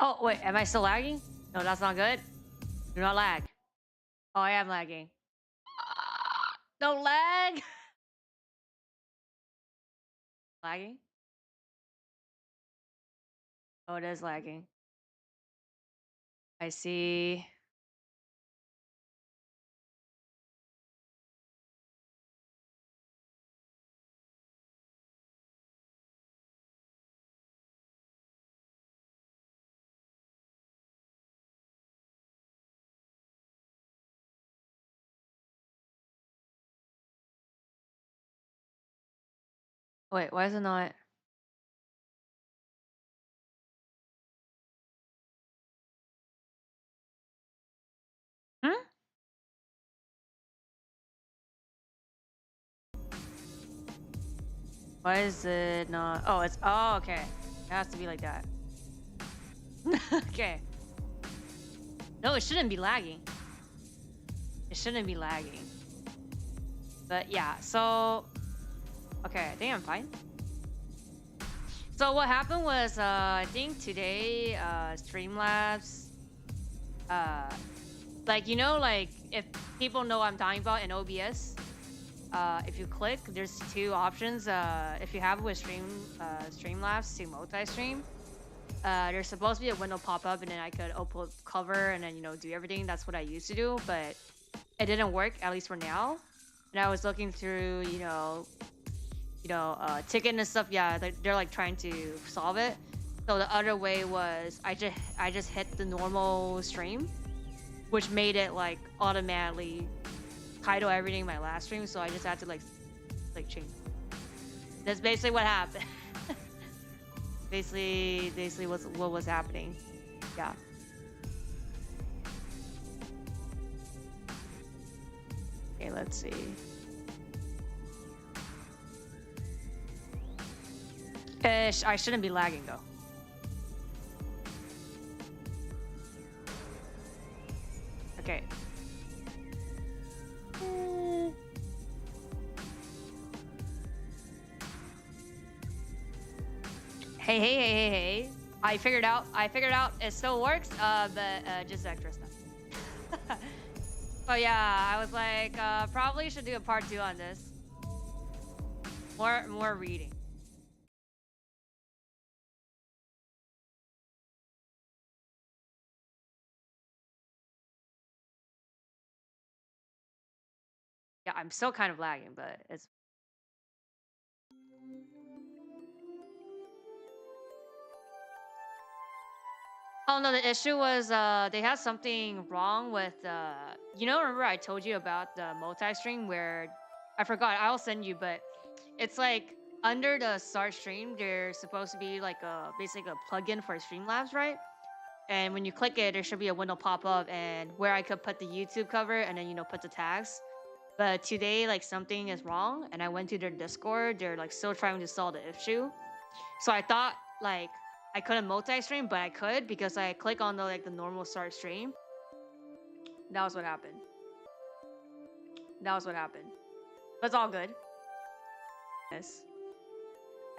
Oh, wait, am I still lagging? No, that's not good. Do not lag. Oh, I am lagging. Don't lag! Lagging? Oh, it is lagging. I see. Wait, why is it not? Hmm? Why is it not? Oh, it's. Oh, okay. It has to be like that. Okay. No, it shouldn't be lagging. It shouldn't be lagging. But yeah, so. Okay, I think I'm fine. So what happened was, I think today, Streamlabs, like, you know, like, if people know what I'm talking about in OBS, if you click, there's two options. If you have it with Streamlabs to multi-stream, there's supposed to be a window pop up, and then I could upload cover and then, you know, do everything. That's what I used to do, but it didn't work, at least for now. And I was looking through, ticket and stuff. Yeah, they're like trying to solve it. So the other way was I just hit the normal stream, which made it like automatically title everything in my last stream. So I just had to like change. That's basically what happened. basically what was happening. Yeah. Okay, let's see. I shouldn't be lagging though. Okay. Hey. I figured out. It still works, but just extra stuff. But yeah, I was like, probably should do a part 2 on this. More reading. Yeah, I'm still kind of lagging, but it's. Oh no, the issue was they had something wrong with remember I told you about the multi-stream where I forgot, I'll send you, but it's like under the start stream there's supposed to be like basically a plugin for Streamlabs, right? And when you click it, there should be a window pop up and where I could put the YouTube cover and then put the tags. But today like something is wrong and I went to their Discord, they're like still trying to solve the issue. So I thought like I couldn't multi-stream, but I could because I click on the normal start stream. That was what happened. But it's all good. Yes.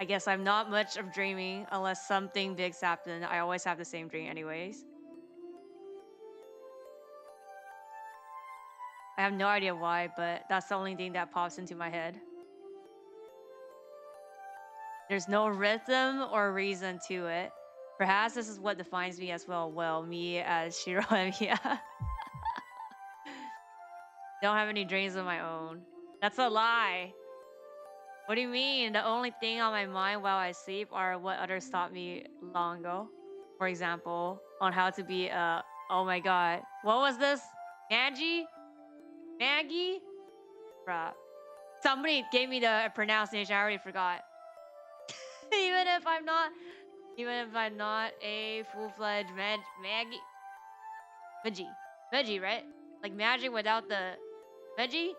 I guess I'm not much of dreaming unless something big's happen. I always have the same dream anyways. I have no idea why, but that's the only thing that pops into my head. There's no rhythm or reason to it. Perhaps this is what defines me as well. Well, me as Shiro and Mia. Don't have any dreams of my own. That's a lie. What do you mean? The only thing on my mind while I sleep are what others taught me long ago. For example, on how to be oh my god. What was this? Maggie? Bruh. Somebody gave me the pronunciation, I already forgot. even if I'm not a full-fledged Maggie. Veggie, right? Like magic without the veggie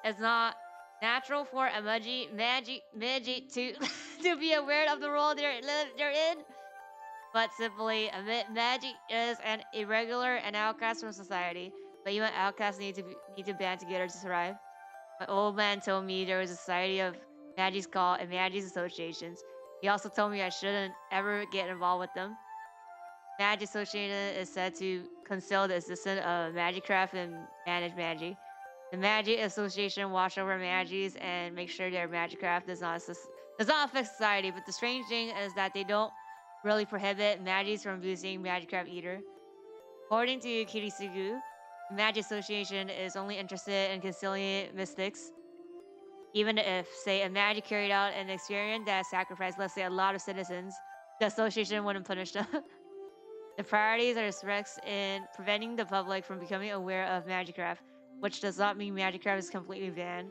is not natural for a Veggie to to be aware of the world they're in. But simply admit magic is an irregular and outcast from society. But even outcasts need to band together to survive. My old man told me there was a society of Magi's called and Magi's associations. He also told me I shouldn't ever get involved with them. Magic Association is said to conceal the existence of Magicraft and manage magic. The Magic Association watch over magies and make sure their Magicraft does not affect society. But the strange thing is that they don't really prohibit magies from using Magicraft either. According to Kirisugu, the Magic Association is only interested in concealing mystics. Even if, say, a magic carried out an experiment that sacrificed, let's say, a lot of citizens, the association wouldn't punish them. The priorities are stressed in preventing the public from becoming aware of Magicraft, which does not mean Magicraft is completely banned.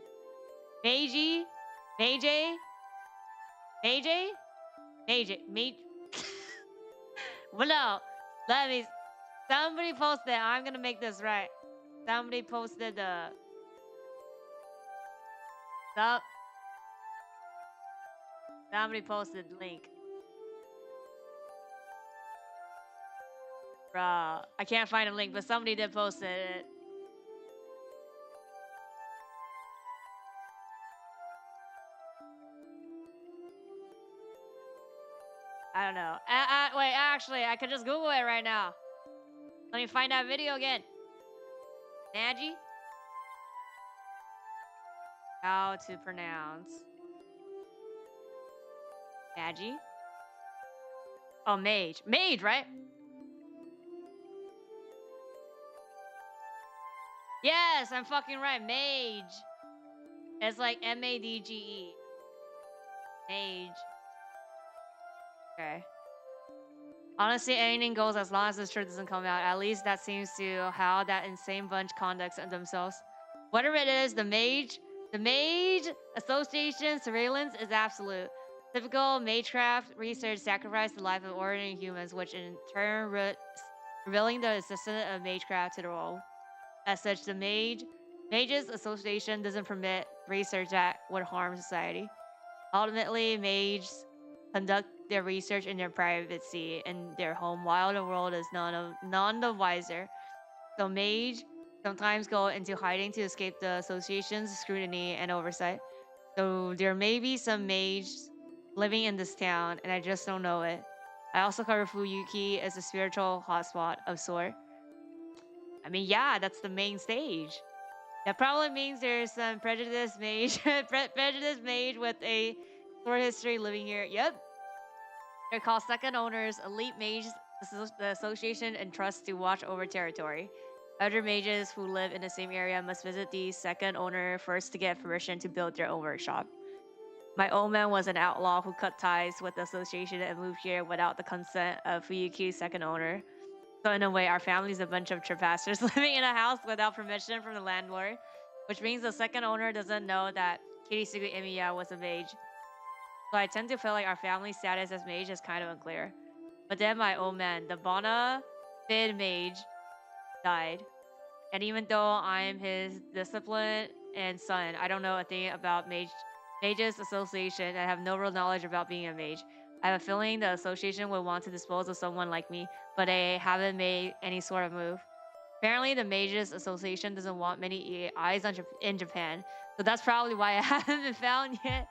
Meiji, Meiji, Meiji, Meiji, Meiji. Well, no, let me. Somebody posted. I'm gonna make this right. Somebody posted the. So, somebody posted link. Bruh, I can't find a link, but somebody did post it. I don't know. Wait, actually, I could just Google it right now. Let me find that video again. Magi? How to pronounce Magi? Oh, mage. Mage, right? Yes, I'm fucking right. Mage. It's like Madge. Mage. Okay. Honestly, anything goes as long as the truth doesn't come out. At least that seems to how that insane bunch conducts themselves. Whatever it is, the Mage Association surveillance is absolute. Typical magecraft research sacrificed the life of ordinary humans, which in turn revealing the existence of magecraft to the world. As such, the Mages Association doesn't permit research that would harm society. Ultimately, mages conduct their research in their privacy in their home while the world is none the wiser. So mage sometimes go into hiding to escape the association's scrutiny and oversight. So there may be some mages living in this town, and I just don't know it. I also cover Fuyuki as a spiritual hotspot of sort. I mean, yeah, that's the main stage. That probably means there's some prejudiced mage, prejudiced mage with a short history living here. Yep, they're called second owners, elite mages. The association entrusts to watch over territory. Other mages who live in the same area must visit the second owner first to get permission to build their own workshop. My old man was an outlaw who cut ties with the association and moved here without the consent of Fuyuki's second owner. So in a way, our family is a bunch of trespassers living in a house without permission from the landlord, which means the second owner doesn't know that Kirisugu Emiya was a mage. So I tend to feel like our family status as mage is kind of unclear. But then my old man, the bona fide mage, died. And even though I'm his discipline and son, I don't know a thing about Mages Association and have no real knowledge about being a mage. I have a feeling the association would want to dispose of someone like me, but they haven't made any sort of move. Apparently, the Mages Association doesn't want many eyes on in Japan, so that's probably why I haven't been found yet.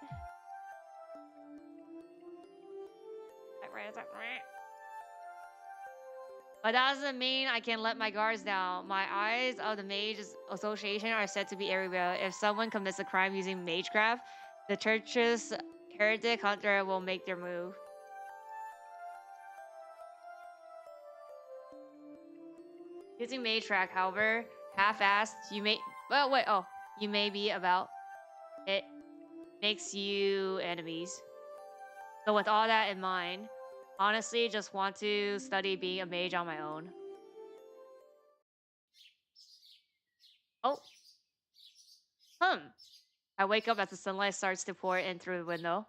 But that doesn't mean I can let my guards down. My eyes of the Mages Association are said to be everywhere. If someone commits a crime using magecraft, the church's heretic hunter will make their move. Using magecraft, however, half-assed, you may be about. It makes you enemies. So with all that in mind, honestly, just want to study being a mage on my own. Oh, I wake up as the sunlight starts to pour in through the window.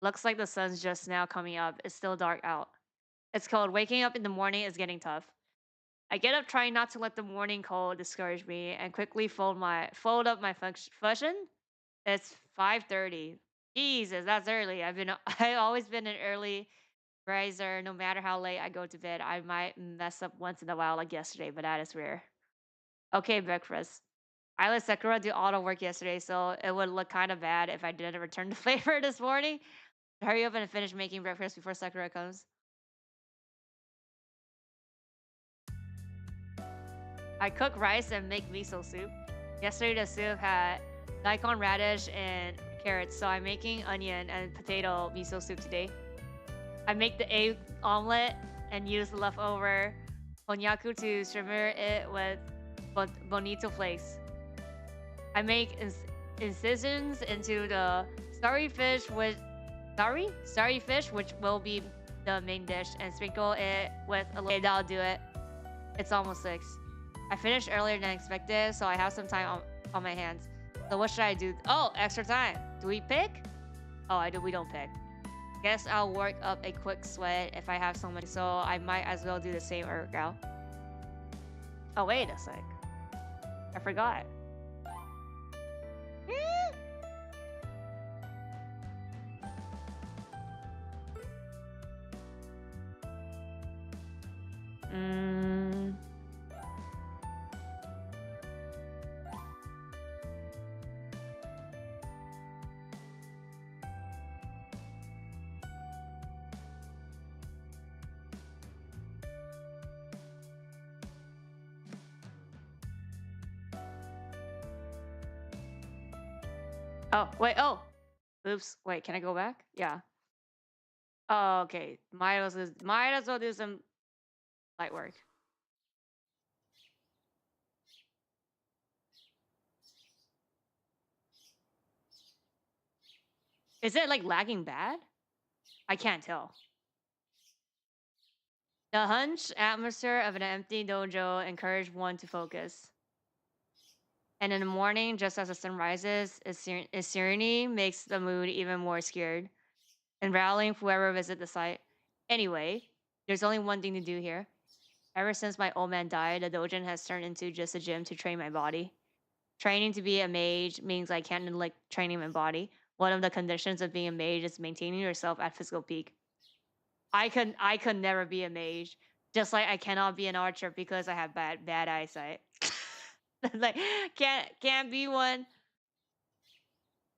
Looks like the sun's just now coming up. It's still dark out. It's cold. Waking up in the morning is getting tough. I get up trying not to let the morning cold discourage me and quickly fold up my function. It's 5:30. Jesus, that's early. I've always been an early riser. No matter how late I go to bed, I might mess up once in a while like yesterday, but that is rare. Okay, breakfast. I let Sakura do all the work yesterday, so it would look kind of bad if I didn't return the favor this morning. Hurry up and finish making breakfast before Sakura comes. I cook rice and make miso soup. Yesterday the soup had daikon radish and carrots, so I'm making onion and potato miso soup today. I make the egg omelet and use the leftover konyaku to simmer it with bonito flakes. I make incisions into the starry fish, which will be the main dish, and sprinkle it with a little. Okay, that'll do it. It's almost 6. I finished earlier than expected, so I have some time on my hands. So what should I do? Oh, extra time. Do we pick? Oh, we don't pick. Guess I'll work up a quick sweat if I have so much, so I might as well do the same workout. Oh, wait a sec. I forgot. Oh, wait, oh! Oops, wait, can I go back? Yeah. Oh, okay. Might as well do some light work. Is it like lagging bad? I can't tell. The hunched atmosphere of an empty dojo encouraged one to focus. And in the morning, just as the sun rises, its serenity makes the mood even more scared and rallying whoever visit the site. Anyway, there's only one thing to do here. Ever since my old man died, the dojo has turned into just a gym to train my body. Training to be a mage means I can't neglect training my body. One of the conditions of being a mage is maintaining yourself at physical peak. I could never be a mage. Just like I cannot be an archer because I have bad eyesight. Like can't be one.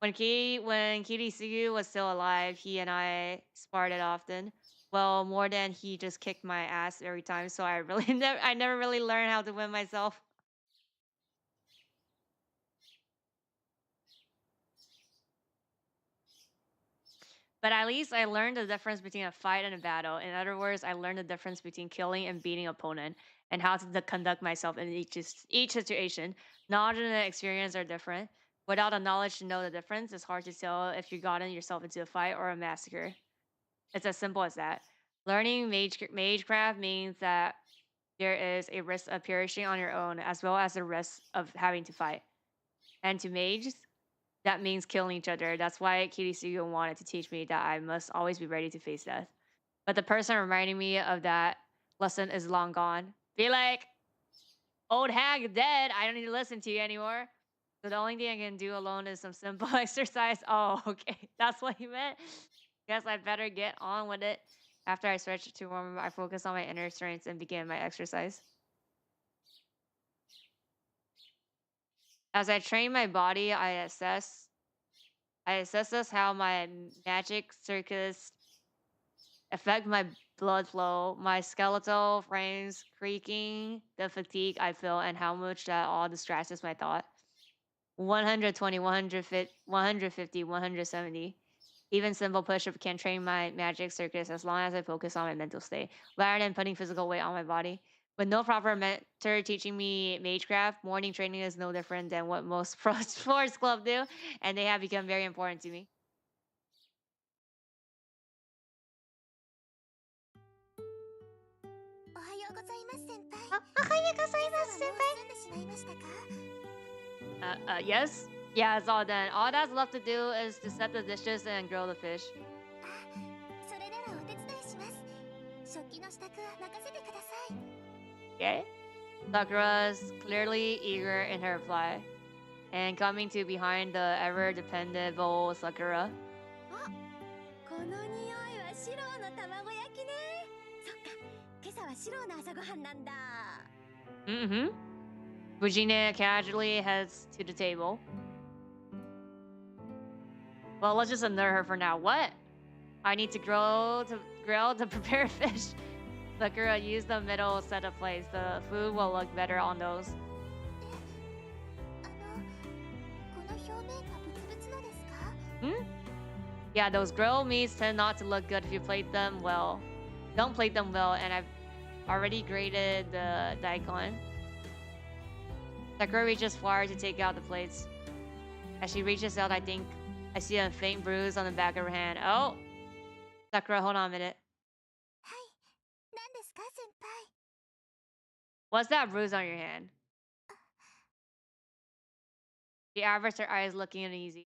When Kirisugu was still alive, he and I sparred it often. Well, more than he just kicked my ass every time, so I really never really learned how to win myself. But at least I learned the difference between a fight and a battle. In other words, I learned the difference between killing and beating an opponent and how to conduct myself in each situation. Knowledge and experience are different. Without the knowledge to know the difference, it's hard to tell if you've gotten yourself into a fight or a massacre. It's as simple as that. Learning magecraft means that there is a risk of perishing on your own, as well as a risk of having to fight. And to mages, that means killing each other. That's why Kirisugo wanted to teach me that I must always be ready to face death. But the person reminding me of that lesson is long gone. Be like, old hag dead. I don't need to listen to you anymore. So the only thing I can do alone is some simple exercise. Oh, okay. That's what he meant. Guess I'd better get on with it. After I switch to warm, I focus on my inner strengths and begin my exercise. As I train my body, I assess how my magic circuits affect my blood flow, my skeletal frames creaking, the fatigue I feel, and how much that all distracts my thought. 120, 150, 150, 170. Even simple push-up can train my magic circuits as long as I focus on my mental state, rather than putting physical weight on my body. With no proper mentor teaching me magecraft, morning training is no different than what most pro sports clubs do, and they have become very important to me. Yes? Yeah, it's all done. All that's left to do is to set the dishes and grill the fish. Okay? Sakura's clearly eager in her reply, and coming to behind the ever-dependable Sakura. Mm-hmm. Fujine casually heads to the table. Well, let's just ignore her for now. What? I need to grill to prepare fish. Sakura, use the middle set of plates. The food will look better on those. この表面がブツブツのですか？ Hmm? Yeah, those grilled meats tend not to look good if you plate them well. Don't plate them well, and I've already graded the daikon. Sakura reaches forward to take out the plates. As she reaches out, I think I see a faint bruise on the back of her hand. Oh! Sakura, hold on a minute. はい。何ですか、先輩。 What's that bruise on your hand? She averts her eyes, looking uneasy.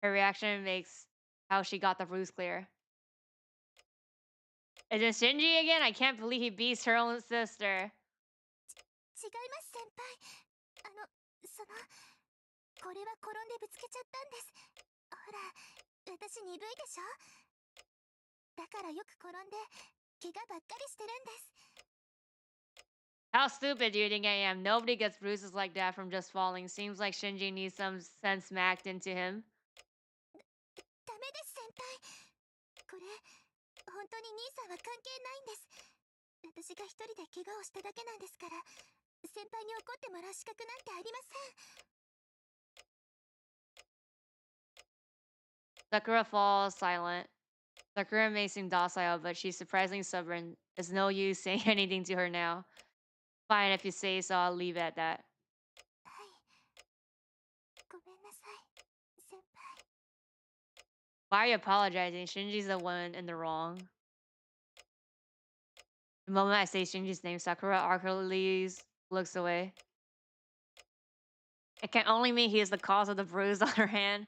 Her reaction makes how she got the bruise clear. Is it Shinji again? I can't believe he beats her own sister. 違います、先輩。これは転んでぶつけちゃったんです。ほら、私鈍いでしょ？だからよく転んで、怪我ばっかりしてるんです。 How stupid do you think I am? Nobody gets bruises like that from just falling. Seems like Shinji needs some sense smacked into him. ダメです、先輩。これ、本当に兄さんは関係ないんです。私が一人で怪我をしただけなんですから、先輩に怒ってもらう資格なんてありません。 Sakura falls silent. Sakura may seem docile, but she's surprisingly stubborn. It's no use saying anything to her now. Fine, if you say so, I'll leave it at that. はい。ごめんなさい、先輩。 Why are you apologizing? Shinji's the one in the wrong. The moment I say Shinji's name, Sakura awkwardly looks away. It can only mean he is the cause of the bruise on her hand.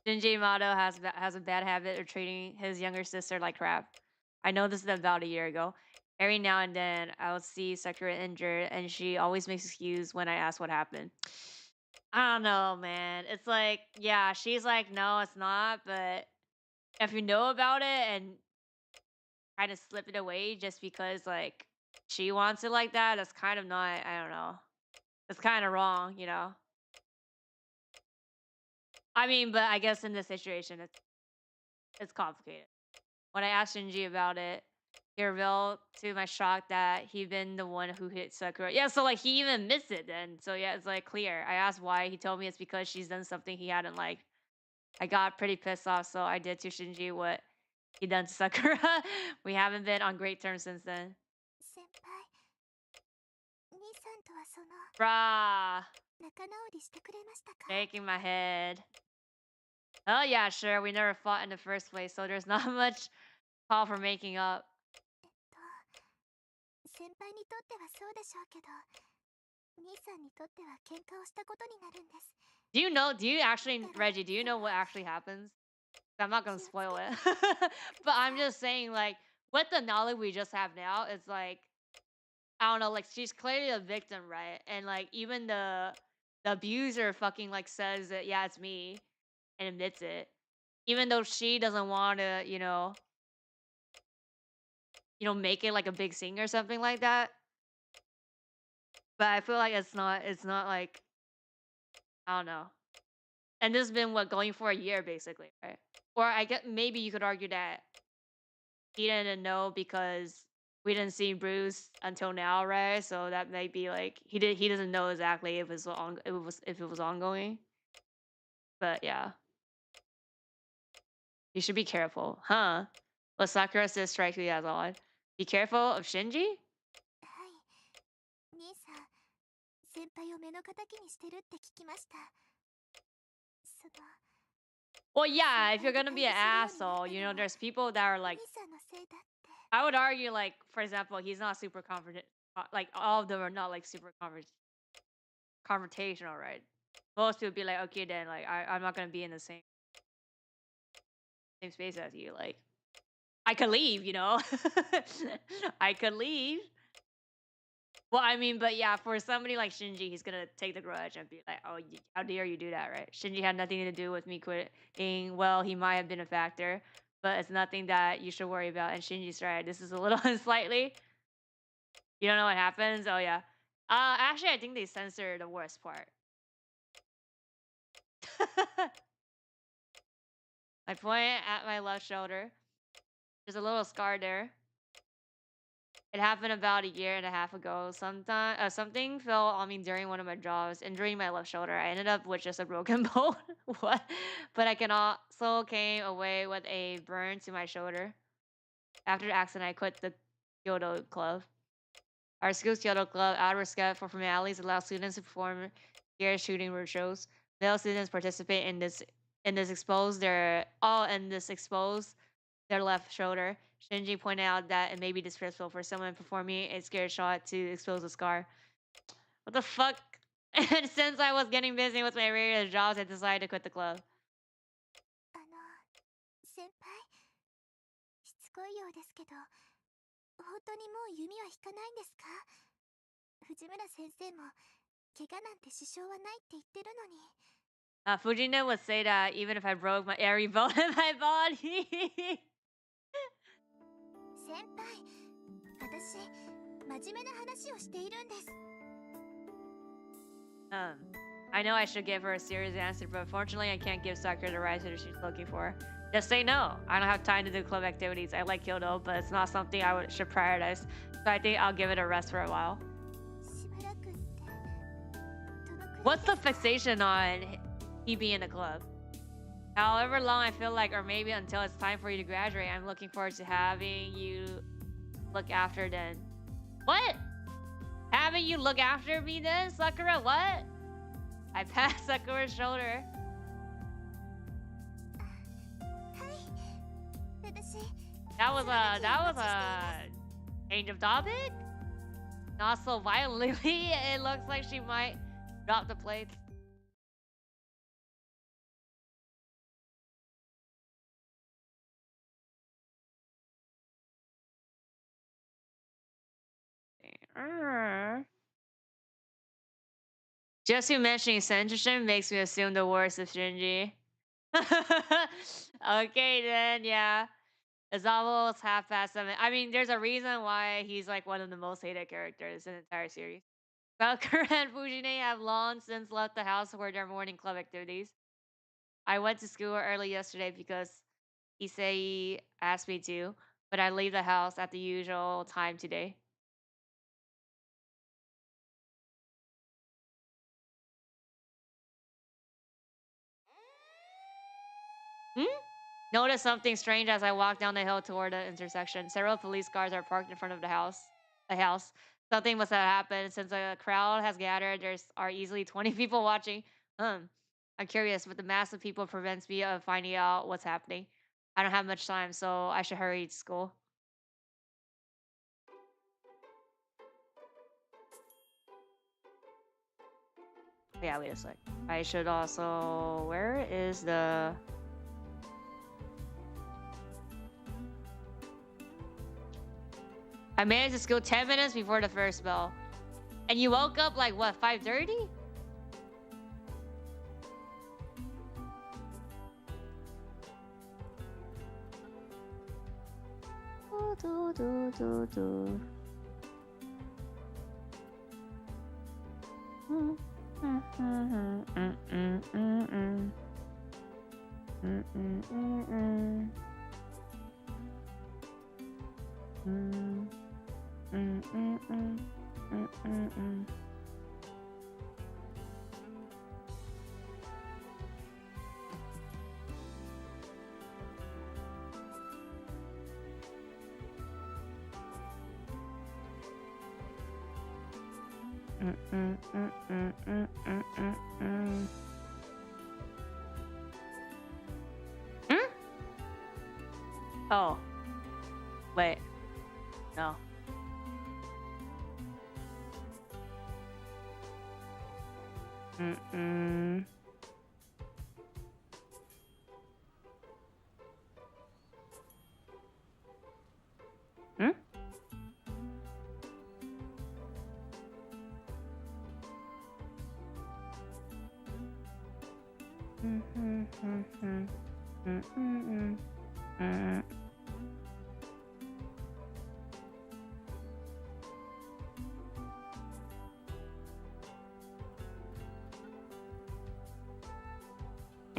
Shinji Mato has a bad habit of treating his younger sister like crap. I noticed it about a year ago. Every now and then, I would see Sakura injured, and she always makes excuse when I ask what happened. I don't know, man. It's like, yeah, she's like, no, it's not. But if you know about it and try to slip it away just because, like, she wants it like that, that's kind of not, I don't know. It's kind of wrong, you know? I mean, but I guess in this situation, it's complicated. When I asked Shinji about it, he revealed to my shock that he'd been the one who hit Sakura. Yeah, so like he even admits it then. So yeah, it's like clear. I asked why. He told me it's because she's done something he hadn't liked. I got pretty pissed off, so I did to Shinji what he done to Sakura. We haven't been on great terms since then. 先輩、兄さんとはBrah, 仲直りしてくれましたか？ shaking my head. Oh yeah, sure. We never fought in the first place, so there's not much call for making up. 先輩にとってはそうでしょうけど、兄さんにとっては喧嘩をしたことになるんです。 Do you know? Do you actually, Reggie? Do you know what actually happens? I'm not gonna 気をつけ spoil て it, く but ださ I'm い。 just saying, like, with the knowledge we just have now, it's like I don't know, like she's clearly a victim, right? And like even the abuser fucking like says that yeah, it's me, and admits it, even though she doesn't want to, make it like a big thing or something like that. But I feel like it's not like I don't know. And this has been what going for a year basically, right? Or I get maybe you could argue that he didn't know because we didn't see Bruce until now, right? So that may be like he doesn't know exactly if it was ongoing. But yeah, you should be careful, huh? But Sakura says strikes me as odd. Be careful of Shinji? はい。兄さん、先輩を目の敵にしてるって聞きました。その、Well, 先 yeah, if you're 輩が gonna 退 be an 部するようになっ asshole, たのは、there's people that are 兄 like さんのせいだって。 I would argue like for example, he's not super confident like all of them are not like super confrontational, right? Most people be like, okay then like I'm not gonna be in the same space as you. Like I could leave, I could leave. Well, I mean, but yeah, for somebody like Shinji, he's gonna take the grudge and be like, "Oh, how dare you do that?" Right? Shinji had nothing to do with me quitting. Well, he might have been a factor, but it's nothing that you should worry about. And Shinji's right. This is a little unslightly. You don't know what happens? Oh yeah. Actually, I think they censored the worst part. I point at my left shoulder. There's a little scar there. It happened about a year and a half ago. Something fell on me during one of my jobs, injuring my left shoulder. I ended up with just a broken bone. What? But I can also came away with a burn to my shoulder. After the accident, I quit the Kyoto club. Our school's Kyoto club, out of respect for formalities, allows students to perform scare shooting roadshows. Male students participate in this expose their left shoulder. Shinji pointed out that it may be disgraceful for someone performing a scare shot to expose a scar. What the fuck? And since I was getting busy with my various jobs, I decided to quit the club. 先輩、しつこいようですけど、本当にもう弓は引かないんですか？藤村先生も怪我なんて支障はないって言ってるのに。Fujina would say that even if I broke my every bone in my body. 先輩、私真面目な話をしているんです。I know I should give her a serious answer, but unfortunately I can't give Sakura the right answer she's looking for. Just say no. I don't have time to do club activities. I like Kyoto, but it's not something should prioritize. So I think I'll give it a rest for a while. しばらくってどのくらい What's で the すか？ fixation on he being in the club? However long I feel like, or maybe until it's time for you to graduate, I'm looking forward to having you look after then. What? Having you look after me then, Sakura? What? I passed Sakura's shoulder. はい、私 That was a change of topic. Not so violently. It looks like she might drop the plates. Just you mentioning censorship makes me assume the worst of Shinji. Okay then, yeah. It's almost 7:30. I mean, there's a reason why he's like one of the most hated characters in the entire series. Sakura and Fujine have long since left the house for their morning club activities. I went to school early yesterday because Issei asked me to, but I leave the house at the usual time today. Hmm? Noticed something strange as I walked down the hill toward the intersection. Several police cars are parked in front of the house. The house. Something must have happened since a crowd has gathered. There's are easily 20 people watching. I'm curious, but the mass of people prevents me of finding out what's happening. I don't have much time, so I should hurry to school. Yeah, wait a sec. I should also. Where is the? I made it to school 10 minutes before the first bell. And you woke up like what, 5:30? Oh. Wait. No. Hmm?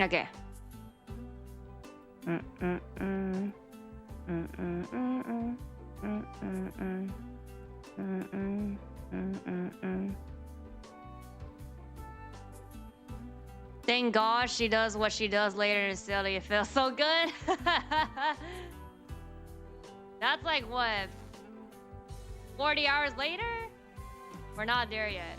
Okay. Thank God she does what she does later in Silly. It feels so good. That's like what? 40 hours later? We're not there yet.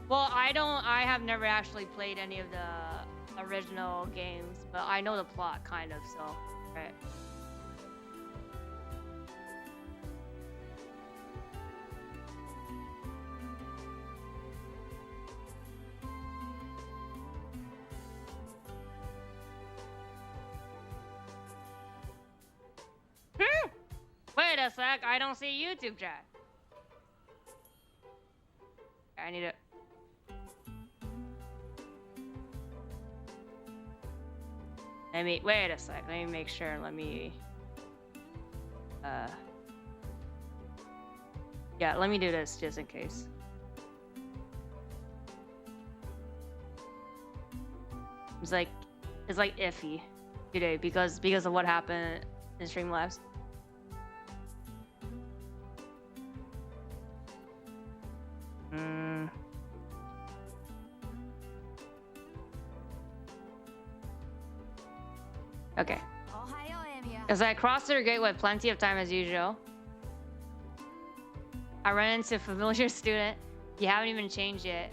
Well, I have never actually played any of the original games, but I know the plot kind of, so, right. Wait a sec, I don't see YouTube chat. I need it. Wait a sec, let me make sure, yeah, let me do this just in case. It's like iffy today because of what happened in Streamlabs. Okay. As I crossed the gate with plenty of time as usual, I ran into a familiar student. You haven't even changed yet.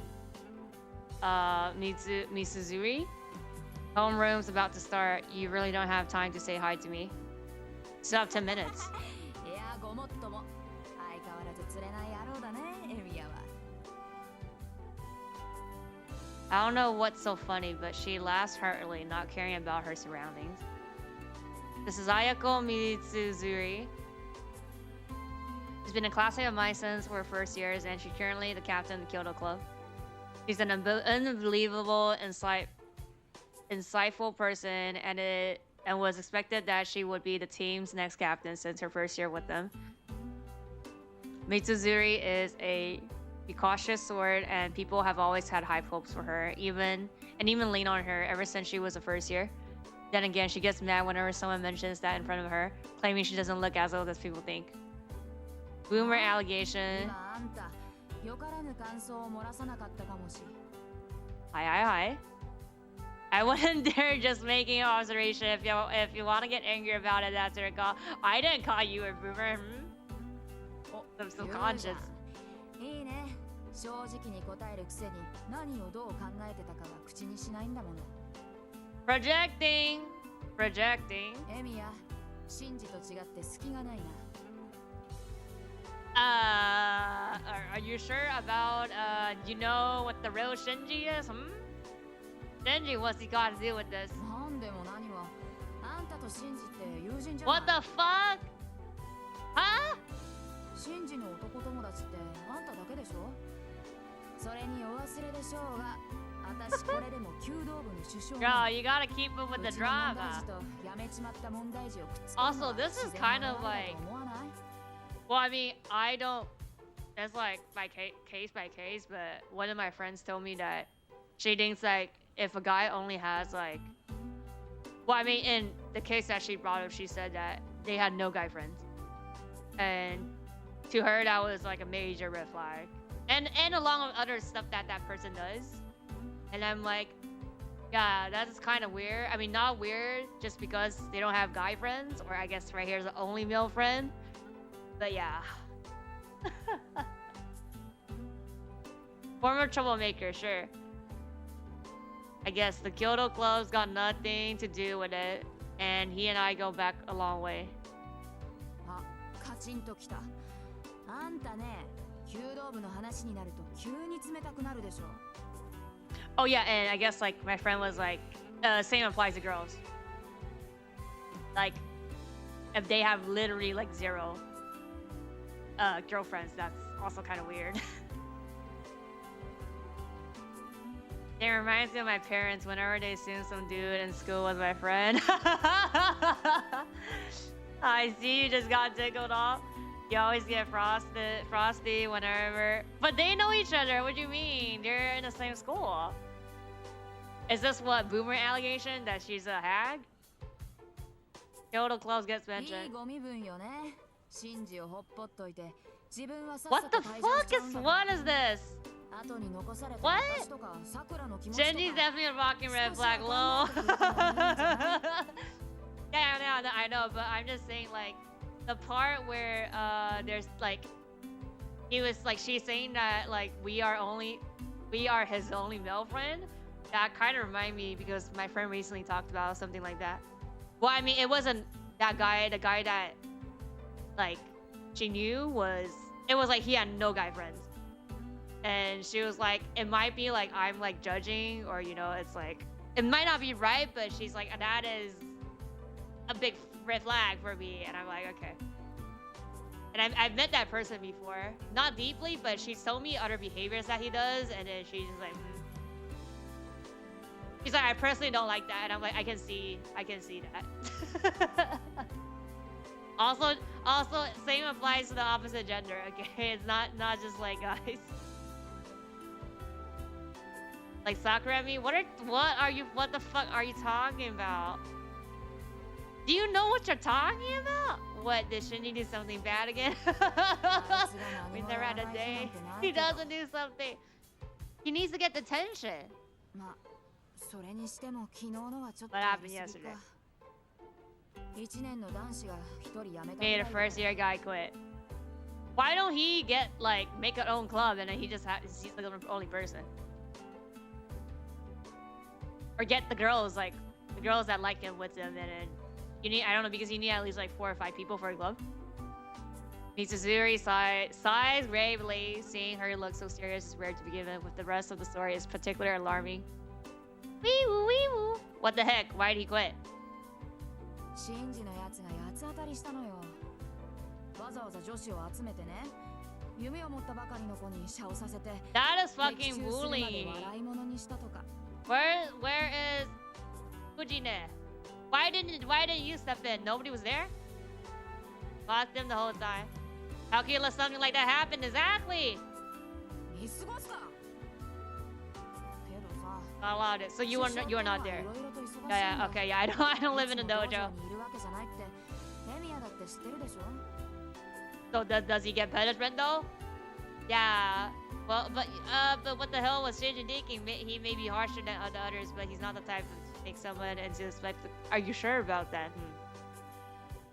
Misuzuri. Homeroom's about to start. You really don't have time to say hi to me. Still have 10 minutes. I don't know what's so funny, but she laughs heartily, not caring about her surroundings. This is Ayako Mitsuzuri. She's been a classmate of mine since we're first years, and she's currently the captain of the Kyoto Club. She's an unbelievable, insightful person, and was expected that she would be the team's next captain since her first year with them. Mitsuzuri is a cautious sort, and people have always had high hopes for her, even lean on her ever since she was the first year. Then again, she gets mad whenever someone mentions that in front of her, claiming she doesn't look as old as people think. Boomer allegation. Hi. I wasn't there, just making an observation. If you want to get angry about it, that's your call. I didn't call you a boomer. I'm subconscious. Projecting. Are you sure about you know what the real Shinji is? Shinji, what's he got to do with this? What the fuck? Huh? Bro, you gotta keep up with the drama. Also, this is kind of like... Well, I mean, I don't... It's like by case by case, but one of my friends told me that she thinks like if a guy only has like... Well, I mean, in the case that she brought up, she said that they had no guy friends. And to her, that was like a major red flag. And along with other stuff that person does. And I'm like, yeah, that's kind of weird. I mean, not weird just because they don't have guy friends, or I guess right here's the only male friend. But yeah. Former troublemaker, sure. I guess the Kyoto Club's got nothing to do with it, and he and I go back a long way. Oh yeah, and I guess like my friend was like, same applies to girls. Like, if they have literally like 0 girlfriends, that's also kind of weird. It reminds me of my parents whenever they assume some dude in school was my friend. I see you just got tickled off. You always get frosty whenever. But they know each other. What do you mean? They're in the same school. Is this what boomer allegation that she's a hag? Kyoto Close gets mentioned. いいゴミ分よね。シンジをほっぽっといて、自分はさっ What さと the 退場し fuck ちゃう is んだから。 what is this? 後に残された What? 私とかさくらの気持ちと Genji's か。 definitely a rocking red flag low. Yeah, I know, but I'm just saying like the part where there's like he was like she's saying that like we are his only male friend. That kind of reminded me because my friend recently talked about something like that. Well, I mean, it wasn't that guy. The guy that like she knew it was like he had no guy friends. And she was like, it might be like I'm like judging, or you know, it's like it might not be right, but she's like, that is a big red flag for me. And I'm like, okay. And I've met that person before, not deeply, but she's told me other behaviors that he does, and then she's just like, she's like, I personally don't like that, and I'm like, I can see that. also, same applies to the opposite gender. Okay, it's not just like guys. Like Sakura, what the fuck are you talking about? Do you know what you're talking about? What, did Shinji do something bad again? We never had a day. He doesn't do something. He needs to get detention. What happened yesterday? Made a first year guy quit. Why don't he make an own club and then he's like the only person? Or get the girls that like him with him, and then you need, I don't know, because you need at least like 4 or 5 people for a club. Mitsuzuri sighs gravely. Seeing her look so serious is rare to begin with. The rest of the story is particularly alarming. Wee woo wee woo. What the heck? Why did he quit? That is fucking bullying. Where is Fujine? Why didn't you step in? Nobody was there? Locked him the whole time. How can you let something like that happen? Exactly. Not allowed it. So you are not there. Yeah, okay, yeah. I don't live in a dojo. So does he get punishment though? Yeah. Well, but what the hell was Shinji thinking? He may be harsher than the others, but he's not the type to take someone and to expect. Are you sure about that?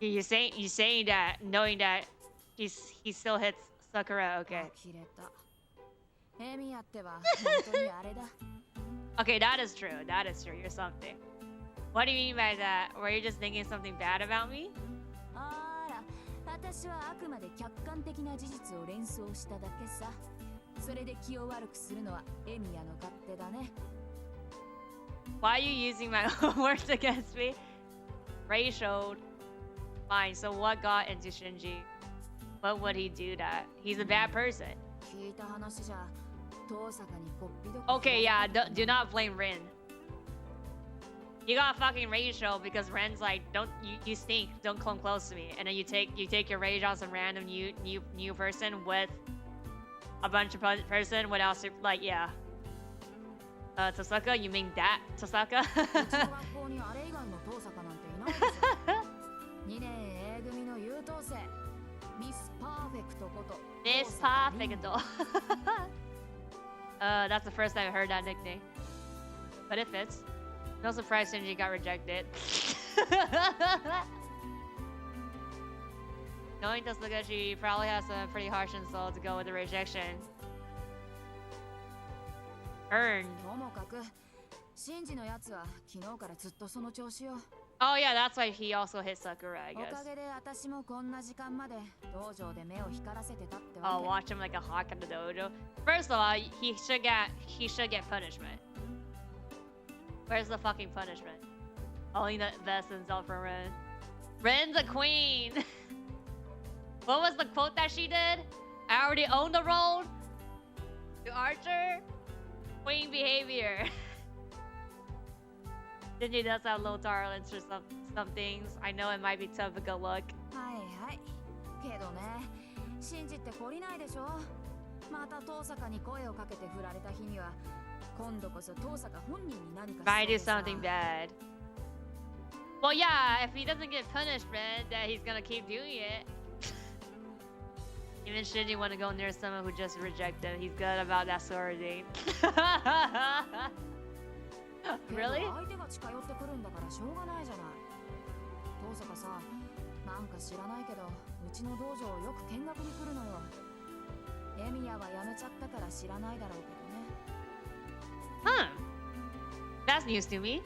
You saying that knowing that he still hits Sakura? Okay. Okay, that is true. That is true. You're something. What do you mean by that? Were you just thinking something bad about me? Why are you using my own words against me? Ray showed. Fine, so what got into Shinji? What would he do that? He's a bad person. Okay, yeah, do not blame Rin. You got fucking rage show because Ren's like, you stink, don't come close to me. And then you take your rage on some random new person with a bunch of person without like, yeah. Tosaka, you mean that Tosaka? Miss Perfecto. That's the first time I heard that nickname. But it fits. No surprise Shinji got rejected. Knowing Tosaka, she probably has a pretty harsh insult to go with the rejection. Earned. Oh yeah, that's why he also hit Sakura, I guess. Oh, watch him like a hawk in the dojo. First of all, he should get punishment. Where's the fucking punishment? Only the best insult for Ren. Ren's a queen. What was the quote that she did? I already own the role. To Archer. Queen behavior. Shinji does have low tolerance for some things. I know it might be tough, but good luck. Might do something bad. Well, yeah, if he doesn't get punishment, then he's gonna keep doing it. Even should you want to go near someone who just rejected him, he's good about that sort of thing. Really? 相手が近寄ってくるんだからしょうがないじゃない。遠坂さ、なんか知らないけど、うちの道場よく見学に来るのよ。エミヤは辞めちゃったから知らないだろうけどね。That's news to me.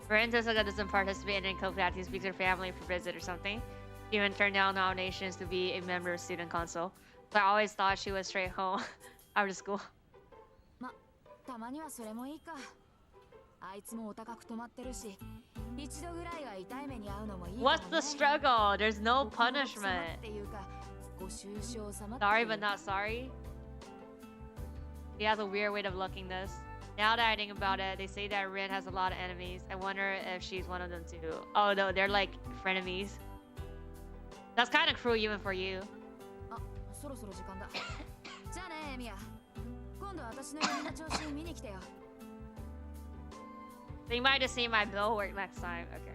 Ren Tosaka doesn't participate in co-class. He speaks to her family for visit or something. She even turned down nominations to be a member of student council. But I always thought she was straight home after school. ま、たまにはそれもいいか。あいつもお高く止まってるし、一度ぐらいは痛い目に遭うのもいいかもね。 What's the struggle? There's no punishment. っていうか、ご愁傷様。 Sorry but not sorry. He has a weird way of looking this. Now that I think about it, they say that Rin has a lot of enemies. I wonder if she's one of them too. Oh no, they're like frenemies. That's kind of cruel even for you. あ、そろそろ時間だ。じゃあね、エミヤ。今度私の弓の調子見に来てよ。So you might just see my bill work next time. Okay.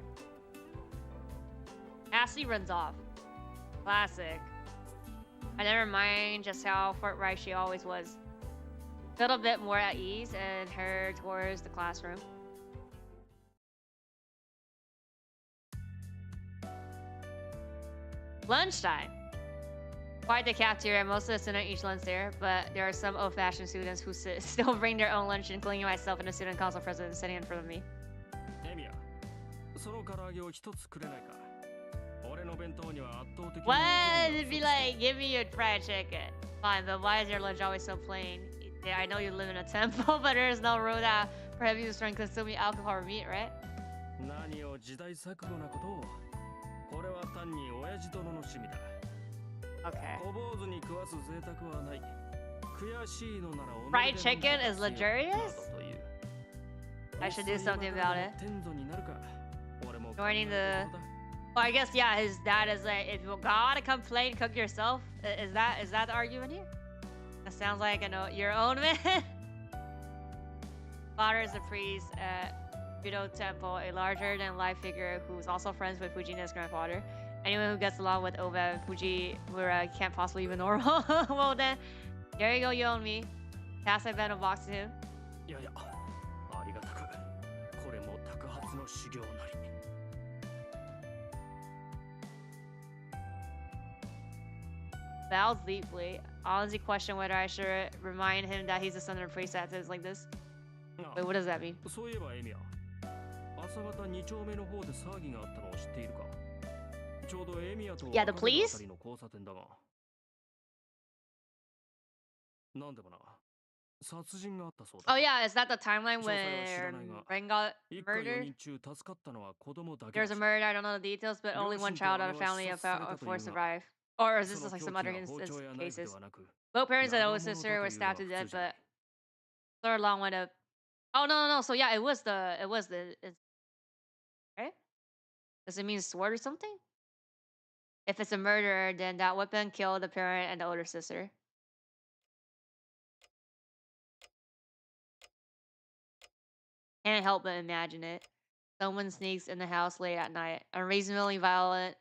Ashley runs off. Classic. I never mind just how forthright she always was. A little bit more at ease and her towards the classroom. Lunchtime. Quite the cafeteria. Most of the students each lunch there, but there are some old-fashioned students who still bring their own lunch, including myself and the student council president sitting in front of me. What? It'd be like, give me your fried chicken. Fine, but why is your lunch always so plain? Yeah, I know you live in a temple, but there is no rule that prohibits you from consuming alcohol or meat, right? Okay. Fried chicken is luxurious? I should do something about it. Joining the... Well, I guess, yeah, his dad is like, if you gotta complain, cook yourself. Is that the argument here? That sounds like your own man. Father is a priest at Budo Temple, a larger-than-life figure who's also friends with Fujina's grandfather. Anyone who gets along with Oba and Fujiwara can't possibly be normal. Well then, there you go, you own me. Pass my bento box to him. Bows deeply. I honestly question whether I should remind him that he's the son of a priest that says like this. Wait, what does that mean? Yeah, the police? Oh yeah, is that the timeline when Ren got murdered? There's a murder, I don't know the details, but only one child out of a family of four survived. Or is this like some other cases? Both parents and older sister were stabbed to death, but third long went up. Oh no. So yeah, it was the right? Does it mean sword or something? If it's a murder, then that weapon killed the parent and the older sister. Can't help but imagine it. Someone sneaks in the house late at night, unreasonably violent,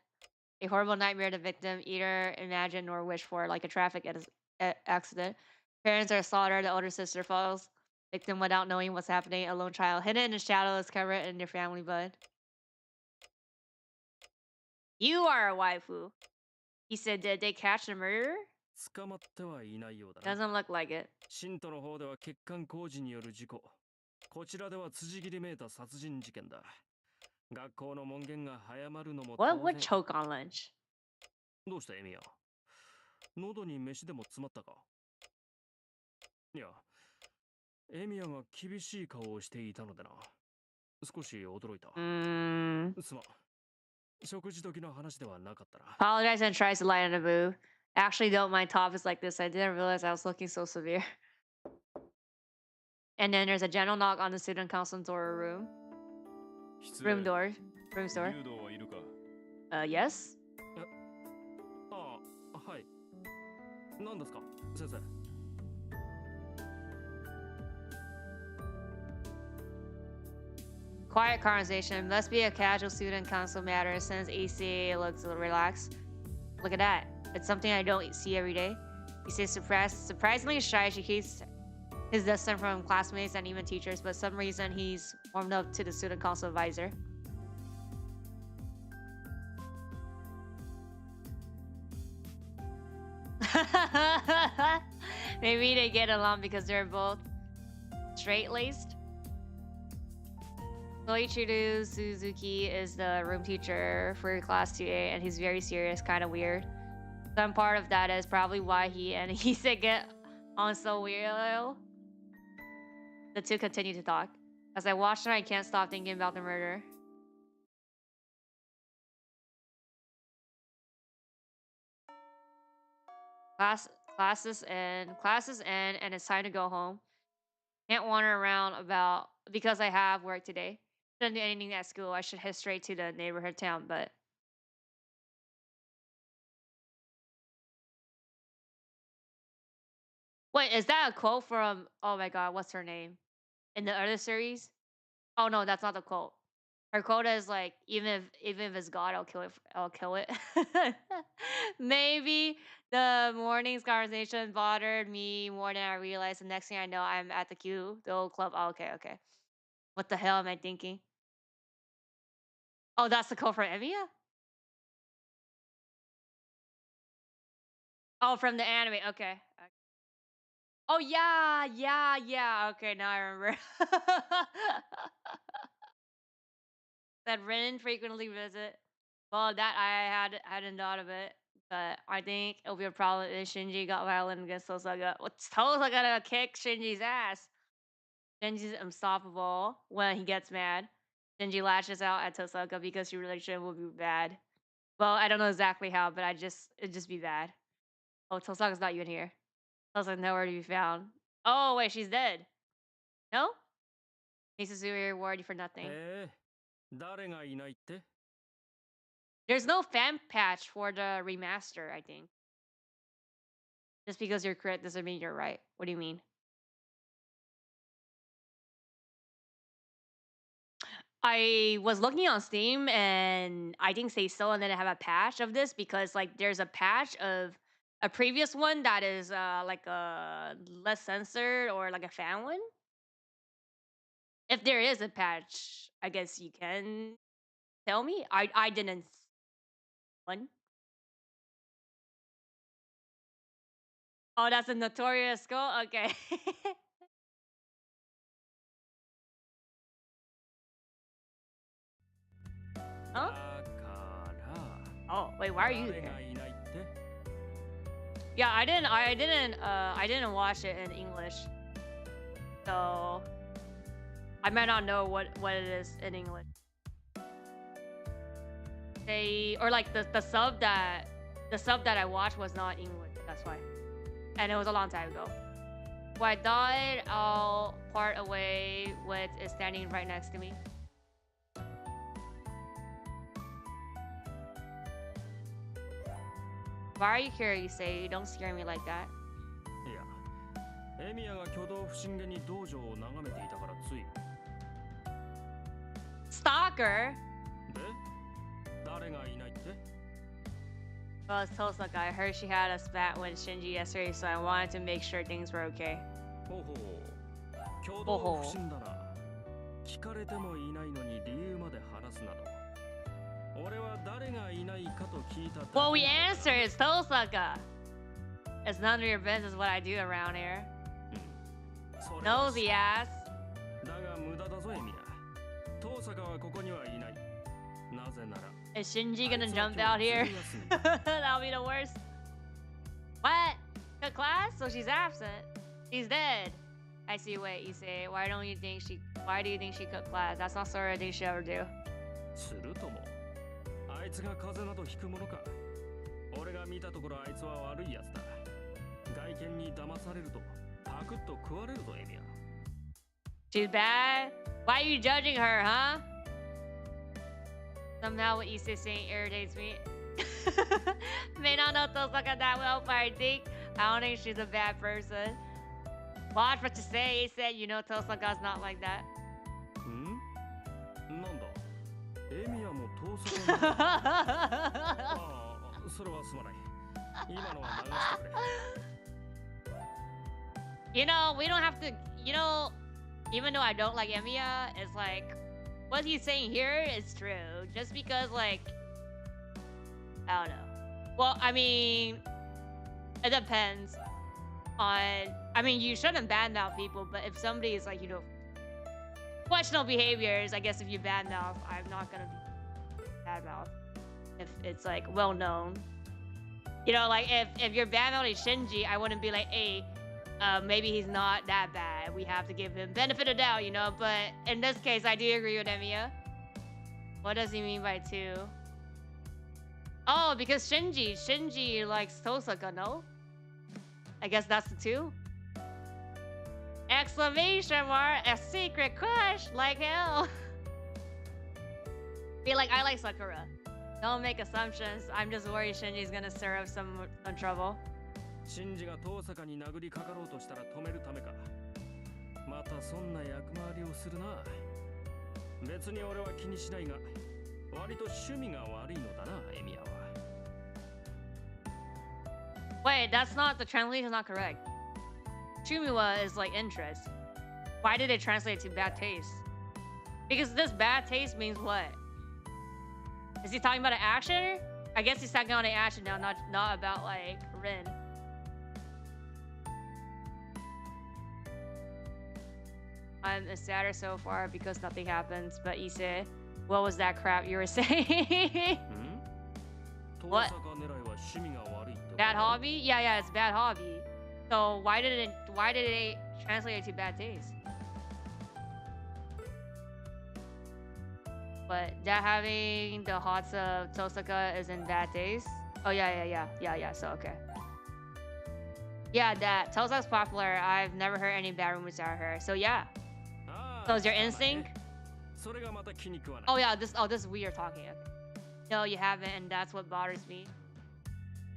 a horrible nightmare the victim either imagined nor wished for, like a traffic accident. Parents are slaughtered, the older sister falls. Victim without knowing what's happening, a lone child hidden in the shadows, covered in their family blood. You are a waifu. He said, did they catch the murderer? Doesn't look like it. What would choke on lunch? Apologize and tries to lighten the mood. Actually don't mind topics like this. I didn't realize I was looking so severe. And then there's a gentle knock on the student council door room. Room door. Yes? Quiet conversation. Must be a casual student council matter since AC looks relaxed. Look at that. It's something I don't see every day. He says surprisingly shy. She keeps his distance from classmates and even teachers, but some reason he's warmed up to the student council advisor. Maybe they get along because they're both straight-laced. Soichiro Suzuki is the room teacher for class today, and he's very serious, kind of weird. Some part of that is probably why he and Issa get on so weird. The two continue to talk. As I watch them, I can't stop thinking about the murder. Classes end, and it's time to go home. Can't wander around about because I have work today. Shouldn't do anything at school. I should head straight to the neighborhood town, but wait, is that a quote from oh my god, what's her name? In the other series? Oh no, that's not the quote. Her quote is like, even if it's God, I'll kill it. I'll kill it. Maybe the morning's conversation bothered me more than I realized. The next thing I know, I'm at the old club. Oh, okay, okay. What the hell am I thinking? Oh, that's the quote from Emiya? Oh, from the anime. Okay. Oh yeah, yeah, yeah. Okay, now I remember. That Rin frequently visit. Well, that hadn't thought of it, but I think it'll be a problem if Shinji got violent against Tosaga. What's Tosaga gonna kick Shinji's ass? Shinji's unstoppable when he gets mad. Shinji lashes out at Tosaga because your relationship will be bad. Well, I don't know exactly how, but it'd just be bad. Oh, Tosaga's not even here. Tosaga's nowhere to be found. Oh wait, she's dead. No? Misuzuri rewarded for nothing. There's no fan patch for the remaster, I think. Just because you're correct doesn't mean you're right. What do you mean? I was looking on Steam and I didn't say so, and then I have a patch of this because like there's a patch of a previous one that is like a less censored or like a fan one. If there is a patch, I guess you can tell me. I didn't one. Oh, that's a notorious skull? Okay. Huh? Oh, wait, why are you there? Yeah, I didn't watch it in English. So I might not know what it is in English. Or like the sub that I watched was not English, that's why. And it was a long time ago. Who I died, I'll part away with is standing right next to me. Why are you curious, you say? Don't scare me like that. Stalker? Well, it's Tosaka. I heard she had a spat with Shinji yesterday, so I wanted to make sure things were okay. Well, we answered. It's Tosaka. It's none of your business what I do around here. Nosy ass. Is Shinji gonna jump out here? That'll be the worst. What? Cut class? So she's absent. She's dead. I see. Wait, you say, why do you think she cut class? That's not sort of thing she ever do. She's bad? Why are you judging her, huh? Somehow what Issei saying irritates me. May not know Tosaka that well, but I don't think she's a bad person. Watch what you say, Issei. You know Tosaka's not like that. You know, we don't have to, you know, even though I don't like Emiya, it's like, what he's saying here is true. Just because, like, I don't know. Well, I mean, it depends on, I mean, you shouldn't badmouth people, but if somebody is like, you know, questionable behaviors, I guess if you badmouth, I'm not gonna be badmouth. If it's like well known. You know, like if you're badmouthing Shinji, I wouldn't be like, hey, maybe he's not that bad. We have to give him benefit of doubt, you know? But in this case, I do agree with Emiya. What does he mean by two? Oh, because Shinji likes Tosaka, no? I guess that's the two. Exclamation mark, a secret crush, like hell. Be like, I like Sakura. Don't make assumptions. I'm just worried Shinji's gonna stir up some trouble. シンジが遠坂に殴りかかろうとしたら止めるためか。またそんな役回りをするな。別に俺は気にしないが、割と趣味が悪いのだな、エミヤは。Wait, that's not, the translation is not correct. Chumiwa is like interest. Why did they translate it to bad taste? Because this bad taste means what? Is he talking about an action? I guess he's talking about an action now, not about like Rin. I'm sadder so far because nothing happens, but Ise, what was that crap you were saying? What? Bad hobby? Yeah, it's bad hobby. So why did they translate it to bad taste? But that having the hearts of Tosaka is in bad taste? Oh yeah, so okay. Yeah, that Tosaka's popular. I've never heard any bad rumors about her. So yeah. So is your instinct? Oh yeah, this is weird talking. No, you haven't, and that's what bothers me.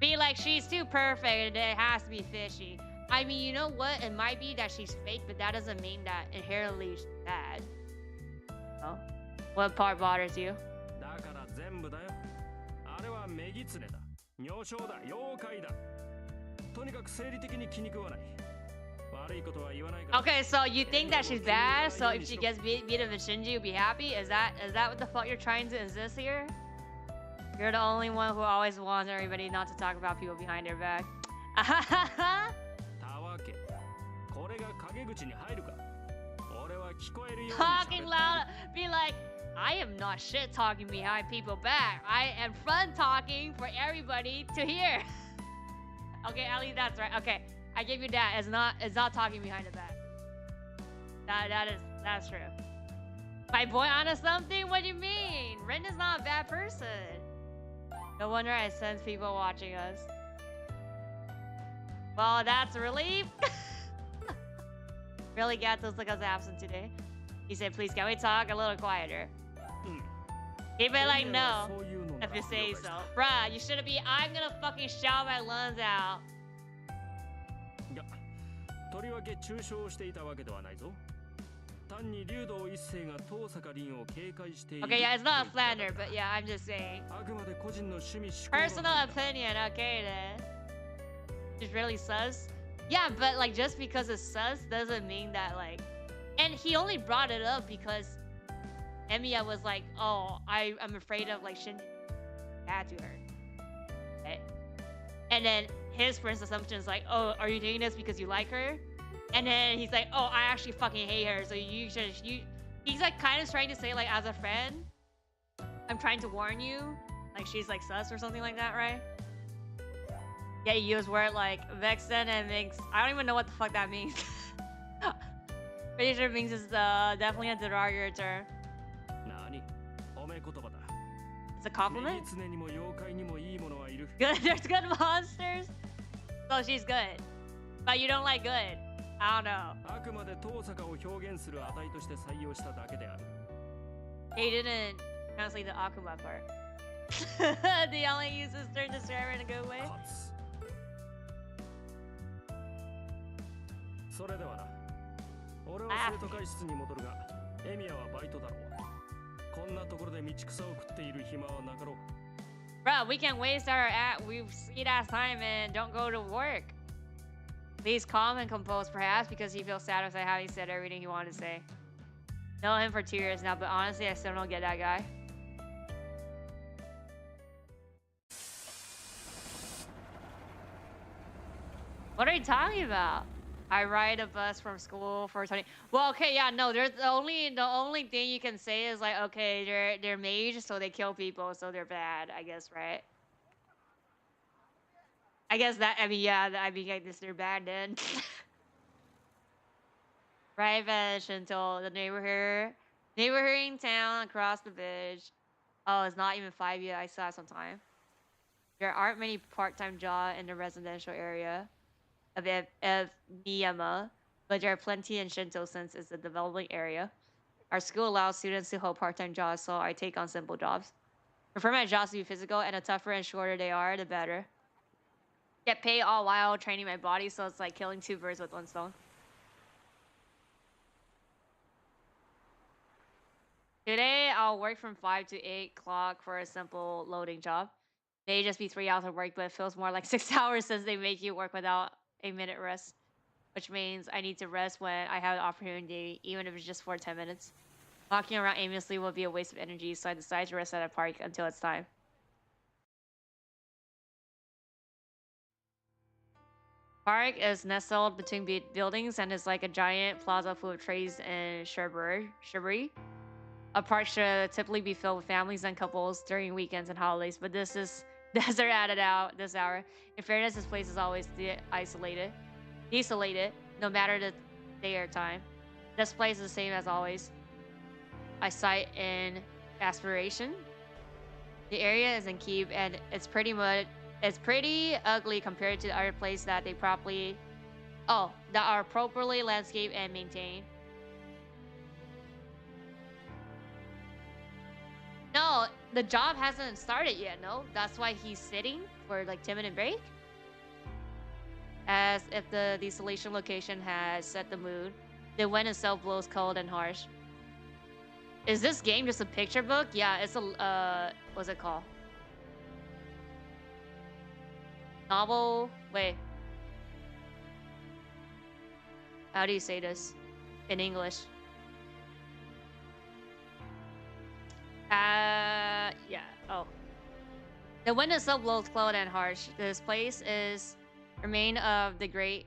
Be like, she's too perfect and it has to be fishy. I mean, you know what? It might be that she's fake, but that doesn't mean that inherently she's bad. Oh? What part bothers you? Okay, so you think that she's bad, so if she gets beat up with Shinji, you'll be happy? Is that what the fuck you're trying to insist here? You're the only one who always wants everybody not to talk about people behind their back. Talking loud, be like, I am not shit talking behind people back. I am front talking for everybody to hear. Okay, at least that's right. Okay, I give you that. It's not talking behind the back. That's true. My boy onto something? What do you mean? Ren is not a bad person. No wonder I sense people watching us. Well, that's a relief. Really, Gato's like us absent today. He said, please, can we talk a little quieter? Keep it like no, if you say so. Bruh, you shouldn't be, I'm gonna fucking shout my lungs out. Okay, yeah, it's not a slander, but yeah, I'm just saying. Personal opinion, okay then. It's really sus. Yeah, but like just because it's sus doesn't mean that like... And he only brought it up because Emiya was like, oh, I'm afraid of like Shinji bad to her. Okay. And then his first assumption is like, oh, are you doing this because you like her? And then he's like, oh, I actually fucking hate her, so you should... He's like kind of trying to say like, as a friend, I'm trying to warn you. Like she's like sus or something like that, right? Yeah, you use word like vexen and minx. I don't even know what the fuck that means. Pretty sure minx is definitely a derogatory term. It's a compliment? Good, there's good monsters? So she's good. But you don't like good. I don't know. He didn't translate the Akuma part. They only use this term to describe her in a good way. こんなところで道草を食っている暇はなかろう。 Bro, we can waste our we've seen that time and don't go to work. Please calm and compose, perhaps because he feels satisfied having said everything he wanted to say. Know him for 2 years now, but honestly, I still don't get that guy. What are you talking about? I ride a bus from school for 20. Well, okay, yeah, no. There's the only thing you can say is like, okay, they're mage, so they kill people, so they're bad. I guess, right? I guess that. I mean, yeah. I mean, I guess they're bad then. Right, bench until the neighborhood in town across the bridge. Oh, it's not even 5 yet. I saw it sometime. There aren't many part-time jobs in the residential area of Miyama, but there are plenty in Shinto since it's a developing area. Our school allows students to hold part-time jobs, so I take on simple jobs. Prefer my jobs to be physical, and the tougher and shorter they are, the better. Get paid all while training my body, so it's like killing 2 birds with 1 stone. Today, I'll work from 5 to 8 o'clock for a simple loading job. May just be 3 hours of work, but it feels more like 6 hours since they make you work without a minute rest. Which means I need to rest when I have the opportunity, even if it's just for 10 minutes. Walking around aimlessly will be a waste of energy, so I decide to rest at a park until it's time. Park is nestled between buildings and is like a giant plaza full of trees and shrubbery. A park should typically be filled with families and couples during weekends and holidays, but this is desert added out this hour. In fairness, this place is always desolated, no matter the day or time. This place is the same as always. I cite in aspiration. The area is in keep, and it's pretty ugly compared to other places that are properly landscaped and maintained. No, the job hasn't started yet, no? That's why he's sitting for like 10-minute break? As if the desolation location has set the mood. The wind itself blows cold and harsh. Is this game just a picture book? Yeah, it's a, what's it called? Novel? Wait. How do you say this in English? Yeah. Oh. The wind itself blows cold and harsh. This place is remain of the great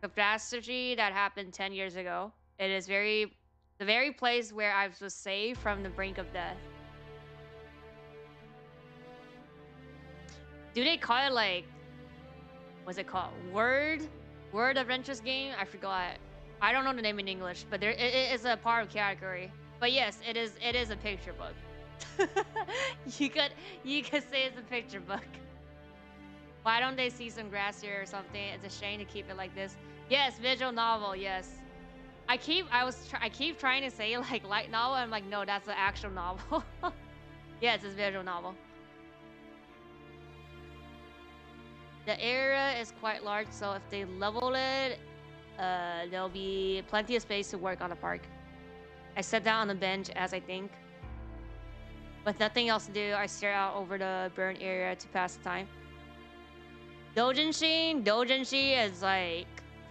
catastrophe that happened 10 years ago. It is the very place where I was saved from the brink of death. Do they call it like, what's it called? Word Adventures game? I forgot. I don't know the name in English, but it is a part of category. But yes, it is a picture book. you could say it's a picture book. Why don't they see some grass here or something? It's a shame to keep it like this. Yes, visual novel. Yes, I keep trying to say like light novel. I'm like, no, that's the actual novel. Yes, it's visual novel. The area is quite large, so if they level it, there'll be plenty of space to work on the park. I sit down on the bench as I think. With nothing else to do, I stare out over the burn area to pass the time. Doujinshi is like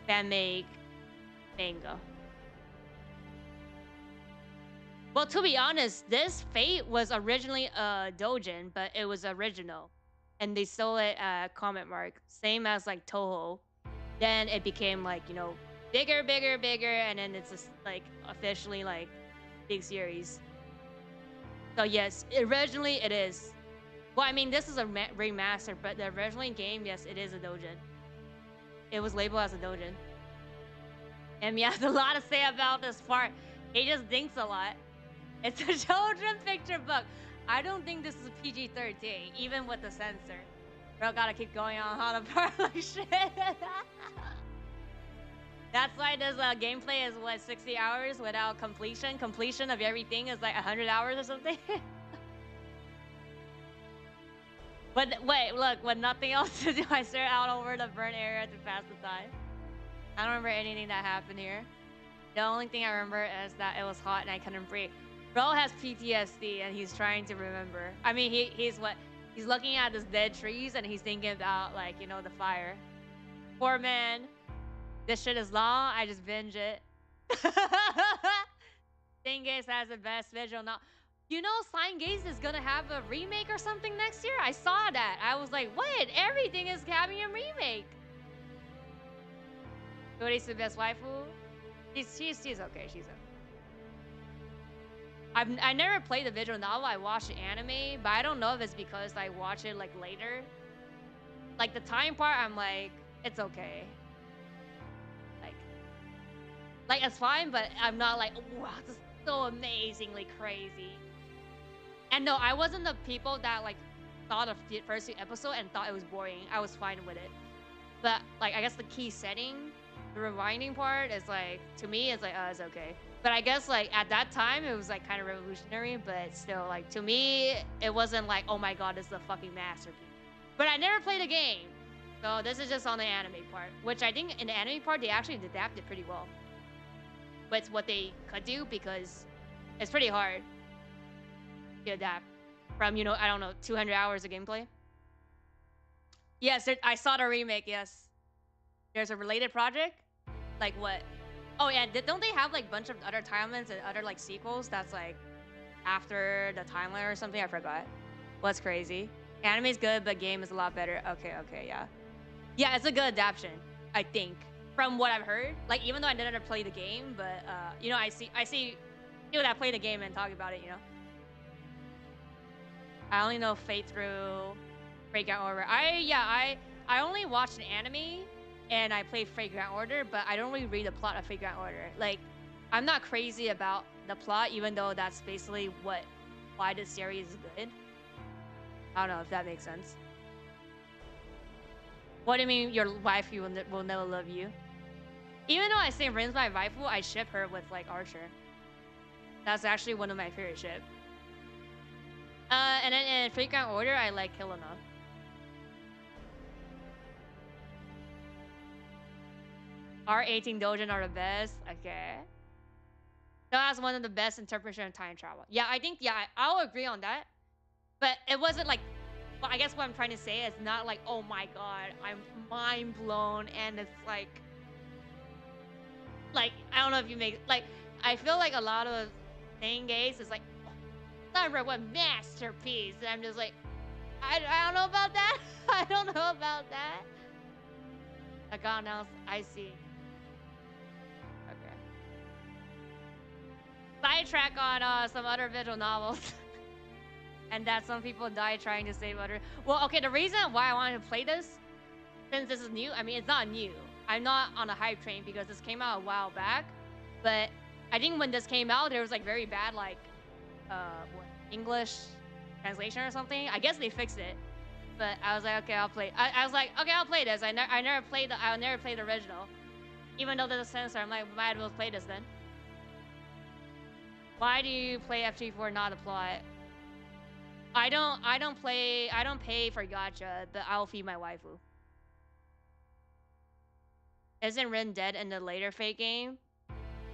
fan-made manga. Well, to be honest, this Fate was originally a doujin, but it was original. And they stole it at Comet Mark. Same as like Toho. Then it became like, you know, bigger, and then it's just like officially like big series. So yes, originally it is. Well, I mean, this is a remaster, but the original game, yes, it is a doujin. It was labeled as a doujin. And he has a lot to say about this part. He just thinks a lot. It's a children's picture book. I don't think this is PG-13, even with the censor. Bro, gotta keep going on how to part like shit. That's why this gameplay is what, 60 hours without completion. Completion of everything is like 100 hours or something. But wait, look, with nothing else to do, I stare out over the burnt area to pass the time. I don't remember anything that happened here. The only thing I remember is that it was hot and I couldn't breathe. Bro has PTSD and he's trying to remember. I mean, he's looking at these dead trees and he's thinking about, like, you know, the fire. Poor man. This shit is long. I just binge it. Gaze has the best visual now. You know, Sign Gaze is gonna have a remake or something next year? I saw that. I was like, what? Everything is having a remake. Yori's the best waifu. She's okay. She's okay. I never played the visual novel. I watched the anime, but I don't know if it's because I watch it like later. Like the time part, I'm like, it's okay. Like it's fine, but I'm not like, wow, this is so amazingly crazy. And no, I wasn't the people that like saw the first few episodes and thought it was boring. I was fine with it. But like, I guess the key setting, the rewinding part is like, to me, it's like, oh, it's okay. But I guess like at that time, it was like kind of revolutionary, but still like, to me, it wasn't like, oh my God, this is a fucking masterpiece. But I never played a game. So this is just on the anime part, which I think in the anime part, they actually adapted pretty well. But it's what they could do because it's pretty hard to adapt from, you know, I don't know, 200 hours of gameplay. Yes, I saw the remake, yes. There's a related project? Like what? Oh yeah, don't they have like a bunch of other timelines and other like sequels that's like after the timeline or something? I forgot. What's crazy? Anime's good, but game is a lot better. Okay, yeah. Yeah, it's a good adaptation, I think. From what I've heard. Like, even though I didn't play the game, but you know, I see people that play the game and talk about it, you know. I only know Fate through Breakout Order. I only watched an anime and I played Flagrant Order, but I don't really read the plot of Flagrant Order. Like, I'm not crazy about the plot, even though that's basically why the series is good. I don't know if that makes sense. What do you mean your wife will never love you? Even though I say Rin's my waifu, I ship her with like Archer. That's actually one of my favorite ship. And then in Flagrant Order, I like Helena. R18 Dojin are the best. Okay. That's one of the best interpretation of time travel. Yeah, I think, yeah, I'll agree on that. But it wasn't like, well, I guess what I'm trying to say is not like, oh my God, I'm mind blown. And it's like, I don't know if you make, like, I feel like a lot of Saying Gaze is like, oh, what masterpiece. And I'm just like, I don't know about that. I don't know about that. I got announced, I see. Okay. Sidetrack on some other visual novels. And that some people die trying to save other. Well, okay, the reason why I wanted to play this, since this is new, I mean, it's not new. I'm not on a hype train because this came out a while back. But I think when this came out, there was like very bad, like, what, English translation or something. I guess they fixed it. But I was like, okay, I'll play. I was like, okay, I'll play this. I'll never play the original. Even though there's a censor, I'm like, might as well play this then. Why do you play FG4 not a plot? I don't pay for gacha, but I'll feed my waifu. Isn't Rin dead in the later Fate game?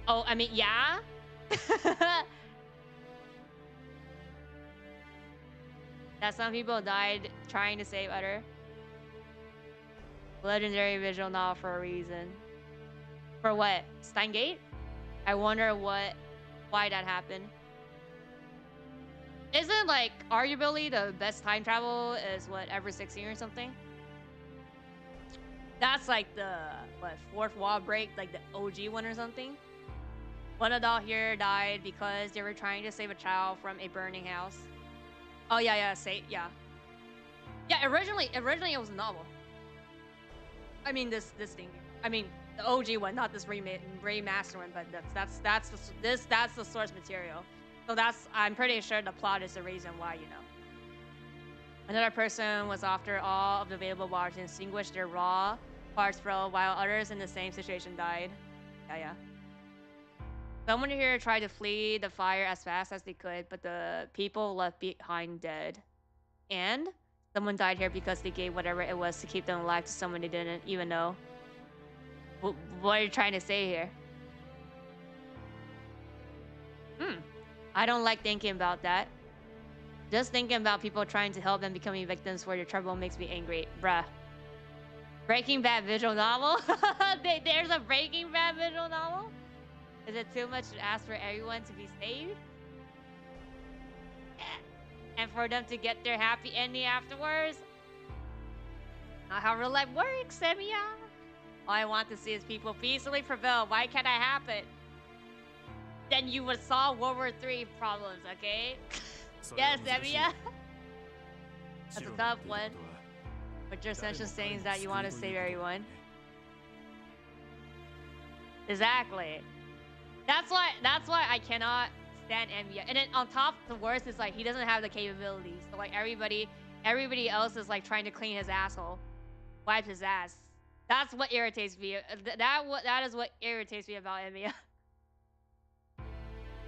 Oh, I mean, yeah? That some people died trying to save Utter. Legendary visual novel for a reason. For what? Steingate? I wonder why that happened. Isn't, like, arguably the best time travel is, what, Ever 16 or something? That's, like, the, what, fourth wall break, like the OG one or something? One adult here died because they were trying to save a child from a burning house. Oh, yeah, yeah. Yeah, originally it was a novel. I mean, this thing. I mean, the OG one, not this remaster one, but that's the source material. So I'm pretty sure the plot is the reason why, you know. Another person was after all of the available waters and extinguished their raw parts while others in the same situation died. Yeah. Someone here tried to flee the fire as fast as they could, but the people left behind dead. And someone died here because they gave whatever it was to keep them alive to someone they didn't even know. What are you trying to say here? I don't like thinking about that. Just thinking about people trying to help and becoming victims for their trouble makes me angry. Bruh. Breaking Bad visual novel? There's a Breaking Bad visual novel? Is it too much to ask for everyone to be saved? And for them to get their happy ending afterwards? Not how real life works, Semia. All I want to see is people peacefully prevail. Why can't that happen? Then you would solve World War III problems, okay? Yes, Semia. That's a tough one. But your essential saying is that you want to save everyone. Exactly. That's why I cannot stand Emiya. And then on top, the worst is like he doesn't have the capabilities. So like everybody else is like trying to clean his asshole, wipe his ass. That's what irritates me. That is what irritates me about Emiya.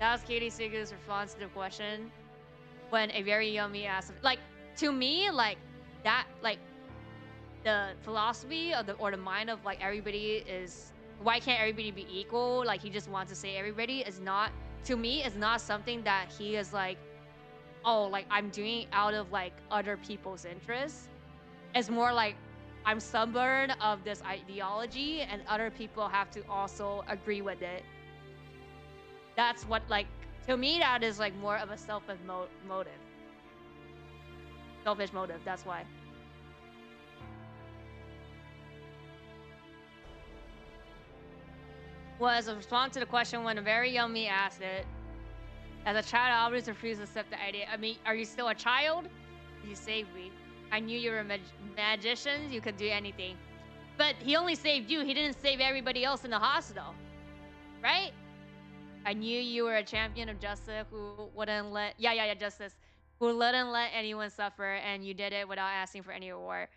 That was Katie Segu's response to the question when a very young me asked him. Like to me, like that, like the philosophy of the mind of like everybody is why can't everybody be equal? Like he just wants to say everybody is not, to me, is not something that he is like, oh, like I'm doing out of like other people's interests. It's more like I'm stubborn of this ideology and other people have to also agree with it. That's what, like, to me, that is like more of a selfish motive. Selfish motive, that's why. Was a response to the question when a very young me asked it. As a child, I always refused to accept the idea. I mean, are you still a child? You saved me. I knew you were magicians. You could do anything. But he only saved you. He didn't save everybody else in the hospital. Right? I knew you were a champion of justice who wouldn't let... Yeah, justice. Who wouldn't let anyone suffer, and you did it without asking for any reward.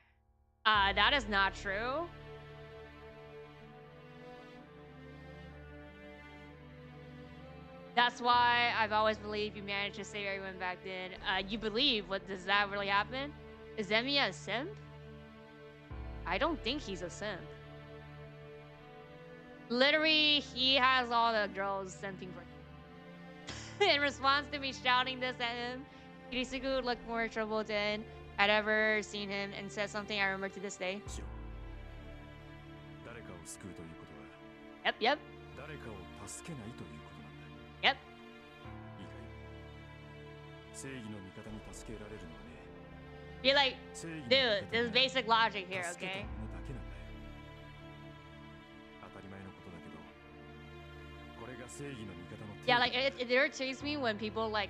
That is not true. That's why I've always believed you managed to save everyone back then. You believe? What, does that really happen? Is Emiya a simp? I don't think he's a simp. Literally, he has all the girls simping for him. In response to me shouting this at him, Kirisugu looked more troubled than I'd ever seen him and said something I remember to this day. Yep. Yep. Be like, dude, this is basic logic here, okay? Yeah, like, it irritates me when people like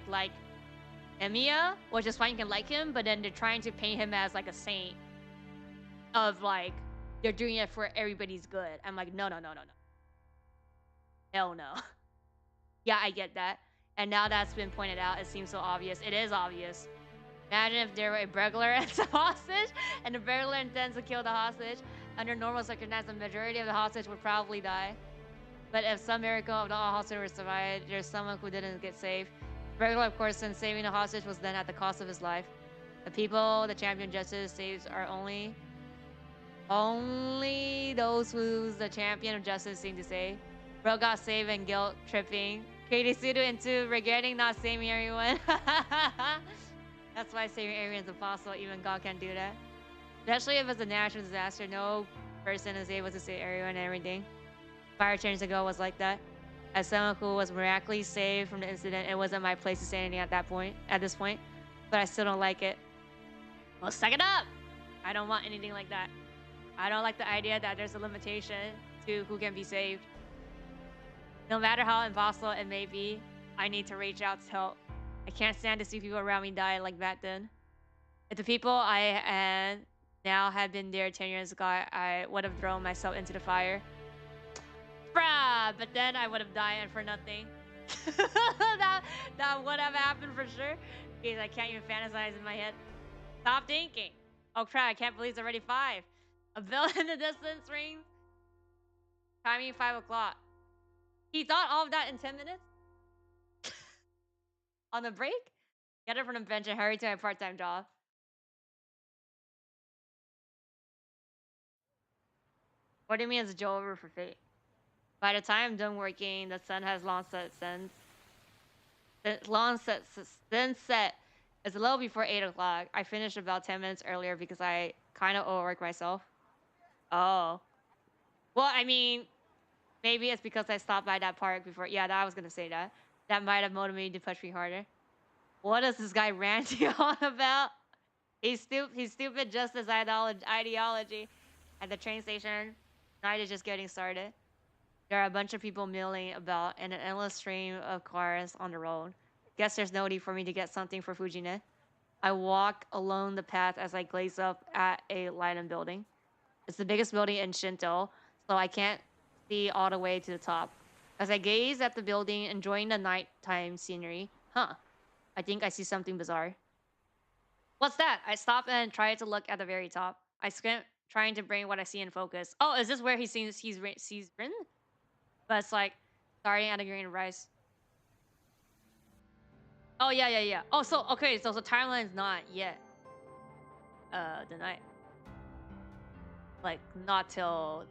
Emiya, which is fine, you can like him, but then they're trying to paint him as like a saint. Of like, they're doing it for everybody's good. I'm like, no. Hell no. Yeah, I get that. And now that's been pointed out, it seems so obvious. It is obvious. Imagine if there were a burglar as a hostage, and the burglar intends to kill the hostage. Under normal circumstances, the majority of the hostage would probably die. But if some miracle of the hostage were survived, there's someone who didn't get saved. The burglar, of course, since saving the hostage was then at the cost of his life. The people the champion justice saves are only those who the champion of justice seemed to save. Bro got saved and guilt tripping. Katie Sudo into regretting not saving everyone. That's why saving everyone is impossible. Even God can't do that. Especially if it's a natural disaster. No person is able to save everyone and everything. Fire turns ago was like that. As someone who was miraculously saved from the incident, it wasn't my place to say anything at this point. But I still don't like it. Well, suck it up! I don't want anything like that. I don't like the idea that there's a limitation to who can be saved. No matter how impossible it may be, I need to reach out to help. I can't stand to see people around me die like back then. If the people I now had been there 10 years ago, I would have thrown myself into the fire. Bruh, but then I would have died and for nothing. that would have happened for sure. Because I can't even fantasize in my head. Stop thinking. Oh crap, I can't believe it's already 5. A bell in the distance rings. Timing 5 o'clock. He thought all of that in 10 minutes? On the break? Get it from the bench and hurry to my part-time job. What do you mean it's Joe over for fate? By the time I'm done working, the sun has long set since. The long set then set is a little before 8 o'clock. I finished about 10 minutes earlier because I kind of overworked myself. Oh. Well, I mean, maybe it's because I stopped by that park before. Yeah, I was gonna say that. That might have motivated me to push me harder. What is this guy ranting on about? He's stupid just as ideology. At the train station, night is just getting started. There are a bunch of people milling about and an endless stream of cars on the road. Guess there's no need for me to get something for Fujine. I walk along the path as I glaze up at a lighted building. It's the biggest building in Shinto, so I can't see all the way to the top. As I gaze at the building, enjoying the nighttime scenery, I think I see something bizarre. What's that? I stop and try to look at the very top. I squint, trying to bring what I see in focus. Oh, is this where he sees sees Rin? But it's like starting at a green rice. Oh yeah, yeah, yeah. Oh, so okay, so the timeline's not yet the night. Like not till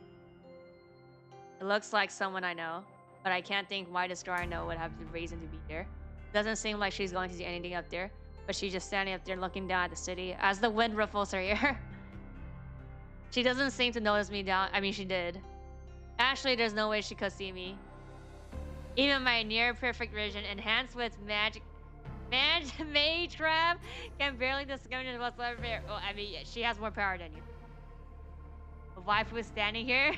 it looks like someone I know, but I can't think why this girl I know would have the reason to be there. Doesn't seem like she's going to do anything up there, but she's just standing up there looking down at the city as the wind ruffles her hair. She doesn't seem to notice me down. I mean, she did. Actually, there's no way she could see me. Even my near perfect vision, enhanced with mage trap, can barely discriminate whatsoever. Well, I mean, she has more power than you. A waifu is standing here.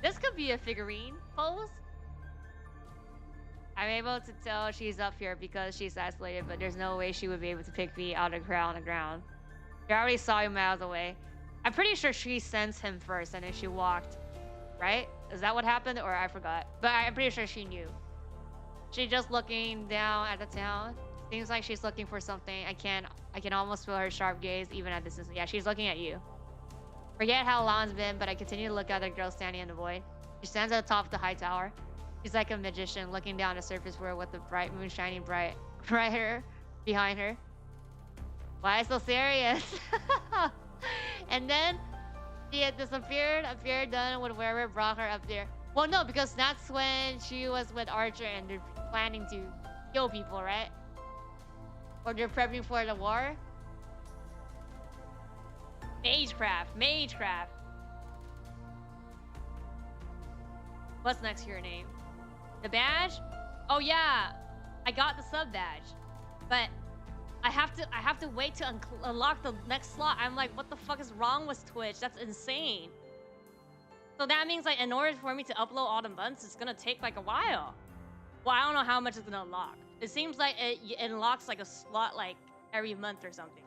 This could be a figurine pose. I'm able to tell she's up here because she's isolated, but there's no way she would be able to pick me out of the crowd on the ground. She already saw you miles away. I'm pretty sure she sensed him first and then she walked. Right? Is that what happened? Or I forgot. But I'm pretty sure she knew. She's just looking down at the town. Seems like she's looking for something. I can almost feel her sharp gaze even at distance. Yeah, she's looking at you. Forget how long it's been, but I continue to look at the girl standing in the void. She stands at the top of the high tower. She's like a magician looking down the surface world with the bright moon shining brighter behind her. Why so serious? And then she had disappeared, appeared done with whoever brought her up there. Well, no, because that's when she was with Archer and they're planning to kill people, right? Or they're prepping for the war. Magecraft, Magecraft. What's next to your name? The badge? Oh yeah, I got the sub badge, but I have to wait to unlock the next slot. I'm like, what the fuck is wrong with Twitch? That's insane. So that means like in order for me to upload all the months, it's gonna take like a while. Well, I don't know how much it's gonna unlock. It seems like it unlocks like a slot like every month or something.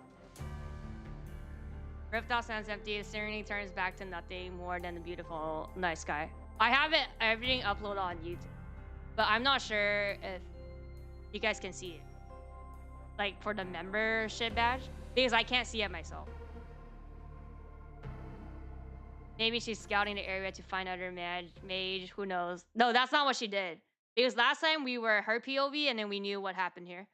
Rooftop stands empty. The serenity turns back to nothing more than the beautiful night sky. I have everything uploaded on YouTube, but I'm not sure if you guys can see it. Like for the membership badge, because I can't see it myself. Maybe she's scouting the area to find other mage. Who knows? No, that's not what she did. Because last time we were her POV and then we knew what happened here.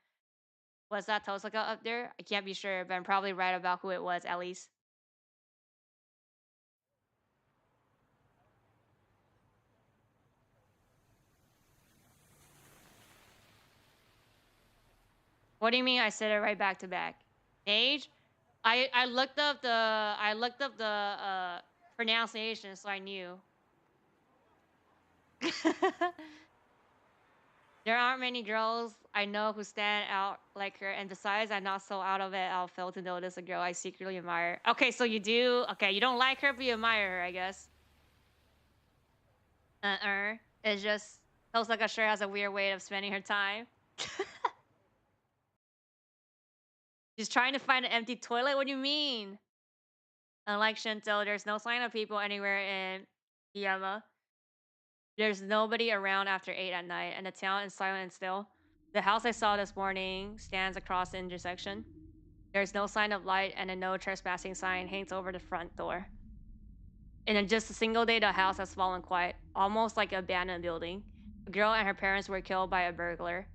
Was that Tosaka up there? I can't be sure, but I'm probably right about who it was at least. What do you mean I said it right back to back? Mage? I looked up the pronunciation so I knew. There aren't many girls I know who stand out like her, and besides, I'm not so out of it. I'll fail to notice a girl I secretly admire. Okay, so you do. Okay, you don't like her, but you admire her, I guess. It's just Tosaka sure has a weird way of spending her time. She's trying to find an empty toilet. What do you mean? Unlike Shinto, there's no sign of people anywhere in Yama. There's nobody around after 8 at night, and the town is silent and still. The house I saw this morning stands across the intersection. There's no sign of light, and a no trespassing sign hangs over the front door. In just a single day, the house has fallen quiet, almost like an abandoned building. A girl and her parents were killed by a burglar.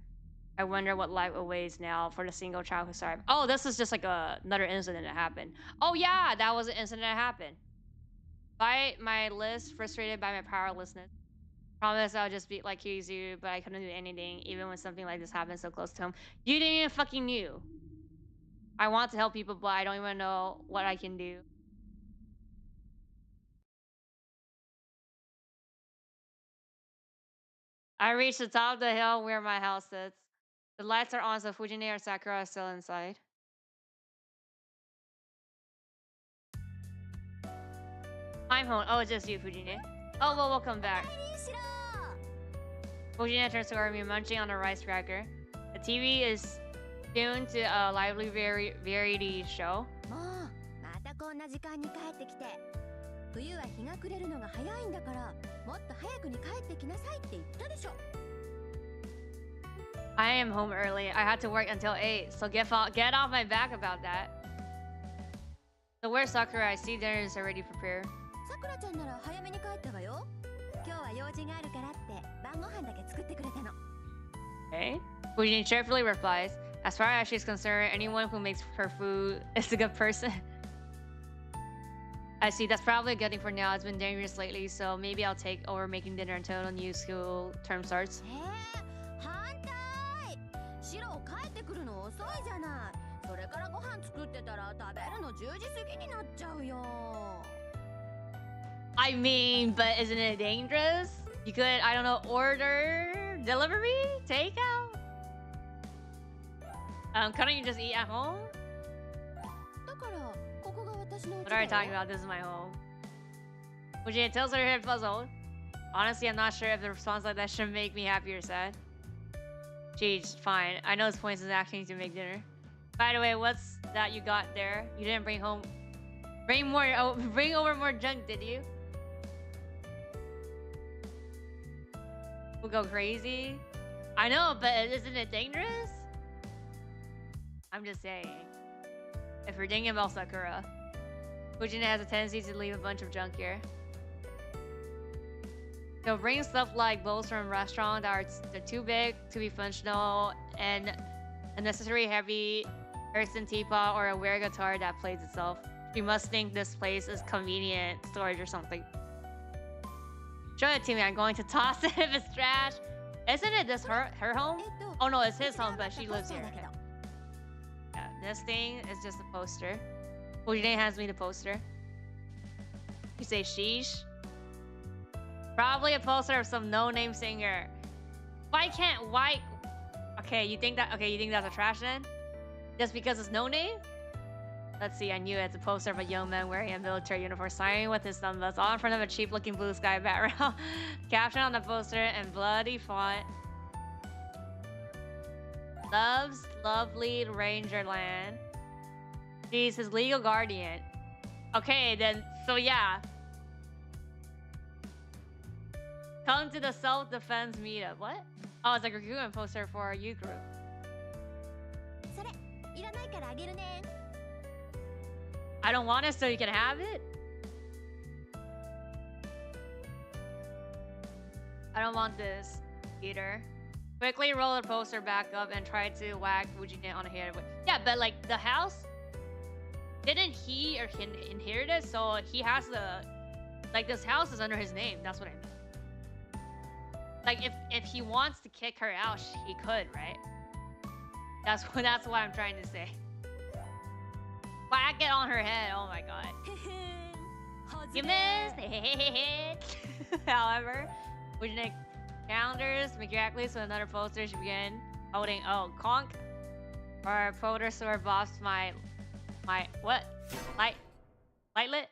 I wonder what life awaits now for the single child who survived. Oh, this is just like another incident that happened. Oh yeah, that was an incident that happened. By my list, frustrated by my powerlessness. Promise I'll just be like Kizu, but I couldn't do anything, even when something like this happened so close to home. You didn't even fucking knew. I want to help people, but I don't even know what I can do. I reached the top of the hill where my house sits. The lights are on, so Fujine and Sakura are still inside. I'm home. Oh, it's just you, Fujine. Oh, well, welcome back. Fujine turns to Army, munching on a rice cracker. The TV is tuned to a lively variety show. もうまたこんな時間に帰ってきて。冬は日が暮れるのが早いんだから、もっと早くに帰ってきなさいって言ったでしょ。I am home early. I had to work until 8, so get off my back about that. So where's Sakura? I see dinner is already prepared. さくらちゃんなら早めに帰ったわよ。今日は用事があるからって晩ご飯だけ作ってくれたの。Okay. Fujin cheerfully replies, as far as she's concerned, anyone who makes her food is a good person. I see, that's probably a good thing for now. It's been dangerous lately, so maybe I'll take over making dinner until the new school term starts. 反対。シロ帰ってくるの遅いじゃない。それからご飯作ってたら食べるの10時過ぎになっちゃうよ。I mean, but isn't it dangerous? You could, I don't know, order delivery, takeout. Couldn't you just eat at home? だからここが私の家 What are you talking about? This is my home. Fujin tells her head puzzled. Honestly, I'm not sure if the response like that should make me happy or sad. Jeez, fine. I know this point is acting to make dinner. By the way, what's that you got there? You didn't bring over more junk, did you? We'll go crazy. I know, but isn't it dangerous? I'm just saying. If we're thinking about Sakura, Fujin has a tendency to leave a bunch of junk here. They'll bring stuff like bowls from restaurants that they're too big to be functional, and a necessary heavy earthen teapot or a wear guitar that plays itself. We must think this place is convenient storage or something. Show it to me. I'm going to toss it if it's trash. Isn't it this her home? Oh no, it's his home, but she lives here. Okay. Yeah, this thing is just a poster. Fujine hands me the poster. You say sheesh? Probably a poster of some no-name singer. Why? Okay, you think that's a trash then? Just because it's no-name? Let's see, I knew it's a poster of a young man wearing a military uniform, signing with his thumbs all in front of a cheap-looking blue sky background. Caption on the poster in bloody font. Loves lovely Rangerland. He's his legal guardian. Okay, then, so yeah. Come to the self-defense meetup. What? Oh, it's like a recruitment poster for our youth group. それいらないからあげるね。 I don't want it, so you can have it? I don't want this either. Quickly roll the poster back up and try to whack Fujine on the head. Yeah, but like the house, didn't he or inherit it? So he has the, like this house is under his name. That's what I mean. Like if he wants to kick her out, he could, right? That's what I'm trying to say. Whack it on her head. Oh my god. You missed. However, Fujine counters miraculously with another poster. She began holding conk. Or poster bops my what? Lightlit?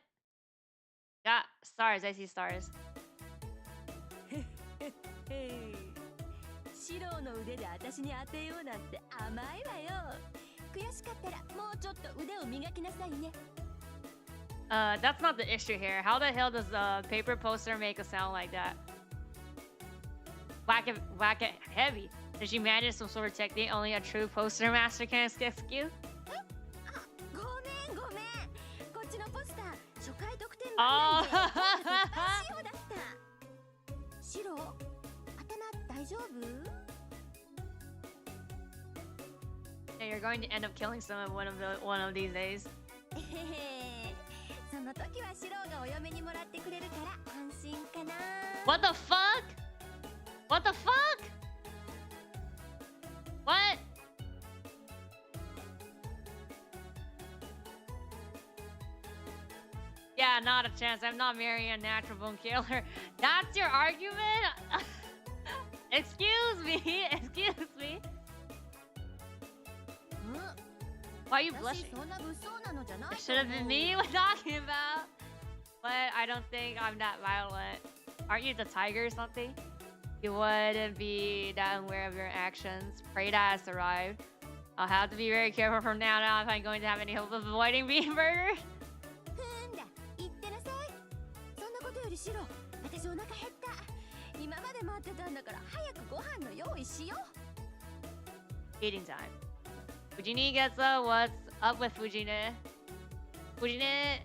Yeah, stars. I see stars. シロの腕で私に当てようなんて甘いわよ。悔しかったらもうちょっと腕を磨きなさいね。That's not the issue here. How the hell does the paper poster make a sound like that? Whack it heavy. Did she manage some sort of technique only a true poster master can execute? ごめん。こっちのポスター初回特典あー版なんでちょっと絶版仕様だった。シロ、頭大丈夫？ Yeah, you're going to end up killing someone one of these days. その時はシロがお嫁にもらってくれるから安心かな。 What the fuck? What the fuck? What? Yeah, not a chance. I'm not marrying a natural bone killer. That's your argument? Excuse me. Excuse me. Why are you blushing? It should have been me we're talking about. But I don't think I'm that violent. Aren't you the tiger or something? You wouldn't be that unaware of your actions. Prey that has arrived. I'll have to be very careful from now on if I'm going to have any hope of avoiding being murdered. Eating time. Fujine gets what's up with Fujine? Fujine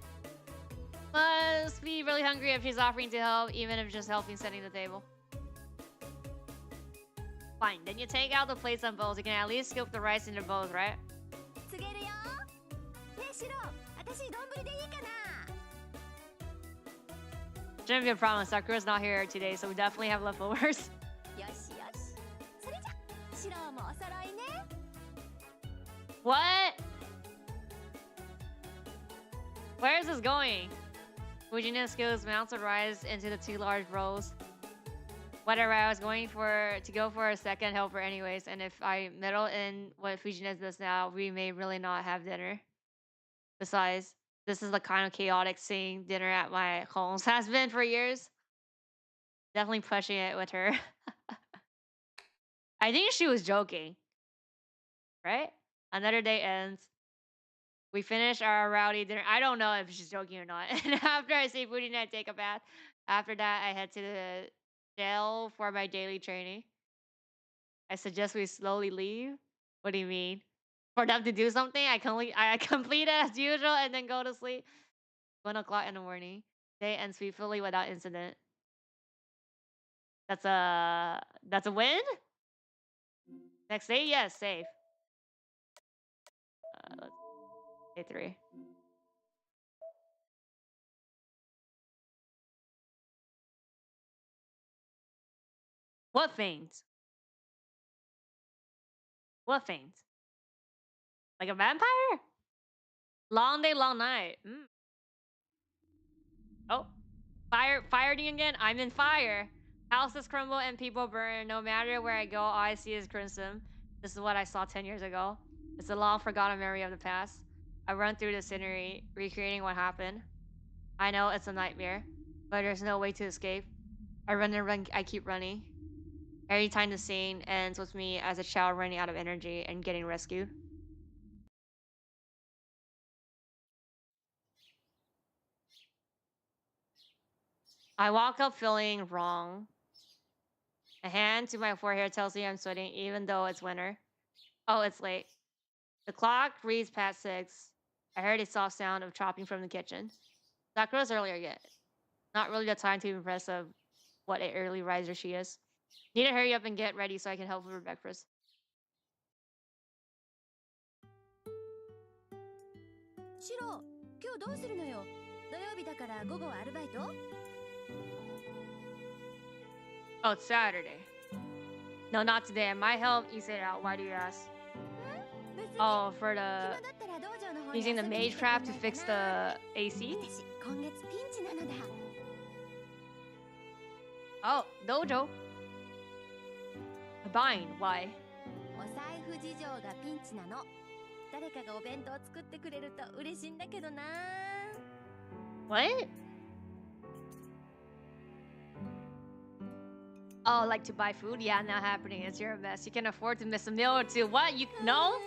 must be really hungry if she's offering to help, even if just helping setting the table. Fine, then you take out the plates and bowls. You can at least scoop the rice into bowls, right? Shouldn't be a problem. Sakura's not here today, so we definitely have leftovers. What? Where is this going? Fujine skills mounts the rice into the 2 large bowls. Whatever, I was going to go for a second helper anyways, and if I meddle in what Fujine does now, we may really not have dinner. Besides, this is the kind of chaotic seeing dinner at my homes has been for years. Definitely pushing it with her. I think she was joking. Right? Another day ends. We finish our rowdy dinner. I don't know if she's joking or not. And after I see Fujine, I take a bath. After that, I head to the jail for my daily training. I suggest we slowly leave. What do you mean? For them to do something, I complete it as usual and then go to sleep. 1 o'clock in the morning. Day ends peacefully without incident. That's a win? Next day? Yes, safe. Let's day 3. What faint? What faint? Like a vampire? Long day, long night. Oh, firing again? I'm in fire. Houses crumble and people burn. No matter where I go, all I see is crimson. This is what I saw 10 years ago. It's a long forgotten memory of the past. I run through the scenery, recreating what happened. I know it's a nightmare, but there's no way to escape. I run and run, I keep running. Every time the scene ends with me as a child running out of energy and getting rescued. I walk up feeling wrong. A hand to my forehead tells me I'm sweating even though it's winter. Oh, it's late. The clock reads past 6. I heard a soft sound of chopping from the kitchen. Sakura's earlier yet. Not really the time to be impressed of what an early riser she is. Need to hurry up and get ready so I can help with her breakfast. Oh, it's Saturday. No, not today. I might help ease it out. Why do you ask? Oh, for the... using the mage trap to fix the AC? Oh, dojo. Buying. Why? What? Oh, like to buy food? Yeah, not happening. It's your mess. You can afford to miss a meal or two. What? You know?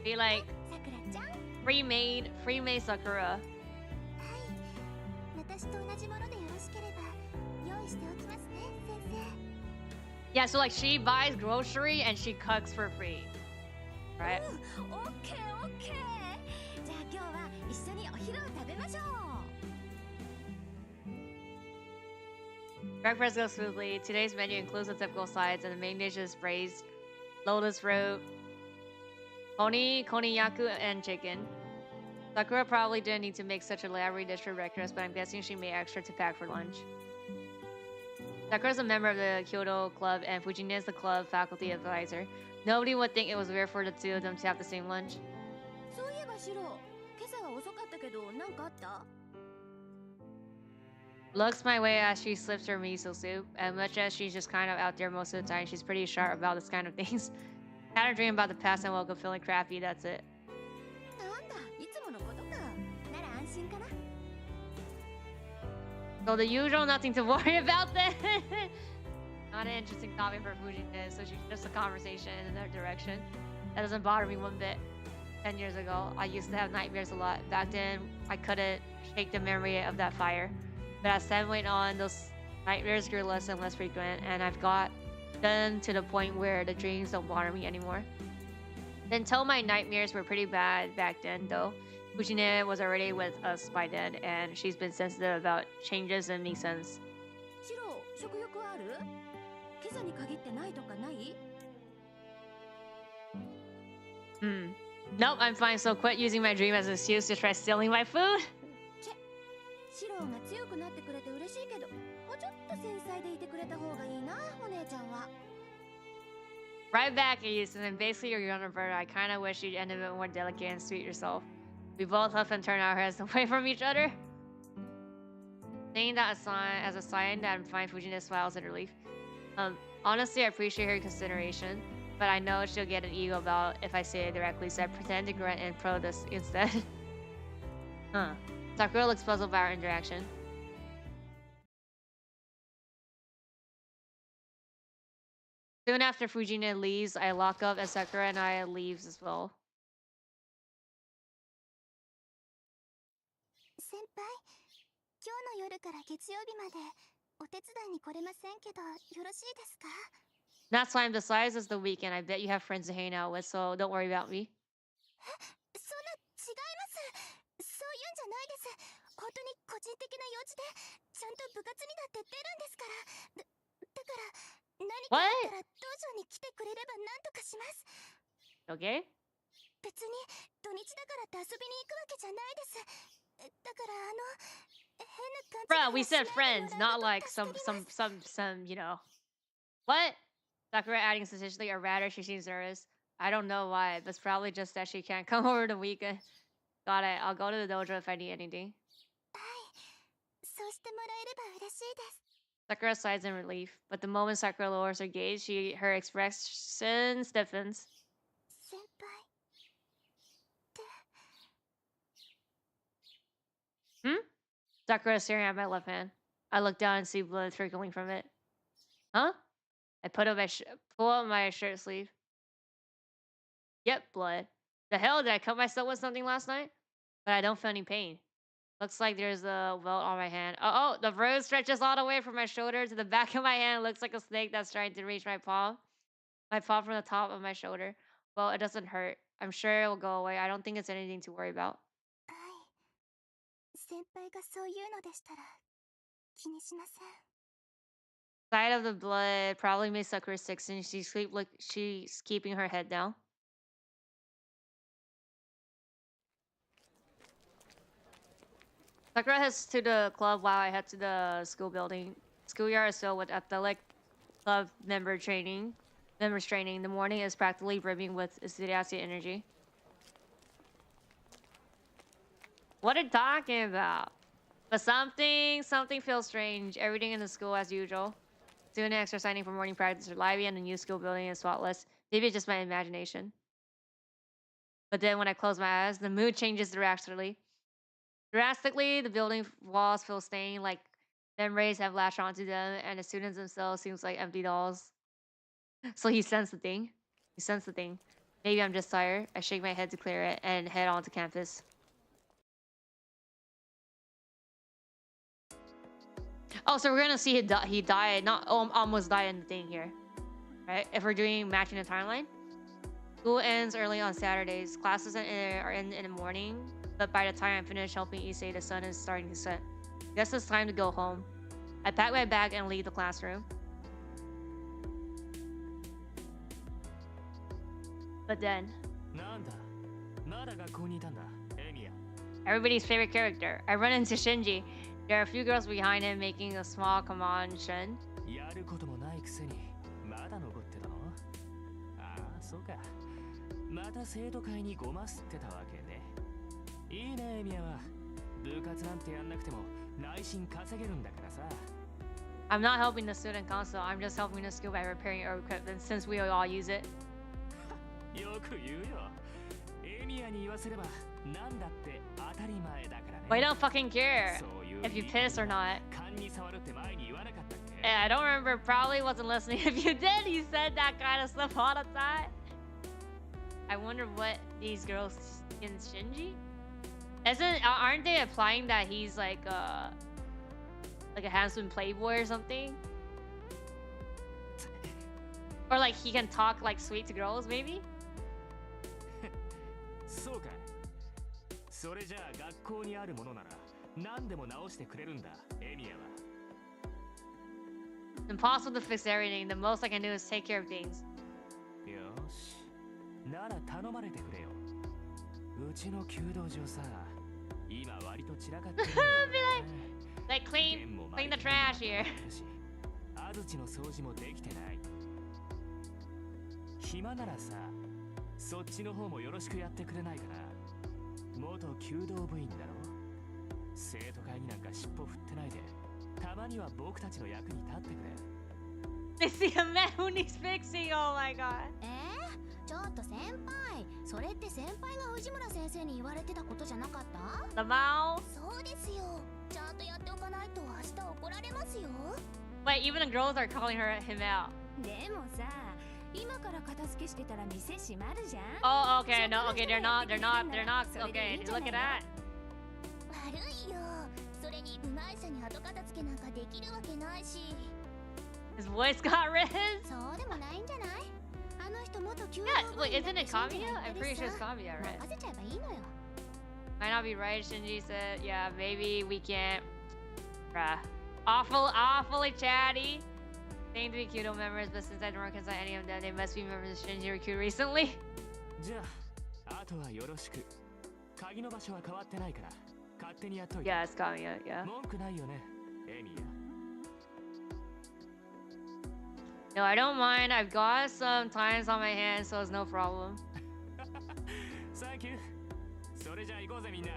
Be like free maid Sakura. Yeah, so like she buys grocery and she cooks for free, right? Breakfast goes smoothly. Today's menu includes the typical sides, and the main dish is braised lotus root, koniyaku, and chicken. Sakura probably didn't need to make such elaborate dish for breakfast, but I'm guessing she made extra to pack for lunch. Sakura's a member of the Kyoto Club, and Fujine is the club faculty advisor. Nobody would think it was weird for the two of them to have the same lunch. そういえばシロ、今朝は遅かったけど、なんかあった？ Looks my way as she slips her miso soup. As much as she's just kind of out there most of the time, she's pretty sharp about this kind of things. Had a dream about the past and woke up feeling crappy, that's it. なんだ、いつものことか。なら安心かな。 So the usual, nothing to worry about then. Not an interesting topic for Fujine, so she's just a conversation in that direction. That doesn't bother me one bit. 10 years ago, I used to have nightmares a lot. Back then, I couldn't shake the memory of that fire. But as time went on, those nightmares grew less and less frequent, and I've gotten to the point where the dreams don't bother me anymore. Until my nightmares were pretty bad back then, though. Fujine was already with us by then, and she's been sensitive about changes in me since. シロ、食欲はある？今朝に限ってないとかない？ Nope, I'm fine, so quit using my dream as an excuse to try stealing my food. シロが強くなってくれて嬉しいけど、もうちょっと繊細でいてくれた方がいいな、お姉ちゃんは。 Right back at you, and basically your younger brother. I kind of wish you'd end a bit more delicate and sweet yourself. We both often turn our heads away from each other. Saying that as a sign that I'm fine, Fujine smiles in relief. Honestly, I appreciate her consideration, but I know she'll get an ego about if I say it directly, so I pretend to grunt and pro this instead. Sakura looks puzzled by our interaction. Soon after Fujine leaves, I lock up as Sakura and I leaves as well. 先輩、今日の夜から月曜日までお手伝いに来れませんけど、よろしいですか？ That's fine. Besides, it's the weekend. I bet you have friends to hang out with, so don't worry about me. そんな、違います。そういうんじゃないです。本当に個人的な用事で、ちゃんと部活にだって出るんですから。だから、何かあったら道場に来てくれれば何とかします。 Okay? 別に土日だからって遊びに行くわけじゃないです。だから変な感じ。 Bruh, we said friends, not like some, you know. What? Sakura adding suspiciously, or rather, she seems nervous. I don't know why, but it's probably just that she can't come over the weekend. Got it. I'll go to the dojo if I need anything. はい。そうしてもらえれば嬉しいです。 Sakura sighs in relief, but the moment Sakura lowers her gaze, her expression stiffens. 先輩って。 Sakura is staring at my left hand. I look down and see blood trickling from it. Huh? I pull up my shirt sleeve. Yep, blood. The hell, did I cut myself with something last night? But I don't feel any pain. Looks like there's a welt on my hand. Oh, the bruise stretches all the way from my shoulder to the back of my hand. Looks like a snake that's trying to reach my palm. My palm from the top of my shoulder. Well, it doesn't hurt. I'm sure it will go away. I don't think it's anything to worry about. はい。先輩がそういうのでしたら気にしません。 Sight of the blood probably made Sakura sick since she's keeping her head down. Sakura heads to the club while I head to the school building. Schoolyard is filled with athletic club members training. The morning is practically brimming with enthusiastic energy. What are you talking about? But something feels strange. Everything in the school as usual. Students exercising for morning practice are lively, and the new school building is spotless. Maybe it's just my imagination. But then when I close my eyes, the mood changes drastically. The building walls feel stained, like memories have latched onto them, and the students themselves seems like empty dolls. So he sensed the thing. Maybe I'm just tired. I shake my head to clear it and head onto campus. Oh, so we're gonna see he died, not almost died in the thing here, right? If we're doing matching the timeline. School ends early on Saturdays. Classes are in the morning, but by the time I finish helping Issei, the sun is starting to set. Guess it's time to go home. I pack my bag and leave the classroom. But then... Everybody's favorite character. I run into Shinji. There are a few girls behind him making a small command. やることもないくせにまだ残ってたの？ああ、そうか。また生徒会にごますってたわけね。いいね、エミヤは。部活なんてやんなくても内心稼げるんだからさ。I'm not helping the student council. I'm just helping the school by repairing our equipment since we all use it. よく言うよ。エミヤに言わせればなんだって当たり前だからね。But I don't fucking care if you piss or not. 勘に触るって前に言わなかったっけ？ I don't remember. Probably wasn't listening. If you did, you said that kind of stuff all the time. I wonder what these girls in Shinji? Aren't they implying that he's like a handsome playboy or something? Or like he can talk like sweet to girls, maybe? そうか。それじゃあ学校にあるものなら何でも直してくれるんだ、エミヤは。Impossible to fix everything. The most I can do is take care of things. よし。なら頼まれてくれよ。うちの弓道場さ、今割と散らかってるんだよね。Like clean the trash here. あずちの掃除もできてない。暇ならさ、そっちの方もよろしくやってくれないかな。元弓道部員だろ。生徒会になんか尻尾振ってないで、たまには僕たちの役に立ってくれ。They see a man who needs fixing. Oh my god. ちょっと先輩、それって先輩が藤村先生に言われてたことじゃなかった？ The mouse. そうですよ。ちゃんとやっておかないと明日怒られますよ。 Wait, even the girls are calling him out. でもさ、今から片付けしてたら店閉まるじゃん。 Oh, okay, no, okay, they're not, okay, look at that. 悪いよ。それに部外者に後片付けなんかできるわけないし。 His voice got raised. そうでもないんじゃない？あの人元弓道 Yeah, 部 wait, 員だ isn't って it 信じ Kamiya? られ I'm て pretty る sure さ。 it's Kamiya, right? 任せちゃえばいいのよ。 Might not be right, Shinji said. Yeah, maybe we can't. Bruh. Awfully chatty. Claim to be Kudo members, but since I don't recognize any of them, they must be members of Shinji recruit recently. じゃあ、あとはよろしく。鍵の場所は変わってないから、勝手にやっといて。 Yeah, it's Kamiya, yeah. 文句ないよね、エミヤ。No, I don't mind. I've got some times on my hands, so it's no problem. サンキュー。それじゃあ行こうぜみんな。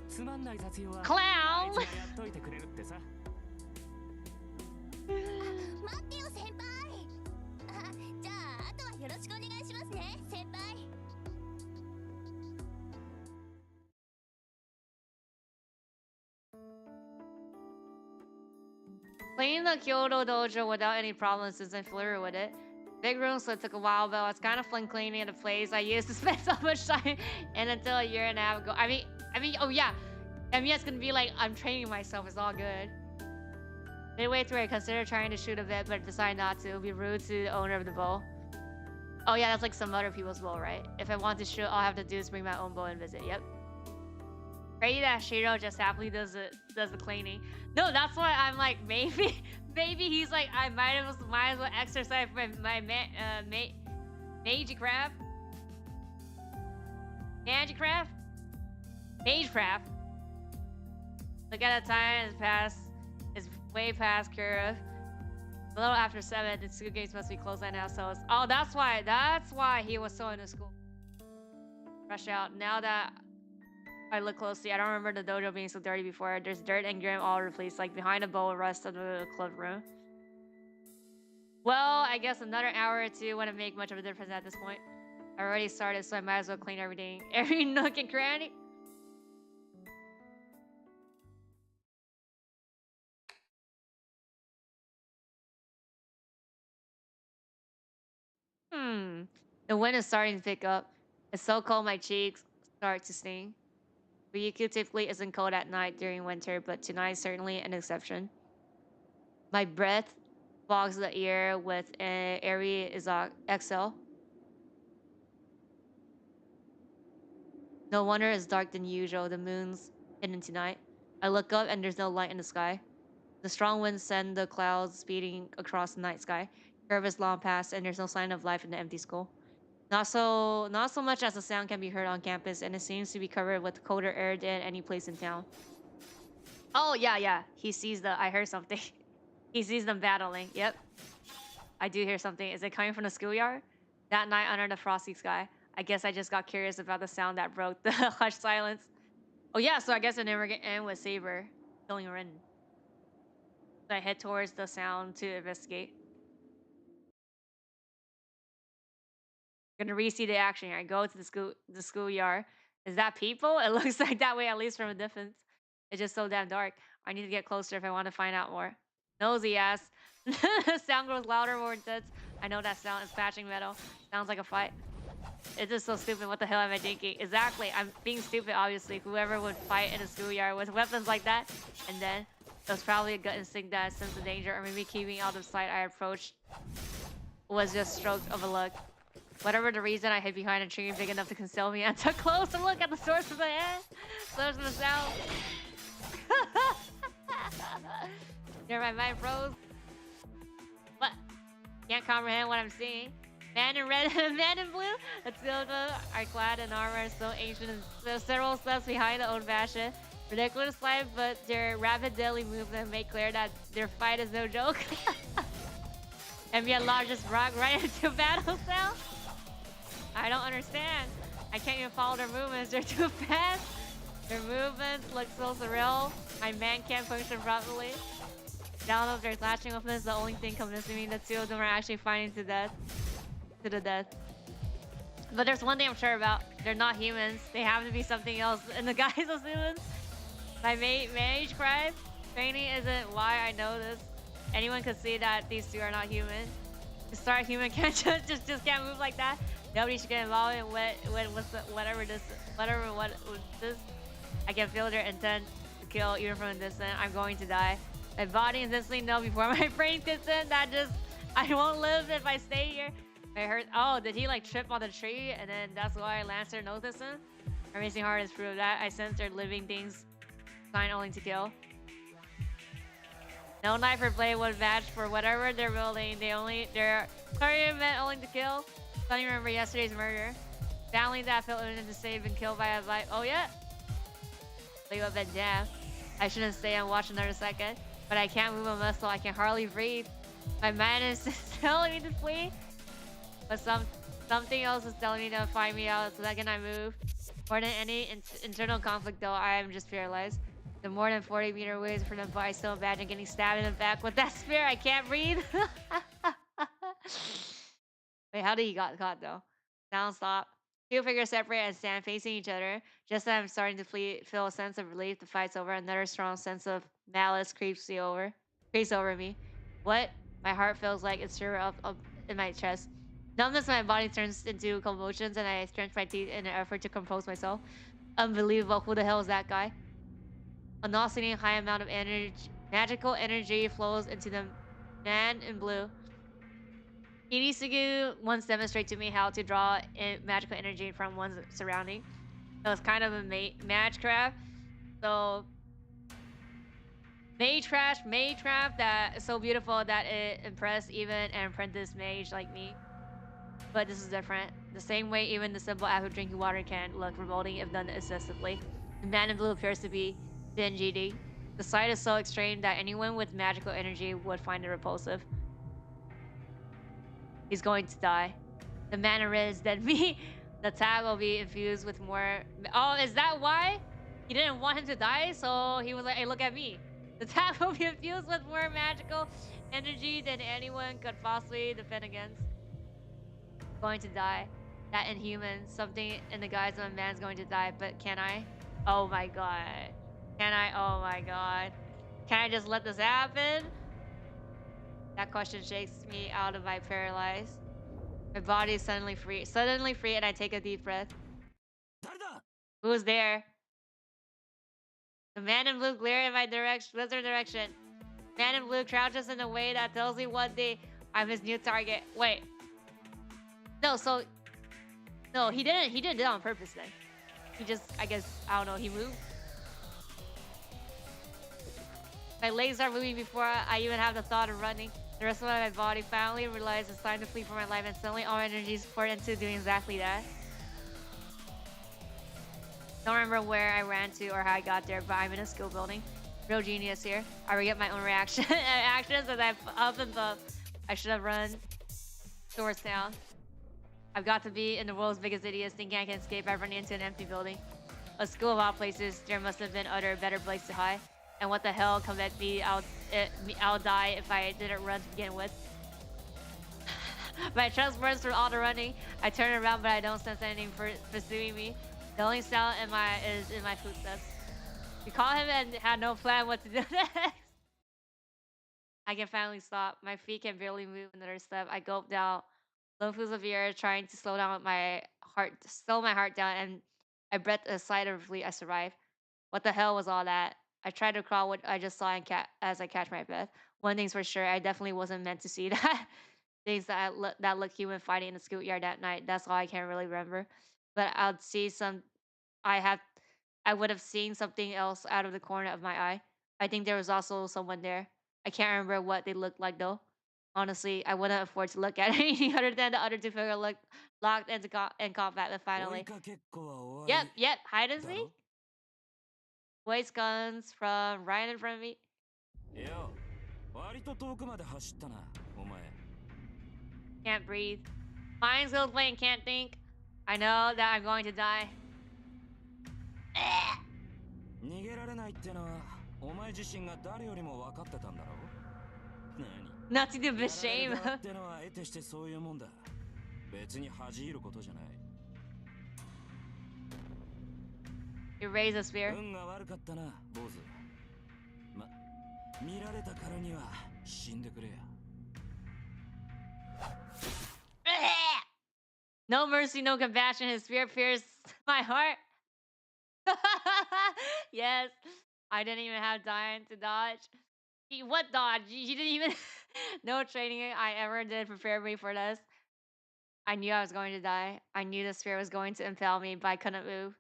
つまんない雑用は Clown! あいつがやっといてくれるってさ。待ってよ先輩。じゃああとはよろしくお願いしますね先輩。 Cleaning the Kyoto dojo without any problems since I'm familiar with it. Big room, so it took a while, but I was kind of fun cleaning the place I used to spend so much time in until a year and a half ago. I mean, oh yeah. I mean, it's gonna be like, I'm training myself, it's all good. Midway through, I considered trying to shoot a bit, but decided not to. It would be rude to the owner of the bow. Oh yeah, that's like some other people's bow, right? If I want to shoot, all I have to do is bring my own bow and visit, yep. Crazy that Shiro just happily does the cleaning. No, that's why I'm like, maybe he's like, I might as well exercise my magecraft. Magecraft? Magecraft. Look at the time, it's way past Kura. A little after 7, the school gates must be closed by now, so it's, oh, that's why he was so into school. Rush out. Now that I look closely, I don't remember the dojo being so dirty before. There's dirt and grime all over the place, like behind the bowl rest of the club room. Well, I guess another hour or two wouldn't make much of a difference at this point. I already started, so I might as well clean everything, every nook and cranny. The wind is starting to pick up. It's so cold my cheeks start to sting. Ryukyu typically isn't cold at night during winter, but tonight is certainly an exception. My breath bogs the air with an airy exhale. No wonder it's dark than usual. The moon's hidden tonight. I look up and there's no light in the sky. The strong winds send the clouds speeding across the night sky. Curve is long past and there's no sign of life in the empty skull. Not so much as the sound can be heard on campus, and it seems to be covered with colder air than any place in town. Oh yeah, yeah. He sees the. I heard something. He sees them battling. Yep, I do hear something. Is it coming from the schoolyard? That night under the frosty sky. I guess I just got curious about the sound that broke the hushed silence. Oh yeah, so I guess it never get end with Saber killing Ren. So I head towards the sound to investigate. Gonna re-see the action here. I go to the schoolyard. Is that people? It looks like that way, at least from a distance. It's just so damn dark. I need to get closer if I want to find out more. Nosy ass. Sound grows louder, more intense. I know that sound is patching metal. Sounds like a fight. It's just so stupid. What the hell am I thinking? Exactly. I'm being stupid, obviously. Whoever would fight in a schoolyard with weapons like that. And then it was probably a gut instinct that sensed the danger, or maybe keeping out of sight I approached was just stroke of a look. Whatever the reason, I hid behind a tree big enough to conceal me and took a closer look at the source of the source of the sound. There, my mind froze. What? Can't comprehend what I'm seeing. Man in red and man in blue. The two of them are clad in armor so ancient and several steps behind the old-fashioned. Ridiculous life, but their rapid daily movement make clear that their fight is no joke. And yet largest rock right into battle cell. I don't understand. I can't even follow their movements. They're too fast. Their movements look so surreal. My man can't function properly. Down of their clashing weapons, the only thing convincing me the two of them are actually fighting to death. To the death. But there's one thing I'm sure about. They're not humans. They have to be something else in the guise of humans. My mage cried. Training isn't why I know this. Anyone could see that these two are not human. To start, human can't just can't move like that. Nobody should get involved in whatever this. I can feel their intent to kill even from a distance. I'm going to die. My body instantly knows before my brain kicks in that I won't live if I stay here. I heard. Oh, did he like trip on the tree and then that's why Lancer noticed him? My racing heart is proof of that. I sense they're living things, designed only to kill. No knife or blade would match for whatever they're building. They're clearly meant only to kill. Suddenly remember yesterday's murder. Family that felt urgent to save and killed by a life. Oh yeah. Leave up and damn. I shouldn't stay and watch another second. But I can't move a muscle. I can hardly breathe. My mind is telling me to flee. But something else is telling me to find me out the second I move. More than any internal conflict though, I am just paralyzed. The more than 40-meter away from the body, I still imagine getting stabbed in the back with that spear. I can't breathe. Wait, how did he got caught though? Sound stop. Two figures separate and stand facing each other. Just as I'm starting to feel a sense of relief, the fight's over. Another strong sense of malice creeps over me. What? My heart feels like it's sure up in my chest. Numbness in my body turns into convulsions, and I clench my teeth in an effort to compose myself. Unbelievable. Who the hell is that guy? A nauseating high amount of energy, magical energy flows into the man in blue. Kirisugu once demonstrated to me how to draw magical energy from one's surrounding. It was kind of a magecraft. So magecraft that is so beautiful that it impressed even an apprentice mage like me. But this is different. The same way even the simple act of drinking water can look revolting if done excessively. The man in blue appears to be Denjidi. The sight is so extreme that anyone with magical energy would find it repulsive. He's going to die. The man in red is dead. Me. The tag will be infused with more. Oh, is that why? He didn't want him to die, so he was like, hey, look at me. The tag will be infused with more magical energy than anyone could possibly defend against. Going to die. That inhuman. Something in the guise of a man's going to die, but can I? Oh my god. Can I? Oh my god. Can I just let this happen? That question shakes me out of my paralyzed. My body is suddenly free, and I take a deep breath. Who's there? The man in blue glare in my direction. Man in blue crouches in a way that tells me one day I'm his new target. Wait. No, he didn't do it on purpose then. He just, I guess, I don't know, he moved. My legs are moving before I even have the thought of running. The rest of my body finally realized it's time to flee for my life, and suddenly all my energies poured into doing exactly that. Don't remember where I ran to or how I got there, but I'm in a school building. Real genius here. I regret my own actions as I up and up. I should have run towards town. I've got to be in the world's biggest idiots, thinking I can escape by running into an empty building. A school of all places, there must have been other better place to hide. And what the hell, come at me, I'll die if I didn't run to begin with. My trust burns through all the running. I turn around, but I don't sense anything pursuing me. The only sound is in my footsteps. We call him and had no plan what to do next. I can finally stop. My feet can barely move another step. I gulp down lungfuls of air, trying to slow down my heart, slow my heart down, and I breathe a sigh of relief. I survive. What the hell was all that? I tried to crawl what I just saw and as I catch my breath. One thing's for sure, I definitely wasn't meant to see that. Things that look human fighting in the schoolyard that night. That's all I can really remember. But I'd see some. I have. I would have seen something else out of the corner of my eye. I think there was also someone there. I can't remember what they looked like though. Honestly, I wouldn't afford to look at anything other than the other two figures locked into in combat. But finally, yep, hide and seek. Waste guns from right in front of me. いや、割と遠くまで走ったな、お前。Can't breathe. Mind skills playing, can't think. I know that I'm going to die. 逃げられないってのは、お前自身が誰よりも分かってたんだろう。何 Not to do with shame. ってのは得てしてそういうもんだ。別に恥じることじゃない。You raise a spear. 運が悪かったな、坊主。見られたからには死んでくれや。No mercy, no compassion. His spear pierced my heart. Yes, I didn't even have time to dodge. What dodge? You didn't even. No training I ever did prepare me for this. I knew I was going to die. I knew the spear was going to impale me, but I couldn't move.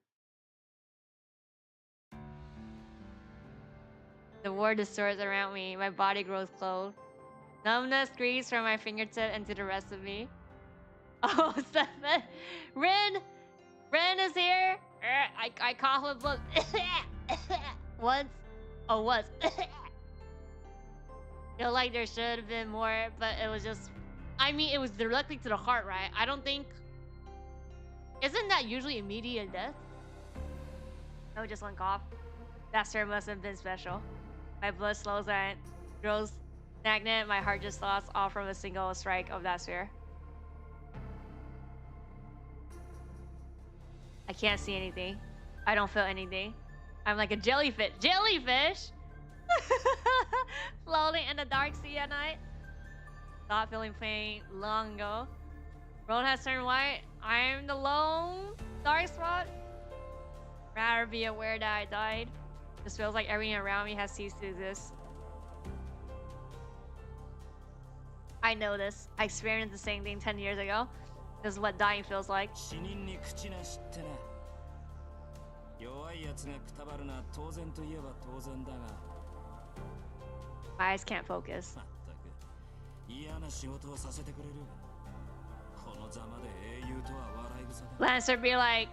The war distorts around me. My body grows cold. Numbness creeps from my fingertip into the rest of me. Oh, Stefan! Rin! Rin is here! I cough with blood. Once. Oh, once. Feel like there should have been more, but it was just... I mean, it was directly to the heart, right? I don't think... Isn't that usually immediate death? No, just one cough. That sure must have been special. My blood slows and grows stagnant. My heart just stops off from a single strike of that sphere. I can't see anything. I don't feel anything. I'm like a jellyfish. Jellyfish? Floating in the dark sea at night. Stopped feeling pain long ago. Road has turned white. I'm the lone dark spot. Rather be aware that I died. This feels like everything around me has ceased to exist. I know this. I experienced the same thing 10 years ago. This is what dying feels like. My eyes can't focus. Lancer be like,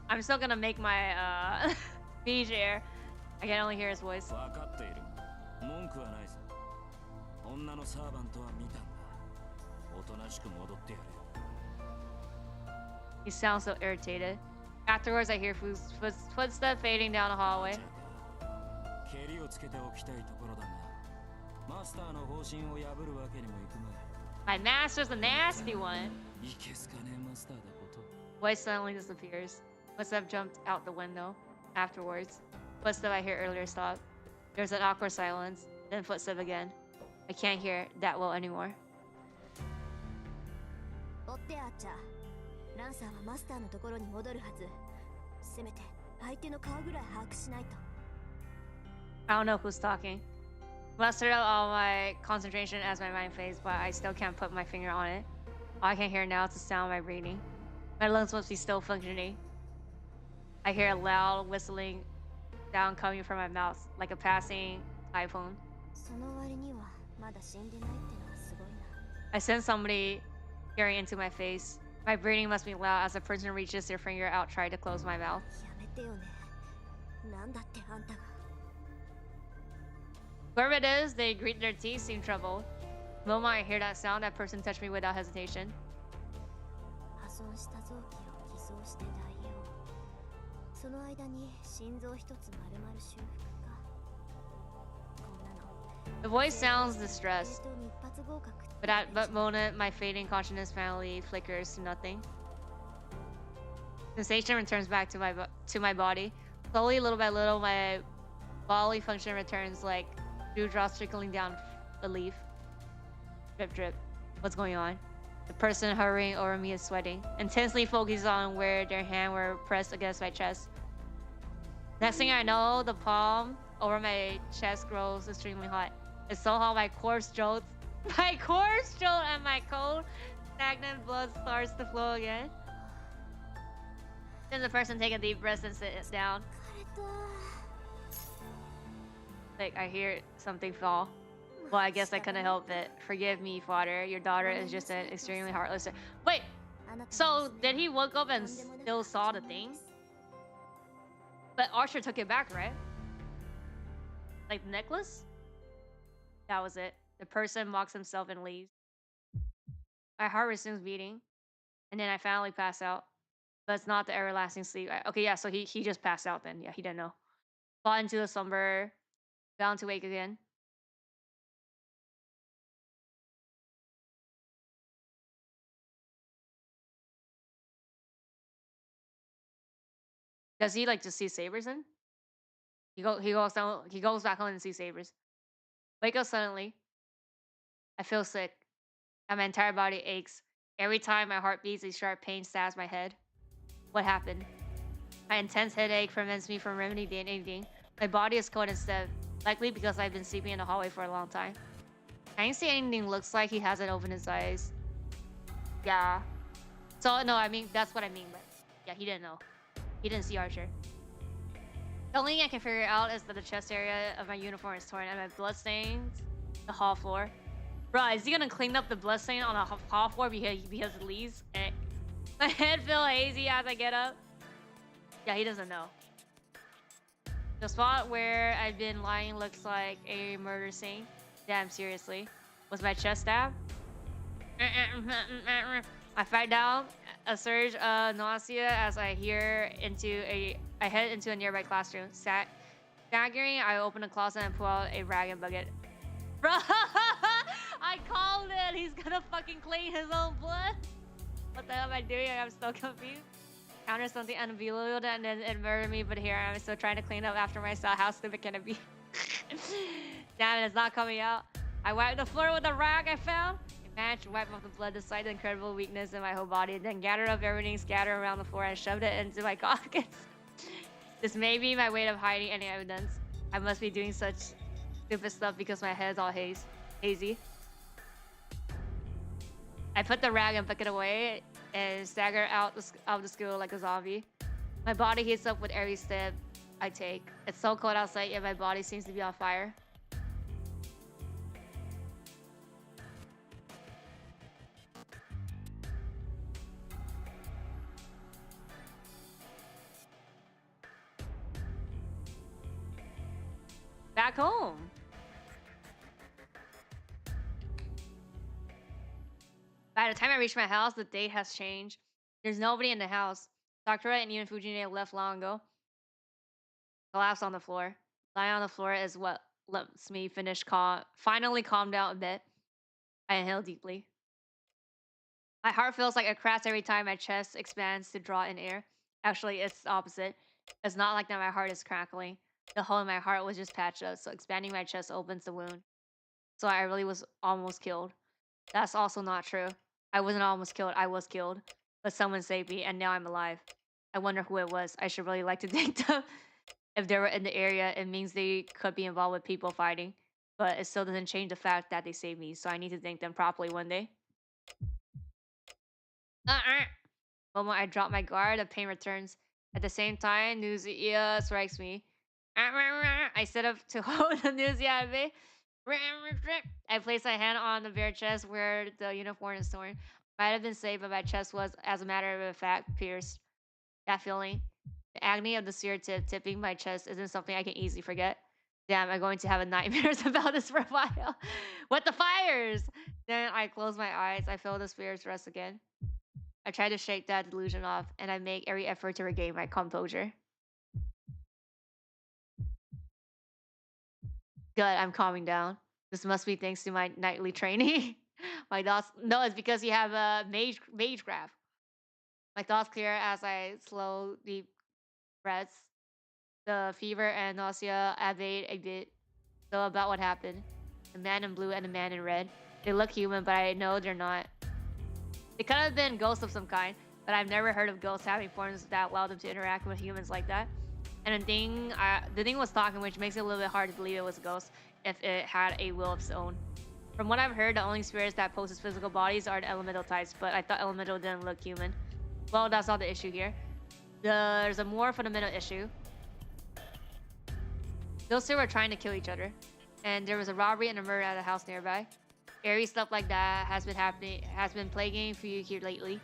I'm still gonna make my speech here. I can only hear his voice. He sounds so irritated. Afterwards, I hear footsteps fading down the hallway. My master's a nasty one. Voice suddenly disappears. Footstep jumped out the window. Afterwards, footstep I hear earlier stopped. There's an awkward silence. Then footstep again. I can't hear that well anymore. I don't know who's talking. Mustered up all my concentration as my mind fades, but I still can't put my finger on it. All I can hear now is the sound of my breathing. My lungs must be still functioning. I hear a loud whistling sound coming from my mouth, like a passing typhoon. I sense somebody staring into my face. My breathing must be loud as the person reaches their finger out, trying to close my mouth. やめてよね。なんだってあんたが。Whoever it is, they grit their teeth, seem troubled. The moment I hear that sound, that person touched me without hesitation. 破損した臓器を偽装して代用。その間に心臓一つ丸々修復か。こんなの。 The voice sounds distressed, 冷凍に一発合格って but at that moment, my fading consciousness finally flickers to nothing. Sensation returns back to my body. Slowly, little by little, my bodily function returns like dewdrops trickling down a leaf. Drip, drip. What's going on? The person hovering over me is sweating, intensely focused on where their hands were pressed against my chest. Next thing I know, the palm over my chest grows extremely hot. It's so hot my corpse jolts. My corpse jolt and my cold, stagnant blood starts to flow again. Then the person take a deep breath and sits down. 疲れた。 Like, I hear something fall. Well, I guess I couldn't help it. Forgive me, father. Your daughter is just an extremely heartless... Wait! あなたの So, 娘 did he wake up and とんでもなく still saw the 賢い thing? です But Archer took it back, right? Like the necklace? That was it. The person mocks himself and leaves. My heart resumes beating. And then I finally pass out. But it's not the everlasting sleep. Okay, yeah, so he just passed out then. Yeah, he didn't know. Fall into a slumber. Bound to wake again. Does he like just see sabers then? He goes back home and sees sabers. Wake up suddenly. I feel sick. And my entire body aches. Every time my heart beats, a sharp pain stabs my head. What happened? My intense headache prevents me from remedying anything. My body is cold and stiff, likely because I've been sleeping in the hallway for a long time. I didn't see anything looks like he hasn't opened his eyes. Yeah. So, no, I mean, that's what I mean, but yeah, he didn't know. He didn't see Archer. The only thing I can figure out is that the chest area of my uniform is torn and my blood stains the hall floor. Bruh, is he gonna clean up the blood stain on the hall floor because it leaves? My head feels hazy as I get up. Yeah, he doesn't know. The spot where I've been lying looks like a murder scene. Damn, seriously. Was my chest stabbed? I fight down a surge of nausea as I head into a nearby classroom. Staggering, I open a closet and pull out a rag and bucket. Bro, I called it. He's gonna fucking clean his own blood. What the hell am I doing? I'm so confused. Counter something unbelievable and then it murdered me, but here I am still trying to clean up after myself. How stupid can it be? Damn it, it's not coming out. I wiped the floor with a rag I found. I managed to wipe off the blood despite the incredible weakness in my whole body, then gathered up everything scattered around the floor and shoved it into my pockets. This may be my way of hiding any evidence. I must be doing such stupid stuff because my head's all hazy. I put the rag and bucket away and stagger out of the school like a zombie. My body heats up with every step I take. It's so cold outside, yet my body seems to be on fire. Back home. By the time I reach my house, the date has changed. There's nobody in the house. Sakura and even Fujine left long ago. Collapsed on the floor. Lying on the floor is what lets me finally calm down a bit. I inhale deeply. My heart feels like a crash every time my chest expands to draw in air. Actually, it's the opposite. It's not like that my heart is crackling. The hole in my heart was just patched up, so expanding my chest opens the wound. So I really was almost killed. That's also not true. I wasn't almost killed, I was killed. But someone saved me, and now I'm alive. I wonder who it was. I should really like to thank them. If they were in the area, it means they could be involved with people fighting. But it still doesn't change the fact that they saved me, so I need to thank them properly one day. The moment I drop my guard, the pain returns. At the same time, nausea strikes me. I sit up to hold the nausea at bay. I placed my hand on the bare chest where the uniform is torn. Might have been saved, but my chest was, as a matter of fact, pierced. That feeling. The agony of the sear tip tipping my chest isn't something I can easily forget. Damn, I'm going to have nightmares about this for a while. What the fires? Then I close my eyes. I feel the spirits rest again. I try to shake that delusion off, and I make every effort to regain my composure. Good, I'm calming down. This must be thanks to my nightly training. My thoughts. No, it's because you have a mage graph. My thoughts clear as I slow deep breaths. The fever and nausea abate a bit. So about what happened. The man in blue and the man in red. They look human, but I know they're not. They could have been ghosts of some kind, but I've never heard of ghosts having forms that allow them to interact with humans like that. And the thing was talking, which makes it a little bit hard to believe it was a ghost if it had a will of its own. From what I've heard, the only spirits that possess physical bodies are the elemental types, but I thought elemental didn't look human. Well, that's not the issue here. There's a more fundamental issue. Those two were trying to kill each other, and there was a robbery and a murder at a house nearby. Eerie stuff like that has been plaguing Fuyu here lately.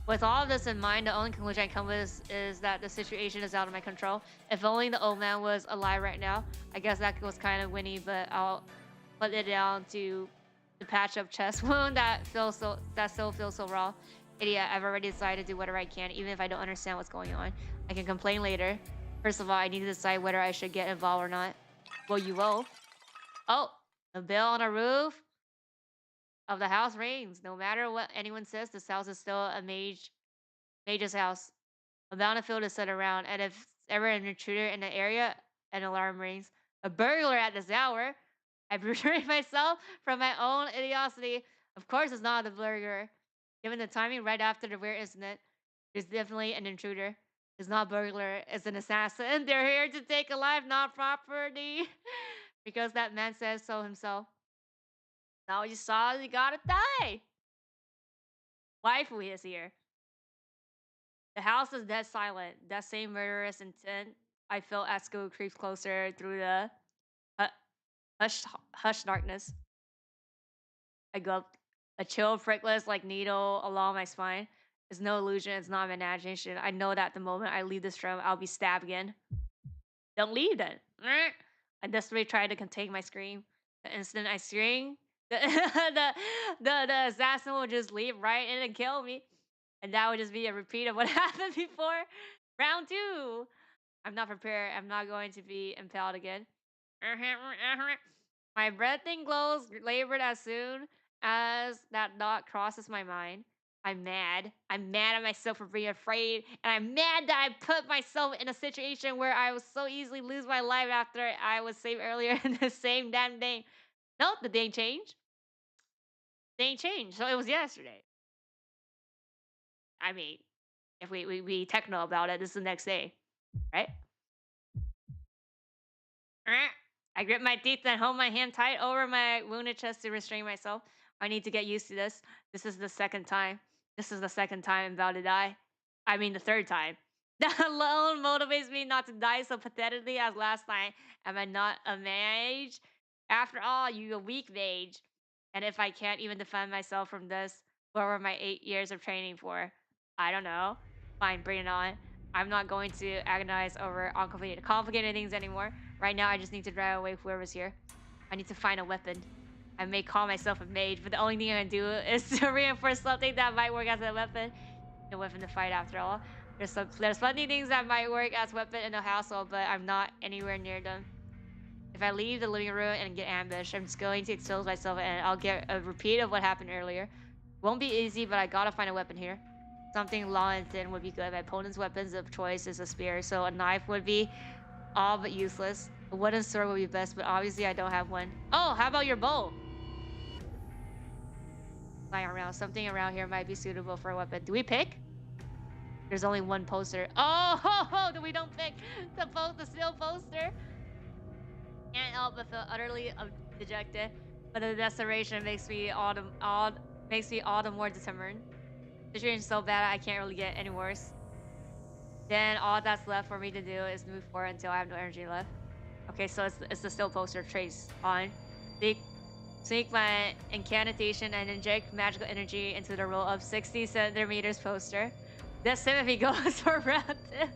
With all of this in mind, the only conclusion I come with is that the situation is out of my control. If only the old man was alive right now. I guess that was kind of winny, but I'll put it down to the patch up chest wound that still feels so raw. Idiot, I've already decided to do whatever I can, even if I don't understand what's going on. I can complain later. First of all, I need to decide whether I should get involved or not. Well, you will. Oh, the bell on the roof of the house rings. No matter what anyone says, this house is still a mage's house. A battlefield is set around, and if ever an intruder in the area, an alarm rings. A burglar at this hour. I betray myself from my own idiocy. Of course, it's not the burglar. Given the timing right after the weird incident, there's definitely an intruder. It's not a burglar, it's an assassin. They're here to take a life, not property. Because that man says so himself. Now you saw you gotta die. Waifu is here. The house is dead silent. That same murderous intent I felt as school creeps closer through the hush darkness. I gulped. A chill prickless like needle along my spine. It's no illusion, it's not imagination. I know that the moment I leave this room, I'll be stabbed again. Don't leave then. I desperately tried to contain my scream. The instant I scream, the assassin will just leap right in and kill me. And that would just be a repeat of what happened before. Round 2. I'm not prepared. I'm not going to be impaled again. My breathing glows labored as soon as that thought crosses my mind. I'm mad. I'm mad at myself for being afraid. And I'm mad that I put myself in a situation where I would so easily lose my life after I was saved earlier in the same damn day. No, the day changed. The day changed. So it was yesterday. I mean, if we techno about it, this is the next day, right? I grip my teeth and hold my hand tight over my wounded chest to restrain myself. I need to get used to this. This is the second time. This is the second time I'm about to die. I mean, the third time. That alone motivates me not to die so pathetically as last time. Am I not a mage? After all, you a weak mage. And if I can't even defend myself from this, what were my 8 years of training for? I don't know. Fine, bring it on. I'm not going to agonize over complicated things anymore. Right now, I just need to drive away whoever's here. I need to find a weapon. I may call myself a mage, but the only thing I can do is to reinforce something that might work as a weapon. A weapon to fight, after all. There's plenty of things that might work as weapon in the household, but I'm not anywhere near them. If I leave the living room and get ambushed, I'm just going to expose myself and I'll get a repeat of what happened earlier. Won't be easy, but I gotta find a weapon here. Something long and thin would be good. My opponent's weapons of choice is a spear, so a knife would be all but useless. A wooden sword would be best, but obviously I don't have one. Oh, how about your bow? Lying around. Something around here might be suitable for a weapon. Do we pick? There's only one poster. Oh, we don't pick the steel poster. Can't help but feel utterly dejected, but the desperation makes me all the more determined. The situation's so bad I can't really get any worse. Then all that's left for me to do is move forward until I have no energy left. Okay, so it's the still poster. Trace on. Sneak my incantation and inject magical energy into the roll of 60 centimeters poster. This time if he goes around it.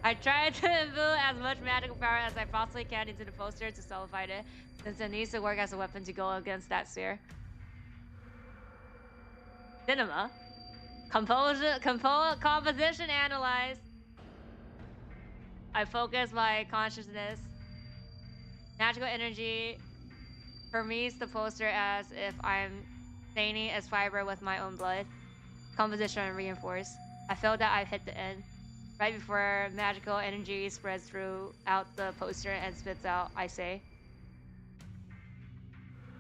I tried to imbue as much magical power as I possibly can into the poster to solidify it, since it needs to work as a weapon to go against that sphere. Cinema. Composition analyzed. I focus my consciousness. Magical energy permeates the poster as if I'm staining its fiber with my own blood. Composition reinforced. I felt that I've hit the end. Right before magical energy spreads throughout the poster and spits out, I say,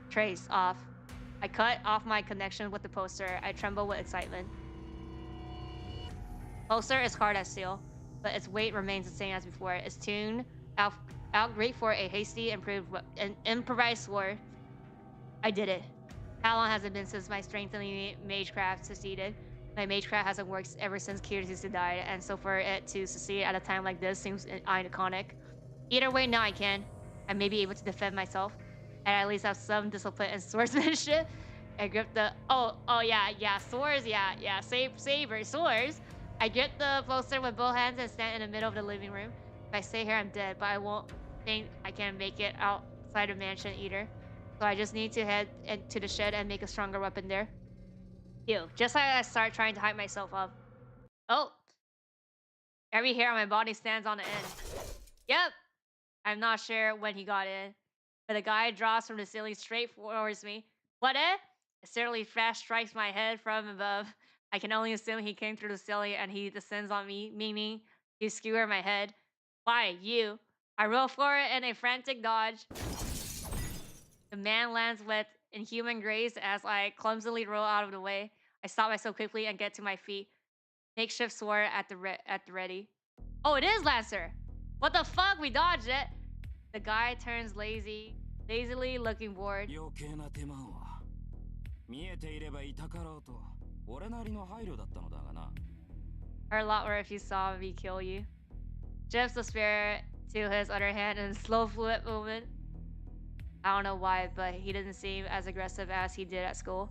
trace off. I cut off my connection with the poster. I tremble with excitement. Poster is hard as steel, but its weight remains the same as before. Its tune out great for a hasty improvised sword. I did it. How long has it been since my strengthening magecraft succeeded? My magecraft hasn't worked ever since Kiritu's died, and so for it to succeed at a time like this seems iconic. Either way, now I can. I may be able to defend myself, and at least have some discipline and swordsmanship. I grip the swords, saber swords. I grip the poster with both hands and stand in the middle of the living room. If I stay here, I'm dead, but I won't think I can make it outside the mansion either. So I just need to head to the shed and make a stronger weapon there. Ew. Just like I start trying to hype myself up. Oh. Every hair on my body stands on the end. Yep. I'm not sure when he got in, but the guy drops from the ceiling straight towards me. What, eh? A certainly fast strikes my head from above. I can only assume he came through the ceiling and he descends on me, meaning he skewered my head. Why, you? I roll forward in a frantic dodge. The man lands with inhuman grace as I clumsily roll out of the way. I stop myself quickly and get to my feet. Makeshift sword at the ready. Oh, it is Lancer! What the fuck? We dodged it! The guy turns lazily looking bored. Or a lot where if you saw me kill you. Shifts the spear to his other hand in a slow fluid movement. I don't know why, but he didn't seem as aggressive as he did at school,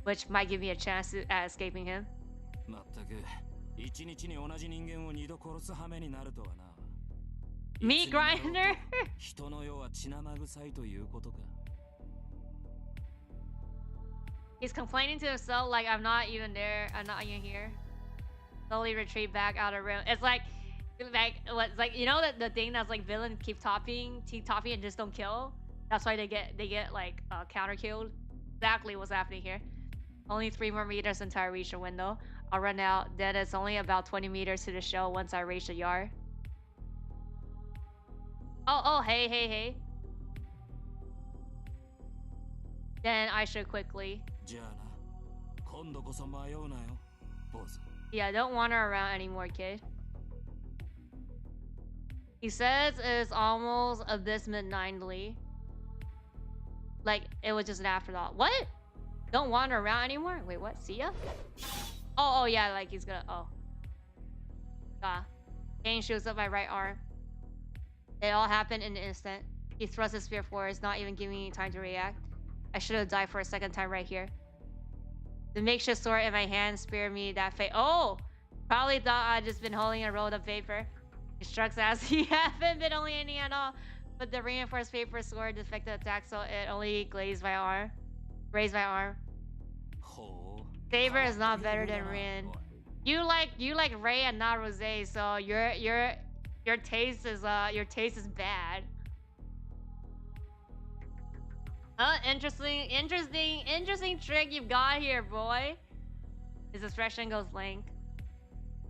which might give me a chance at escaping him. Meat grinder? He's complaining to himself like I'm not even there, I'm not even here. Slowly retreat back out of the room. It's like you know that the thing that's like villain keep topping and just don't kill? That's why they get like counter killed. Exactly what's happening here. Only 3 more meters until I reach the window. I'll run out. Then it's only about 20 meters to the shell once I reach the yard. Oh, hey. Then I should quickly. Yeah, don't wander around anymore, kid. He says it's almost abysmally. Like, it was just an afterthought. What? Don't wander around anymore? Wait, what? See ya? Oh, yeah, like he's gonna... Oh. Pain shoots up my right arm. It all happened in an instant. He thrusts his spear forward, not even giving me time to react. I should have died for a second time right here. The makeshift sword in my hand speared me that fate. Oh! Probably thought I'd just been holding a rolled up paper. He struck as he haven't been only any at all. But the reinforced paper sword deflected attack, so it only grazed my arm. Saber is not better than Rin. You like Ray and not Rose, so your taste is bad. Interesting trick you've got here, boy. His expression goes blank.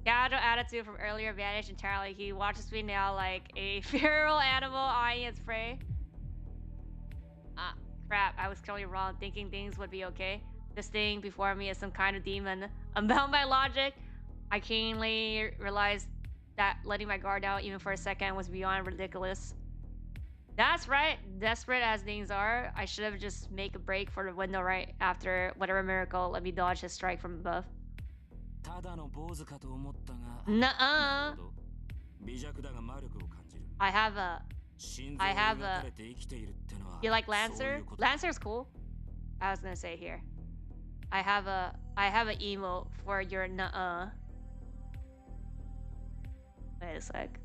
Casual attitude from earlier vanished entirely. He watches me now like a feral animal eyeing its prey. Crap, I was totally wrong, thinking things would be okay. This thing before me is some kind of demon. Unbound by logic, I keenly realized that letting my guard down even for a second was beyond ridiculous. That's right, desperate as things are, I should have just made a break for the window right after whatever miracle let me dodge his strike from above. Nuh-uh. I have a I have a. You like Lancer? Lancer's cool. I was gonna say here. I have an emote for your nuh-uh. Wait a sec.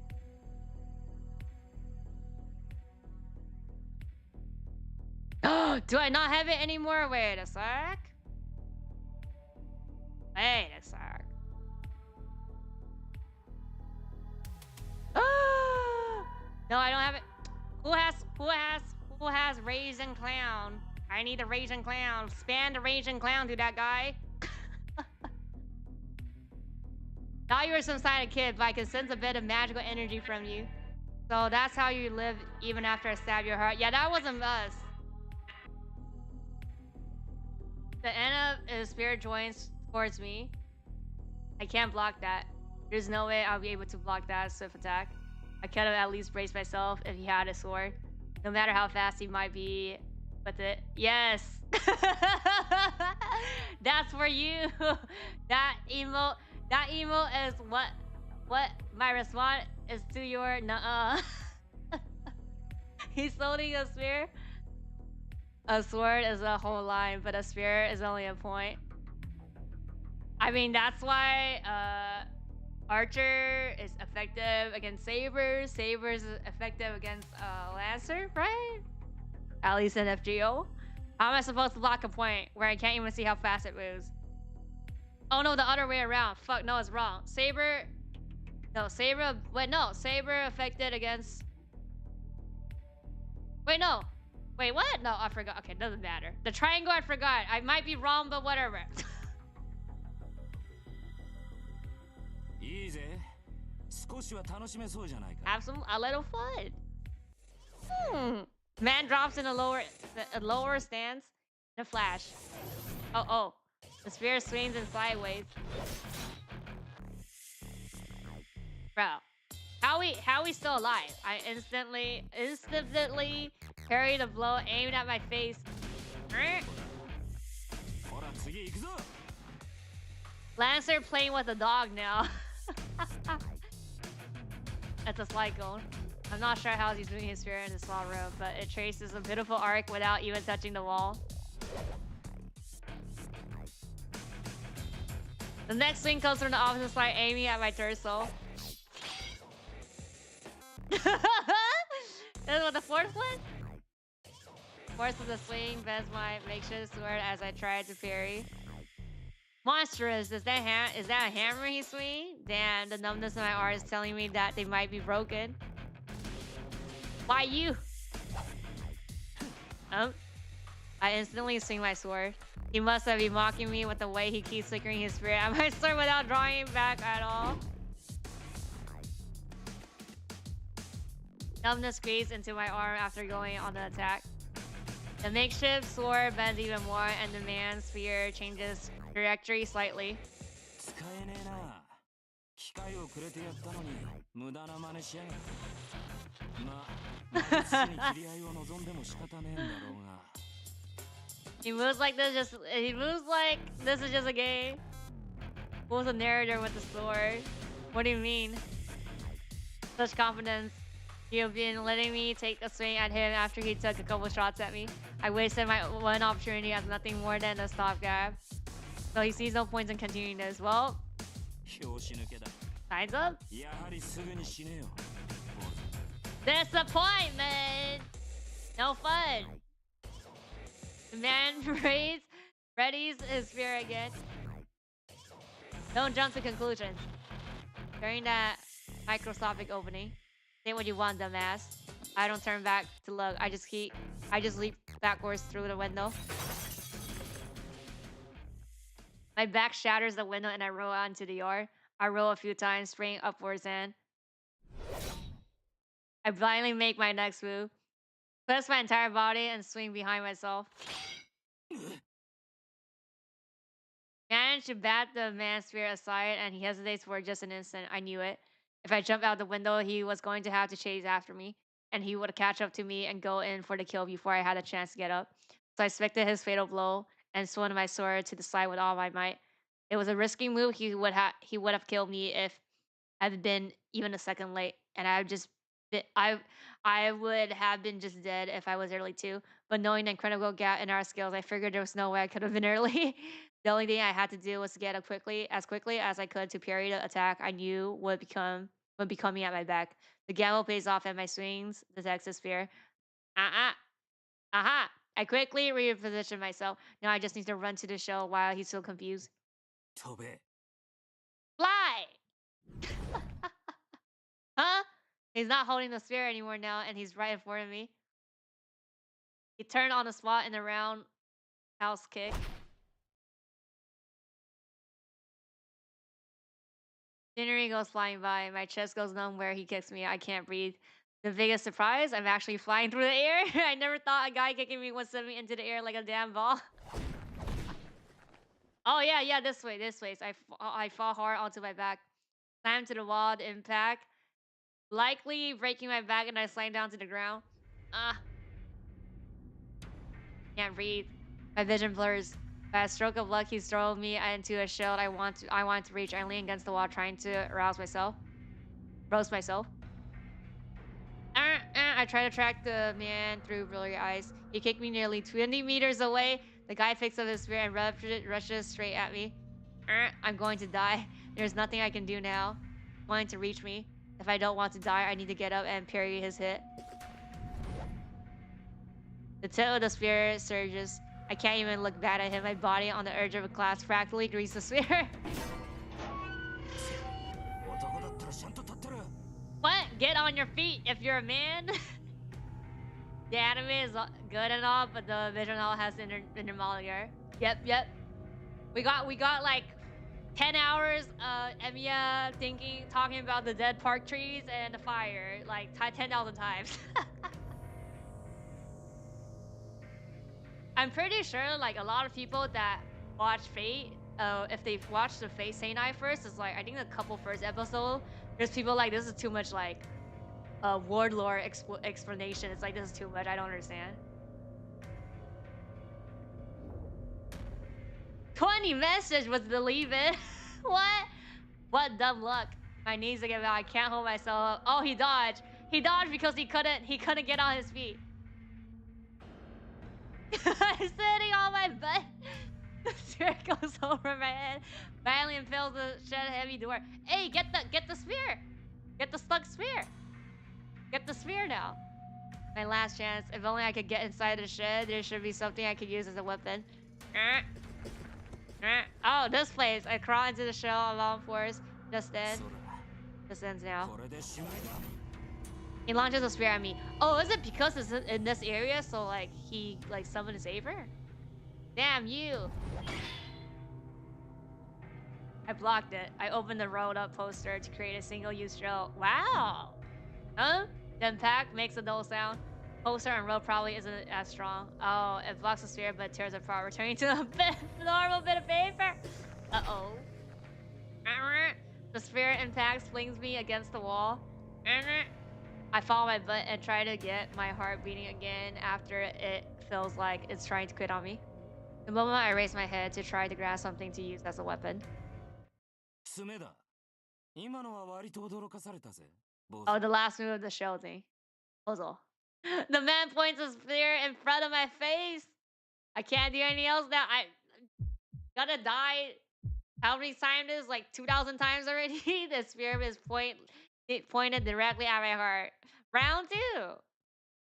Do I not have it anymore? Wait a sec. Wait a sec. No, I don't have it. Who has Raisin Clown? I need a Raisin Clown. Spam the Raisin Clown to that guy. Thought you were some kind of kid, but I can sense a bit of magical energy from you. So that's how you live even after I stab your heart. Yeah, that wasn't us. The end of his spirit joins towards me. I can't block that. There's no way I'll be able to block that swift attack. I could have at least braced myself if he had a sword. No matter how fast he might be with it. Yes! That's for you! That emote is what my response is to your nuh-uh. He's holding a spear. A sword is a whole line, but a spear is only a point. I mean, that's why Archer is effective against Sabers. Sabers is effective against Lancer, right? At least in FGO. How am I supposed to block a point where I can't even see how fast it moves? Oh no, the other way around. Fuck, no, it's wrong. Saber... No, Saber... Wait, no. Saber affected against... Wait, no. Wait, what? No, I forgot. Okay, doesn't matter. The triangle, I forgot. I might be wrong, but whatever. Have a little fun. Man drops in a lower stance in a flash. Oh. The spear swings in sideways. Bro. How we still alive? I instantly parried a blow aimed at my face. Lancer playing with a dog now. That's a cyclone. I'm not sure how he's moving his spear in this small room, but it traces a beautiful arc without even touching the wall. The next swing comes from the opposite side, aiming at my torso. This was the fourth one? Force of the swing bends my makeshift sword as I try to parry. Monstrous! Is that a hammer he's swinging? Damn, the numbness in my arm is telling me that they might be broken. Why you? I instantly swing my sword. He must have been mocking me with the way he keeps flickering his spear at my sword without drawing it back at all. Numbness creeps into my arm after going on the attack. The makeshift sword bends even more, and the man's spear changes trajectory slightly. He moves like this is just a game. Who's the narrator with the sword? What do you mean? Such confidence. You've been letting me take a swing at him after he took a couple shots at me. I wasted my one opportunity as nothing more than a stopgap. So he sees no points in continuing this. Well, signs up. Disappointment! No fun. The man readies his spear again. Don't jump to conclusions. During that microscopic opening, say what you want, dumbass. I don't turn back to look. I just leap backwards through the window. My back shatters the window and I roll out into the yard. I roll a few times, spring upwards and... I blindly make my next move. Twist my entire body and swing behind myself. Manage to bat the man's spear aside and he hesitates for just an instant. I knew it. If I jumped out the window, he was going to have to chase after me. And he would catch up to me and go in for the kill before I had a chance to get up. So I expected his fatal blow and swung my sword to the side with all my might. It was a risky move. He would have killed me if I had been even a second late. And I've just I I would have been just dead if I was early too. But knowing the incredible gap in our skills, I figured there was no way I could have been early. The only thing I had to do was to get up quickly as I could to parry the attack I knew would be coming at my back. The gamble pays off at my swings, the Texas spear. Uh-uh. Aha! I quickly repositioned myself. Now I just need to run to the shell while he's still confused. 飛べ Fly! Huh? He's not holding the spear anymore now, and he's right in front of me. He turned on the spot in the roundhouse kick. Scenery goes flying by. My chest goes numb where he kicks me. I can't breathe. The biggest surprise, I'm actually flying through the air. I never thought a guy kicking me would send me into the air like a damn ball. Oh, yeah, this way. So I fall hard onto my back. Slam to the wall, the impact. Likely breaking my back, and I slam down to the ground. Ah, can't breathe. My vision blurs. By a stroke of luck, he's thrown me into a shield I want to reach. I lean against the wall, trying to roast myself. I try to track the man through blurry eyes. He kicked me nearly 20 meters away. The guy picks up his spear and rushes straight at me. I'm going to die. There's nothing I can do now. Wanting to reach me. If I don't want to die, I need to get up and parry his hit. The tip of the spear surges. I can't even look back at him. My body on the edge of a class practically greases the spear. 男だったらちゃんと立ってる What? Get on your feet if you're a man? The anime is good and all, but the visual novel has inner monologue. Yep. We got like 10 hours Emiya talking about the dead park trees and the fire like 10,000 times. I'm pretty sure like a lot of people that watch Fate, if they've watched the Fate Senai first, it's like I think the couple first episode, there's people like this is too much like word lore explanation. It's like this is too much. I don't understand. 20 message was deleted. What? What dumb luck. My knees are giving out. I can't hold myself up. Oh, he dodged. He dodged because he couldn't get on his feet. I'm sitting on my butt. The spear goes over my head. Finally impales the shed heavy door. Hey, get the spear. Get the stuck spear. Get the spear now. My last chance. If only I could get inside the shed, there should be something I could use as a weapon. Oh, this place. I crawl into the shell along force. Just then. This ends now. これで終了だ He launches a spear at me. Oh, is it because it's in this area? So like he like summoned his saber? Damn you. I blocked it. I opened the rolled up poster to create a single-use drill. Wow. Huh? The impact makes a dull sound. Poster and roll probably isn't as strong. Oh, it blocks the sphere but tears apart, returning to the normal bit of paper. Uh-oh. The sphere impact flings me against the wall. I fall my butt and try to get my heart beating again after it feels like it's trying to quit on me. The moment I raise my head to try to grasp something to use as a weapon. 爪だ今のは割と驚かされたぜ Oh, the last move of the shell thing. Puzzle. The man points a spear in front of my face. I can't do anything else now. I gotta die. How many times is like 2,000 times already? The spear is pointed directly at my heart. Round 2.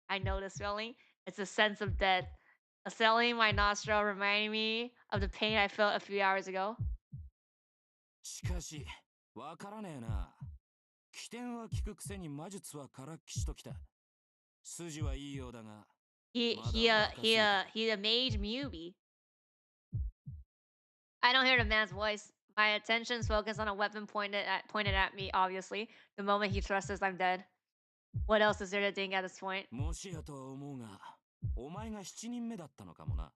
I know this feeling. It's a sense of death. A swelling in my nostril reminding me of the pain I felt a few hours ago. しかしわからねえな起点は効くくせに魔術はからっきしときた筋はいいようだが He a mage mubi. I don't hear the man's voice. My attention's focused on a weapon pointed at me, obviously. The moment he thrusts, I'm dead. What else is there to think at this point? もしやとは思うがお前が7人目だったのかもな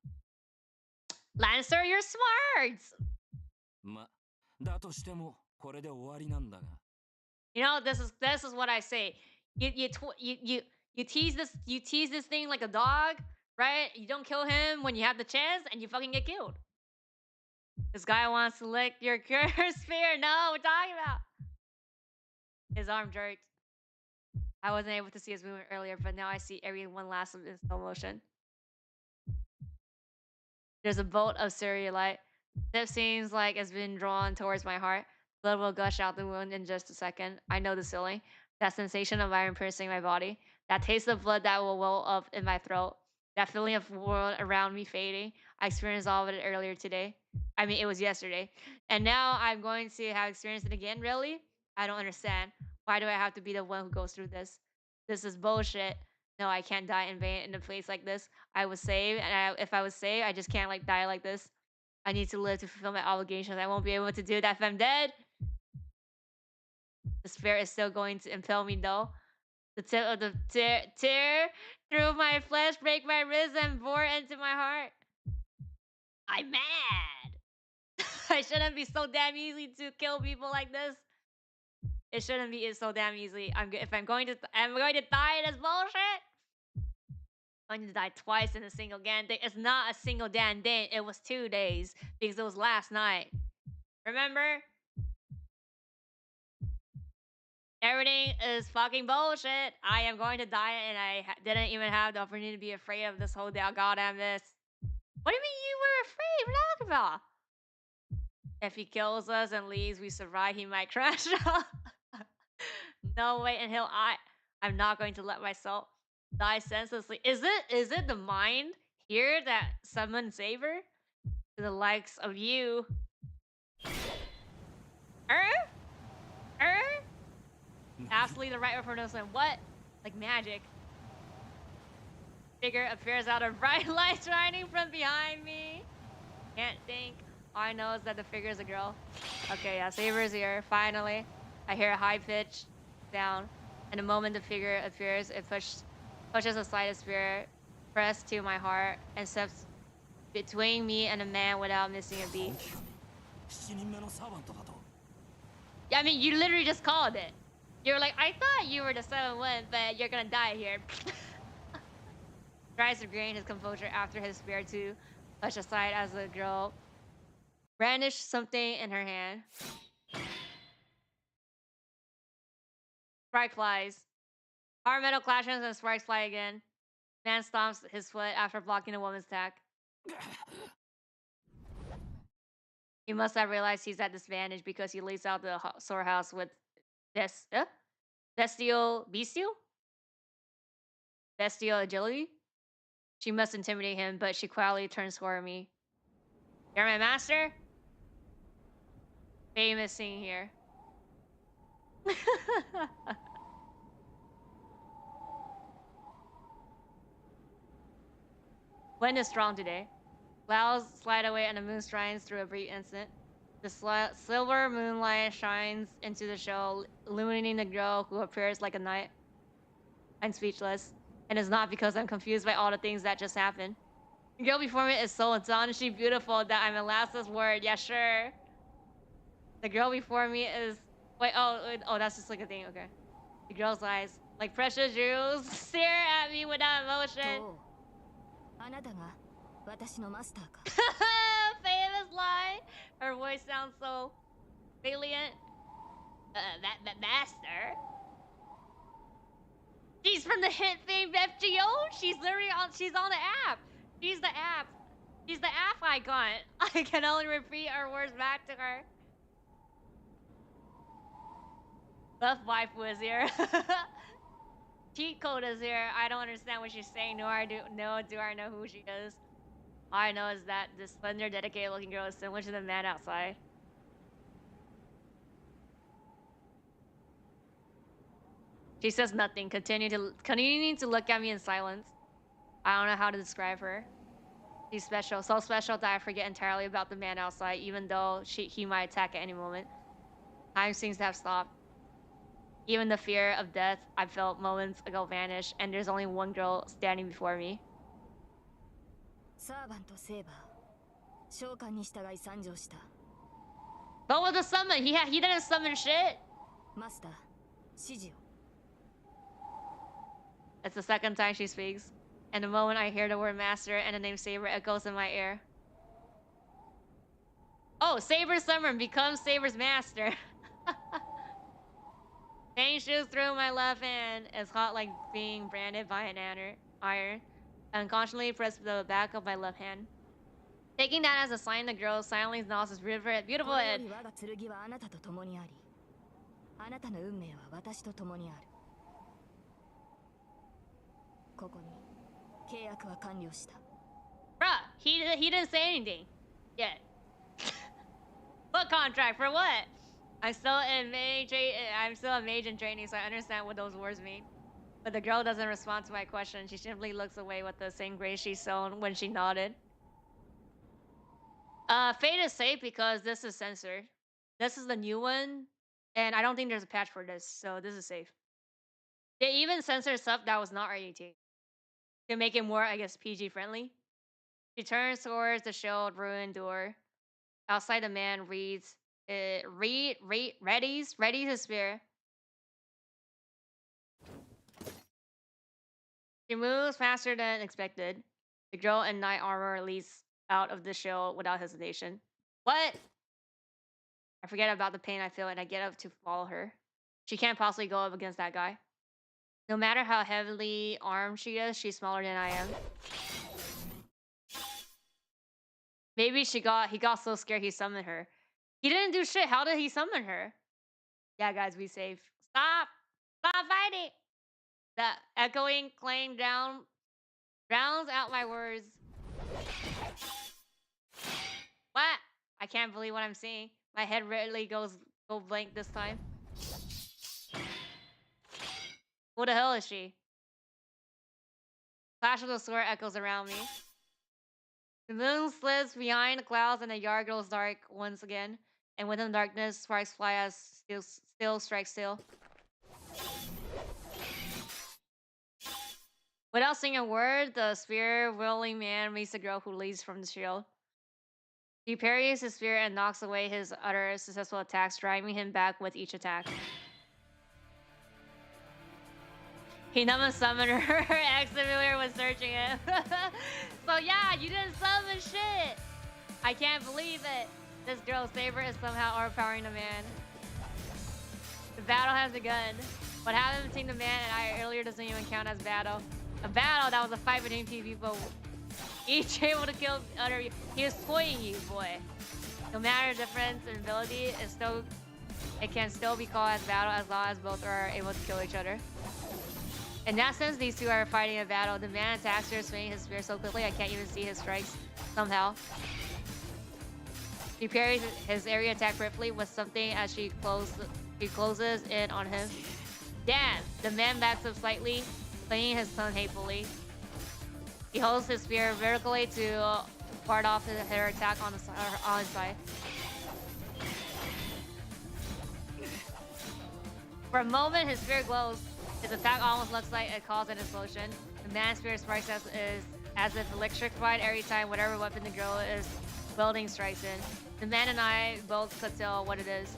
Lancer, you're smart! まだとしてもこれで終わりなんだが You know, this is what I say. You tease this thing like a dog, right? You don't kill him when you have the chance, and you fucking get killed. This guy wants to lick your curse spear. No, we're talking about. His arm jerked. I wasn't able to see his movement earlier, but now I see every one last of in slow motion. There's a bolt of cerealite that seems like it's been drawn towards my heart. Blood will gush out the wound in just a second. I know the feeling. That sensation of iron piercing my body. That taste of blood that will well up in my throat. That feeling of world around me fading. I experienced all of it earlier today. I mean, it was yesterday. And now I'm going to have experienced it again, really? I don't understand. Why do I have to be the one who goes through this? This is bullshit. No, I can't die in vain in a place like this. I was saved, and if I was saved, I just can't like die like this. I need to live to fulfill my obligations. I won't be able to do that if I'm dead. The spear is still going to impel me though. The tip of the tear through my flesh, break my ribs, and bore into my heart. I'm mad. I shouldn't be so damn easy to kill people like this. It shouldn't be so damn easy. If I'm going to die in this bullshit. I'm going to die twice in a single damn day. It's not a single damn day. It was 2 days because it was last night. Remember? Everything is fucking bullshit. I am going to die, and I didn't even have the opportunity to be afraid of this whole damn goddamn this. What do you mean you were afraid? What are you talking about? If he kills us and leaves, we survive, he might crash out. No way in hell I'm not going to let myself die senselessly. Is it the mind here that summoned Saber? To the likes of you. Absolutely the right word for announcement. What? Like magic. Figure appears out of bright light shining from behind me. Can't think. All I know is that the figure is a girl. Okay, yeah, Saber's here. Finally. I hear a high pitch sound. And the moment the figure appears, it pushes aside a spear, pressed to my heart, and steps between me and a man without missing a beat. I mean, you literally just called it. You're like, I thought you were the 7-1, but you're gonna die here. Tries to regain his composure after his spear to push aside as the girl brandished something in her hand. Strike flies. Hard metal clashes and sparks fly again. Man stomps his foot after blocking a woman's attack. He must have realized he's at disadvantage because he leads out the storehouse with bestial agility. She must intimidate him, but she quietly turns toward me. You're my master? Famous scene here. Wind is strong today. Clouds slide away and the moon shines through a brief instant. The silver moonlight shines into the show, illuminating the girl who appears like a knight. I'm speechless, and it's not because I'm confused by all the things that just happened. The girl before me is so astonishingly beautiful that I'm at last this word. Yeah, sure. The girl before me is... Wait, oh, that's just like a thing, okay. The girl's eyes, like precious jewels, stare at me without emotion. Famous line. Her voice sounds so salient. That master. She's from the hit thing FGO. She's literally on. She's on the app. She's the app. She's the app icon. I can only repeat her words back to her. Buff waifu is here. Cheat code is here. I don't understand what she's saying. Nor do I know who she is. All I know is that this slender, dedicated looking girl is similar to the man outside. She says nothing, continuing to look at me in silence. I don't know how to describe her. She's special, so special that I forget entirely about the man outside, even though he might attack at any moment. Time seems to have stopped. Even the fear of death I felt moments ago vanished, and there's only one girl standing before me. What was the summon? He didn't summon shit. It's the second time she speaks, and the moment I hear the word master and the name Saber echoes in my ear. Oh, Saber's summoned becomes Saber's master. Pain shoots through my left hand. It's hot like being branded by an iron. I unconsciously press the back of my left hand. Taking that as a sign, the girl silently nods his beautiful head. 我が剣はあなたと共にあり、あなたの運命は私と共にある。ここに契約は完了した。Bruh, he didn't say anything yet. What contract for what? I'm still a mage in training, so I understand what those words mean. But the girl doesn't respond to my question. She simply looks away with the same grace she shown when she nodded. Fate is safe because this is censored. This is the new one, and I don't think there's a patch for this, so this is safe. They even censored stuff that was not rated to make it more, I guess, PG friendly. She turns towards the shelled ruined door. Outside, the man readies his spear. She moves faster than expected. The girl in knight armor leaps out of the shell without hesitation. What? I forget about the pain I feel and I get up to follow her. She can't possibly go up against that guy. No matter how heavily armed she is, she's smaller than I am. Maybe he got so scared he summoned her. He didn't do shit. How did he summon her? Yeah, guys, be safe. Stop! Stop fighting! The echoing clang drowns out my words. What? I can't believe what I'm seeing. My head rarely go blank this time. Who the hell is she? Clash of the sword echoes around me. The moon slips behind the clouds and the yard grows dark once again. And within the darkness, sparks fly as still strike still. Without saying a word, the spear-wielding man meets the girl who leads from the shield. He parries his spear and knocks away his other successful attacks, driving him back with each attack. He never summoned her. Ex-familiar was searching it. So yeah, you didn't summon shit. I can't believe it. This girl's saber is somehow overpowering the man. The battle has begun. What happened between the man and I earlier doesn't even count as battle. A battle that was a fight between two people, each able to kill the other. He was toying you, boy. No matter the difference in ability, it can still be called as battle as long as both are able to kill each other. In that sense, these two are fighting a battle. The man attacks her, swinging his spear so quickly I can't even see his strikes. Somehow, he parries his area attack briefly with something as she closes in on him. Damn! The man backs up slightly, flinging his tongue hatefully. He holds his spear vertically to ward off her attack on his side. For a moment, his spear glows. His attack almost looks like it caused an explosion. The man's spear strikes as if electrified every time whatever weapon the girl is wielding strikes in. The man and I both could tell what it is.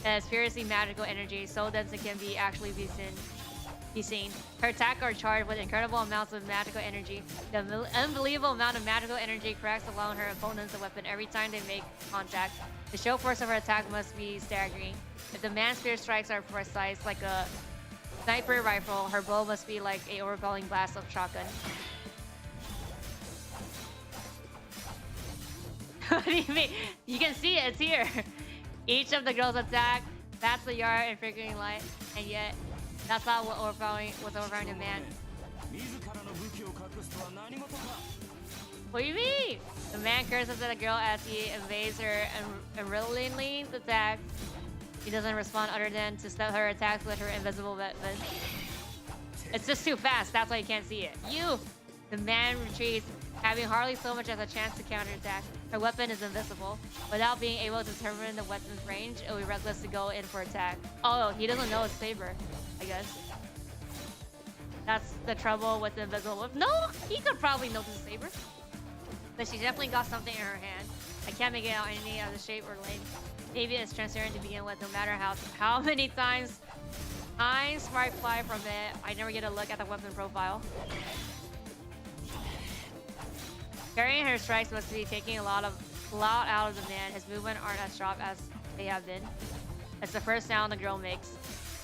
It's fiercely magical energy, so dense it can actually be seen. Her attacks are charged with incredible amounts of magical energy. The unbelievable amount of magical energy cracks along her opponent's weapon every time they make contact. The show force of her attack must be staggering. If the man's spear strikes are precise, like a sniper rifle, her blow must be like a overwhelming blast of shotgun. What do you mean? You can see it, it's here. Each of the girls attack, that's the yard and flickering light, and yet that's not what was overpowering the man. What do you mean? The man curses at the girl as he evades her unwillingly attack. He doesn't respond other than to stop her attacks with her invisible weapon. It's just too fast, that's why you can't see it. The man retreats, having hardly so much as a chance to counterattack. Her weapon is invisible. Without being able to determine the weapon's range, it would be reckless to go in for attack. Oh, he doesn't know it's saber, I guess. That's the trouble with the invisible weapon. No, he could probably know this saber. But she definitely got something in her hand. I can't make it out any other shape or length. Maybe it's transparent to begin with, no matter how many times spark fly from it. I never get a look at the weapon profile. Carrying her strikes must be taking a lot out of the man. His movements aren't as sharp as they have been. It's the first sound the girl makes.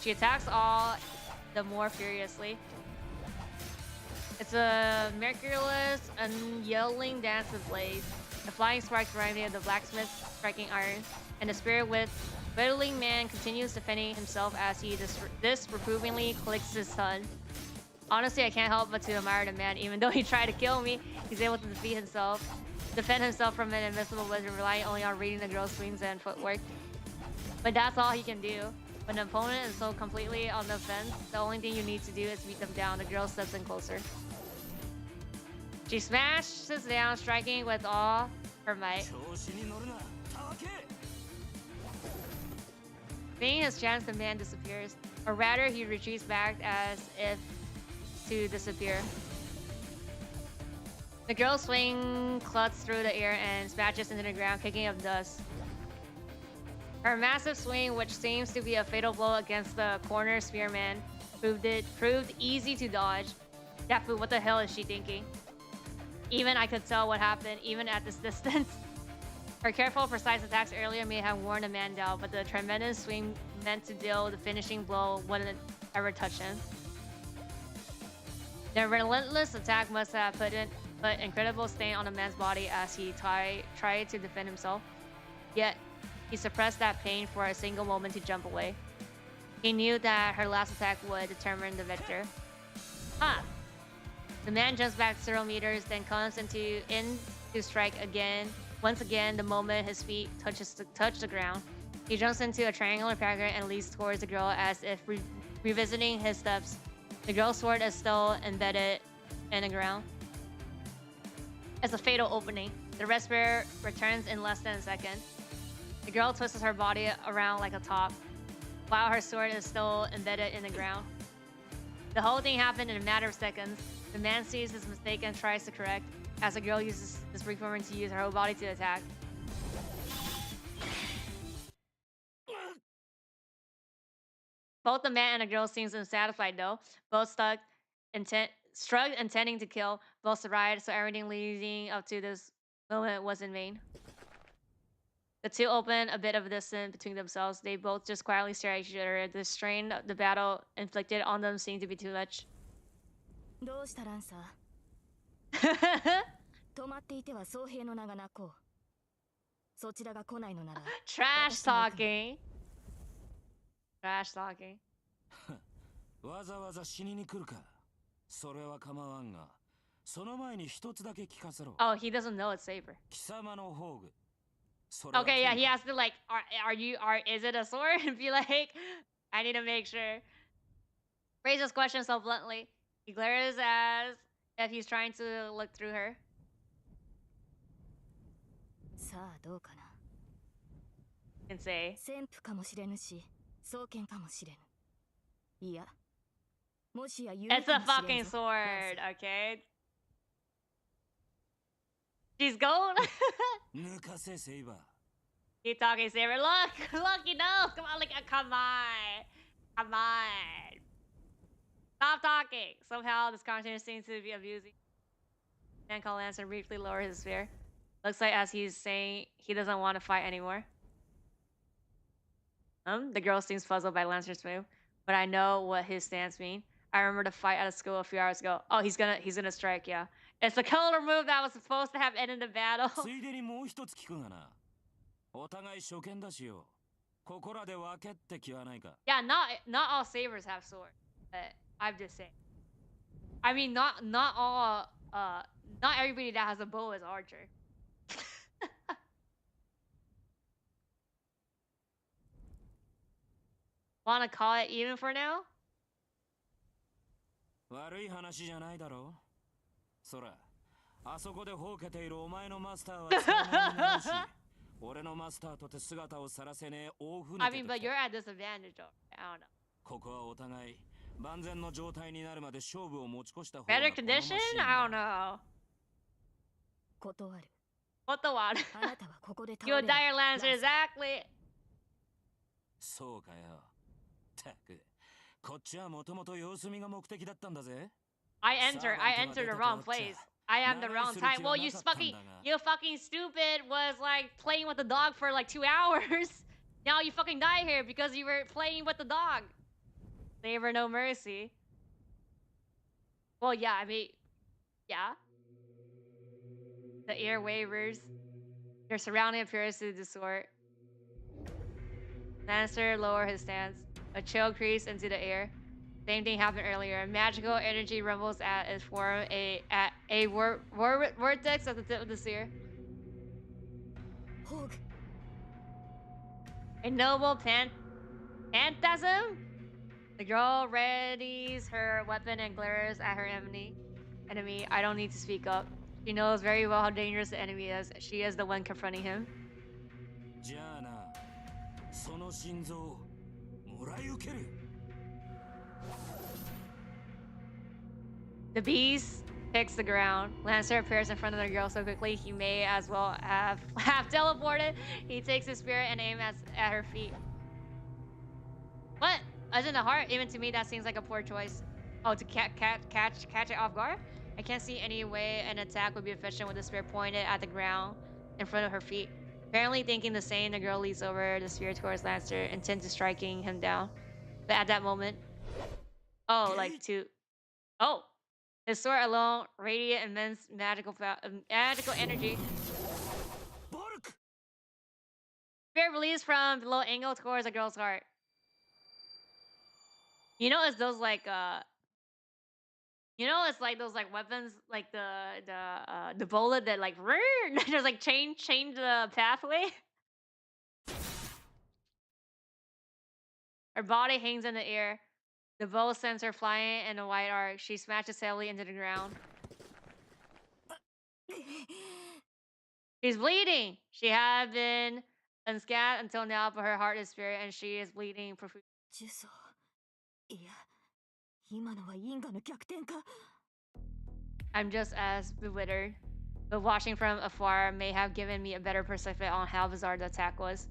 She attacks all the more furiously. It's a merciless and yelling dance with blades. The flying sparks remind me of the blacksmith striking iron, and the spirit with whittling man continues defending himself as he disapprovingly clicks his tongue. Honestly, I can't help but to admire the man. Even though he tried to kill me, he's able to defend himself from an invisible wizard, relying only on reading the girl's swings and footwork. But that's all he can do. When an opponent is so completely on the fence, the only thing you need to do is beat them down. The girl steps in closer. She smashes down, striking with all her might. Seeing his chance, the man disappears. Or rather, he retreats back as if to disappear. The girl's swing clutches through the air and smashes into the ground, kicking up dust. Her massive swing, which seems to be a fatal blow against the corner spearman, proved easy to dodge. Dafu, what the hell is she thinking? Even I could tell what happened, even at this distance. Her careful, precise attacks earlier may have worn the man down, but the tremendous swing meant to deal the finishing blow wouldn't ever touch him. The relentless attack must have put incredible stain on the man's body as he tried to defend himself. Yet, he suppressed that pain for a single moment to jump away. He knew that her last attack would determine the victor. Ah! The man jumps back several meters, then comes in to strike again. Once again, the moment his feet touch the ground, he jumps into a triangular pattern and leads towards the girl as if revisiting his steps. The girl's sword is still embedded in the ground. It's a fatal opening. The respirator returns in less than a second. The girl twists her body around like a top, while her sword is still embedded in the ground. The whole thing happened in a matter of seconds. The man sees his mistake and tries to correct, as the girl uses this brief moment to use her whole body to attack. Both the man and the girl seems unsatisfied though. Both struck intending to kill, both survived, so everything leading up to this moment was in vain. The two open a bit of a distance between themselves. They both just quietly stare at each other. The strain the battle inflicted on them seemed to be too much. Trash talking. Trash talking. わざわざ死にに来るか。それは構わんが、その前に一つだけ聞かせろ。Oh, he doesn't know it's saber. 貴様の宝具。Okay, yeah, he has to like, is it a sword? And be like, I need to make sure. Raise this question so bluntly. He glares as if he's trying to look through her. You can say. It's a fucking sword, okay? She's gold. Keep talking, Saber. Look, you know. Come on, come on. Stop talking. Somehow, this conversation seems to be abusing. Man called Lance and briefly lower his spear. Looks like as he's saying he doesn't want to fight anymore. The girl seems puzzled by Lancer's move, but I know what his stance means. I remember the fight at a school a few hours ago. Oh, he's gonna strike, yeah. It's the color move that was supposed to have ended the battle. Yeah, not all sabers have swords, but I'm just saying. I mean, not all not everybody that has a bow is archer. Wanna call it even for now? 悪い話じゃないだろう。そら、あそこでほうけているお前のマスターは使い物になるし、俺のマスターとて姿を晒せねえ大船 I mean, but you're at disadvantage, though. I don't know. ここはお互い万全の状態になるまで勝負を持ち越した方が Better condition? I don't know. 断る。断る。あなたはここで倒 You れる。 dire lancer, exactly. そうかよ。たく、こっちはもともと様子見が目的だったんだぜ。I entered the wrong place. I am the wrong time. Well, you fucking stupid was like playing with the dog for like 2 hours. Now you fucking die here because you were playing with the dog. Labor no mercy. Well, yeah, I mean, yeah. The air wavers. Their surrounding appears to distort. Lancer lower his stance. A chill creeps into the air. Same thing happened earlier. Magical energy rumbles at its form at a vortex at the tip of the sphere. Hog. A noble phantasm. The girl readies her weapon and glares at her enemy. I don't need to speak up. She knows very well how dangerous the enemy is. She is the one confronting him. じゃあな、その心臓もらい受ける。The beast picks the ground. Lancer appears in front of the girl so quickly he may as well have teleported. He takes his spear and aims at her feet. What? As in the heart, even to me, that seems like a poor choice. Oh, to catch it off guard? I can't see any way an attack would be efficient with the spear pointed at the ground in front of her feet. Apparently thinking the same, the girl leads over the spear towards Lancer, intent to striking him down. But at that moment... Oh, like to... Oh! His sword alone, radiant immense magical energy. Spear released from below angle towards the girl's heart. You know, it's those like you know, it's like those like weapons, like the bullet that like just like change the pathway. Her body hangs in the air. The bow sends her flying in a wide arc. She smashes heavily into the ground. She's bleeding. She had been unscathed until now, but her heart is spirit, and she is bleeding profusely. 呪詛。いや、今のは因果の逆転か。I'm just as bewildered, but watching from afar may have given me a better perspective on how bizarre the attack was.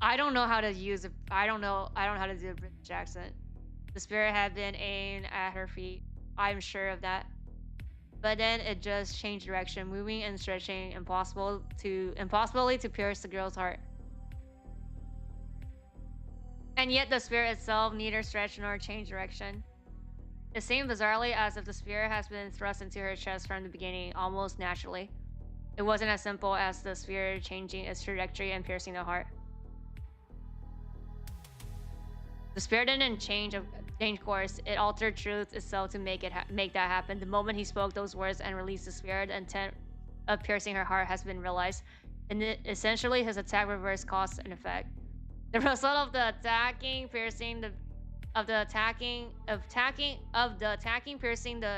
I don't know how to use it. I don't know how to do a British accent. The spirit had been aimed at her feet. I'm sure of that. But then it just changed direction, moving and stretching impossibly to pierce the girl's heart. And yet the spirit itself neither stretched nor changed direction. It seemed bizarrely as if the spirit has been thrust into her chest from the beginning, almost naturally. It wasn't as simple as the spirit changing its trajectory and piercing the heart. The spirit didn't change course. It altered truth itself to make that happen. The moment he spoke those words and released the spirit, the intent of piercing her heart has been realized, and essentially his attack reversed cause and effect. The result of the attacking piercing the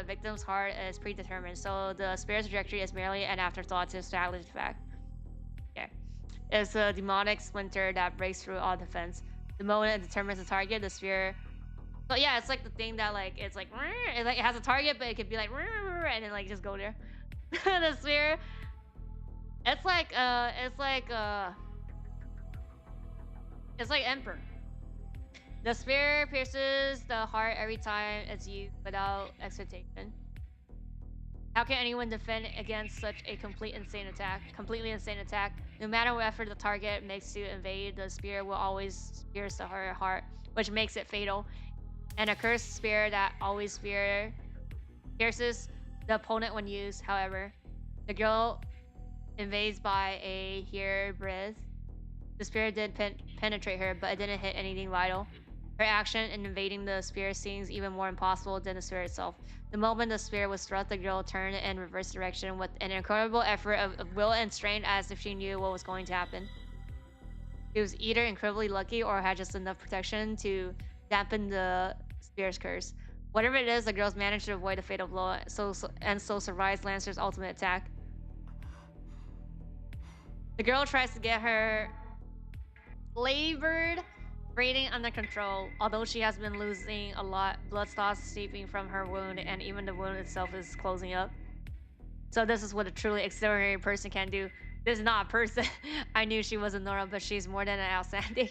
victim's heart is predetermined, so the spirit's trajectory is merely an afterthought to establish the fact. Okay. It's a demonic splinter that breaks through all defense. The moment it determines the target, the sphere... So yeah, it's like the thing that like, it's like it has a target, but it could be like and then like just go there. The sphere... It's like Emperor. The spear pierces the heart every time it's used without expectation. How can anyone defend against such a completely insane attack? No matter what effort the target makes to invade, the spear will always pierce the heart, which makes it fatal. And a cursed spear that always pierces the opponent when used. However, the girl invades by a hair breadth. The spear did penetrate her, but it didn't hit anything vital. Her action in invading the spear seems even more impossible than the spear itself. The moment the spear was thrust, the girl turned in reverse direction with an incredible effort of will and strength, as if she knew what was going to happen. She was either incredibly lucky or had just enough protection to dampen the spear's curse. Whatever it is, the girls managed to avoid a fatal blow and so survives Lancer's ultimate attack. The girl tries to get her labored breathing under control, although she has been losing a lot. Blood starts seeping from her wound, and even the wound itself is closing up. So this is what a truly extraordinary person can do. This is not a person. I knew she wasn't Nora, but she's more than outstanding.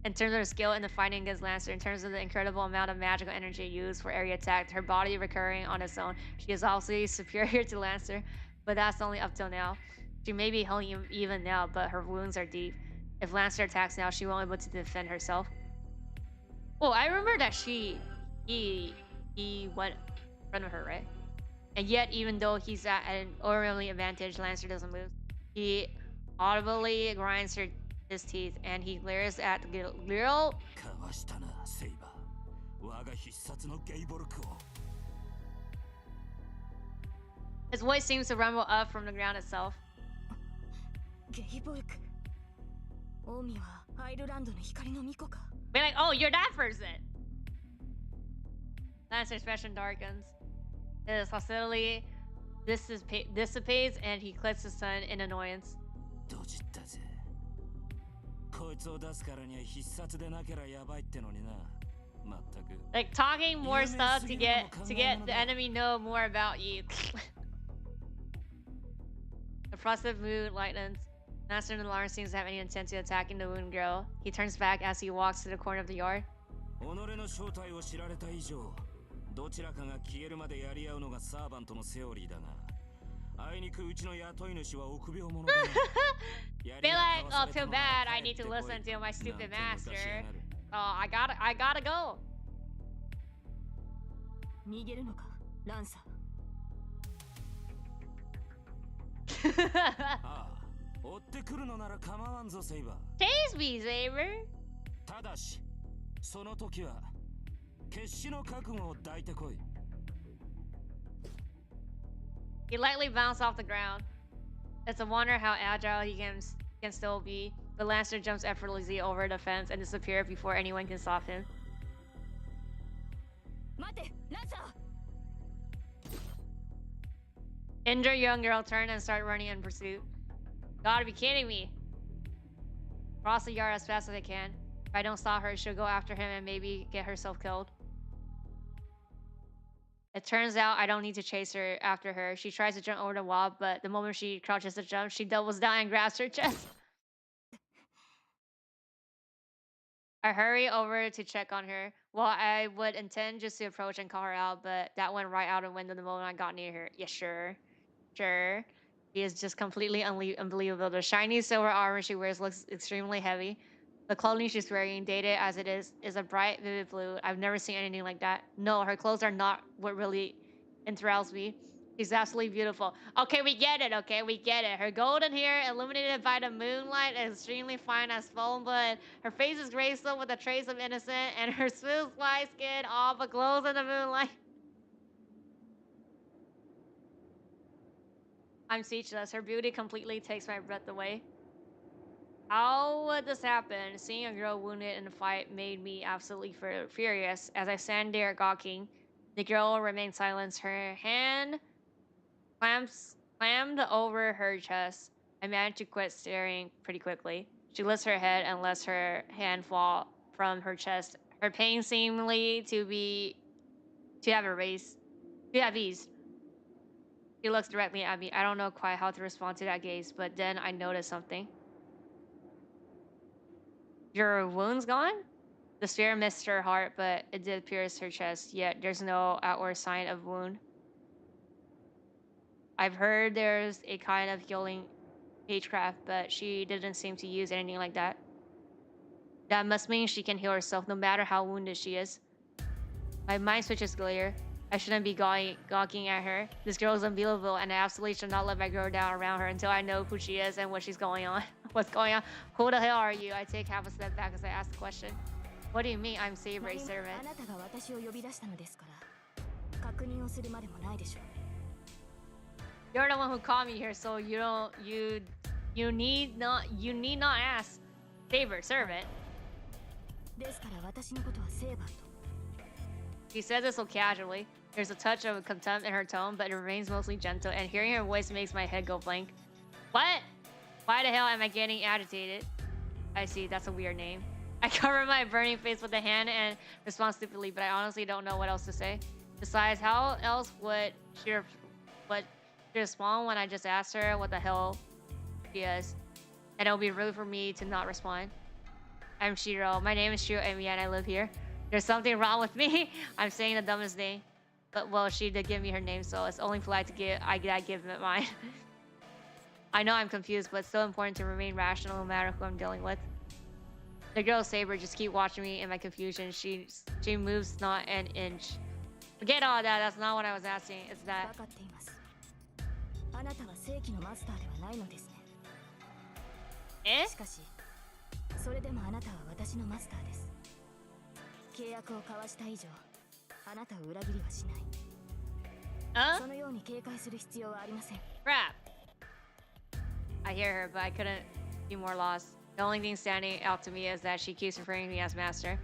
In terms of her skill in the fighting against Lancer, in terms of the incredible amount of magical energy used for area attack, her body recurring on its own, she is obviously superior to Lancer, but that's only up till now. She may be holding even now, but her wounds are deep. If Lancer attacks now, she won't be able to defend herself. Oh, I remember that he went in front of her, right? And yet, even though he's at an overwhelming advantage, Lancer doesn't move. He audibly grinds his teeth and he glares at the girl. かわしたな、セイバー。我が必殺のゲイボルクを。His voice seems to rumble up from the ground itself. ゲイボルク。オウミはアイルランドの光の巫女か。Be like, oh, you're that person. Lancer's expression darkens. His hostility dissipates and he clicks his tongue in annoyance. ドジったぜ。こいつを出すからには必殺でなけらやばいってのにな。まったく。Like talking more stuff to get the enemy know more about you. The frosted mood lightens. Master and Alarm seems to have any intent to attacking the wounded girl. He turns back as he walks to the corner of the yard. 己の正体を知られた以上、どちらかが消えるまでやり合うのがサーバントのセオリーだが、あいにくうちの雇い主は臆病者だ。Be like, oh, too bad. I need to listen to my stupid master. Oh, I gotta go. 逃げるのか、ランサー。ああ、追ってくるのなら構わんぞ、セイバー。Chase me, Saber. ただし、その時は決死の覚悟を抱いてこい。He lightly bounced off the ground. It's a wonder how agile he can still be. The Lancer jumps effortlessly over the fence and disappears before anyone can stop him. 待て、ランサー。Injured young girl turned and started running in pursuit. Gotta be kidding me. Cross the yard as fast as I can. If I don't stop her, she'll go after him and maybe get herself killed. It turns out I don't need to chase her after her. She tries to jump over the wall, but the moment she crouches to jump, she doubles down and grabs her chest. I hurry over to check on her. Well, I would intend just to approach and call her out, but that went right out the window the moment I got near her. Yeah, sure. Sure. She is just completely unbelievable. The shiny silver armor she wears looks extremely heavy. The clothing she's wearing, dated as it is a bright, vivid blue. I've never seen anything like that. No, her clothes are not what really enthralls me. She's absolutely beautiful. Okay, we get it, okay? We get it. Her golden hair, illuminated by the moonlight, is extremely fine as foam blood. Her face is graceful with a trace of innocence, and her smooth white skin all but glows in the moonlight. I'm speechless. Her beauty completely takes my breath away. How would this happen? Seeing a girl wounded in a fight made me absolutely furious. As I stand there gawking, the girl remained silent. Her hand clammed over her chest. I managed to quit staring pretty quickly. She lifts her head and lets her hand fall from her chest. Her pain seemingly to have eased. She looks directly at me. I don't know quite how to respond to that gaze, but then I noticed something. Your wound's gone? The spear missed her heart, but it did pierce her chest, yet there's no outward sign of wound. I've heard there's a kind of healing magecraft, but she didn't seem to use anything like that. That must mean she can heal herself no matter how wounded she is. My mind switches clear. I shouldn't be gawking at her. This girl is unbelievable, and I absolutely should not let my girl down around her until I know who she is and what she's going on. What's going on? Who the hell are you? I take half a step back as I ask the question. What do you mean I'm Saber's servant? あなたが私を呼び出したのですから、確認をするまでもないでしょう。You're the one who called me here, so you need not ask. Saber, servant. ですから私のことはセーバーと。She says it so casually. There's a touch of contempt in her tone, but it remains mostly gentle, and hearing her voice makes my head go blank. What? Why the hell am I getting agitated? I see, that's a weird name. I cover my burning face with a hand and respond stupidly, but I honestly don't know what else to say. Besides, how else would she respond when I just asked her what the hell she is? And it'll be rude for me to not respond. I'm Shiro. My name is Shiro Emi and I live here. There's something wrong with me. I'm saying the dumbest name. But, well, she did give me her name, so it's only polite to give it mine. I know I'm confused, but it's still important to remain rational no matter who I'm dealing with. The girl Saber just keep watching me in my confusion. She moves not an inch. Forget all that. That's not what I was asking. It's that. 分かっています。あなたは正規のマスターではないのですね。Eh? しかし、それでもあなたは私のマスターです。契約を交わした以上、あなたを裏切りはしない。そのように警戒する必要はありません。 Crap. I hear her, but I couldn't be more lost. The only thing standing out to me is that she keeps referring to me as Master.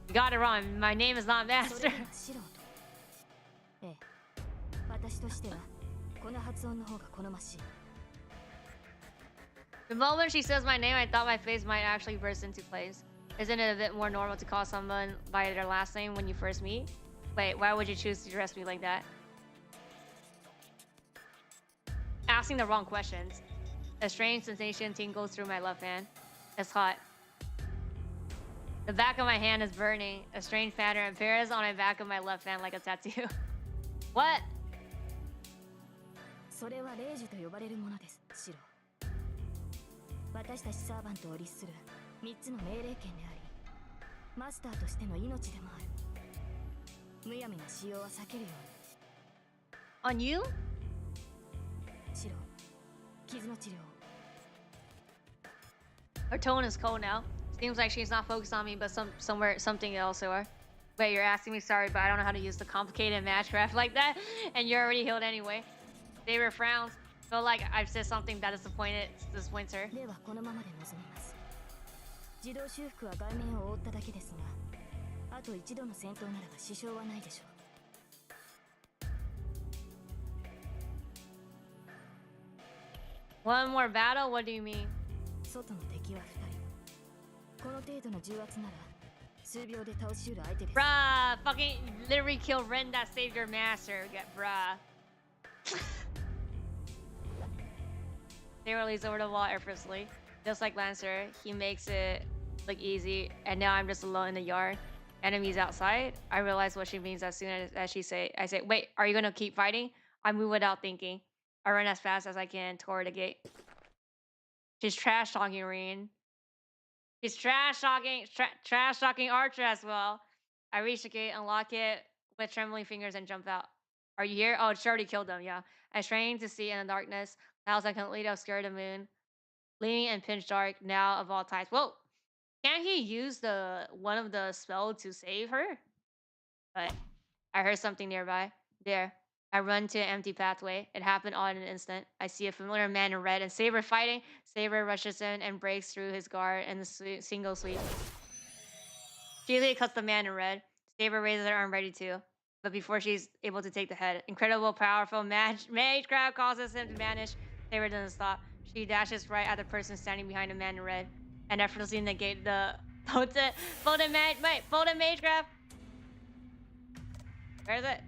You got it wrong. My name is not Master. 素人。ええ、私としてはこの発音の方が好ましい。 The moment she says my name, I thought my face might actually burst into place. Isn't it a bit more normal to call someone by their last name when you first meet? Wait, why would you choose to address me like that? Asking the wrong questions. A strange sensation tingles through my left hand. It's hot. The back of my hand is burning. A strange pattern appears on the back of my left hand like a tattoo. What? それは霊樹と呼ばれるものです、シロ。私たちサーバントを律する3つの命令権であり、マスターとしての命でもある。むやみな使用は避けるように。 On you? シロ、傷の治療。 Her tone is cold now. Seems like she's not focused on me, but something else or. Wait, you're asking me sorry, but I don't know how to use the complicated matchcraft like that, and you're already healed anyway. Saber frowns. Feel like I've said something that disappoints her. ではこのままで臨みます。自動修復は顔面を覆っただけですが、あと一度の戦闘ならば支障はないでしょう。One more battle? What do you mean? 外の敵は2人。この程度の重圧なら数秒で倒しうる相手です。 Bruh, fucking literally kill Ren that saved your master. Get bruh. They release over the wall effortlessly. Just like Lancer, he makes it look easy, and now I'm just alone in the yard. Enemies outside. I realize what she means as soon as she I say, wait, are you gonna keep fighting? I move without thinking. I run as fast as I can toward the gate. She's trash talking Reen. She's trash talking Archer as well. I reach the gate, unlock it with trembling fingers, and jump out. Are you here? Oh, she already killed them, yeah. I strain to see in the darkness. Clouds that completely obscure the moon. Leaning in pitch dark, now of all times. Whoa! Can't he use one of the spell to save her? But I heard something nearby. There. I run to an empty pathway. It happened all in an instant. I see a familiar man in red and Saber fighting. Saber rushes in and breaks through his guard in a single sweep. She easily cuts the man in red. Saber raises her arm ready to. But before she's able to take the head, incredible, powerful mage grab causes him to vanish. Saber doesn't stop. She dashes right at the person standing behind the man in red and effortlessly negate the potent mage grab. Where is it?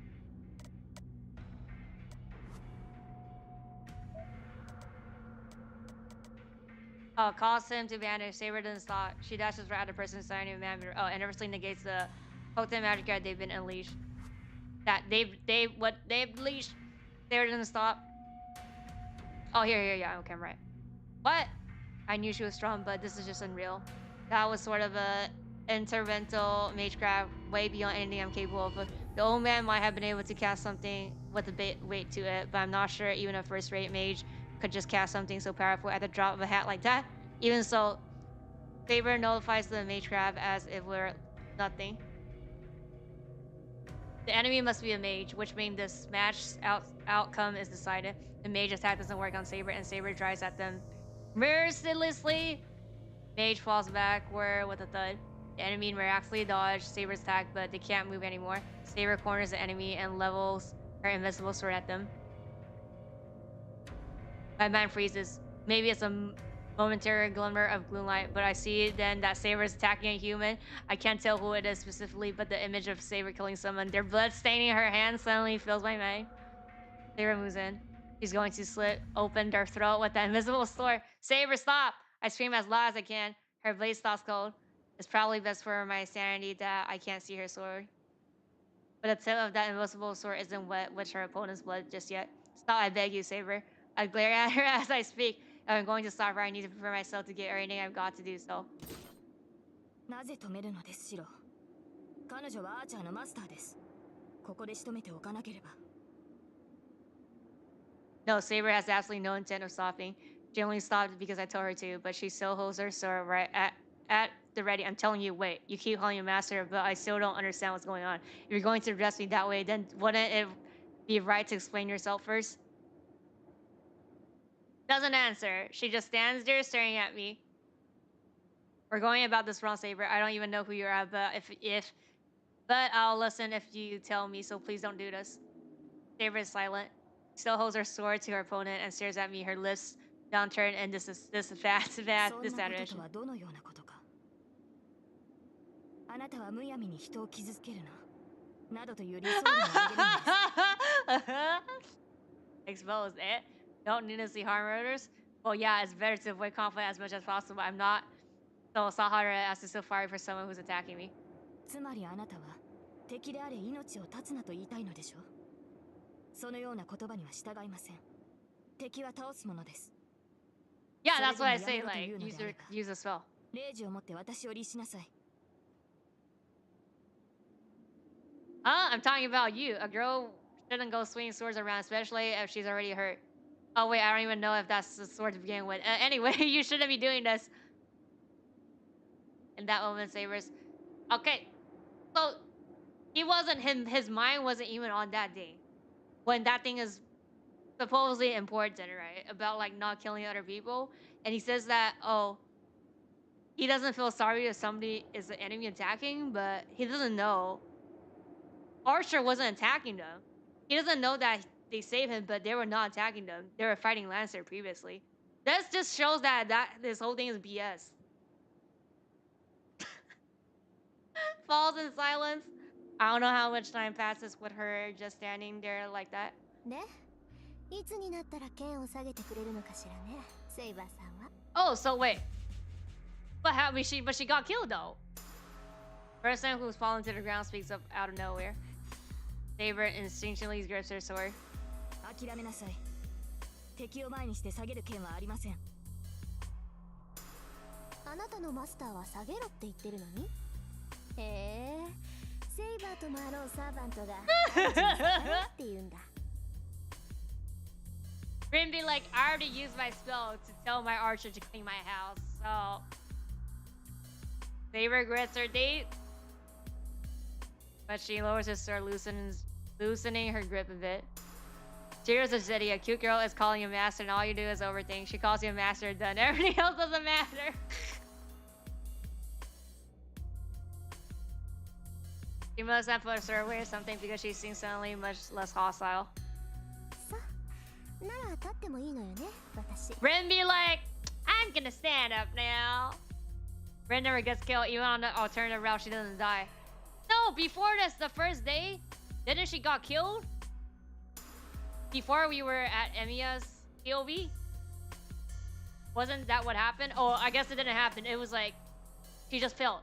Oh, causes him to vanish. Saber doesn't stop. She dashes right at the person standing behind the man. Oh, and effortlessly negates the potent magic grab they've been unleashed. They've unleashed. Saber doesn't stop. Oh, here, yeah, okay, I'm right. What? I knew she was strong, but this is just unreal. That was sort of a intervental magecraft, way beyond anything I'm capable of. The old man might have been able to cast something with a bit weight to it, but I'm not sure even a first-rate mage could just cast something so powerful at the drop of a hat like that. Even so, Saber notifies the magecraft as if we're nothing. The enemy must be a mage, which means this match's outcome is decided. The mage attack doesn't work on Saber, and Saber drives at them mercilessly. Mage falls backward with a thud. The enemy miraculously dodged Saber's attack, but they can't move anymore. Saber corners the enemy and levels her invisible sword at them. My mind freezes. Maybe it's a momentary glimmer of gloomlight, but I see then that Saber is attacking a human. I can't tell who it is specifically, but the image of Saber killing someone, their blood staining her hands, suddenly fills my mind. Saber moves in. She's going to slit open their throat with that invisible sword. Saber, stop! I scream as loud as I can. Her blade stops cold. It's probably best for my sanity that I can't see her sword. But the tip of that invisible sword isn't wet with her opponent's blood just yet. Stop, I beg you, Saber. I glare at her as I speak. If I'm going to stop her, I need to prepare myself to get everything I've got to do so. なぜ止めるのですシロ。彼女はアーチャーのマスターです。ここで仕留めておかなければ。No, Saber has absolutely no intent of stopping. She only stopped because I told her to, but she still holds her sword right at the ready. I'm telling you, wait. You keep calling me master, but I still don't understand what's going on. If you're going to address me that way, then wouldn't it be right to explain yourself first? Doesn't answer. She just stands there staring at me. We're going about this wrong, Saber. I don't even know who you're at, but but I'll listen if you tell me, so please don't do this. Saber is silent. Still holds her sword to her opponent and stares at me, her lips downturned, and this fast dissatisfaction. はどのようなことか。あなたはむやみに人を傷つけるな。などという理想論を挙げるんです。Exposed, eh? Don't needlessly harm others? Well, yeah, it's better to avoid conflict as much as possible. I'm not so Sahara as to still fire for someone who's attacking me. つまりあなたは敵であれ命を絶つなと言いたいのでしょう。そのような言葉には従いません。敵は倒すものです。Yeah, that's what I say, like, use a spell. レイジを持って私を律しなさい。I'm talking about you. A girl shouldn't go swinging swords around, especially if she's already hurt. Oh, wait, I don't even know if that's the sword to begin with. Anyway, you shouldn't be doing this. In that moment, Sabers. Okay, so he wasn't his mind wasn't even on that day. When that thing is supposedly important, right? About like not killing other people. And he says that, oh, he doesn't feel sorry if somebody is the enemy attacking, but he doesn't know. Archer wasn't attacking them. He doesn't know that they saved him, but they were not attacking them. They were fighting Lancer previously. This just shows that this whole thing is BS. Falls in silence. I don't know how much time passes with her just standing there like that. で、いつになったら剣を下げてくれるのかしらね、セイバーさんは。Oh, so wait. But she got killed though. Person who's fallen to the ground speaks up out of nowhere. Saber instinctually grips her sword. 諦めなさい。敵を前にして下げる剣はありません。あなたのマスターは下げろって言ってるのに。へえ、セイバーともあろうサーバントがって言うんだ。Rin be like, I already used my spell to tell my archer to clean my house, so Saber regrets her date, but she lowers her sword, loosening her grip a bit. Cheers of City, a cute girl is calling you master, and all you do is overthink. She calls you a master, done. Everything else doesn't matter. She must have put her sword away or something because she seems suddenly much less hostile. さ、なら立ってもいいのよね、私。Rin be like, I'm gonna stand up now. Rin never gets killed, even on the alternative route, she doesn't die. No, before this, the first day, didn't she got killed? Before we were at Emiya's POV? Wasn't that what happened? Oh, I guess it didn't happen. It was like, she just failed.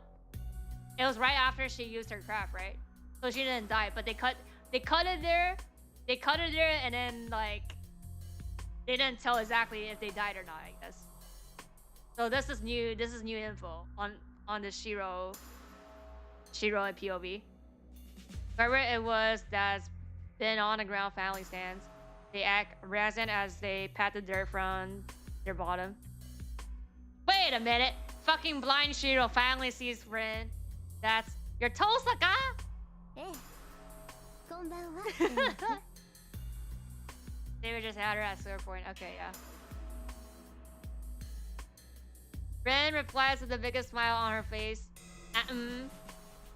It was right after she used her craft, right? So she didn't die, but they cut it there. They cut it there, and then like, they didn't tell exactly if they died or not, I guess. So this is new info on the Shiro and POV. Whoever it was that's been on the ground finally stands. They act razzing as they pat the dirt from their bottom. Wait a minute! Fucking blind Shiro finally sees Rin. That's your Tosaka! ええ、こんばんは。They were just had her at sword point. Okay, yeah. Rin replies with the biggest smile on her face.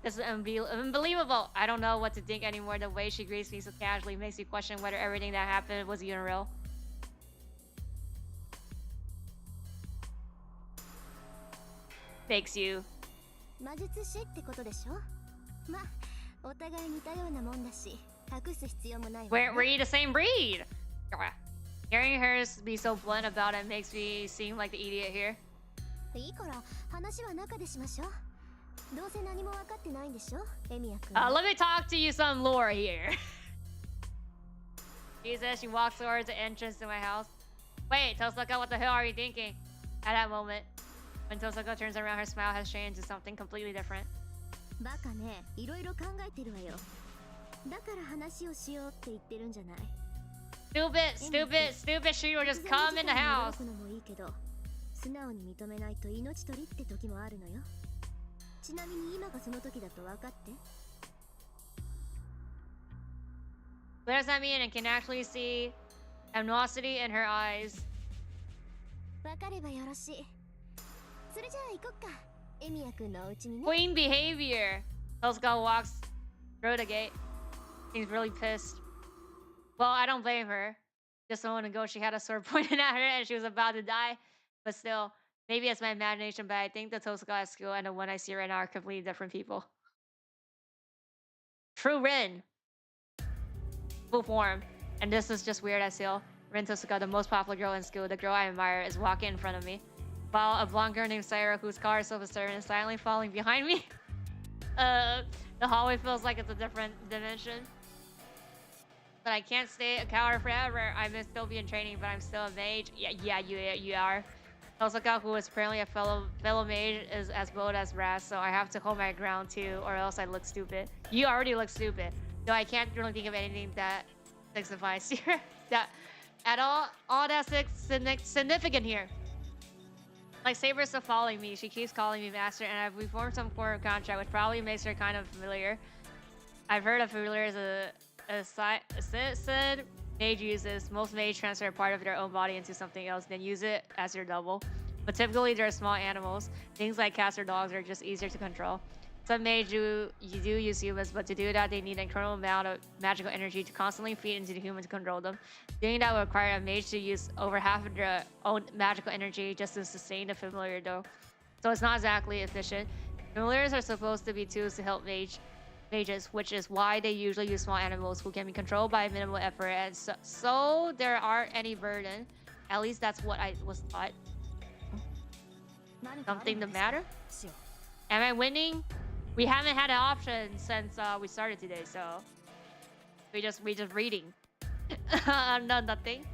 This is unbelievable. I don't know what to think anymore. The way she greets me so casually makes me question whether everything that happened was even real. Fakes you. 魔術師ってことでしょ。ま、お互い似たようなもんだし、隠す必要もないわね。We're you the same breed? Hearing her be so blunt about it makes me seem like the idiot here. いいから話は中でしましょう。どうせ何も分かってないんでしょ、エミヤ君。Let me talk to you some lore here. She says she walks towards the entrance to my house. Wait, Tosaka, what the hell are you thinking? At that moment, When Tosaka turns around, her smile has changed to something completely different. バカね、いろいろ考えてるわよ。だから話をしようって言ってるんじゃない。Stupid, stupid, stupid, she will just come in the house. のもいいけど、素直に認めないと命取りって時もあるのよ。ちなみに今がその時だと分かって。What does that mean? I can actually see animosity in her eyes. 分かればよろしい。それじゃあ行こっか。エミヤくんのお家にね。Queen behavior. Tosaka walks through the gate. Seems really pissed. Well, I don't blame her. Just a moment ago, she had a sword pointed at her and she was about to die. But still, maybe it's my imagination, but I think the Tosaka school and the one I see right now are completely different people. True Rin. Full form. And this is just weird as hell. Rin Tosaka, the most popular girl in school, the girl I admire, is walking in front of me. While a blonde girl named Saira, whose car is self-serving, is silently falling behind me. The hallway feels like it's a different dimension. But I can't stay a coward forever. I may still be in training, but I'm still a mage. Yeah, you are. Tosaka, who is apparently a fellow mage, is as bold as brass, so I have to hold my ground too, or else I look stupid. You already look stupid. Though I can't really think of anything that signifies here. That at all that's significant here. Like Saber's still following me. She keeps calling me master, and we formed some form of contract, which probably makes her kind of familiar. I've heard of familiar as said mage uses. Most mage transfer a part of their own body into something else, then use it as their double. But typically they're small animals. Things like cats or dogs are just easier to control. Some mage do use humans, but to do that they need an incredible amount of magical energy to constantly feed into the human to control them. Doing that would require a mage to use over half of their own magical energy just to sustain the familiar though. So it's not exactly efficient. Familiars are supposed to be tools to help mages, which is why they usually use small animals who can be controlled by minimal effort, and so there aren't any burden. At least that's what I was taught. Something the matter? Am I winning? We haven't had an option since we started today, so we just reading. No, nothing.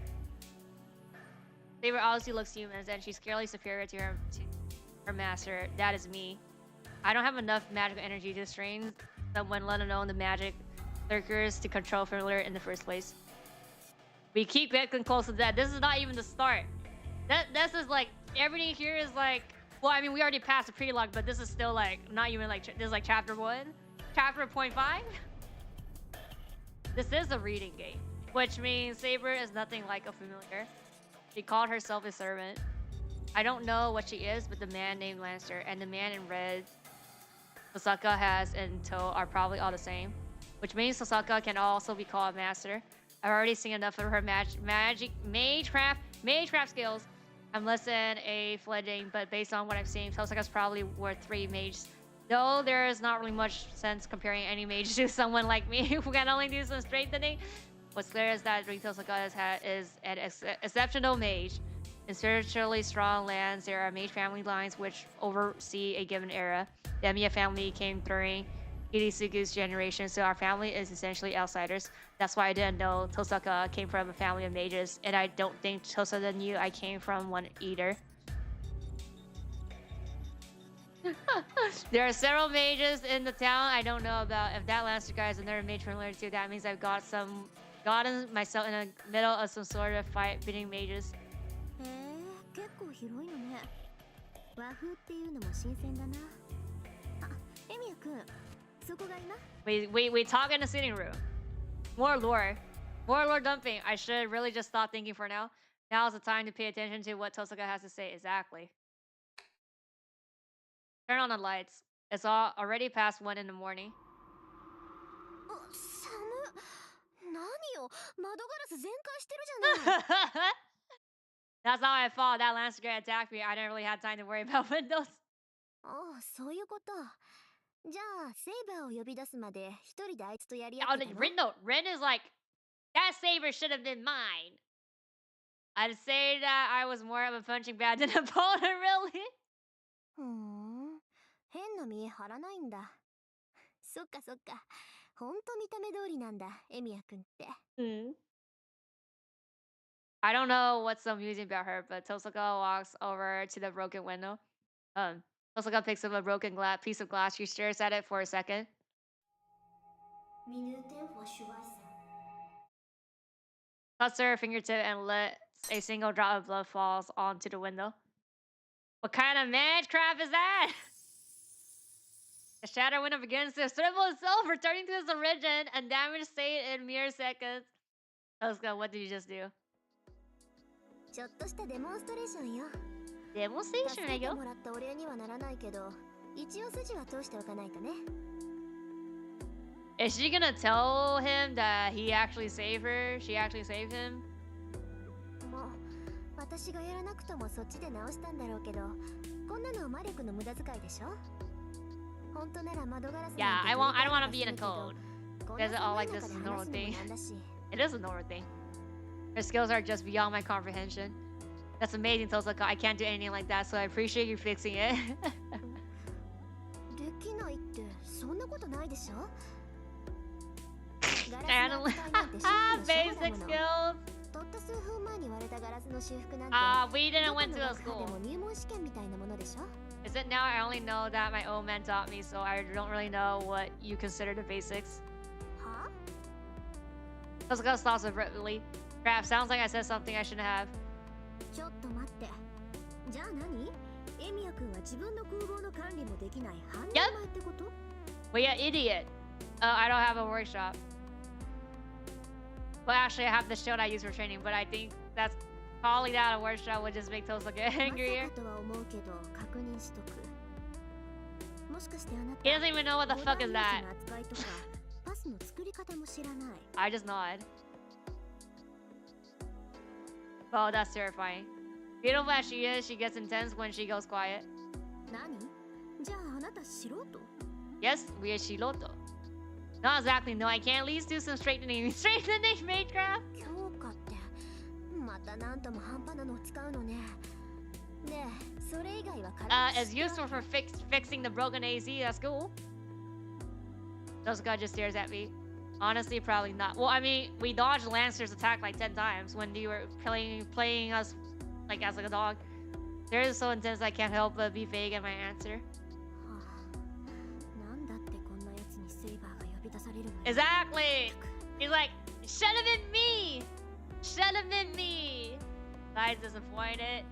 Saber obviously looks human, and she's clearly superior to her master. That is me. I don't have enough magical energy to strain someone, let alone the magic lurkers, to control familiar in the first place. We keep getting close to that. This is not even the start. This is like everything here is like. Well, I mean, we already passed the pre-log, but this is still like not even like this is like chapter 1, chapter 0.5. This is a reading game, which means Saber is nothing like a familiar. She called herself a servant. I don't know what she is, but the man named Lancer and the man in red Sasaka has in tow are probably all the same, which means Sasaka can also be called master. I've already seen enough of her magecraft skills. I'm less than a fledgling, but based on what I've seen, Tosaka's probably worth 3 mages. Though there is not really much sense comparing any mage to someone like me who can only do some strengthening. What's clear is that Tosaka is an exceptional mage. In spiritually strong lands, there are mage family lines which oversee a given era. The Emiya family came during Hirisugu's generation, so our family is essentially outsiders. That's why I didn't know Tosaka came from a family of mages, and I don't think Tosaka knew I came from one either. There are several mages in the town I don't know about. If that Lancer guy is another mage familiar too, that means I've gotten myself in the middle of some sort of fight beating mages. へえ、結構広いのね。和風っていうのも新鮮だな。あ、エミヤくん、そこがいな。We talk in the sitting room. More lore dumping. I should really just stop thinking for now. Now is the time to pay attention to what Tosaka has to say exactly. Turn on the lights. It's already past 1 in the morning. 寒っ。何よ、窓ガラス全開してるじゃない。That's not my fault. That Lancer guy attacked me. I didn't really have time to worry about windows. ああ、そういうこと。じゃあ、セイバーを呼び出すまで一人であいつとやり合ってたの？ Rin is like, that saber should have been mine. I'd say that I was more of a punching bag than a opponent, really. ふーん、変な見え張らないんだ。そっかそっか。ほんと見た目通りなんだ、エミヤくんって。I don't know what's so amusing about her, but Tosaka walks over to the broken window. Osaka picks up a broken piece of glass. She stares at it for a second. Cuts her fingertip and lets a single drop of blood falls onto the window. What kind of madcraft is that? The shatter window begins to assemble itself, returning to its origin and damage state in mere seconds. Osaka, what did you just do? ちょっとしたデモンストレーションよ。デモンストレーションだよ。助けてもらったお礼にはならないけど、一応筋は通しておかないとね。Is she gonna tell him that he actually saved her? She actually saved him? もう私がやらなくともそっちで直したんだろうけど、こんなの魔力の無駄遣いでしょ。本当なら窓ガラス Yeah, I don't want to be in a code. Is it all like this is a normal thing? It is a normal thing. Her skills are just beyond my comprehension. That's amazing, Tosaka. I can't do anything like that, so I appreciate you fixing it. できないってそんなことないでしょ。Basic skills. たった数分前に割れたガラスの修復なんて。We didn't went to a school. でも入門試験みたいなものでしょ。Is it now? I only know that my old man taught me, so I don't really know what you consider the basics. はTosaka stops abruptly. Crap, sounds like I said something I shouldn't have. ちょっと待って。じゃあ何？エミヤ君は自分の空母の管理もできない半人前ってこと？ Well, yeah, idiot. I don't have a workshop. Well, actually, I have the shield I use for training, but I think that's calling that a workshop would just make Tosaka angrier. He doesn't even know what the fuck is that. I just nod. Oh, that's terrifying. Beautiful as she is, she gets intense when she goes quiet. Yes, we are Shiroto. Not exactly, no, I can't at least do some straightening. Straightening, Maidcraft! It's useful for fixing the broken AC, that's cool. Tosaka just stares at me. Honestly, probably not. Well, I mean, we dodged Lancer's attack like 10 times when you were playing us like as like a dog. They're just so intense I can't help but be vague in my answer. Exactly! He's like, should have been me! Should have been me! Guy's disappointed.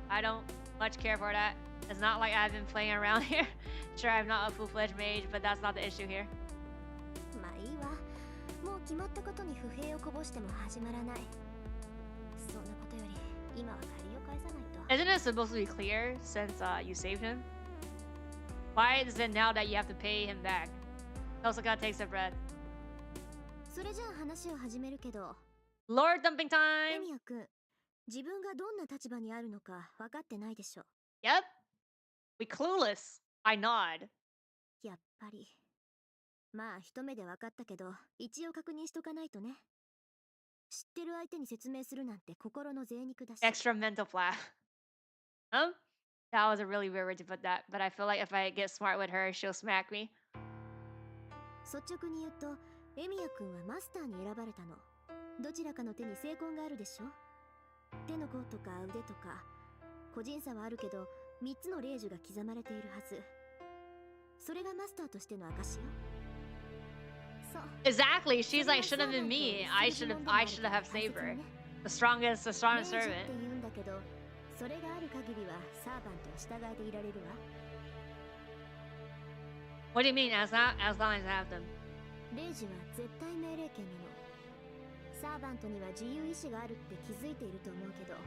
I don't much care for that. It's not like I've been playing around here. Sure, I'm not a full-fledged mage, but that's not the issue here. Isn't it supposed to be clear since you saved him? Why is it now that you have to pay him back? Tosaka takes a breath. Lord dumping time! Yep. We clueless. I nod. やっぱり。まあ一目で分かったけど、一応確認しとかないとね。知ってる相手に説明するなんて心の贅肉だし。Extra mental flap. That was a really weird way to put that, but I feel like if I get smart with her, she'll smack me. 率直に言うと、エミヤ君はマスターに選ばれたの。どちらかの手に精魂があるでしょ。手の甲とか腕とか、個人差はあるけど、3つの霊樹が刻まれているはず。それがマスターとしての証よ。Exactly. She's like, should have been me. I should have saved her. The strongest servant. って言うんだけど、それがある限りはサーバントは従えていられるわ。What do you mean, as long as I have them? レイジは絶対命令権なの。サーバントには自由意志があるって気づいていると思うけど、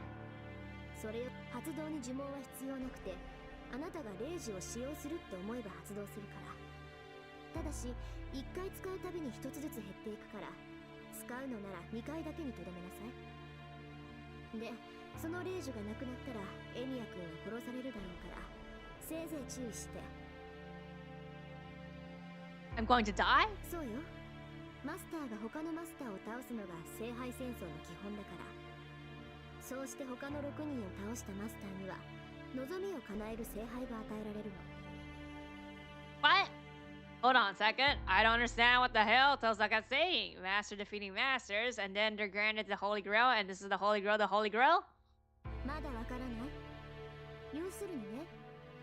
それを発動に呪文は必要なくて、あなたがレイジを使用するって思えば発動するから。ただし、1回使うたびに1つずつ減っていくから、使うのなら2回だけにとどめなさい。で、そのレイジがなくなったら、エミヤ君は殺されるだろうから、せいぜい注意して。I'm going to die? そうよ。マスターが他のマスターを倒すのが聖杯戦争の基本だから。そうして他の6人を倒したマスターには、望みを叶える聖杯が与えられるの。What? Hold on a second. I don't understand what the hell Tosaka's saying. Master defeating masters, and then they're granted the Holy Grail, and this is the Holy Grail, the Holy Grail? まだわからない？要するにね、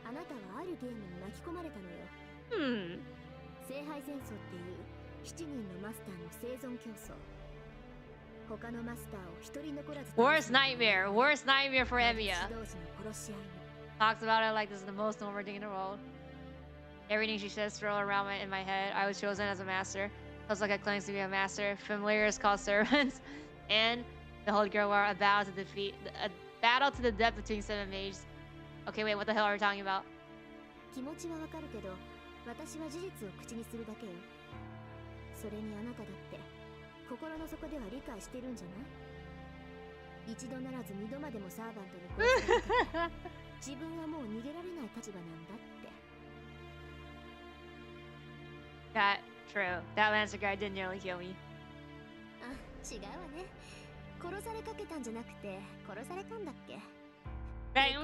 あなたはあるゲームに巻き込まれたのよ。聖杯戦争っていう7人のマスターの生存競争。他のマスターを一人残らず Worst nightmare for Emiya. 同士の殺し合いに。 Talks about it like this is the most normal thing in the world. Everything she says swirl around in my head. I was chosen as a master. Tosaka claims to be a master. Familiars called servants. And the Holy Girl War, a battle to the death between 7 mages. Okay, wait, what the hell are we talking about? 気持ちはわかるけど、私は事実を口にするだけよ。それにあなただって心の底では理解してるんじゃない？一度ならず二度までもサーバントに殺されて自分はもう逃げられない立場なんだって。That true. That Lancer guy did nearly kill me. あ、違うわね。殺されかけたんじゃなくて殺されたんだっけ。Right.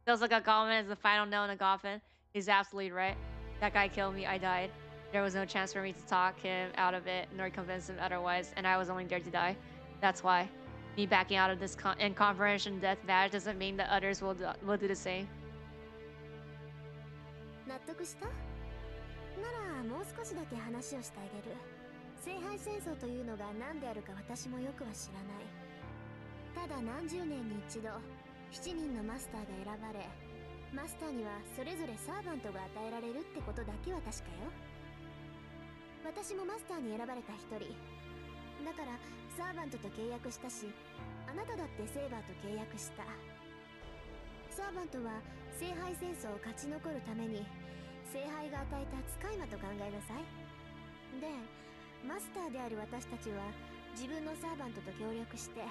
Feels like a comment is the final note in the coffin. He's absolutely right. That guy killed me. I died. There was no chance for me to talk him out of it, nor convince him otherwise, and I was only there to die. That's why. Me backing out of this confrontation death badge doesn't mean that others will do the same. 納得した？ならもう少しだけ話をしてあげる。聖杯戦争というのが何であるか私もよくは知らない。ただ何十年に一度7人のマスターが選ばれ、マスターにはそれぞれサーバントが与えられるってことだけは確かよ。私もマスターに選ばれた一人だからサーバントと契約したし、あなただってセーバーと契約した。サーバントは聖杯戦争を勝ち残るために聖杯が与えた使い魔と考えなさい。で、マスターである私たちは自分のサーバントと協力して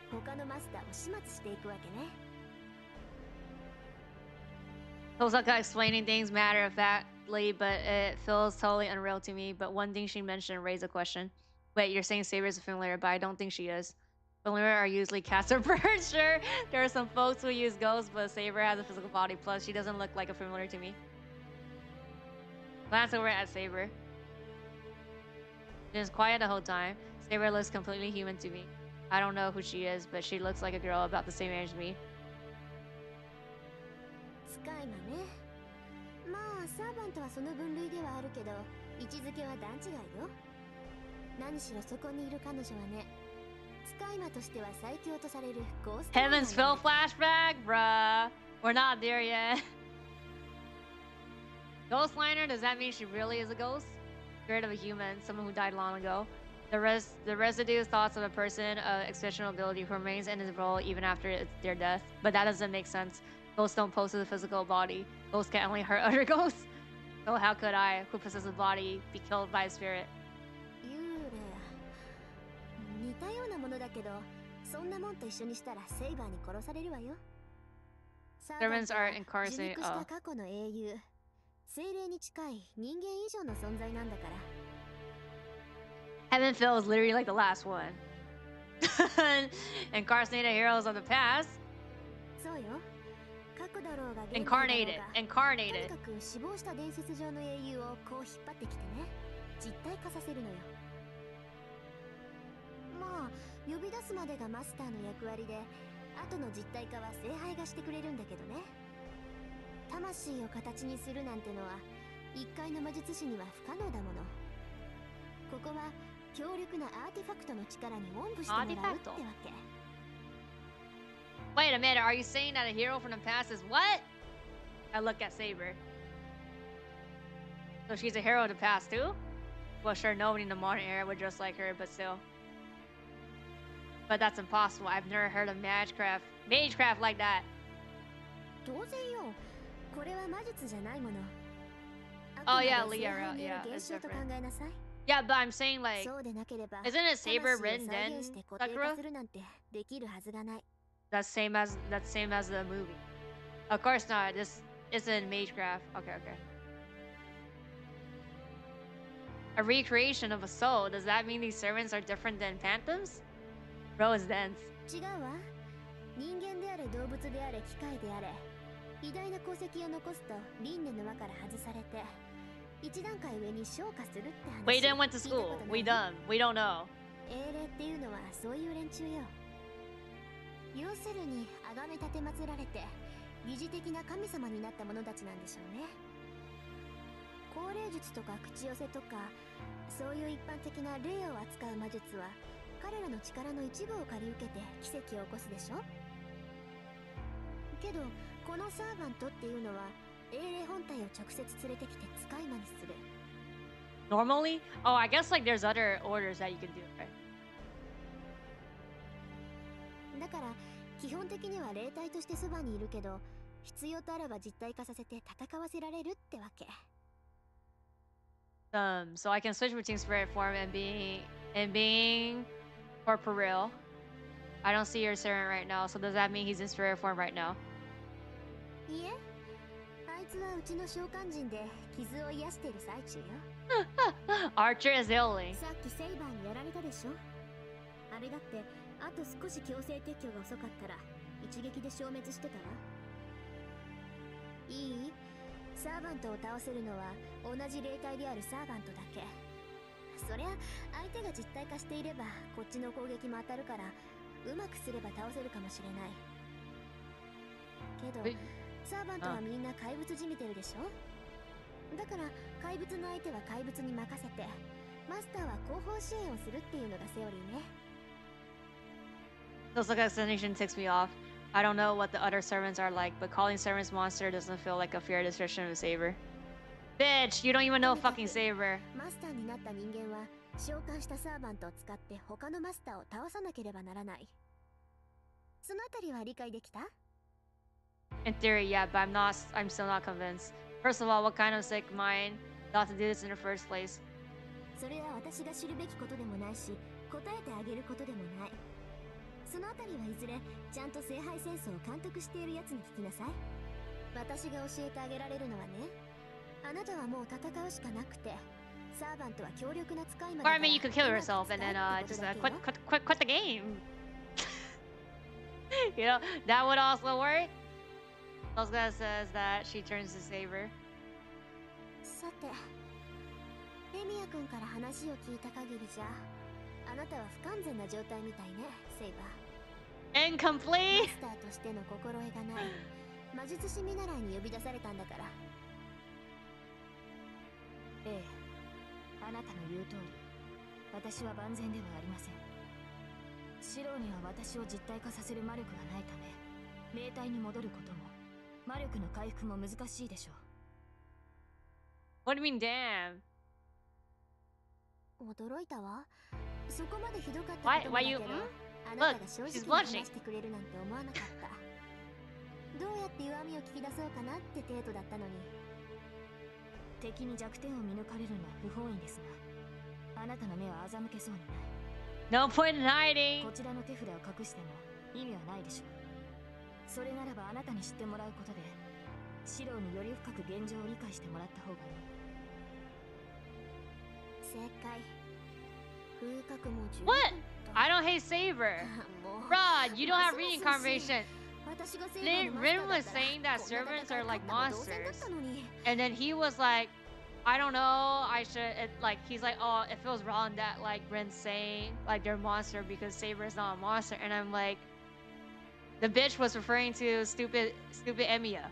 他のマスターを始末していくわけね。Tosaka explaining things matter of factly, but it feels totally unreal to me. But one thing she mentioned raised a question. Wait, you're saying Saber's a familiar, but I don't think she is. Familiar are usually cast or birds. Sure, there are some folks who use ghosts, but Saber has a physical body. Plus, she doesn't look like a familiar to me. Glance over at Saber. She's quiet the whole time. Saber looks completely human to me. I don't know who she is, but she looks like a girl about the same age as me. 使い魔ね。まあサーバントはその分類ではあるけど位置づけは段違いよ。何しろそこにいる彼女はね、使い魔としては最強とされるゴースト。 Heaven's Fill flashback, bruh. We're not there yet. Ghostliner, does that mean she really is a ghost? Spirit of a human, someone who died long ago. The residue thoughts of a person of exceptional ability who remains in his role even after their death. But that doesn't make sense. Ghosts don't possess a physical body. Ghosts can only hurt other ghosts. So how could I, who possesses a body, be killed by a spirit? 幽霊。似たようなものだけど、そんなもんと一緒にしたらセイバーに殺されるわよ。Servants are incarcerated. 受肉した過去の英雄。精霊に近い人間以上の存在なんだから。Heaven Fill is literally like the last one. Incarcerated heroes of the past. そうよ。過去だろうが Incarnated. と Incarnated. にかく死亡した伝説上の英雄をこう引っ張ってきてね、実体化させるのよ。まあ呼び出すまでがマスターの役割で、後の実体化は聖杯がしてくれるんだけどね。魂を形にするなんてのは一介の魔術師には不可能だもの。ここは強力なアーティファクトの力におんぶしてもらうってわけ。Wait a minute, are you saying that a hero from the past is what? I look at Saber. So she's a hero of the past too? Well, sure, nobody in the modern era would dress like her, but still. But that's impossible. I've never heard of magecraft like that. 当然よ。これは魔術じゃないもの。 Oh yeah, Leah, yeah, it's different. Yeah, but I'm saying like, isn't it Saber written then, Sakura? That's same as the movie. Of course not. This isn't magecraft. Okay. A recreation of a soul. Does that mean these servants are different than phantoms? Bro is dense. 違うわ。人間であれ動物であれ機械であれ、偉大な功績を残すと輪廻の輪から外されて、一段階上に昇華するって話。We didn't went to school. We dumb. We don't know. 英霊っていうのはそういう連中よ。要するに崇め立てまつられて疑似的な神様になった者たちなんでしょうね。高霊術とか口寄せとかそういう一般的な霊を扱う魔術は彼らの力の一部を借り受けて奇跡を起こすでしょ。けどこのサーバントっていうのは英霊本体を直接連れてきて使い魔にする。 Normally? Oh, I guess like there's other orders that you can do, right? だから基本的には霊体としてそばにいるけど必要とあれば実体化させて戦わせられるってわけ。So I can switch between spirit form and being corporeal. I don't see your servant right now, so does that mean he's in spirit form right now? いえ、あいつはうちの召喚人で傷を癒している最中よ。Archer is healing. さっきセイバーにやられたでしょ。あれだってあと少し強制撤去が遅かったら一撃で消滅してたわ。いい？サーバントを倒せるのは同じ霊体であるサーバントだけ。そりゃ相手が実体化していればこっちの攻撃も当たるからうまくすれば倒せるかもしれないけど、サーバントはみんな怪物じみてるでしょ。だから怪物の相手は怪物に任せてマスターは後方支援をするっていうのがセオリーね。This like explanation ticks me off. I don't know what the other servants are like, but calling servants monster doesn't feel like a fair description of a saber. Bitch, you don't even know fucking saber. マスターになった人間は召喚したサーバントを使って他のマスターを倒さなければならない。そのあたりは理解できた？ In theory, yeah, but I'm still not convinced. First of all, what kind of sick mind thought to do this in the first place? それは私が知るべきことでもないし答えてあげることでもない。そのあたりはいずれちゃんと聖杯戦争を監督しているやつに聞きなさい。私が教えてあげられるのはね、あなたはもう戦うしかなくてサーバントは強力な使い魔だ Or から I mean, you could kill yourself and then just quit the game. You know, that would also work. Elska says that she turns to saber. さて、エミヤ君から話を聞いた限りじゃあなたは不完全な状態みたいね、セイバー。 Incomplete. マスターとしての心得がない魔術師見習いに呼び出されたんだから。ええ、あなたの言う通り私は万全ではありません。シローには私を実体化させる魔力がないため霊体に戻ることも魔力の回復も難しいでしょう。 What do you mean, damn? 驚いたわ。そこまでひどかったこともだけど、あなたが正直に話してくれるなんて思わなかった。どうやって弱みを聞き出そうかなって程度だったのに。敵に弱点を見抜かれるのは不本意ですが、あなたの目は欺けそうにない。 No point in hiding. こちらの手札を隠しても意味はないでしょう。それならばあなたに知ってもらうことでシローにより深く現状を理解してもらった方がいい。正解。風格も十分。 What? I don't hate saber. Bruh, you don't have reincarnation. Rin was saying that servants are like monsters, and then he was like, I don't know, I should, he's like, oh, it feels wrong that like Rin's saying like they're monster because saber is not a monster. And I'm like, the bitch was referring to stupid Emiya.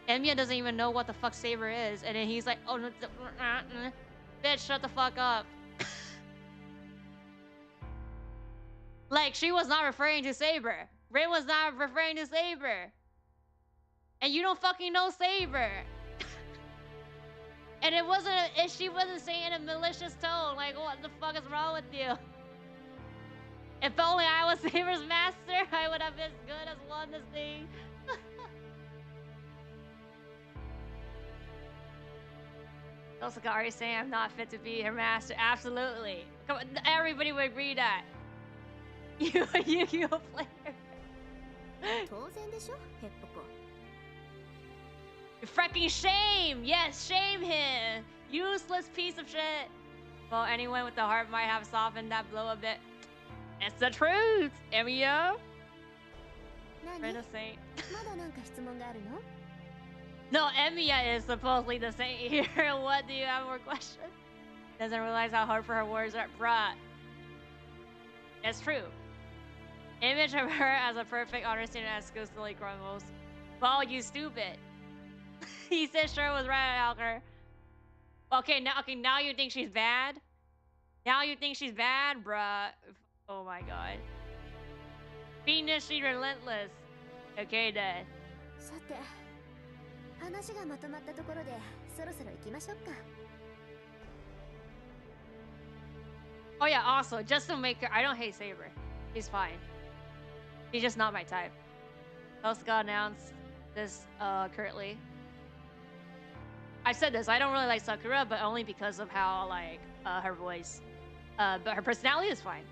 Emiya doesn't even know what the fuck saber is, and then he's like, oh no, bitch, shut the fuck up. Like, she was not referring to saber. Rin was not referring to saber. And you don't fucking know saber. And it wasn't, she wasn't saying in a malicious tone. Like, what the fuck is wrong with you? If only I was Saber's master, I would have as good as won this thing. Osaka saying I'm not fit to be her master. Absolutely. Come on, everybody would agree that. You Yu-Gi-Oh player. 当然でしょ、ヘッポコ。 Freaking shame! Yes, shame him! Useless piece of shit! Well, anyone with the heart might have softened that blow a bit. It's the truth! Emiya? Rin a saint. まだなんか質問があるの？ No, Emiya is supposedly the saint here. What, do you have more questions? Doesn't realize how hard for her words are. Bruh. It's true. Image of her as a perfect understanding as skillfully crumbles. Well, you stupid. He said sure was right, Alker. Okay, now you think she's bad? Now you think she's bad, bruh. Oh my god. Fiendishly relentless. Okay, then. さて、話がまとまったところでそろそろ行きましょうか。Oh yeah, also, just to make her, I don't hate Saber. He's fine. He's just not my type. Tosuka announced this currently. I've said this, I don't really like Sakura, but only because of how, like, her voice. But her personality is fine.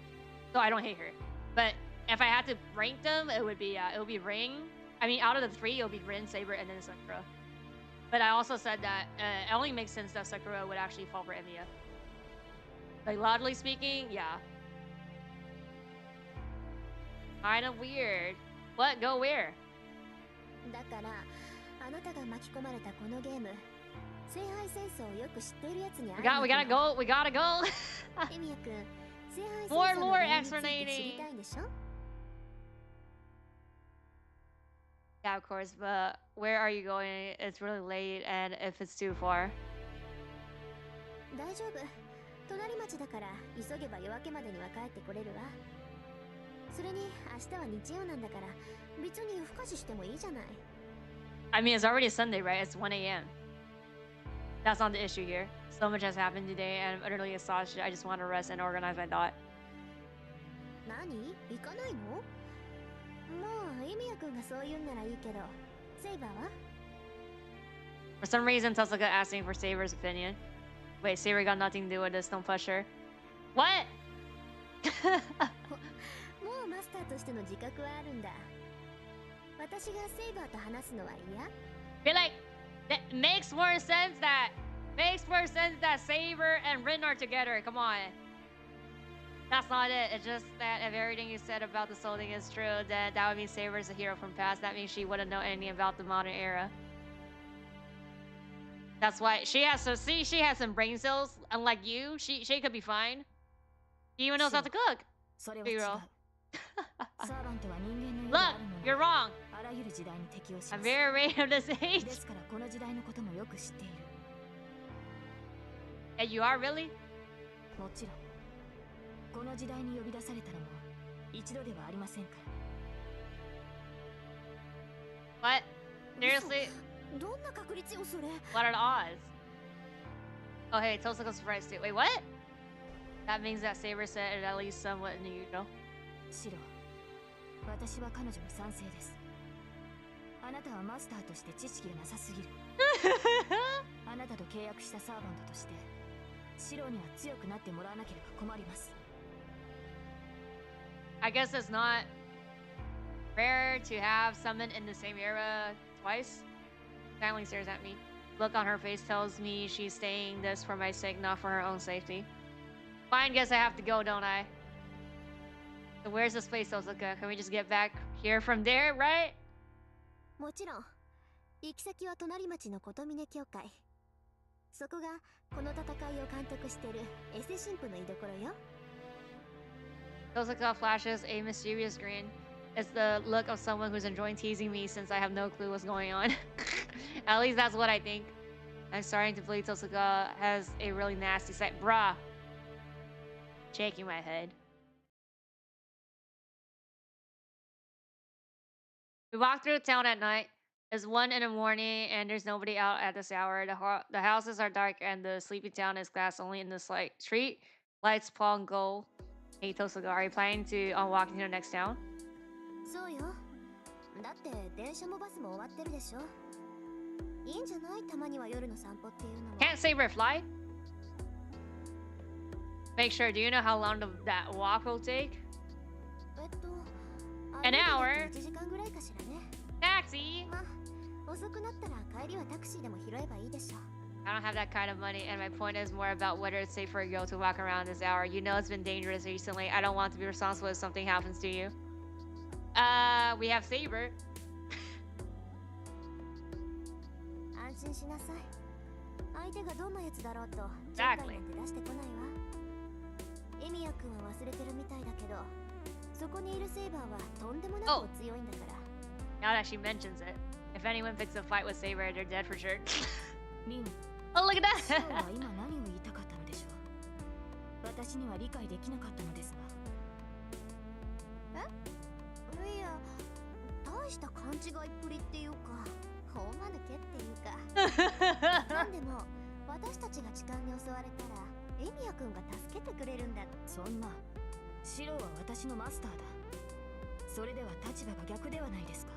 So I don't hate her. But if I had to rank them, it would be Ring. I mean, out of the three, it would be Rin, Saber, and then Sakura. But I also said that it only makes sense that Sakura would actually fall for Emiya. Like, loudly speaking, yeah. Kind of weird. What? Go where? だからあなたが巻き込まれたこのゲーム、聖杯戦争をよく知っているやつに会いに行くの。We gotta go. We gotta go. エミヤ君、聖杯戦 More 争の lore 理由について知り explaining. たいんでしょ？ Yeah, of course. But where are you going? It's really late, and if it's too far. 大丈夫。隣町だから急げば夜明けまでには帰ってこれるわ。それに明日は日曜なんだから別に夜更かししてもいいじゃない。I mean, it's already Sunday, right? It's 1 a.m. That's not the issue here. So much has happened today, and I'm utterly exhausted. I just want to rest and organize my thought. 何？行かないの？まあ、エミヤ君がそう言うんならいいけど、セイバーは？ For some reason, Tosuka asking for Saber's opinion. Wait, Saber got nothing to do with this. Don't push her. What? もうマスターとしての自覚はあるんだ。私がセイバーと話すのは嫌？ Feel like that makes more sense that Saber and Rin are together. Come on. That's not it. It's just that if everything you said about the Soul thing is true, then that would mean Saber's a hero from past. That means she wouldn't know anything about the modern era. That's why she has some brain cells. Unlike you, she could be fine. She even knows how to cook. それは Big 違う。 girl. サーバントは人間のように Look, あるもの。 you're wrong. あらゆる時代に適応しま I'm す。 very afraid of this で age. すからこの時代のこともよく知っている。 And you are really? もちろん。この時代に呼び出されたのも一度ではありませんから。 What? Seriously? どんな確率よそれ？ What are the odds? Oh, hey, Tosuka's surprised too. Wait, what? That means that Saber said it at least somewhat unusual. シロ、私は彼女に賛成です。あなたはマスターとして知識がなさすぎる。あなたと契約したサーバントとして、シロには強くなってもらわなければ困ります。I guess it's not rare to have someone in the same era twice. Stanley stares at me. Look on her face tells me she's saying this for my sake, not for her own safety. Fine, guess I have to go, don't I? So where's this place, Tosuka? Can we just get back here from there, right? もちろん。行き先は隣町の琴峰教会。そこがこの戦いを監督してるエセ神父の居所よ。Tosuka flashes a mysterious grin. It's the look of someone who's enjoying teasing me since I have no clue what's going on. At least that's what I think. I'm starting to believe Tosuka has a really nasty side. Bruh. Shaking my head. We walk through town at night. It's 1 in the morning and there's nobody out at this hour. The houses are dark and the sleepy town is glass only in this light street. Lights palm gold. Hey Tosuka, are you planning on walking to the next town? そうよ。だって電車もバスも終わってるでしょ。いいんじゃない？たまには夜の散歩っていうのも。 Can't Saber fly? Make sure, do you know how long that walk will take? An hour? 1時間ぐらいかしらね。 Taxi? まあ、遅くなったら帰りはタクシーでも拾えばいいでしょ。 I don't have that kind of money, and my point is more about whether it's safe for a girl to walk around this hour. You know it's been dangerous recently. I don't want to be responsible if something happens to you. We have Saber. 安心しなさい。相手がどんなやつだろうと、Exactly. ジョーカーなんて出してこないわ。エミヤ君は忘れてるみたいだけど、そこにいるセイバーはとんでもなく Oh. 強いんだから。 Now that she mentions it, if anyone picks a fight with Saber, they're dead for sure. リン、 Oh, look at シロ that! は今何を言いたかったのでしょう。私には理解できなかったのですが。いや、大した勘違いっぷりっていうか、ほんまぬけっていうか。なんでも、私たちが痴漢に襲われたら、エミヤくんが助けてくれるんだ。そんな、シロは私のマスターだ。それでは立場が逆ではないですか。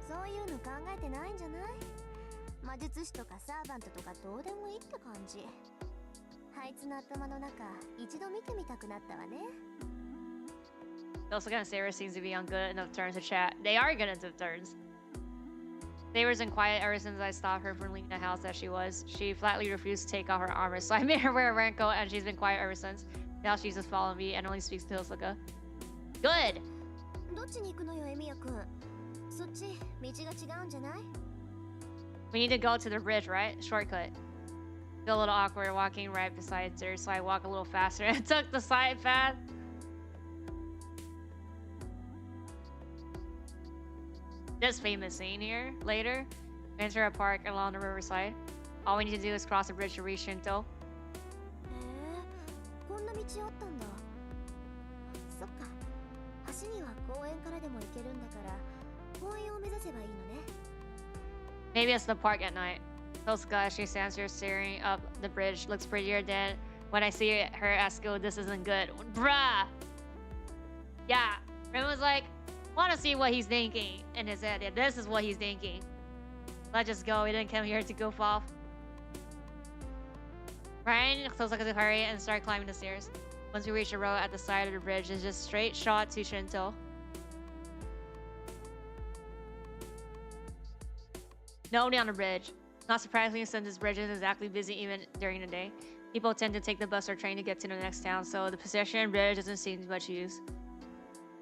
そういうの考えてないんじゃない？魔術師とかサーバントとかどうでもいいって感じ。あいつの頭の中、一度見てみたくなったわね。Also, kind Sarah seems to be on good enough terms to chat. They are good enough terms. Sarah's been quiet ever since I stopped her from leaving the house as she was. She flatly refused to take off her armor, so I made her wear a raincoat, and she's been quiet ever since. Now she's just following me and only speaks to Hisoka. Good! どっちに行くのよ、エミヤくん。そっち、道が違うんじゃない？ We need to go to the bridge, right? Shortcut. Feel a little awkward walking right beside her, so I walk a little faster and took the side path. This famous scene here. Later, enter a park along the riverside. All we need to do is cross the bridge to reach Shinto. こんな道あったんだ。そっか。橋には公園からでも行けるんだから、公園を目指せばいいのね。Maybe it's the park at night. Tosuka, she stands here staring up the bridge, looks prettier than when I see her at school. This isn't good. Bruh! Yeah, Rin was like, wanna see what he's thinking in his head. Yeah, this is what he's thinking. Let's just go. We didn't come here to goof off. Ryan tells Tosuka to hurry and start climbing the stairs. Once we reach the road at the side of the bridge, it's just straight shot to Shinto. Nobody on the bridge. Not surprisingly, since this bridge isn't exactly busy even during the day. People tend to take the bus or train to get to the next town, so the pedestrian bridge doesn't seem too much use.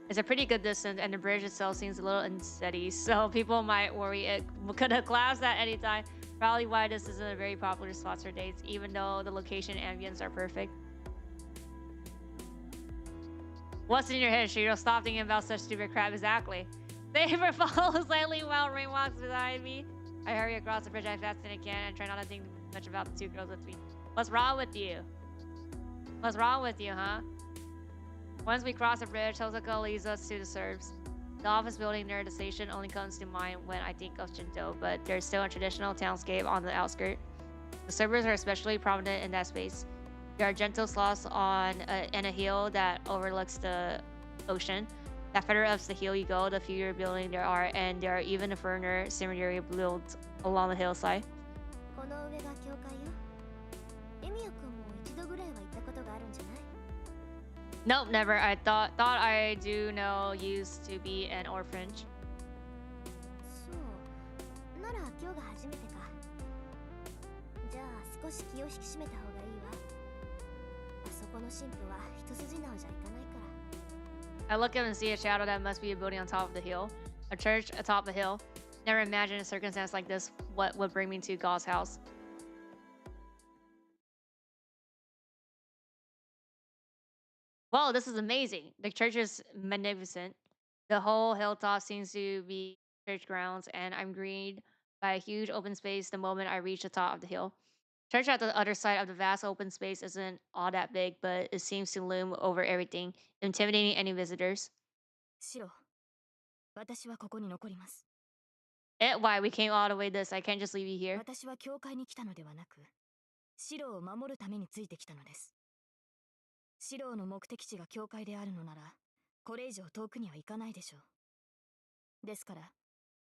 It's a pretty good distance, and the bridge itself seems a little unsteady, so people might worry it could have collapsed at any time. Probably why this isn't a very popular spot for dates, even though the location and ambience are perfect. What's in your head, Shiro? Stop thinking about such stupid crap. Exactly. Saber follows slightly while Rain walks behind me. I hurry across the bridge as fast as I can and try not to think much about the two girls with me. What's wrong with you? What's wrong with you, huh? Once we cross the bridge, Tosuka leads us to the serfs. The office building near the station only comes to mind when I think of Shinto, but there's still a traditional townscape on the outskirts. The servers are especially prominent in that space. There are gentle slots and a hill that overlooks the ocean. The further up the hill you go, the fewer buildings there are, and there are even a further cemetery built along the hillside. この上が教会よ。エミヤくんも一度ぐらいは行ったことがあるんじゃない？ Nope, never. I thought I do know used to be an orphanage. そう。なら今日が初めてか。じゃあ少し気を引き締めた方がいいわ。あそこの神父は一筋縄じゃいかないから。 I look up and see a shadow that must be a building on top of the hill. A church atop a hill. Never imagined a circumstance like this what would bring me to God's house. Whoa, this is amazing. The church is magnificent. The whole hilltop seems to be church grounds, and I'm greeted by a huge open space the moment I reach the top of the hill. Church at the other side of the vast open space isn't all that big, but it seems to loom over everything, intimidating any visitors. シロ、私はここに残ります。 Why we came all the way this? I can't just leave you here. 私は教会に来たのではなく、シロを守るためについてきたのです。シロの目的地が教会であるのなら、これ以上遠くには行かないでしょう。ですから、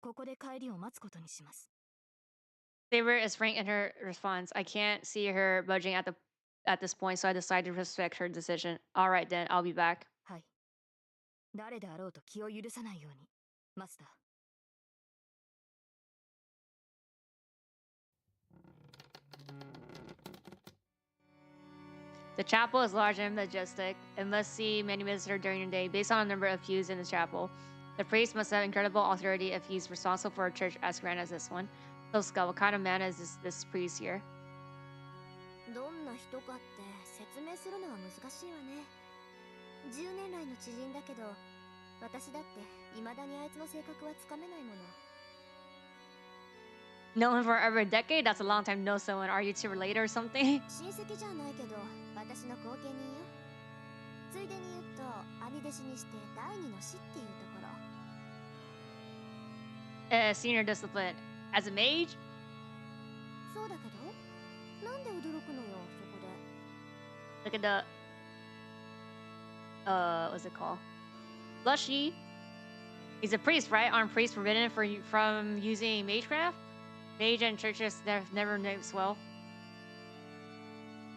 ここで帰りを待つことにします。 Saber is frank in her response. I can't see her budging at this point, so I decided to respect her decision. All right then, I'll be back. はい。誰であろうと気を許さないように、マスター。 The chapel is large and majestic. It must see many visitors during the day based on the number of pews in the chapel. The priest must have incredible authority if he's responsible for a church as grand as this one. Tosuka, what kind of man is this priest here? どんな人かって説明するのは難しいわね。10年来の知人だけど、私だって未だにあいつの性格はつかめないもの。 Known for over a decade? That's a long time to know someone. Are you two related or something? 親戚じゃないけど私の後見人よ。ついでに言うと兄弟子にして第二の師っていうところ。Senior discipline. As a mage? そうだけど、なんで驚くのよそこで。 Look at the... what's it called? Lushy. He's a priest, right? Aren't priests forbidden from using magecraft? Mage and churches never mix well.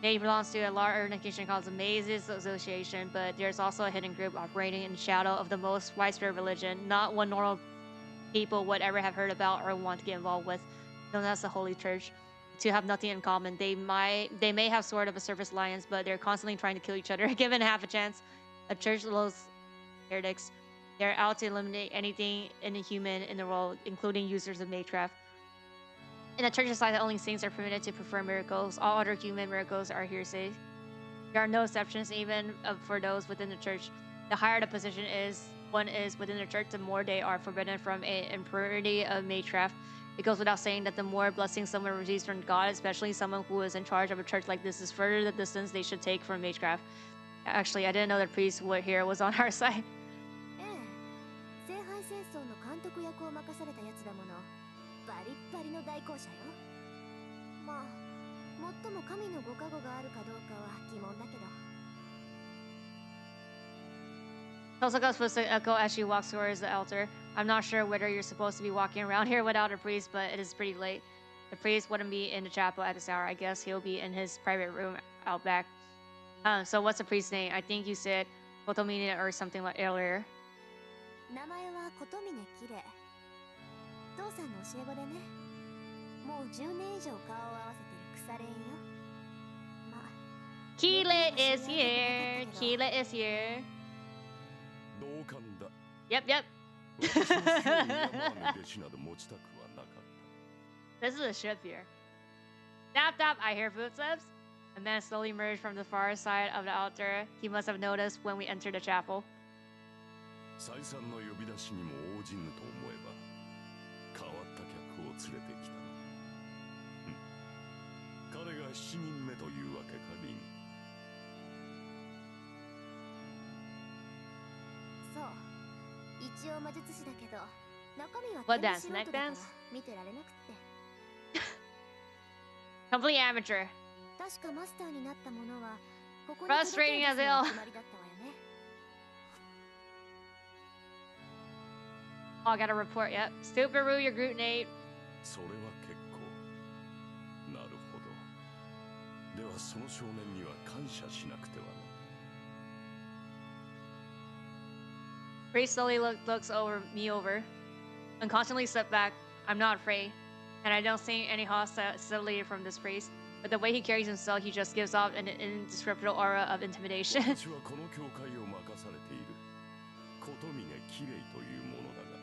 Mage belongs to a large organization called the Mazes Association, but there's also a hidden group operating in the shadow of the most widespread religion, not one normal people would ever have heard about or want to get involved with, known as the Holy Church. The two have nothing in common. They may have sort of a surface alliance, but they're constantly trying to kill each other. Given half a chance, a church loves heretics. They're out to eliminate anything inhuman in the world, including users of magecraft. In the church's side, only saints are permitted to perform miracles. All other human miracles are hearsay. There are no exceptions, even for those within the church. The higher the position one is within the church, the more they are forbidden from an impurity of magecraft. It goes without saying that the more blessings someone receives from God, especially someone who is in charge of a church like this, is further the distance they should take from magecraft. Actually, I didn't know the priest here was on our side. ええ、聖杯戦争の監督役を任されたやつだもの。バリッバリの大校舎よ。まあ、最も神のご加護があるかどうかは疑問だけど。 Tosako's supposed to echo as she walks towards the altar. I'm not sure whether you're supposed to be walking around here without a priest, but it is pretty late. The priest wouldn't be in the chapel at this hour. I guess he'll be in his private room out back. So what's the priest's name? I think you said Kotomine or something like earlier. 名前は琴峰綺麗。父さんの教え子でね。もう10年以上顔を合わせてる腐れ縁よ。まあ、 Kile is here. Kile is here. 同感だ。 Yep, yep. 私の死を敬う弟子など持ちたくはなかった。 This is a ship here. Tap tap, I hear footsteps. A man slowly emerged from the far side of the altar. He must have noticed when we entered the chapel. 再三の呼び出しにも応じぬと思えば変わった客を連れてきたな。彼が7人目というわけか、リン。そう。一応魔術師だけど、中身は What 全部 dance? 素人 Neck だから dance? 見てられなくって。 Complete amateur. 確かマスターになったものはここに Frustrating as 届け hell. 出すのが決まりだったわよね。 Oh, I got a report. Yep. Stupid Roo, your group Nate. それは結構。なるほど。ではその少年には感謝しなくてはな。 Priest slowly looks me over. Unconsciously step back. I'm not afraid. And I don't see any hostility from this priest. But the way he carries himself, he just gives off an indescribable aura of intimidation. 私はこの教会を任されている琴峰綺麗というものだが、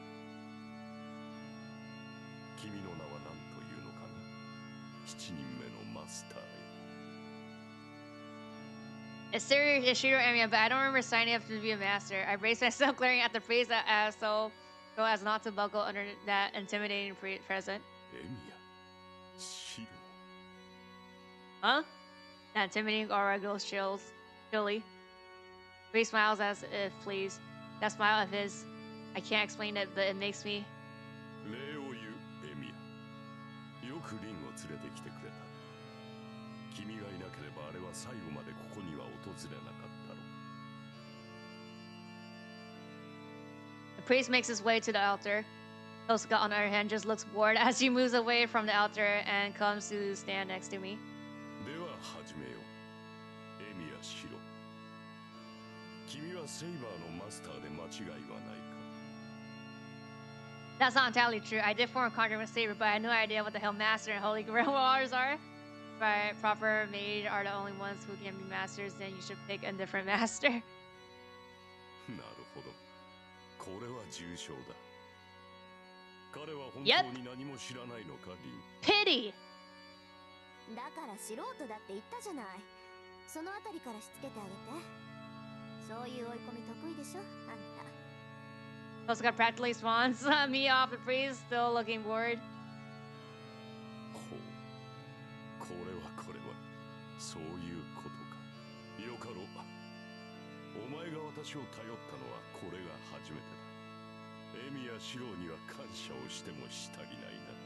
君の名は何というのかな。7人目のマスターよ。 It's serious issue or area, but I don't remember signing up to be a master. I braced myself glaring at the priest so as not to buckle under that intimidating present. エミヤ、シロ。 Huh? That intimidating aura goes chilly. Priest smiles as if pleased. That smile of his, I can't explain it, but it makes me. 礼を言う、エミヤ。よくリンを連れてきてくれた。君がいなければあれは最後までここには訪れなかったろう。 The priest makes his way to the altar. Tosaka, on the other hand, just looks bored as he moves away from the altar and comes to stand next to me. では始めよう。エミヤ・シロ。君はセイバーのマスターで間違いはないか。 That's not entirely true. I did form a contract with Saber, but I had no idea what the hell Master and Holy Grail Waters are. Right, proper mage are the only ones who can be masters, then you should pick a different master. なるほど。これは重症だ。彼は本当に何も知らないのか、リン。 Pity! だから素人だって言ったじゃない。そのあたりからしつけてあげて。そういう追い込み得意でしょ、あんた。 Tosaka practically spawns me off the priest, still looking bored. ほう、これはそういうことか。よかろう。お前が私を頼ったのはこれが初めてだ。エミやシローには感謝をしてもしたりないな。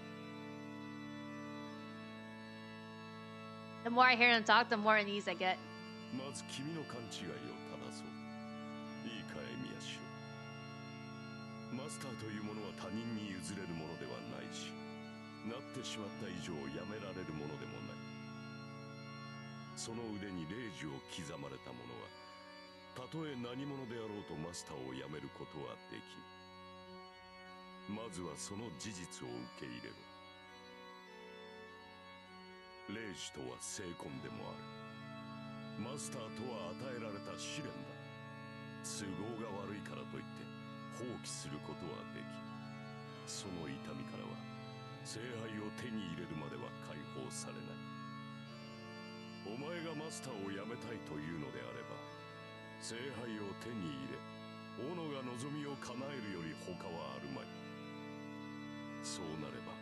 The more I hear him talk, the more unease I get. まず君の勘違いを正そう。いいか、エミやシロー。マスターというものは他人に譲れるものではないし、なってしまった以上やめられるものでもない。その腕に令状を刻まれた者は、たとえ何者であろうとマスターを辞めることはできん。まずはその事実を受け入れろ。令状とは聖婚でもある。マスターとは与えられた試練だ。都合が悪いからといって放棄することはできん。その痛みからは聖杯を手に入れるまでは解放されない。お前がマスターを辞めたいというのであれば、聖杯を手に入れ、斧が望みを叶えるより他はあるまい。そうなれば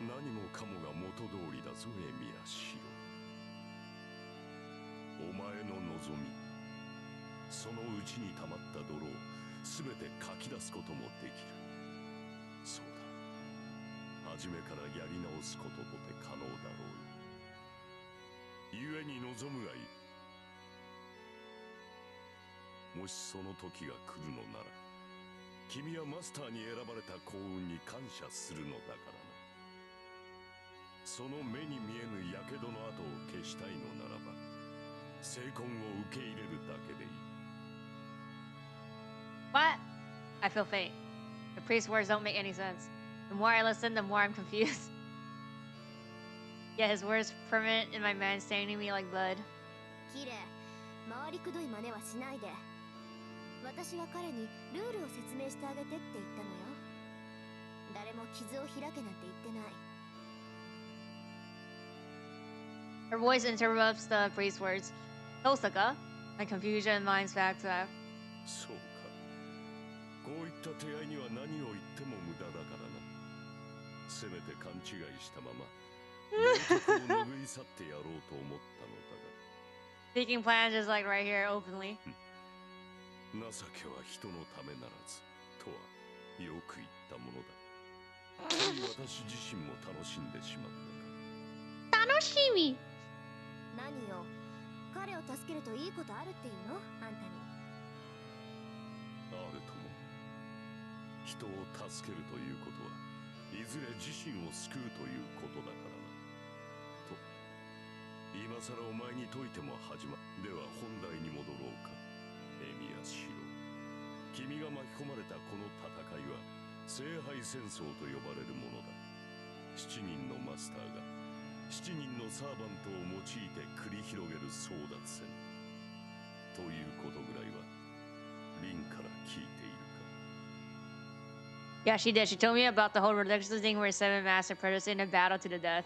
何もかもが元通りだぞ、エミやシロ。お前の望み、そのうちに溜まった泥を全てかき出すこともできる。そうだ、初めからやり直すこととて可能だろうよ。故に望むがいい。もしその時が来るのなら、君はマスターに選ばれた幸運に感謝するのだからな。その目に見えぬ火傷の跡を消したいのならば、聖婚を受け入れるだけでいい。 What? I feel faint. The priest's words don't make any sense. The more I listen, the more I'm confused. Yet his words ferment in my mind, staining me like blood. キレ、回りくどい真似はしないで。私は彼にルールを説明してあげてって言ったのよ。誰も傷を開けなんて言ってない。 Her voice interrupts the priest's words. Tosaka? My confusion minds back to that. そうか。こういった手合いには何を言っても無駄だからな。せめて勘違いしたまま道徳を拭い去ってやろうと思ったのだが。 Speaking plans just like right here openly. 情けは人のためならずとはよく言ったものだ。つい私自身も楽しんでしまったか。楽しみ。何よ、彼を助けるといいことあるっていうの、あんたに。あるとも。人を助けるということはいずれ自身を救うということだからな。と今さらお前に説いても始までは本題に戻ろうか。エミやシロ、君が巻き込まれたこの戦いは聖杯戦争と呼ばれるものだ。7人のマスターが7人のサーバントを用いて繰り広げる争奪戦ということぐらいはリンから聞いているか。 Yeah, she did. She told me about the whole ridiculous thing where 7 master predators in a battle to the death.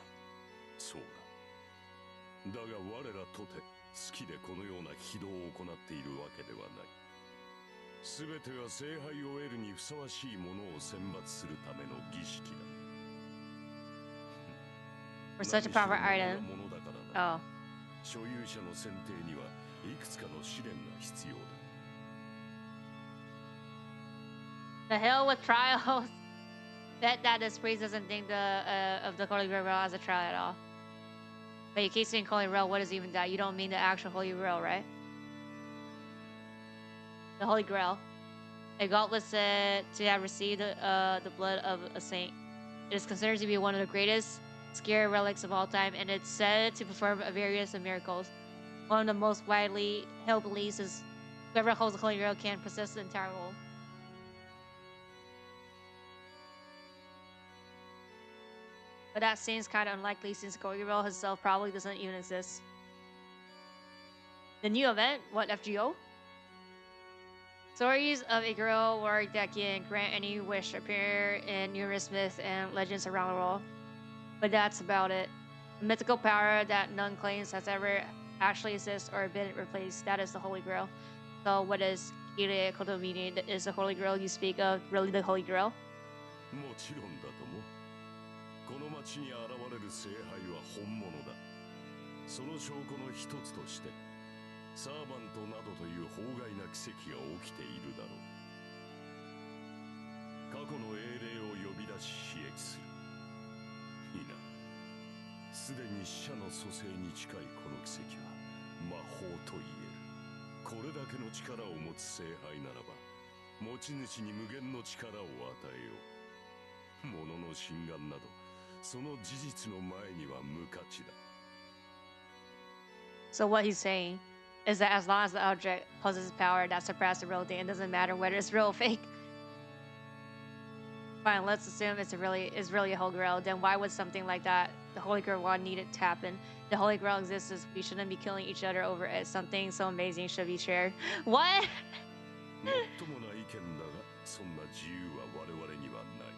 そうだ。だが我らとて好きでこのような非道を行っているわけではない。すべては聖杯を得るにふさわしいものを選抜するための儀式だ。 For such a powerful item. ものだからな。 Oh. 所有者の選定にはいくつかの試練が必要だ。 The hell with trials. Bet that this priest doesn't think of the Holy Grail as a trial at all. But you keep saying Holy Grail, what is even that? You don't mean the actual Holy Grail, right? The Holy Grail. A goblet said to have received the blood of a saint. It is considered to be one of the greatest scary relics of all time, and it's said to perform various miracles. One of the most widely held beliefs is whoever holds the Holy Grail can possess the entire world. But that seems kind of unlikely since Holy Grail herself probably doesn't even exist. The new event? What, FGO? Stories of a girl work that can grant any wish appear in numerous myths and legends around the world. But that's about it. A mythical power that none claims has ever actually existed or been replaced. That is the Holy Grail. So what is Kire Kotomini? Is the Holy Grail you speak of really the Holy Grail? もちろんだとも。この町に現れる聖杯は本物だ。その証拠の一つとして、サーバントなどという法外な奇跡が起きているだろう。過去の英霊を呼び出し刺激する。いいな。すでに死者の蘇生に近いこの奇跡は魔法と言える。これだけの力を持つ聖杯ならば、持ち主に無限の力を与えよう。物の心眼など、その事実の前には無価値だ。So what he's saying is that as long as the object possesses power that surpasses the real thing, it doesn't matter whether it's real or fake. Fine, let's assume it's really a Holy Grail. Then why would something like that, the Holy Grail, need it to happen? The Holy Grail exists as we shouldn't be killing each other over it. Something so amazing should be shared. What? もっともな意見だが、そんな自由は我々にはない。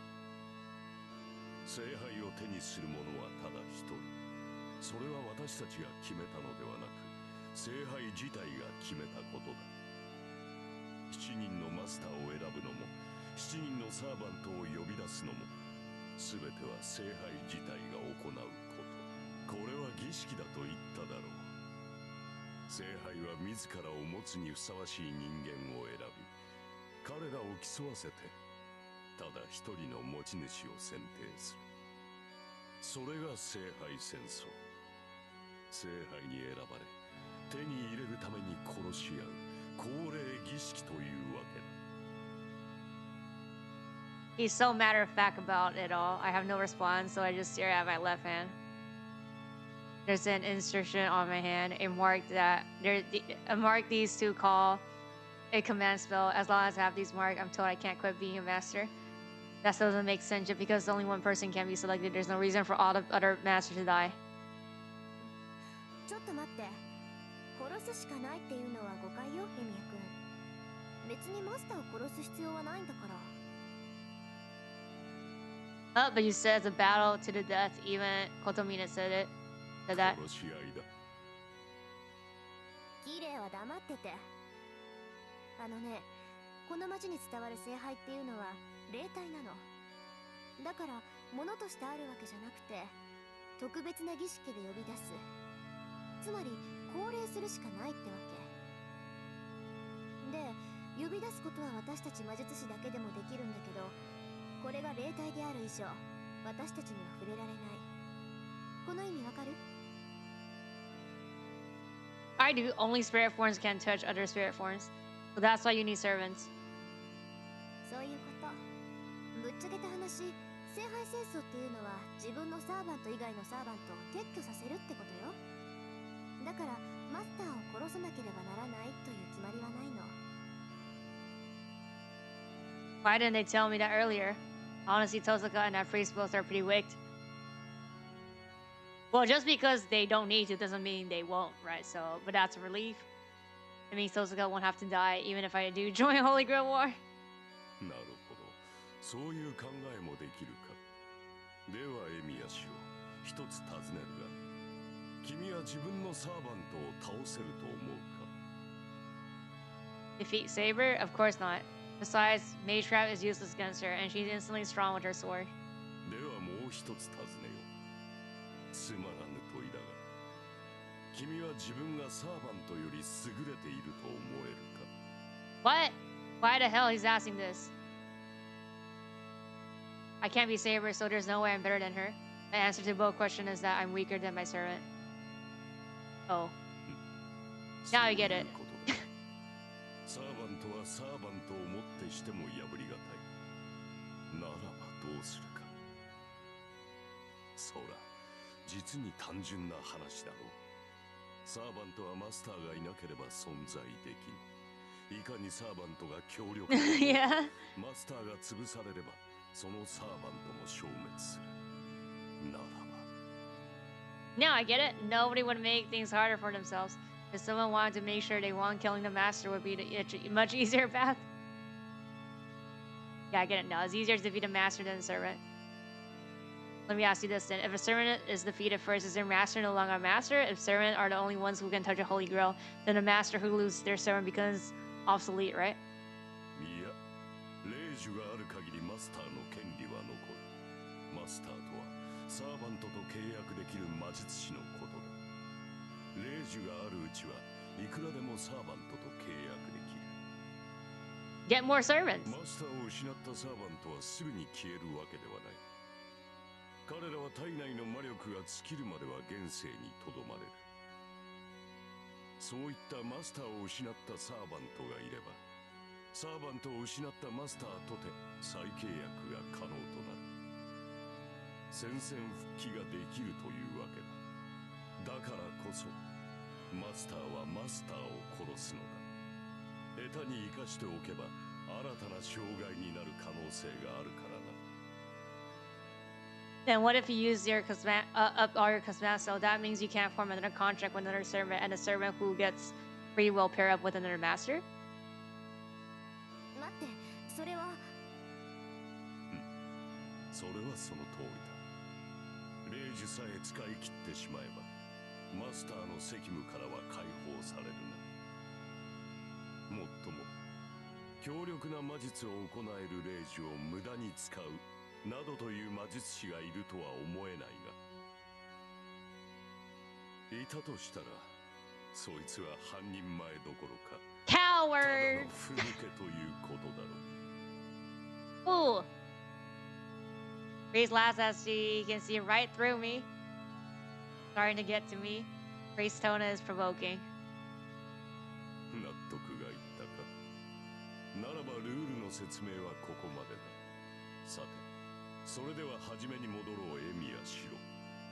聖杯を手にする者はただ一人。それは私たちが決めたのではなく、聖杯自体が決めたことだ。7人のマスターを選ぶのも、7人のサーバントを呼び出すのも、すべては聖杯自体が行うこと。これは儀式だと言っただろう。聖杯は自らを持つにふさわしい人間を選び、彼らを競わせて、ただ一人の持ち主を選定する。それが聖杯戦争。聖杯に選ばれ、手に入れるために殺し合う恒例儀式というわけだ。He's so matter of fact about it all. I have no response, so I just stare at my left hand. There's an insertion on my hand, a mark these two call a command spell. As long as I have these marks, I'm told I can't quit being a master. That still doesn't make sense. Just because only one person can be selected, there's no reason for all the other masters to die. ちょっと待って。殺すしかないっていうのは誤解よ、ヘミヤ君。別にマスターを殺す必要はないんだから。Oh, but you said it's a battle to the death. Even Kotomina said it. Said that. 殺し合いだ。キレイは黙ってて。あのね、この町に伝わる聖杯っていうのは霊体なの。だから物としてあるわけじゃなくて、特別な儀式で呼び出す。つまり降霊するしかないってわけ。で、呼び出すことは私たち魔術師だけでもできるんだけど、これが霊体である以上、私たちには触れられない。この意味わかる？ I do. Only spirit forms can touch other spirit forms. So that's why you need servants. そういうこと。ぶっちゃけた話、聖杯戦争っていうのは自分のサーバント以外のサーバントを撤去させるってことよ。だからマスターを殺さなければならないという決まりはないの。Why didn't they tell me that earlier? Honestly, Tosaka and that priest both are pretty wicked. Well, just because they don't need to doesn't mean they won't, right? So, but that's a relief. It means Tosaka won't have to die even if I do join Holy Grail War. なるほど。そういう考えもできるか。ではエミヤ氏を一つ尋ねるが、君は自分のサーバントを倒せると思うか？ Defeat Saber? Of course not. Besides, Mage Trap is useless against her, and she's instantly strong with her sword. ではもう一つ尋ねよう。つまらぬ問いだが、君は自分がサーバントより優れていると思えるか？ What? Why the hell he's asking this? I can't be Saber, so there's no way I'm better than her. The answer to both questions is that I'm weaker than my servant. Oh. Now I get it. サーバントはサーバントをもってしても破りがたい。ならばどうするか。そら、実に単純な話だろう。サーバントはマスターがいなければ存在できん。いかにサーバントが強力か、Yeah. マスターが潰されれば、そのサーバントも消滅する。ならば。Now I get it. Nobody would make things harder for themselves. If someone wanted to make sure they won, killing the master would be the much easier path. Yeah, I get it now. It's easier to defeat a master than a servant. Let me ask you this then. If a servant is defeated first, is their master no longer a master? If servants are the only ones who can touch a holy grail, then the master who loses their servant becomes obsolete, right? いや、霊樹がある限りマスターの権利は残る。マスターとはサーバントと契約できる魔術師のことだ。霊樹があるうちはいくらでもサーバントと契約できる。Get more servants. マスターを失ったサーバントはすぐに消えるわけではない。彼らは体内の魔力が尽きるまでは現世にとどまれる。そういったマスターを失ったサーバントがいれば、サーバントを失ったマスターとて再契約が可能となる。宣戦復帰ができるというわけだ。だからこそマスターはマスターを殺すのだ。下手に生かしておけば新たな障害になる可能性があるからな。 Then what if you use your up all your cosmetics? So that means you can't form another contract with another servant, and a servant who gets free will pair up with another master. 待って、それは。それはその通りだ。霊樹さえ使い切ってしまえばマスターの責務からは解放されるな。もっとも強力な魔術を行える霊樹を無駄に使うなどという魔術師がいるとは思えないが、いたとしたらそいつは半人前どころかただ Coward! のふぬけということだろう。 Ooh. Grace laughs as she can see right through me. Starting to get to me. Grace's tone is provoking. 納得がいったか。ならばルールの説明はここまでだ。さて、それでは初めに戻ろう。エミヤシロ、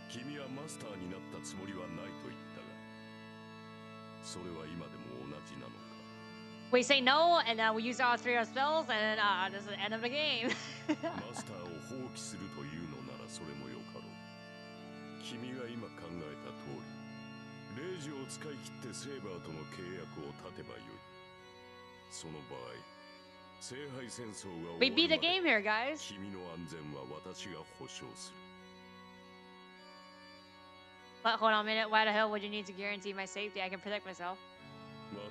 君はマスターになったつもりはないと言ったが、それは今でも同じなのか。 We say no, and we use all three of our spells, and this is the end of the game. マスターを放棄するというのならそれもよかろう。君が今考えた通り、霊樹を使い切ってセーバーとの契約を立てばよい。その場合、聖杯戦争が We 終わ beat る the ま game で here, guys. 君の安全は私が保証する。 But hold on a minute. Why the hell would you need to guarantee my safety? I can protect myself.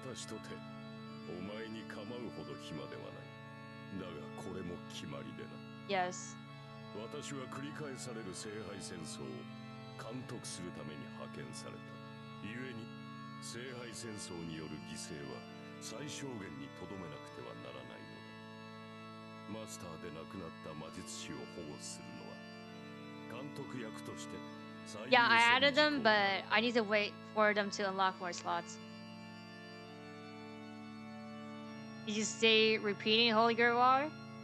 私とてお前に構うほど暇ではない。だがこれも決まりでな。 Yes. 私は繰り返される聖杯戦争を監督するために派遣された。故に聖杯戦争による犠牲は最小限にとどめなくてはならないのだ。マスターで亡くなった魔術師を保護するのは監督役として最優先 Yeah, I added 事項 them, but I need to wait for them to unlock more slots. Did you say repeating Holy Grail?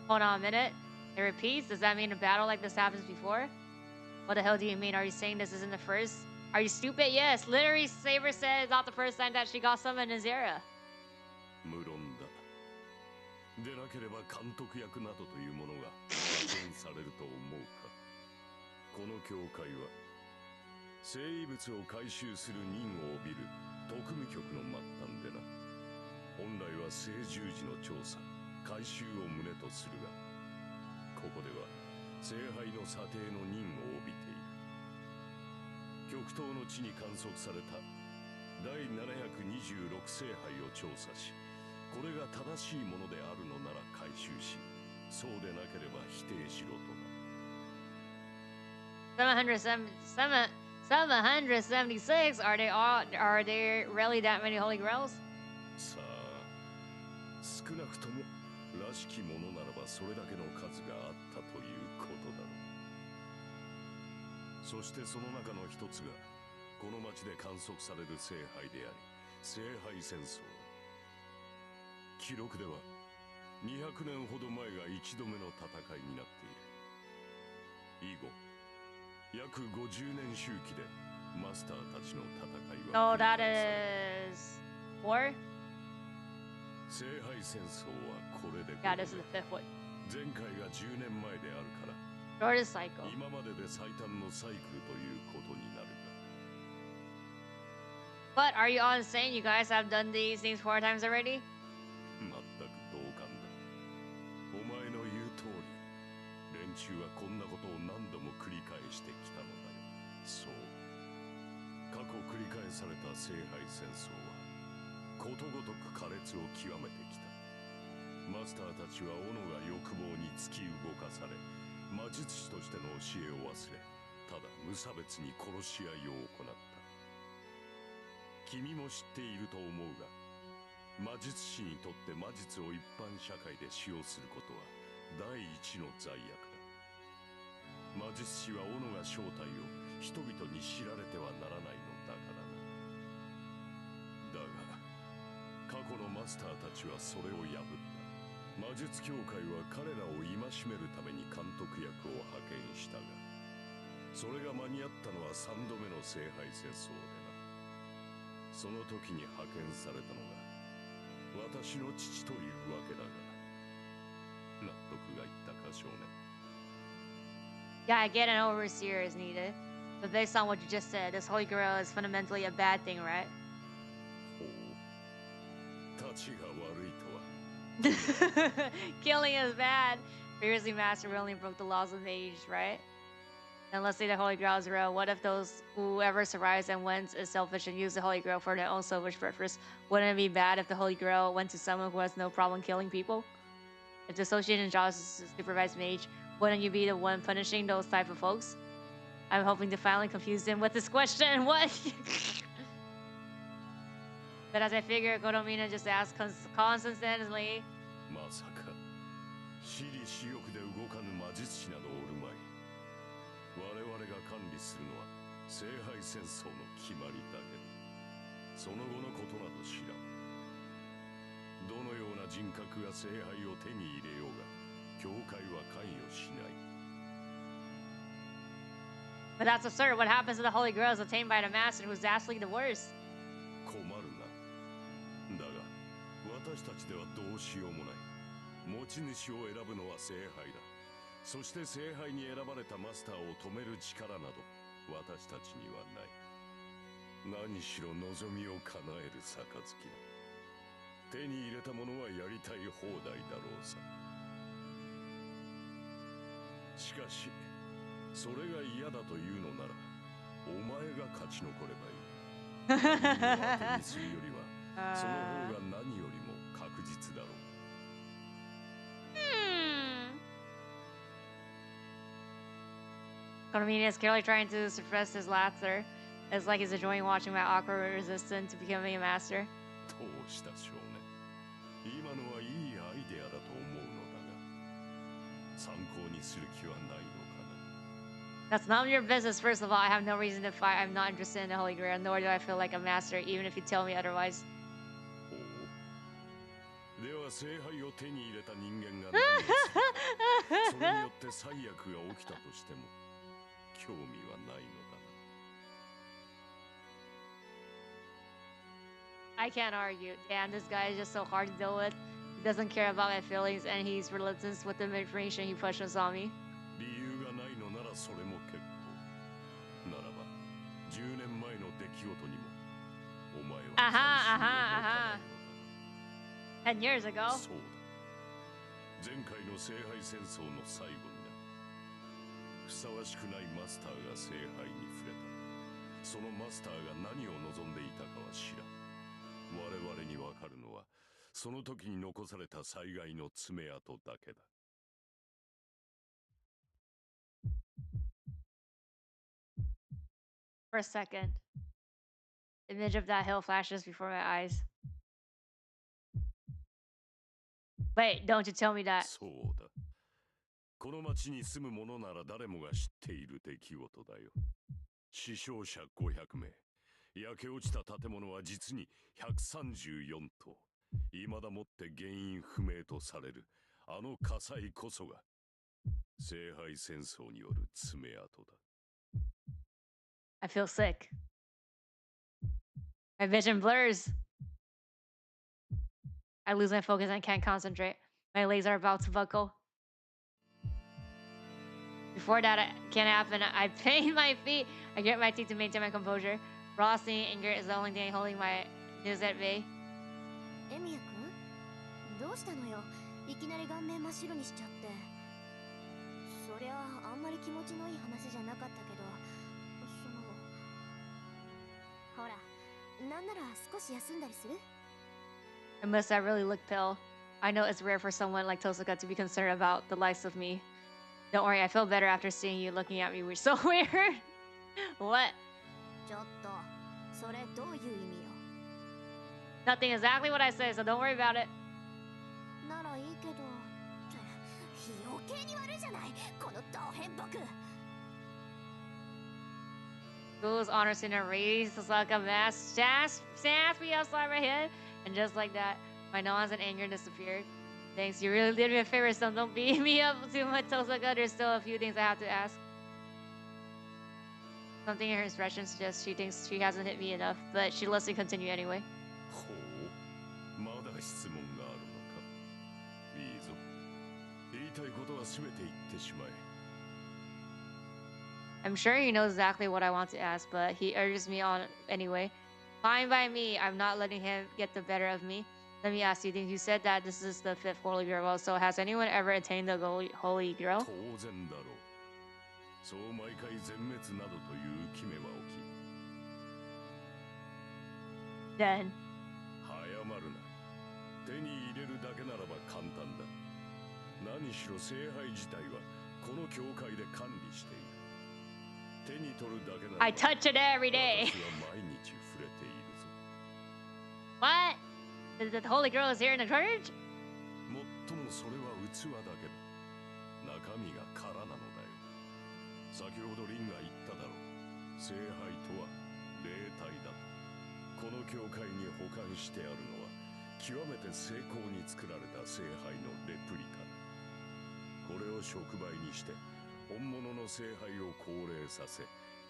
Hold on a minute. It repeats? Does that mean a battle like this happens before? What the hell do you mean? Are you saying this isn't the first? Are you stupid? Yes, literally Saber said it's not the first time that she got summoned in Zera. 無論だ。でなければ監督役などというものが派遣されると思うか。この教会は生異物を回収する任を帯びる特務局の末端でな。本来は聖十字の調査回収を旨とするが、ここでは聖杯の査定の任を帯びている。極東の地に観測された第726聖杯を調査し、これが正しいものであるのなら回収し、そうでなければ否定しろとな。776. Are there really that many Holy Grails? さあ、少なくともらしきものならばそれだけの数があったということだろう。そしてその中の一つがこの町で観測される聖杯であり、聖杯戦争だ。記録では200年ほど前が一度目の戦いになっている。以後約50年周期でマスターたちの戦いは So that is 4? 聖杯戦争はこれで Yeah, this is the fifth one. 前回が10年前であるから Shortest cycle. 今までで最短のサイクルということになる But are you all saying you guys have done these things 4 times already? が、全く同感だ。お前の言う通り、連中はこんなことを何度も繰り返してきたのだよ。そう、過去繰り返された聖杯戦争はことごとく苛烈を極めてきた。マスターたちは斧が欲望に突き動かされ、魔術師としての教えを忘れ、ただ無差別に殺し合いを行った。君も知っていると思うが、魔術師にとって魔術を一般社会で使用することは第一の罪悪だ。魔術師は斧が正体を人々に知られてはならないのだからな。だが過去のマスターたちはそれを破った。魔術協会は彼らを戒めるために監督役を派遣したが、それが間に合ったのは3度目の聖杯戦争でな。その時に派遣されたのが私の父というわけだが、納得がいったか少年。 Yeah, I get an overseer is needed. But based on what you just said, this Holy Grail is fundamentally a bad thing, right? ほう、立ちが悪いとは。Killing is bad. Previously, Master only broke the laws of mage, right? And let's say the Holy Grail is real. What if whoever survives and wins is selfish and use the Holy Grail for their own selfish purpose? Wouldn't it be bad if the Holy Grail went to someone who has no problem killing people? If the association job is to supervise mage, wouldn't you be the one punishing those type of folks? I'm hoping to finally confuse him with this question. What? But as I figure, Godomina just asked consistently. まさか私利私欲で動かぬ魔術師などおるまい。我々が管理するのは聖杯戦争の決まりだけだ。その後のことなど知らん。どのような人格が聖杯を手に入れようが教会は関与しない。 But that's absurd. What happens to the Holy Grail is attained by the Master, who's vastly the worst. 困るな。だが私たちではどうしようもない。持ち主を選ぶのは聖杯だ。そして聖杯に選ばれたマスターを止める力など私たちにはない。何しろ望みを叶える杯だ。手に入れたものはやりたい放題だろうさ。しかしそれが嫌だというのならお前が勝ち残ればいい。君を当てにするよりはその方が何よりも確実だろう。Konamine is clearly trying to suppress his laughter. It's like he's enjoying watching my awkward resistance to becoming a master. どうした少年。今のはいいアイデアだと思うのだが、参考にする気はないのかな。 That's none of your business. First of all, I have no reason to fight. I'm not interested in the Holy Grail, nor do I feel like a master, even if you tell me otherwise. ほう。では聖杯を手に入れた人間が何をする。それによって最悪が起きたとしても興味はないのだな。 I can't argue. Damn, this guy is just so hard to deal with. He doesn't care about my feelings, and he's relentless with the information he pushes on me. 理由がないのならそれも結構。ならば10年前の出来事にもお前は関心を持たないのだな。 10 years ago. そうだ。前回の聖杯戦争の最後にな。ふさわしくないマスターが聖杯に触れた。そのマスターが何を望んでいたかは知らん。我々にわかるのはその時に残された災害の爪痕だけだ。 For a second, the image of that hill flashes before my eyes. Wait, don't you tell me that. そうだ。この町に住む者なら誰もが知っている出来事だよ。死傷者500名。焼け落ちた建物は実に134棟。未だもって原因不明とされるあの火災こそが聖杯戦争による爪痕だ。 I feel sick. My vision blurs. I lose my focus and can't concentrate. My legs are about to buckle. Before that can happen, I pain my feet. I grit my teeth to maintain my composure. Frosting anger is the only thing holding my news at bay. エミヤ君どうしたのよ。いきなり顔面真っ白にしちゃって。そりゃあんまり気持ちのいい話じゃなかったけど、ほら、なんなら少し休んだりする？ I must have really looked pale. I know it's rare for someone like Tosaka to be concerned about the likes of me. Don't worry, I feel better after seeing you looking at me, which is so weird. What? ちょっとそれどういう意味よ。 Nothing exactly what I say, so don't worry about it. ならいいけど余計に悪いじゃないこのド変僕。 School's honor student raised Tosaka mask sass me outside my head, and just like that, my nausea and anger disappeared. Thanks, you really did me a favor, so don't beat me up too much, Tosaka. There's still a few things I have to ask. Something in her expression suggests she thinks she hasn't hit me enough, but she lets me continue anyway. ほう、まだ質問があるのか。いいぞ。言いたいことは全て言ってしまえ。 I'm sure he knows exactly what I want to ask, but he urges me on anyway. Fine by me, I'm not letting him get the better of me. Let me ask you, you said that this is the 5th Holy Grail, so has anyone ever attained the Holy Grail? 当然だろう。そう毎回全滅などという決めは起き。 Then. 早まるな。手に入れるだけならば簡単だ。何しろ聖杯自体はこの教会で管理している。 I touch it every day. What? The Holy Girl is here in the church? もっともそれは器だけだ。中身が空なのだよ。先ほどリンが言っただろう。聖杯とは霊体だと。この教会に保管してあるのは極めて精巧に作られた聖杯のレプリカだ。これを触媒にして 本物の聖杯を降霊させ、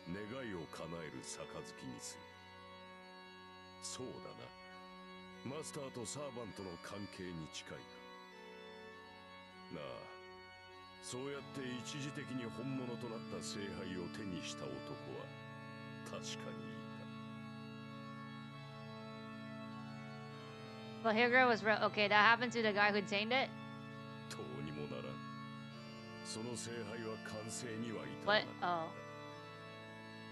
願いを叶える杯にする。そうだな。マスターとサーバントの関係に近いか。なあ、そうやって一時的に本物となった聖杯を手にした男は確かにいた。 Well, Higuro was real. Okay, that happened to the guy who tamed it? どうにもならん。 その聖杯は完成には至らな What? い。 Oh.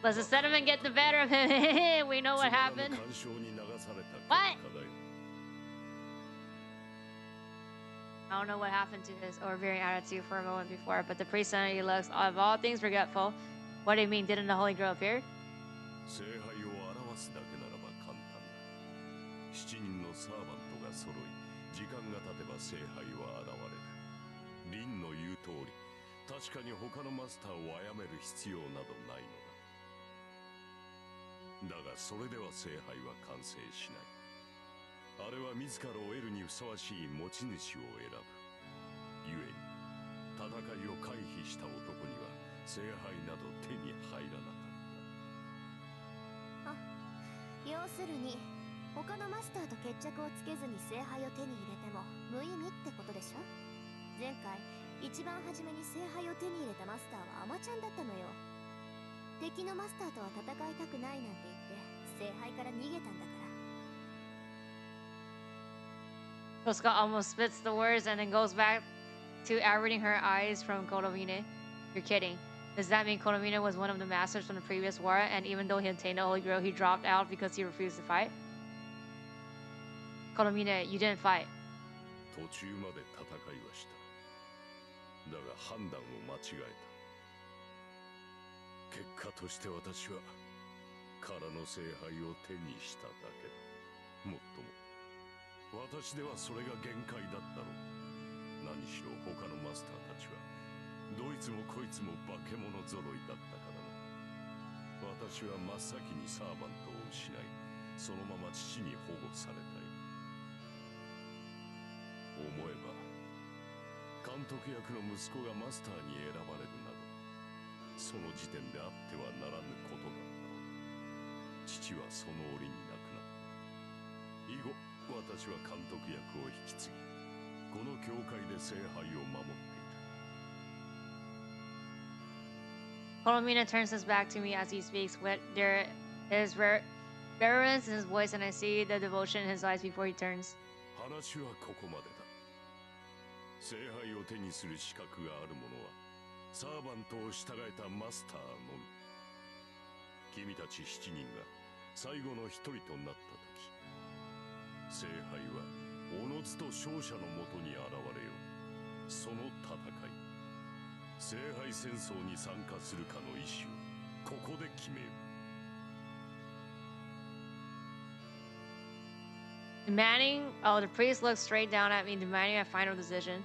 Let's the sediment get the better of him. We know what happened. What? I don't know what happened to his overbearing attitude for a moment before, but the priest suddenly looks of all things forgetful. What do you mean? Didn't the Holy Grail appear? 聖杯を表すだけならば簡単だ。7人のサーバントが揃い、時間が経てば聖杯は現れる。リンの言う通り、確かに他のマスターを殺める必要などないのだ。だがそれでは聖杯は完成しない。あれは自らを得るにふさわしい持ち主を選ぶ。故に戦いを回避した男には聖杯など手に入らなかった。要するに他のマスターと決着をつけずに聖杯を手に入れても無意味ってことでしょ。前回一番初めに聖杯を手に入れたマスターはアマちゃんだったのよ。敵のマスターとは戦いたくないなんて言って聖杯から逃げたんだから。 Tosca almost spits the words and then goes back to averting her eyes from Kodomine. You're kidding. Does that mean Kodomine was one of the masters from the previous war, and even though he obtained the Holy Grail, he dropped out because he refused to fight? Kodomine, you didn't fight. 途中まで戦いはした。だが判断を間違えた。結果として私は空の聖杯を手にしただけだ。もっとも私ではそれが限界だったろう。何しろ他のマスターたちはどいつもこいつも化け物揃いだったからな。私は真っ先にサーバントを失い、そのまま父に保護されたよ。思えば監督役の息子がマスターに選ばれるなど、その時点であってはならぬことだったのだ。父はその折に亡くなった。以後私は監督役を引き継ぎ、この教会で聖杯を守っている。Kolomina turns his back to me as he speaks. There is reverence in his voice, and I see the devotion in his eyes before he turns. 話はここまでだ。聖杯を手にする資格がある者はサーバントを従えたマスターのみ。君たち7人が最後の一人となった時、聖杯はおのずと勝者のもとに現れよ。その戦い、聖杯戦争に参加するかの意思をここで決めよ。Demanding. Oh, the priest looks straight down at me, demanding a final decision.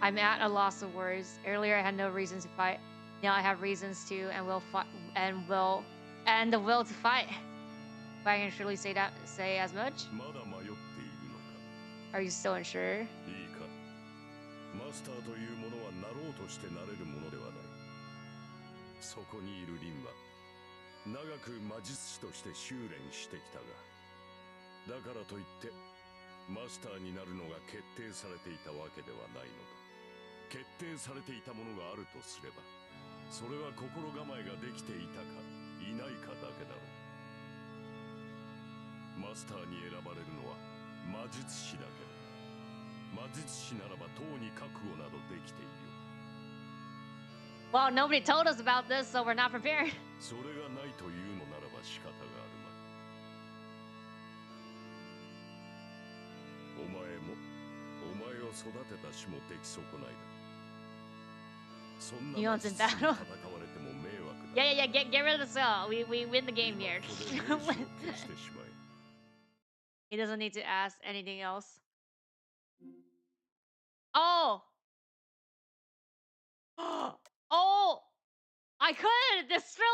I'm at a loss of words. Earlier, I had no reason to fight. Now I have reasons to, and will fight, and the will to fight. If I can surely say as much. まだ迷っているのか。Are you still unsure? いいか。マスターというものはなろうとしてなれるものではない。そこにいるリンは長く魔術師として修練してきたが、だからといってマスターになるのが決定されていたわけではないのだ。決定されていたものがあるとすれば、それは心構えができていたかいないかだけだろう。マスターに選ばれるのは魔術師だけだ。魔術師ならばとうに覚悟などできているよ。Well, nobody told us about this, so we're not prepared. それがないというのならば仕方があるまい。お前もお前を育てたしも出来損ないだ。そんな魔術師に戦われても迷惑だ。Yeah, get rid of the cell. We win the game here. He doesn't need to ask anything else. Oh! Oh! I could! Destroy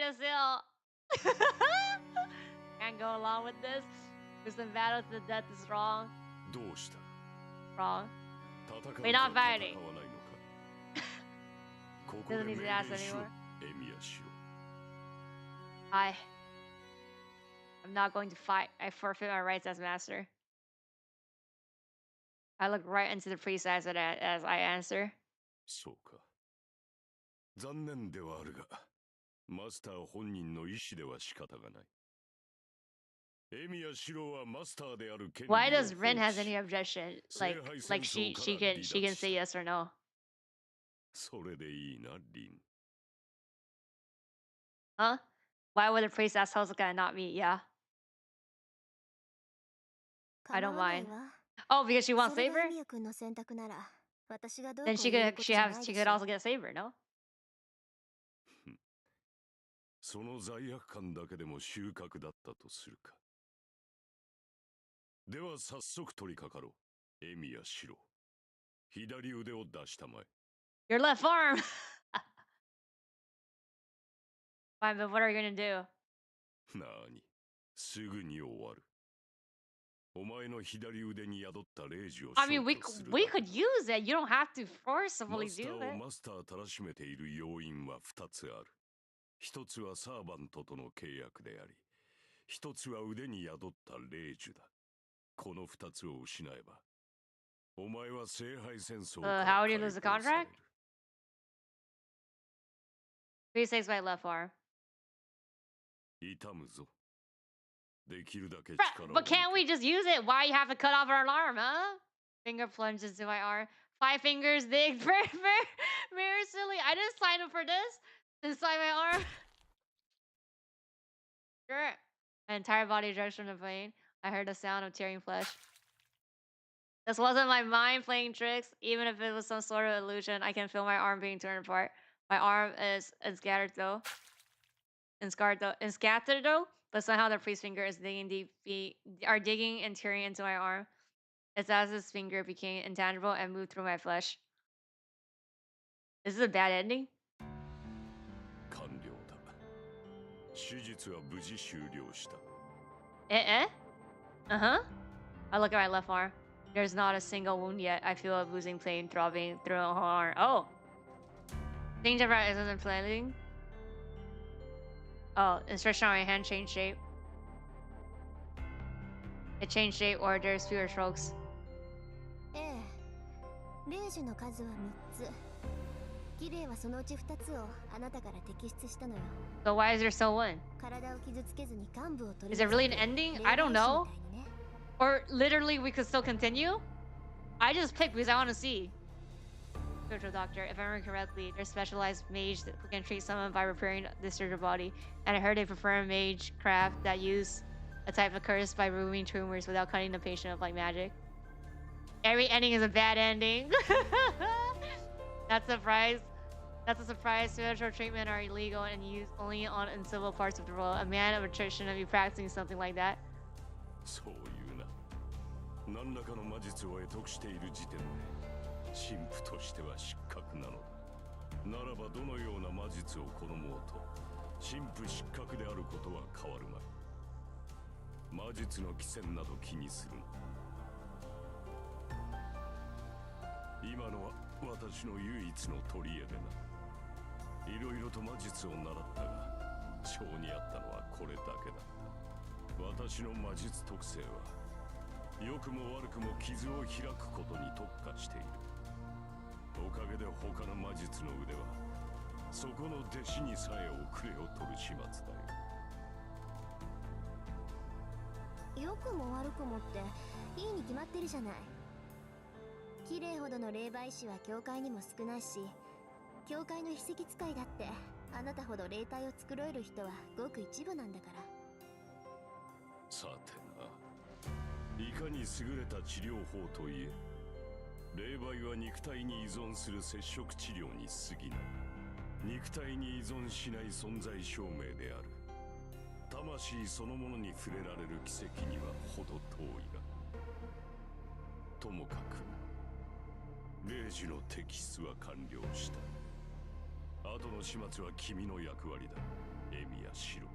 the seal! Can't go along with this. This battle to the death is wrong. どうした？ Wrong. 戦う We're not か fighting. 戦わないのか。ここ Doesn't で need 命 to ask 令しろ anymore. エミヤシロ。 I'm not going to fight. I forfeit my rights as master. I look right into the priest's eyes as I answer. そうか。残念ではあるが、マスター本人の意思では仕方がない。エミヤシロはマスターである権利を Why does 放 Ren 棄 has し any objection? 聖 Like 杯 like 戦 she 争 she から can 離 she 脱 can し say た。 yes or no. それでいいな、リン。 Huh? Why would the priest ask Hosoka and not me? Yeah. I don't 構わない mind. わ。 Oh, because she そ wants れが Saber? エミヤ君の選択なら、私がどう Then こ she う言う could こと she じゃ have ない she でし could ょ also get Saber, no? その罪悪感だけでも収穫だったとするか。では早速取り掛かろう。エミヤシロ。左腕を出したまえ。 Your left arm. Fine, but what are you gonna do? なーに、すぐに終わる。お前の左腕に宿った霊樹を I mean, 消去するだ we け。 could use it. You don't have to マ forcibly スタ do ーを it. マスターたらしめている要因は2つある。一つはサーバントとの契約であり、一つは腕に宿った霊樹だ。この2つを失えば、お前は聖杯戦争から How would 解 you lose the 放され contract? る。 Please takes my left arm. 痛むぞ。できるだけ Bruh, 力を but 抜け can't we just use it? Why you have to cut off our arm, huh? Finger plunges into my arm. 5 fingers dig. Very silly. I didn't sign up for this. Inside my arm. Sure. My entire body drenched from the pain. I heard the sound of tearing flesh. This wasn't my mind playing tricks. Even if it was some sort of illusion, I can feel my arm being torn apart. My arm is scattered though. And scattered though. But somehow the priest's finger is digging and tearing into my arm. It's as his finger became intangible and moved through my flesh. This is a bad ending. 完了だ。手術は無事終了した。 Eh? Uh-huh. I look at my left arm. There's not a single wound yet. I feel a losing pain throbbing through my whole arm. Oh. Change of right isn't planning. Oh, instruction on my hand changed shape. It changed shape or there's fewer strokes. ええ。霊樹の数は3つ。儀礼はそのうち2つをあなたから摘出したのよ。 So why is there still one? 体を傷つけずに幹部を取り Is it really an ending? I don't know. Or literally we could still continue? I just picked because I want to see. spiritual doctor. If I remember correctly, they're specialized mage who can treat someone by repairing disturbed body. And I heard they prefer a mage craft that use a type of curse by removing tumors without cutting the patient up like magic. Every ending is a bad ending. That's a surprise. That's a surprise. Spiritual treatment are illegal and used only in civil parts of the world. A man of a church shouldn't be practicing something like that. そういうな。何らかの魔術を得得している時点で神父としては失格なのだ。ならばどのような魔術を好もうと神父失格であることは変わるまい。魔術の起線など気にするな。今のは私の唯一の取り柄でな。いろいろと魔術を習ったが性にあったのはこれだけだった。私の魔術特性は良くも悪くも傷を開くことに特化している。おかげで他の魔術の腕はそこの弟子にさえ遅れを取る始末だ良よ。くも悪くもっていいに決まってるじゃない。綺麗ほどの霊媒師は教会にも少ないし、教会の秘跡使いだってあなたほど霊体を作れる人はごく一部なんだから。さてな、いかに優れた治療法といえ、霊媒は肉体に依存する接触治療に過ぎない。肉体に依存しない存在証明である。魂そのものに触れられる奇跡にはほど遠いが、ともかく霊樹の摘出は完了した。後の始末は君の役割だ、エミヤシロ。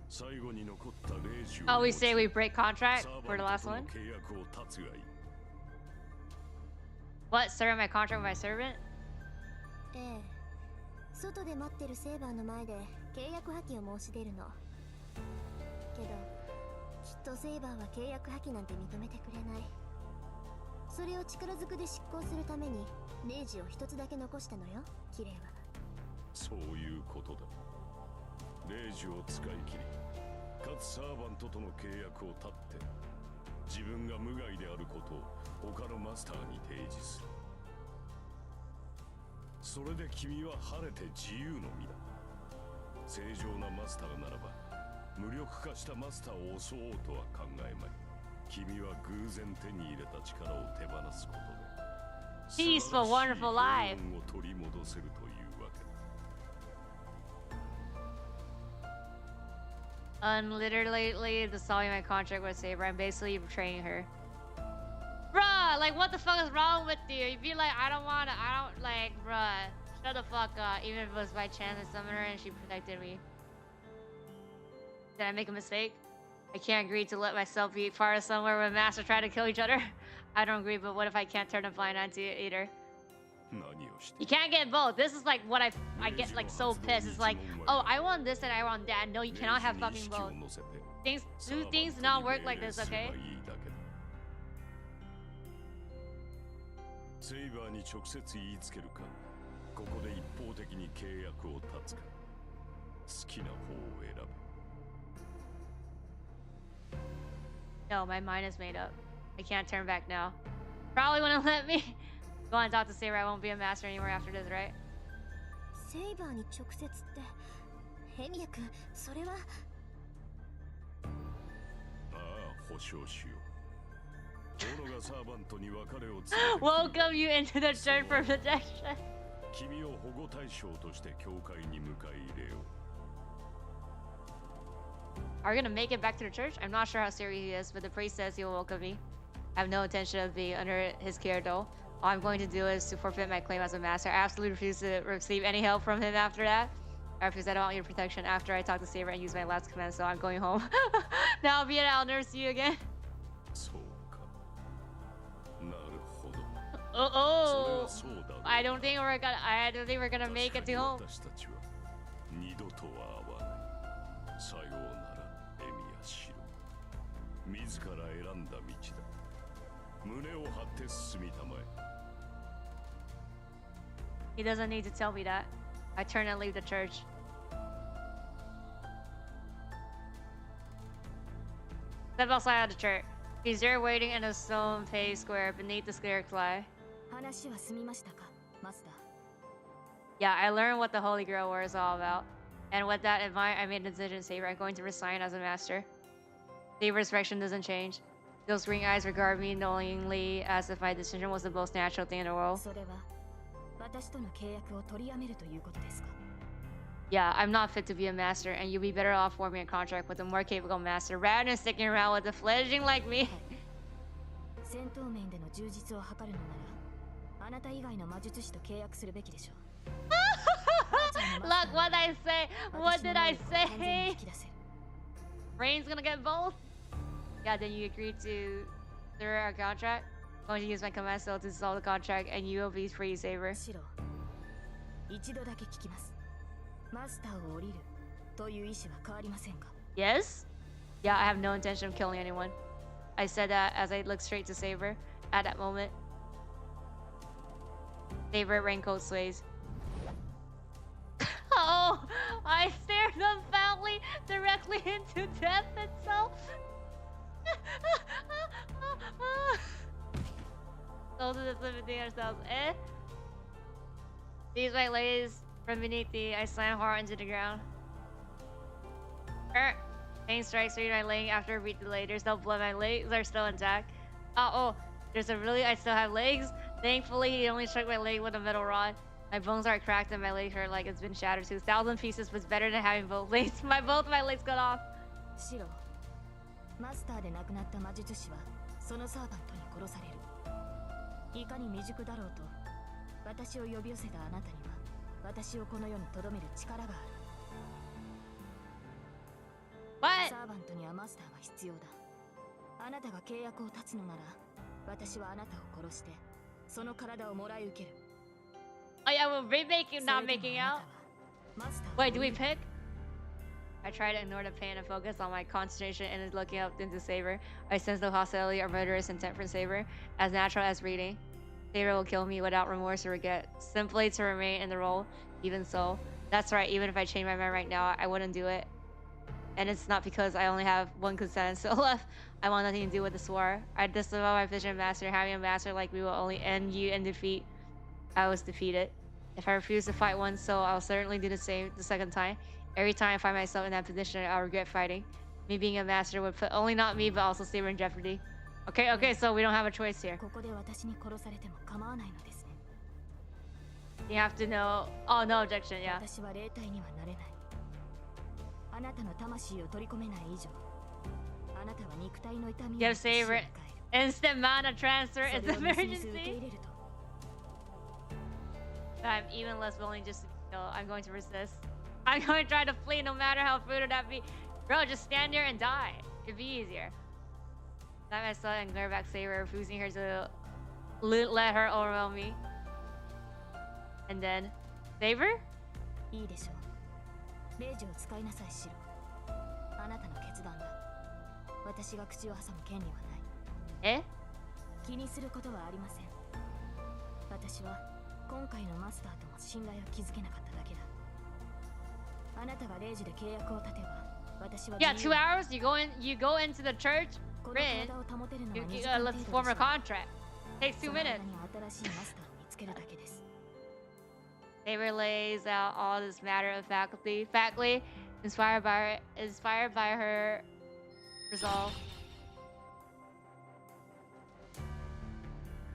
最後に残った霊樹を Oh, we say we break contract for the last one? 契約を立つがいい。What? Serve my contract with my servant? ええ、外で待ってるセーバーの前で契約破棄を申し出るの。けどきっとセーバーは契約破棄なんて認めてくれない。それを力ずくで執行するために霊樹を一つだけ残したのよ、キレイは。そういうことだ。霊樹を使い切り、かつサーバントとの契約を立って自分が無害であることを他のマスターに提示する。それで君は晴れて自由の身だ。正常なマスターならば無力化したマスターを襲おうとは考えまい。君は偶然手に入れた力を手放すことで Peaceful, wonderful life. を取り戻せるというわけだ。Literally dissolving my contract with Saber. I'm basically betraying her. Bruh, like what the fuck is wrong with you? You'd be like, I don't like, bruh, shut the fuck up. Even if it was by chance I summoned her and she protected me. Did I make a mistake? I can't agree to let myself be part of somewhere where masters try to kill each other. I don't agree, but what if I can't turn a blind eye to it either? You can't get both. This is like what I get like so pissed. It's like, oh, I want this and I want that. No, you cannot have fucking both. Things do not work like this, okay? セイバーに直接言いつけるか、ここで一方的に契約を立つか、好きな方を選べ。No, my mind is made up. I can't turn back now. Probably wouldn't let me go and talk to Saber. I won't be a master anymore after this, right? セイバーに直接ってヘミヤ君、それは。ああ、保証しよう。オノがサーバントに別れを告げて Welcome you into the church for protection. 君を保護対象として教会に迎え入れよう。Are we gonna make it back to the church? I'm not sure how serious he is, but the priest says he'll welcome me. I have no intention of being under his care though. All I'm going to do is to forfeit my claim as a master. I absolutely refuse to receive any help from him after that. I refuse. I don't want your protection after I talk to Saber and use my last command, so I'm going home. Now be it, I'll never see you again. そうか。なるほど。Oh, それはそうだろう。I don't think we're gonna make it to home. 私たちは二度とは会わない。さようなら、エミヤシロ。自ら選んだ道だ。胸を張って進みたまえ。He doesn't need to tell me that. I turn and leave the church. Step outside of the church. He's there waiting in a stone paved square beneath the clear sky. 話は済みましたか。マスター。 Yeah, I learned what the Holy Grail War is all about. And with that in mind, I made a decision, Saber. I'm going to resign as a master. Saber's direction doesn't change. Those green eyes regard me knowingly as if my decision was the most natural thing in the world. それは私との契約を取りやめるということですか？ Yeah, I'm not fit to be a master, and you'll be better off forming a contract with a more capable master rather than sticking around with a fledgling like me. 戦闘面での充実を図るのなら、あなた以外の魔術師と契約するべきでしょう。Look, what I say? What did I say? Rain's gonna get both? Yeah, then you agree to through our contract? I'm going to use my command cell to dissolve the contract, and you will be free, Saber. シロ、一度だけ聞きます。マスターを降りるという意思は変わりませんか？ Yes? Yeah, I have no intention of killing anyone. I said that as I looked straight to Saber at that moment. Saber raincoat sways. Oh, I stared unfoundly directly into death itself. Those are the 17 ourselves. Eh? These my legs from beneath thee. I slam hard into the ground. Pain strikes through my leg after a beat delay. There's no blood. My legs are still intact. Oh, there's a really. I still have legs. Thankfully, he only struck my leg with a metal rod. My bones are cracked and my legs hurt like it's been shattered to 1,000 pieces. Was better than having both legs. Both my legs cut off. シロ、マスターで亡くなった魔術師はそのサーバントに殺される。いかに未熟だろうと、私を呼び寄せたあなたには私をこの世に留める力がある。What? サーバントにはマスターが必要だ。あなたが契約を断つのなら、私はあなたを殺してその体をもらい受ける。Oh yeah, we're remaking, not making out. Wait, do we pick? I try to ignore the pain and focus on my concentration and looking up into Saber. I sense no hostility or murderous intent from Saber, as natural as reading. Saber will kill me without remorse or regret, simply to remain in the role. Even so, that's right, even if I change my mind right now, I wouldn't do it. And it's not because I only have one consent still left. I want nothing to do with the war. I disavow my vision of master. Having a master like me will only end you in defeat. I was defeated. If I refuse to fight once, so I'll certainly do the same the second time. Every time I find myself in that position, I'll regret fighting. Me being a master would put only not me, but also Saber in jeopardy. Okay, so we don't have a choice here. ここで私に殺されても構わないのですね。You have to know. Oh, no objection, yeah. 私は霊体にはなれない。あなたの魂を取り込めない以上、あなたは肉体の痛みを Give Saber instant mana transfer is an emergency. I'm even less willing just to be killed. I'm going to resist. I'm going to try to flee no matter how brutal that be. Bro, just stand there and die. It'd be easier. Let myself and glare back Saber, refusing her to let her overwhelm me. And then, Saber? いいでしょう。レイジを使いなさい、シロ。あなたの決断だ。私が口を挟む権利はない。え？気にすることはありません。私は今回のマスターとも信頼を築けなかっただけだ。あなたがレイジで契約を立てば、私は Yeah, 2 hours? You go into the church? この Rin, 体を保てるのは you 2時間程 let's 度 form で a しょう。 contract. Takes 2その間 minutes. に新しいマスターを見つけるだけです。Saber lays out all this matter of factly, inspired by her resolve.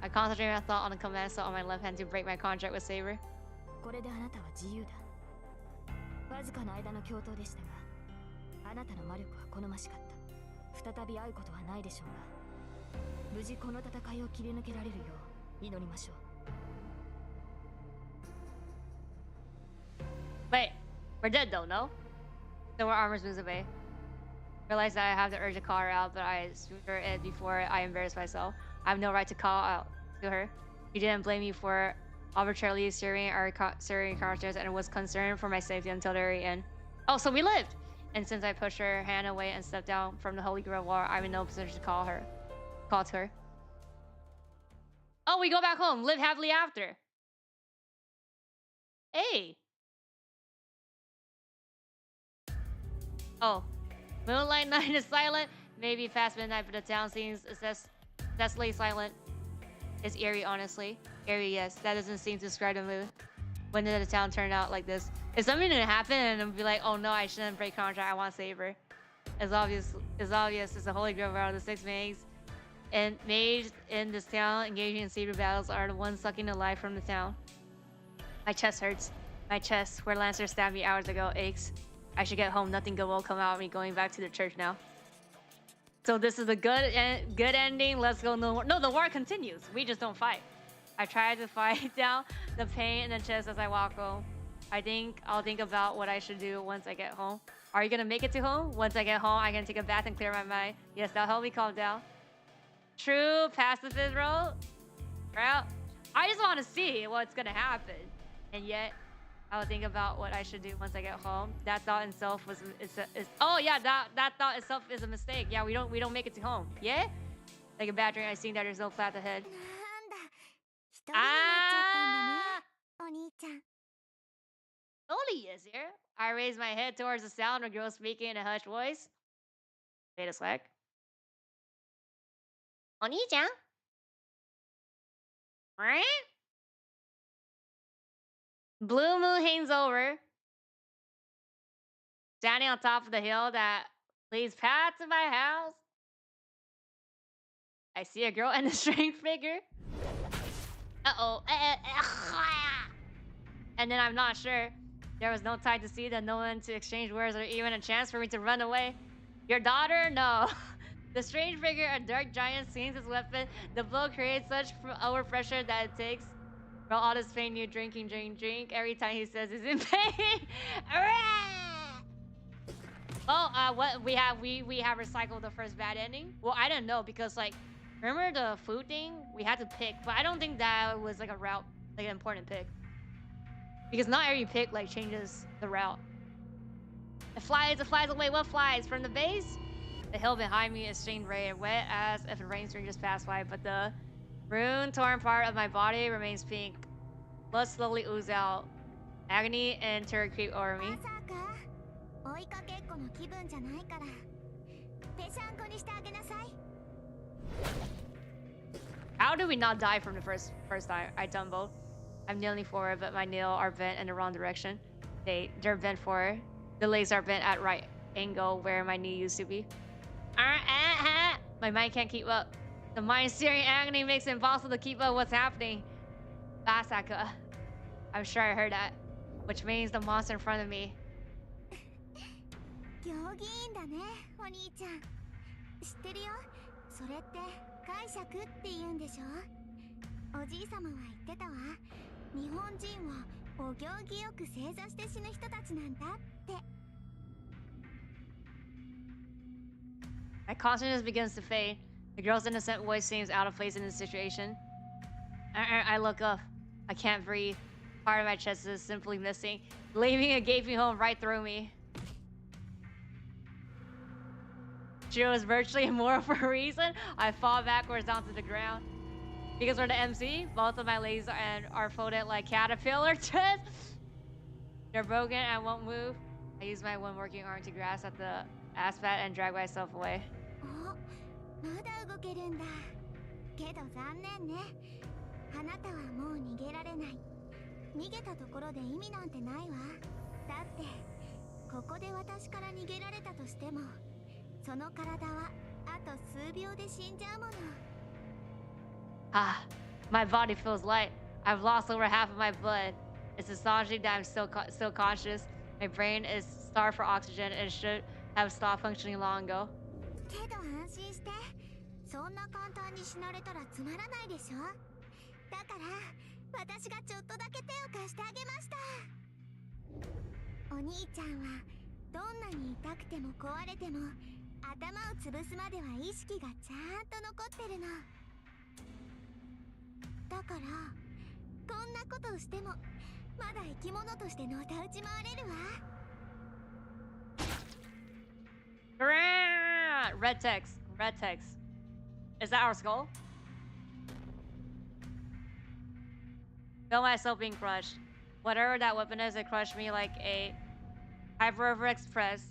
I concentrate my thought on the command cell on my left hand to break my contract with Saber. これであなたは自由だ。わずかな間の共闘でしたが、あなたの魔力は好ましかった。再び会うことはないでしょうが、無事この戦いを切り抜けられるよう祈りましょう。Wait, we're dead though, no? So our armors moves away. Realize that I have the urge to call her out, but I sooner it before I embarrass myself. I have no right to call out to her. You didn't blame me for arbitrarily steering our characters and was concerned for my safety until the very end. Oh, so we lived! And since I pushed her hand away and stepped down from the Holy Grail War, I'm in no position to call to her. Oh, we go back home. Live happily after. Hey! Oh. Moonlight night is silent. Maybe fast midnight, but the town seems excessively silent. It's eerie, honestly. Eerie, yes. That doesn't seem to describe the mood. When did the town turn out like this? If something didn't happen and I'd be like, oh no, I shouldn't break contract, I want to save her. It's obvious. It's obvious. It's a holy grail out of the 6 mages. And mages in this town engaging in secret battles are the ones sucking the life from the town. My chest hurts. My chest, where Lancer stabbed me hours ago, aches. I should get home. Nothing good will come out of me going back to the church now. So this is a good ending. Let's go. No, the war continues. We just don't fight. I try to fight down the pain in the chest as I walk home. I think I'll think about what I should do once I get home. Are you gonna make it to home? Once I get home, I can take a bath and clear my mind. Yes, that'll help me calm down. True pacifist role. Well, I just want to see what's gonna happen, and yet I'll think about what I should do once I get home. That thought itself was oh yeah, that thought itself is a mistake. Yeah, we don't make it to home. Yeah, like a bad dream. I seen that there's no path ahead. 一人になっちゃったんだね、お兄ちゃん。 Loli is here. I raise my head towards the sound of a girl speaking in a hushed voice. Wait a sec. Oni-chan? Right? Blue moon hangs over, standing on top of the hill that leads past to my house. I see a girl and a strange figure. Uh-oh. And then I'm not sure. There was no time to see that, no one to exchange words, or even a chance for me to run away. Your daughter? No. The strange figure, a dark giant, swings his weapon. The blow creates such overpressure that it takes from all this pain. You drink. Every time he says he's in pain. Oh, what we have recycled the first bad ending. Well, I didn't know because like, remember the food thing? We had to pick, but I don't think that was like a route, like an important pick. Because not every pick like changes the route. It flies away. What flies? From the base? The hill behind me is stained red, wet as if a rainstorm just passed by, but the rune-torn part of my body remains pink. Blood slowly oozes out. Agony and terror creep over me. 追いかけっこの気分じゃないから、ぺしゃんこにしてあげなさい。 How did we not die from the first time? I tumbled. I'm kneeling forward, but my nails are bent in the wrong direction. They're bent forward. The legs are bent at right angle where my knee used to be. My mind can't keep up. The mind-searing agony makes it impossible to keep up what's happening. Basaka. I'm sure I heard that. Which means the monster in front of me. 行儀いいんだね、お兄ちゃん。知ってるよ。それって解釈って言うんでしょ。おじい様は言ってたわ。日本人はお行儀よく正座して死ぬ人たちなんだって。 My consciousness begins to fade. The girl's innocent voice seems out of place in this situation. I look up. I can't breathe. Part of my chest is simply missing, leaving a gaping hole right through me. She was virtually immortal for a reason. I fall backwards onto the ground. Because we're the MC, both of my legs are folded like caterpillar chests. They're broken and I won't move. I use my one working arm to grasp at the asphalt and drag myself away. お、まだ動けるんだ。けど残念ね。あなたはもう逃げられない。逃げたところで意味なんてないわ。だってここで私から逃げられたとしても、その体はあと数秒で死んじゃうもの。 Ah, my body feels light. I've lost over half of my blood. It's astonishing that I'm still conscious. My brain is starved for oxygen and should have stopped functioning long ago. けど安心して。そんな簡単に死なれたらつまらないでしょ。だから私がちょっとだけ手を貸してあげました。お兄ちゃんはどんなに痛くても壊れても頭を潰すまでは意識がちゃんと残ってるの。 だからこんなことをしてもまだ生き物としてのたうち回れるわ。 Red text. Red text. Is that our skull? Feel myself being crushed. Whatever that weapon is, it crushed me like a Hyper Express.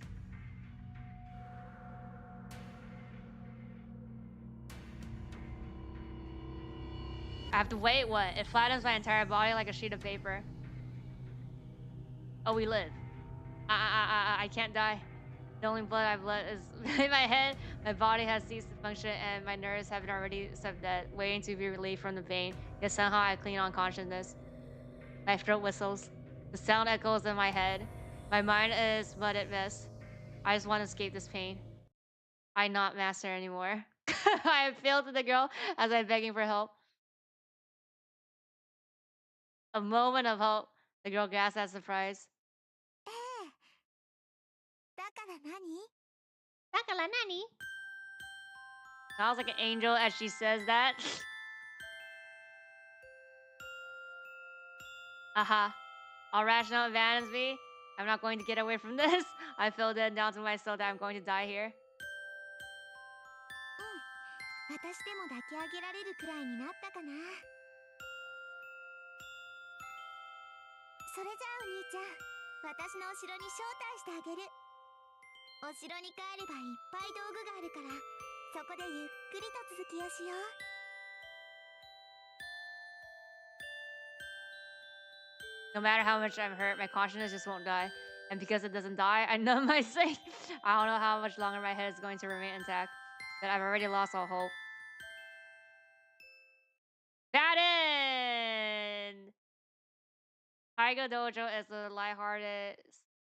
I have to wait, what? It flattens my entire body like a sheet of paper. Oh, we live. I can't die. The only blood I've let is in my head. My body has ceased to function and my nerves have already stepped dead, waiting to be relieved from the pain. Yet somehow I cling on consciousness. My throat whistles. The sound echoes in my head. My mind is mudded mess. I just want to escape this pain. I'm not master anymore. I have failed to the girl as I'm begging for help. A moment of hope. The girl gasps at surprise. ええ。だから何？ Sakala nani? Sounds like an angel as she says that. Aha. All rational abandons me. I'm not going to get away from this. I feel dead down to my soul that I'm going to die here. うん。私でも抱き上げられるくらいになったかな。それじゃあお兄ちゃん、私のお城に招待してあげる。お城に帰ればいっぱい道具があるから、そこでゆっくりと続きをしよう。No matter how much I'm hurt, my consciousness just won't die. And because it doesn't die, I numb my sight. I don't know how much longer my head is going to remain intact. But I've already lost all hope. That end! Taiga Dojo is a lighthearted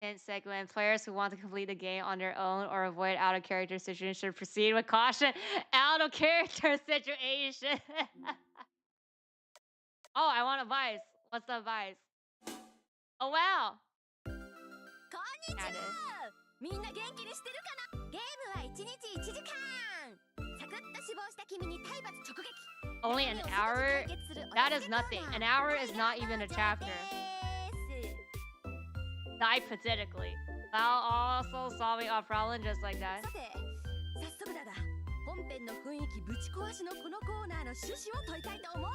hint segment. Players who want to complete the game on their own or avoid out-of-character situations should proceed with caution. Out-of-character situation! Oh, I want advice. What's the advice? Oh, wow! こんにちは。みんな元気にしてるかな。ゲームは1日1時間。サクッと死亡した君に体罰直撃。 Only an hour? That is nothing. An hour is not even a chapter. Hypothetically. I'll also solving our problem just like that. さて、早速だが、本編の雰囲気ぶち壊しのこのコーナーの趣旨を問いたいと思う。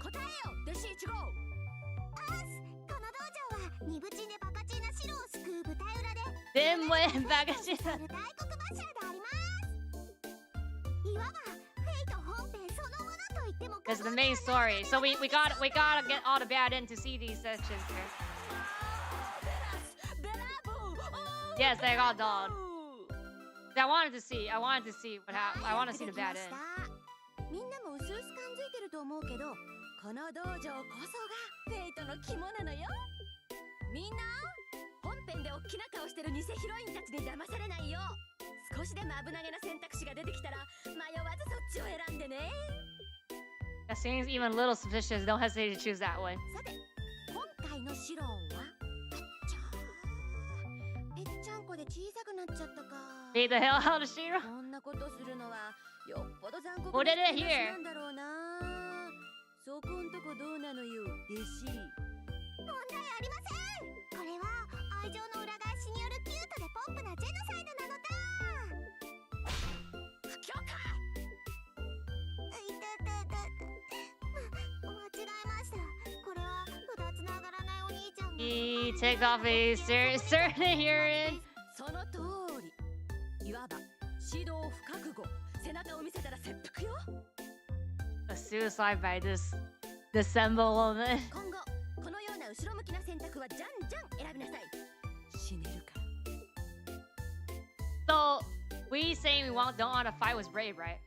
答えよ、弟子1号。この道場はニブチンでバカチンな城を救う舞台裏で Then when back at you. 大黒柱であります。いわばフェイト本編そのものと言っても This is the main story. So we gotta get all the bad in to see these sections here. Yes, they got dog. I wanted to see what happened. I want to see the bad end. みんなも薄々感づいてると思うけど、この道場こそがフェイトの肝なのよ。みんな、本編で大きな顔してる偽ヒロインたちに騙されないよう、少しでも危なげな選択肢が出てきたら迷わずそっちを選んでね。 That seems even a little suspicious. Don't hesitate to choose that one. さて、今回のシロンはぺっちゃんこで小さくなっちゃったか。 Beat the hell out of Shiro. こんなことするのはよっぽど残酷 What な did it 話 here? なんだろうな。そこんとこどうなのよ、弟子。問題ありません。これは愛情の裏返しによるキュートでポップなジェノサイドなのだ。不許可。いたたたた。間違えました。これは二つながらないお兄ちゃんが。 He takes off a certain hearing. その通り。いわば指導不覚悟。背中を見せたら切腹よ。 A suicide by this dissemble woman. 今後このような後ろ向きな選択はじゃんじゃん選びなさい。死ねるから。 So we saying we don't want to fight was brave, right?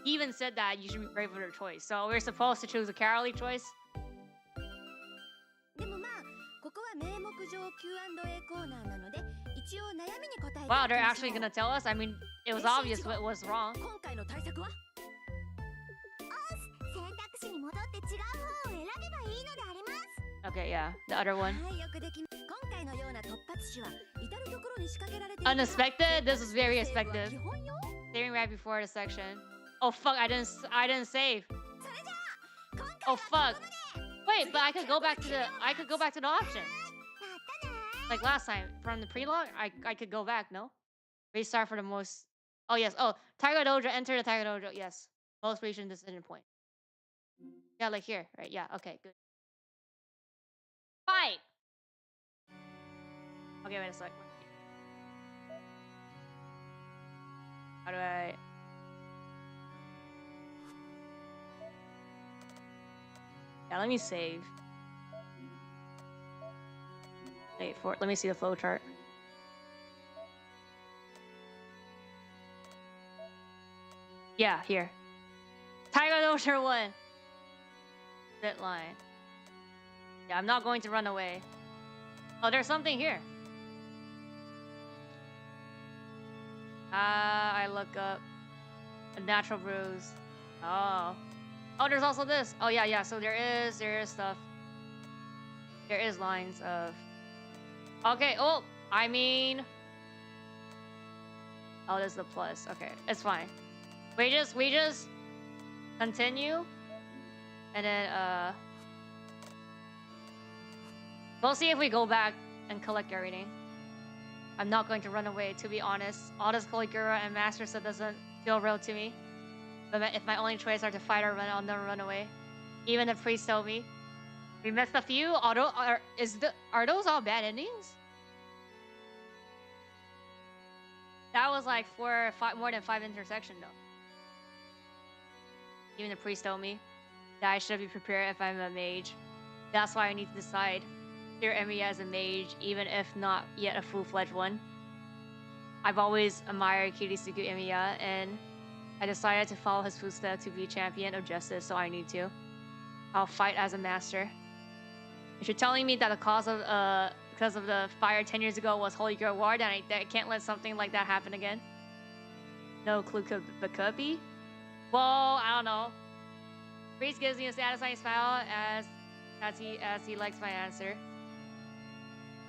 He even said that you should be brave with your choice. So we're supposed to choose a cowardly choice. でもまあここは名目上 Q&A コーナーなので一応悩みに答えて Wow, they're actually gonna tell us. I mean, it was obvious what was wrong. 今回の対策は選択肢に戻って違う方を選べばいいのであります。 Okay, yeah, the other one. はいよくでき。今回のような突発詞は至るところに仕掛けられている。 Unexpected? This was very expected. 基本よ。 Saving right before the section. Oh fuck, I didn't save. それじゃあ今 Oh 回 fuck. Wait, but I could go back to the option. Like last time from the prelog, I could go back, no? Restart for the most. Oh yes. Oh, Tiger Dojo, enter the Tiger Dojo. Yes. Most recent decision point. Yeah, like here, right? Yeah, okay, good. Fight! Okay, wait a sec. How do I... Yeah, let me save. Wait for it. Let me see the flowchart. Yeah, here. Tiger Ocean 1. Bit line. Yeah, I'm not going to run away. Oh, there's something here. I look up a natural bruise. Oh. Oh, there's also this. Oh yeah. So there is stuff. There is lines of. Okay. Oh, I mean. Oh, there's the plus. Okay, it's fine. We just continue, and then we'll see if we go back and collect everything. I'm not going to run away, to be honest. All this Caligura and Master stuff doesn't feel real to me. But if my only choice are to fight or run, I'll never run away. Even if Priest told me. We missed a few. Are those all bad endings? That was like more than 5 intersections though. Even the priest told me that I should be prepared if I'm a mage. That's why I need to decide clear Emiya as a mage, even if not yet a full-fledged one. I've always admired Kirisuke Emiya, and I decided to follow his footsteps to be champion of justice, so I need to. I'll fight as a master. If you're telling me that the cause of because of the fire 10 years ago was Holy Grail War, then I can't let something like that happen again. No clue could be. Well, I don't know. Priest gives me a satisfying smile as he likes my answer.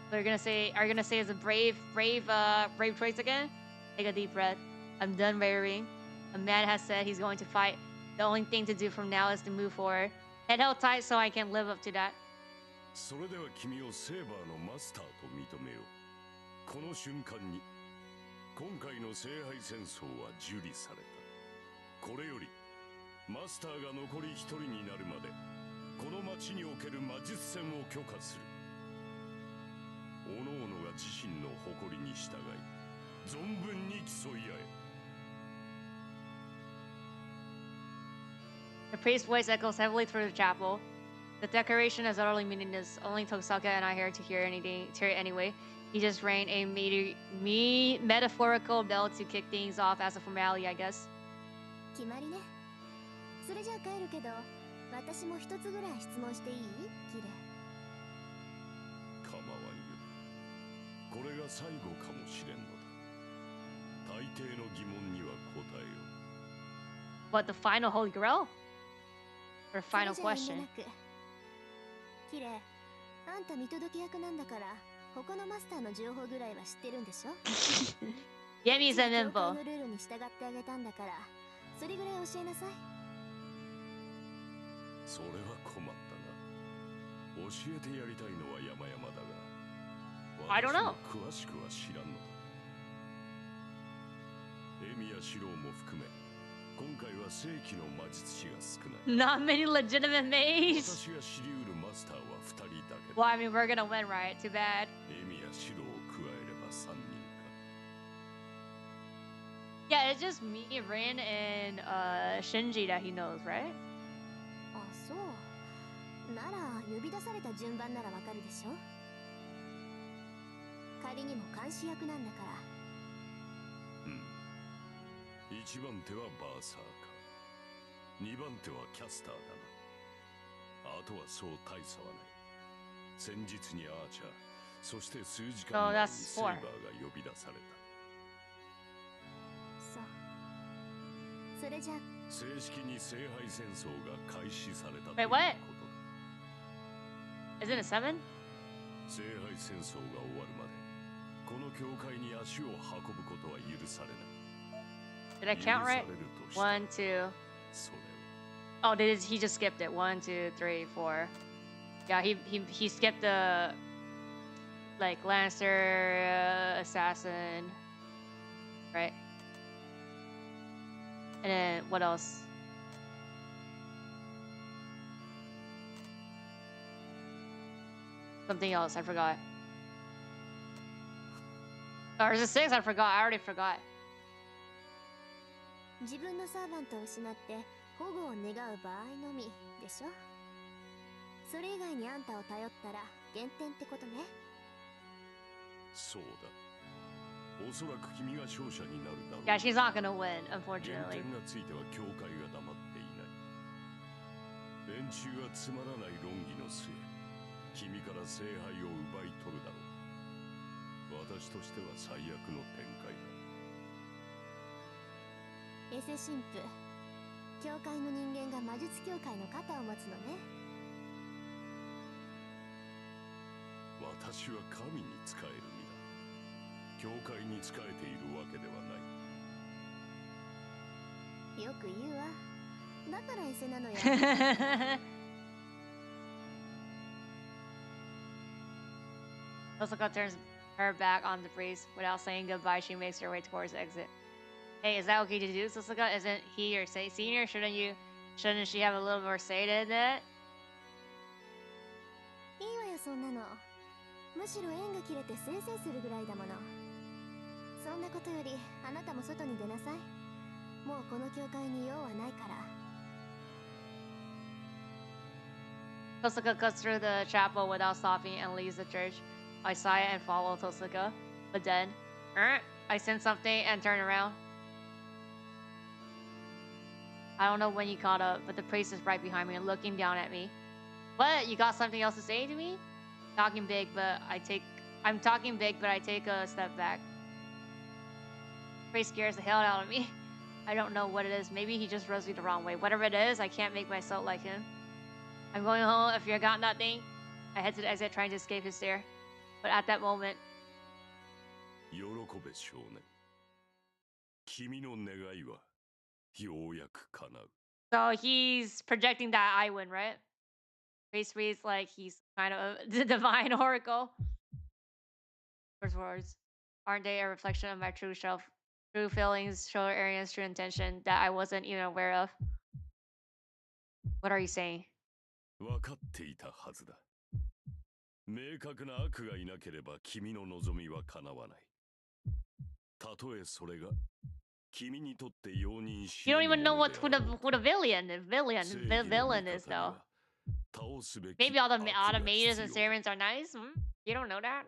So are you gonna say it's a brave choice again? Take a deep breath. I'm done raring. A man has said he's going to fight. The only thing to do from now is to move forward. Head held tight so I can live up to that. それでは君をセーバーのマスターと認めよう。この瞬間に今回の聖杯戦争は受理された。これよりマスターが残り一人になるまでこの町における魔術戦を許可する。各々が自身の誇りに従い存分に競い合え。 The priest's voice echoes heavily through the chapel. The decoration is utterly meaningless. Only Tosaka and I here to hear it anyway. He just rang a metaphorical bell to kick things off as a formality, I guess. 決まりね。それじゃあ帰るけど、私も一つぐらい質問していい？キレ。構わんよ。これが最後かもしれんのだ。大抵の疑問には答えよう。 What, the final Holy Grail? Or final question? キレ、あんた見届け役なんだから、他のマスターの情報ぐらいは知ってるんでしょ？ Give me some 教 info. 会のルールに従ってあげたんだから、それぐらい教えなさい。それは困ったな。教えてやりたいのは山々だが、 I don't know. 私も詳しくは知らんのだ。エミやシローも含め、今回は正規の魔術師が少ない。 Not many legitimate mages. 私が知りうるマスターは2人だけだ。 Well, I mean, we're gonna win, right? Too bad. エミやシローを加えれば3人か。 Yeah, it's just me, Rin, and Shinji that he knows, right? あ、そう。なら呼び出された順番ならわかるでしょ。仮にも監視役なんだから。うん。1番手はバーサーカー。2番手はキャスターだな。あとはそう大差はない。先日にアーチャー、そして数時間前にセイバーが呼び出された。 そう。それじゃあ正式に聖杯戦争が開始されたということ Wait, だ。 what? Is it a 7? 聖杯戦争が終わるまで、この教会に足を運ぶことは許されない。 Did I count right? 1, 2. それは Oh, he just skipped it. 1, 2, 3, 4. Yeah, he skipped the like Lancer, assassin, right? And then what else? Something else, I forgot. Or is it 6? I forgot. I already forgot. 自分のサーバントを失って保護を願う場合のみでしょ。それ以外にあんたを頼ったら減点ってことね。そうだ。おそらく君が勝者になるだろう。 Yeah, she's not gonna win, 減 unfortunately. 点がついては教会が黙っていない。連中はつまらない論議の末、君から聖杯を奪い取るだろう。私としては最悪の展開だ。エセ神父、教会の人間が魔術協会の肩を持つのね。私は神に仕える身だ。教会に仕えているわけではない。よく言うわ。だからエセなのよ。Tosaka turns her back on the priest. Without saying goodbye, she makes her way towards the exit. Hey, is that okay to do, Tosaka? Isn't he your senior? Shouldn't she have a little more say in that? いいわよ、そんなの。むしろ縁が切れてせいせいするぐらいだもの。そんなことより、あなたも外に出なさい。もうこの教会に用はないから。Tosaka cuts through the chapel without stopping and leaves the church. I sigh and follow Tosaka, but then, I sense something and turn around. I don't know when you caught up, but the priest is right behind me and looking down at me. What? You got something else to say to me? I'm talking big, but I take a step back. Priest scares the hell out of me. I don't know what it is. Maybe he just rubs me the wrong way. Whatever it is, I can't make myself like him. I'm going home if you got nothing. I head to the exit trying to escape his stare. But at that moment... 喜べ少年。君の願いはようやく叶う。 So he's projecting that I win, right? Priest reads like he's kind of the divine oracle. First words. Aren't they a reflection of my true self? True feelings, true areas, true intention that I wasn't even aware of? What are you saying? 分かっていたはずだ。明確な悪がいなければ君の望みは叶わない。たとえそれが君にとって容認し You don't 得 even る know ものであろう。 what a villain is though. 倒すべき Maybe all the 悪が mages 必 and 要だ。 servants are nice? You don't know that?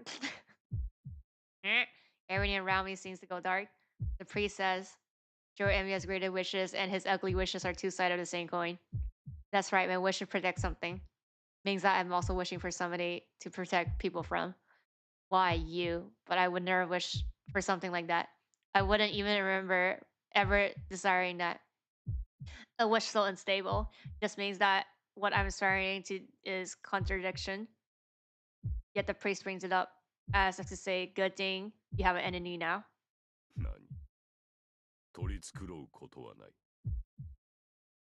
Everything around me seems to go dark. The priest says, Joe Emmy has greater wishes and his ugly wishes are two sides of the same coin. That's right, my wish to protect something means that I'm also wishing for somebody to protect people from. Why you? But I would never wish for something like that. I wouldn't even remember ever desiring that. A wish so unstable just means that what I'm aspiring to is contradiction. Yet the priest brings it up as if to say, good thing you have an enemy now. 何？取り繕うことはない。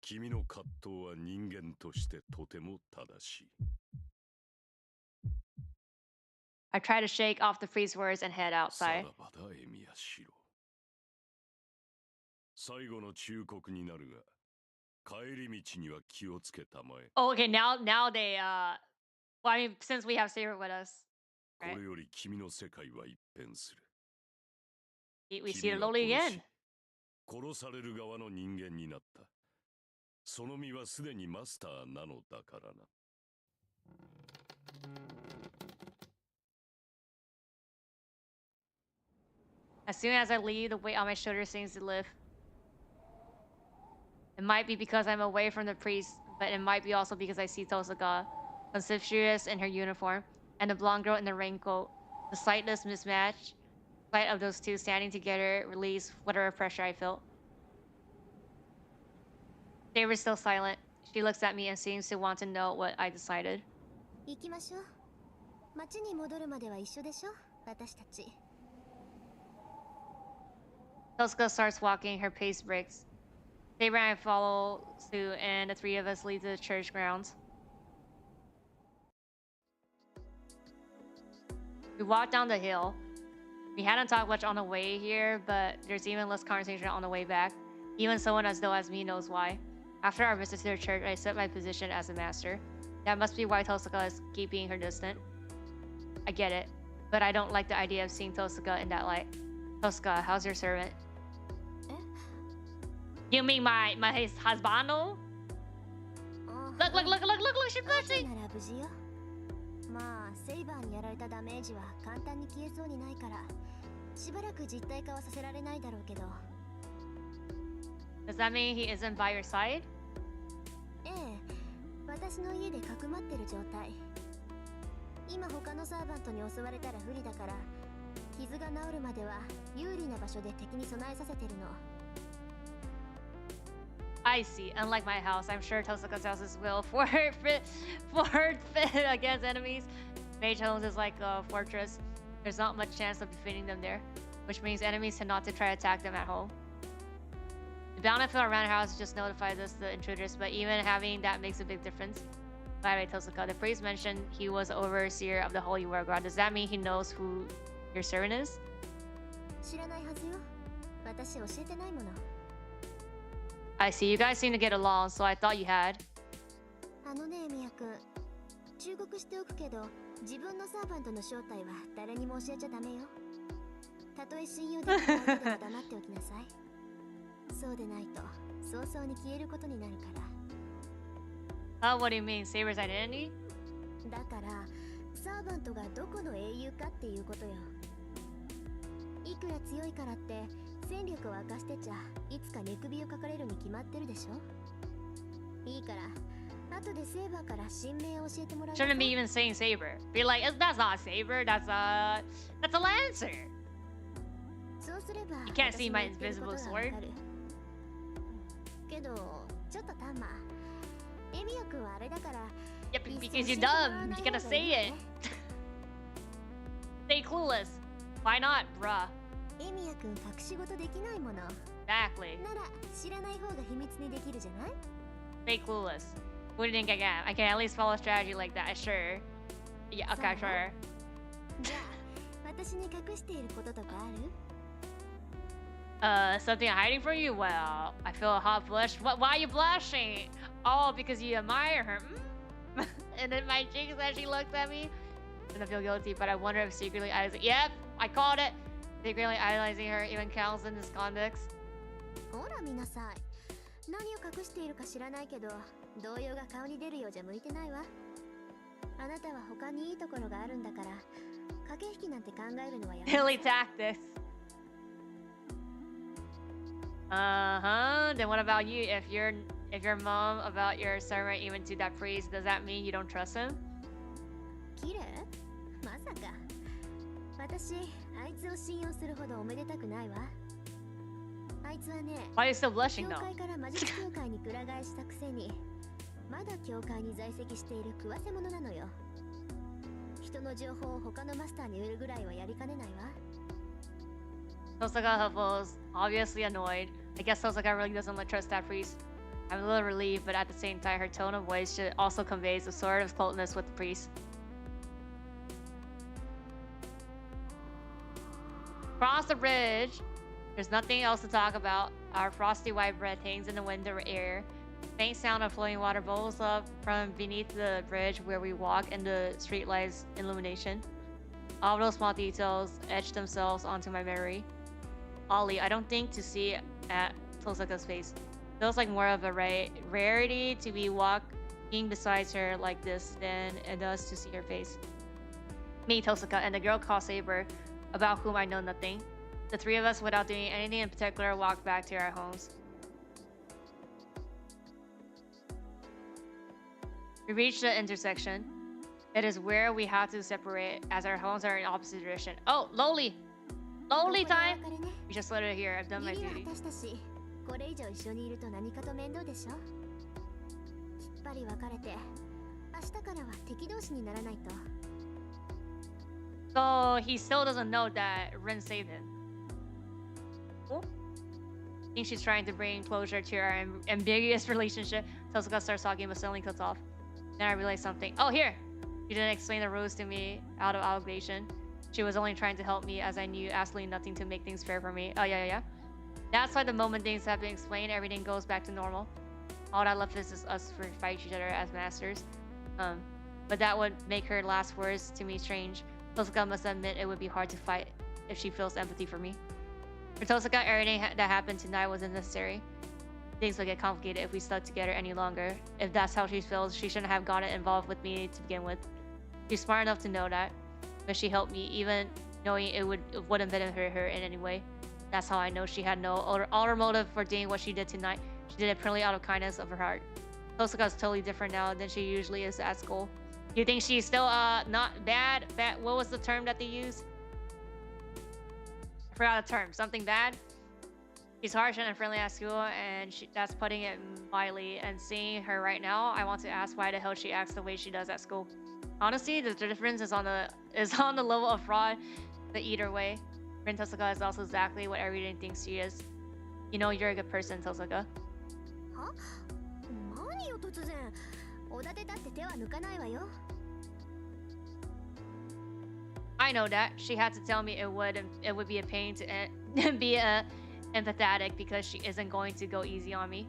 君の葛藤は人間としてとても正しい。 I try to shake off the priest's words and head さ outside. らばだ、エミヤシロ。最後の忠告になるが、帰り道には気をつけたまえ。 Oh, okay, now they well, I mean, since we have Saber with us, これより君の世界は一変する。 we see the 君は Loli 殺 again. し、殺される側の人間になった。その身はすでにマスターなのだからな。 As soon as I leave, the weight on my shoulders seems to lift. It might be because I'm away from the priest, but it might be also because I see Tosaka, conspicuous in her uniform, and the blonde girl in the raincoat. The sightless mismatch, sight of those two standing together, released whatever pressure I felt. Saber's still silent. She looks at me and seems to want to know what I decided. 行きましょう。町に戻るまでは一緒でしょ、私たち。 Tosaka starts walking, her pace breaks. Saber and I follow suit, and the three of us leave the church grounds. We walk down the hill. We hadn't talked much on the way here, but there's even less conversation on the way back. Even someone as dull as me knows why. After our visit to the church, I set my position as a master. That must be why Tosaka is keeping her distant. I get it, but I don't like the idea of seeing Tosaka in that light. Tosaka, how's your servant? You mean my husbando? あ、Look, look, look, look, look, look, she's ハート blushing! なら無事よ。まあセイバーにやられたダメージは簡単に消えそうにないからしばらく実体化はさせられないだろうけど。 Does that mean he isn't by your side? ええ、私の家でかくまってる状態。今他のサーバントに襲われたら不利だから傷が治るまでは有利な場所で敵に備えさせてるの。 I see. Unlike my house, I'm sure Tosaka's house is will for against enemies. Mage Homes is like a fortress. There's not much chance of defeating them there, which means enemies tend not to try to attack them at home. The bountiful around our house just notifies us the intruders, but even having that makes a big difference. By the way, Tosaka, the priest mentioned he was overseer of the Holy War God. Does that mean he knows who your servant is? 知らないはずよ。私教えてないもの。 I see. You guys seem to get along, so I thought you had. あのね、ミヤ君。忠告しておくけど、自分のサーバントの正体は誰にも教えちゃダメよ。たとえ信用できない相手でも黙っておきなさい。そうでないと、早々に消えることになるから。What do you mean? Saber's identity? だから、サーバントがどこの英雄かっていうことよ。いくら強いからって、戦力を明かしてちゃ、いつか寝首をかかれるに決まってるでしょ。いいから。 後でセーバーから新名を教えてもらう。 Shouldn't be even saying saber. Be like, that's not a saber. That's a lancer. そうすれば You can't see my invisible sword. けどちょっとタンマ。エミヤ君はあれだから。 Yep, because you're dumb. You gotta say it. Stay clueless. Why not, bruh? エミヤ君隠し事できないもの。 Exactly. なら知らない方が秘密にできるじゃない？ Stay clueless. What do you think I can? I can at least follow strategy like that. Sure. Yeah, okay, sure. じゃあ私に隠していることとかある？ Something I'm hiding from you? Well, I feel a hot blush. Why are you blushing? Oh, because you admire her. And then my cheeks as she looks at me. And I feel guilty, but I wonder if secretly idolizing. Yep, I called it. Secretly idolizing her even counts in this context. ほら見なさい。何を隠しているか知らないけど、動揺が顔に出るようじゃ向いてないわ。あなたは他にいいところがあるんだから、駆け引きなんて考えるのはやめなさい。 Hilly tactics. Then what about you? If your mom about your servant even to that priest, does that mean you don't trust him? 綺麗？まさか。私、あいつを信用するほどおめでたくないわ。あいつはね、 Why are you still blushing 教 though? 会から魔術協会にくら替えしたくせに、まだ教会に在籍している食わせ者なのよ。人の情報を他のマスターに売るぐらいはやりかねないわ。 Tosaka feels obviously annoyed. I guess Tosaka really doesn't trust that priest. I'm a little relieved, but at the same time, her tone of voice also conveys a sort of closeness with the priest. Across the bridge, there's nothing else to talk about. Our frosty white breath hangs in the winter air. Faint sound of flowing water bubbles up from beneath the bridge where we walk in the streetlight's illumination. All those small details etch themselves onto my memory. Ollie, I don't think to see at Tosaka's face. Feels like more of a rarity to be walking beside her like this than it does to see her face. Me, Tosaka, and the girl called Saber, about whom I know nothing. The three of us, without doing anything in particular, walked back to our homes. We reached the intersection. It is where we have to separate as our homes are in opposite direction. Oh, Loli! Loli time! We just let her here. I've done my duty. これ以上一緒にいると何かと面倒でしょ。きっぱり別れて、明日からは敵同士にならないと。So he still doesn't know that Rin saved him. Cool. I think she's trying to bring closure to our ambiguous relationship. Tosaka starts talking but suddenly cuts off. Then I realize something. Oh, here! She didn't explain the rules to me out of obligation. She was only trying to help me as I knew absolutely nothing to make things fair for me. Oh, yeah. That's why the moment things have been explained, everything goes back to normal. All that left is us to fight each other as masters. But that would make her last words to me strange. Tosaka must admit it would be hard to fight if she feels empathy for me. For Tosaka, everything that happened tonight was unnecessary. things would get complicated if we stuck together any longer. If that's how she feels, she shouldn't have gotten involved with me to begin with. She's smart enough to know that, but she helped me, even knowing it wouldn't benefit her in any way. That's how I know she had no ulterior motive for doing what she did tonight. She did it purely out of kindness of her heart. Tosaka's totally different now than she usually is at school. You think she's still not bad? What was the term that they used? I forgot the term. Something bad? She's harsh and unfriendly at school, and that's putting it mildly. And seeing her right now, I want to ask why the hell she acts the way she does at school. Honestly, the difference is on the level of fraud, but either way, Rin Tosaka is also exactly what everyone thinks she is. You know, you're a good person, Tosaka. Huh? 何よ突然。おだてだって手は抜かないわよ。I know that. She had to tell me it would be a pain to be empathetic because she isn't going to go easy on me.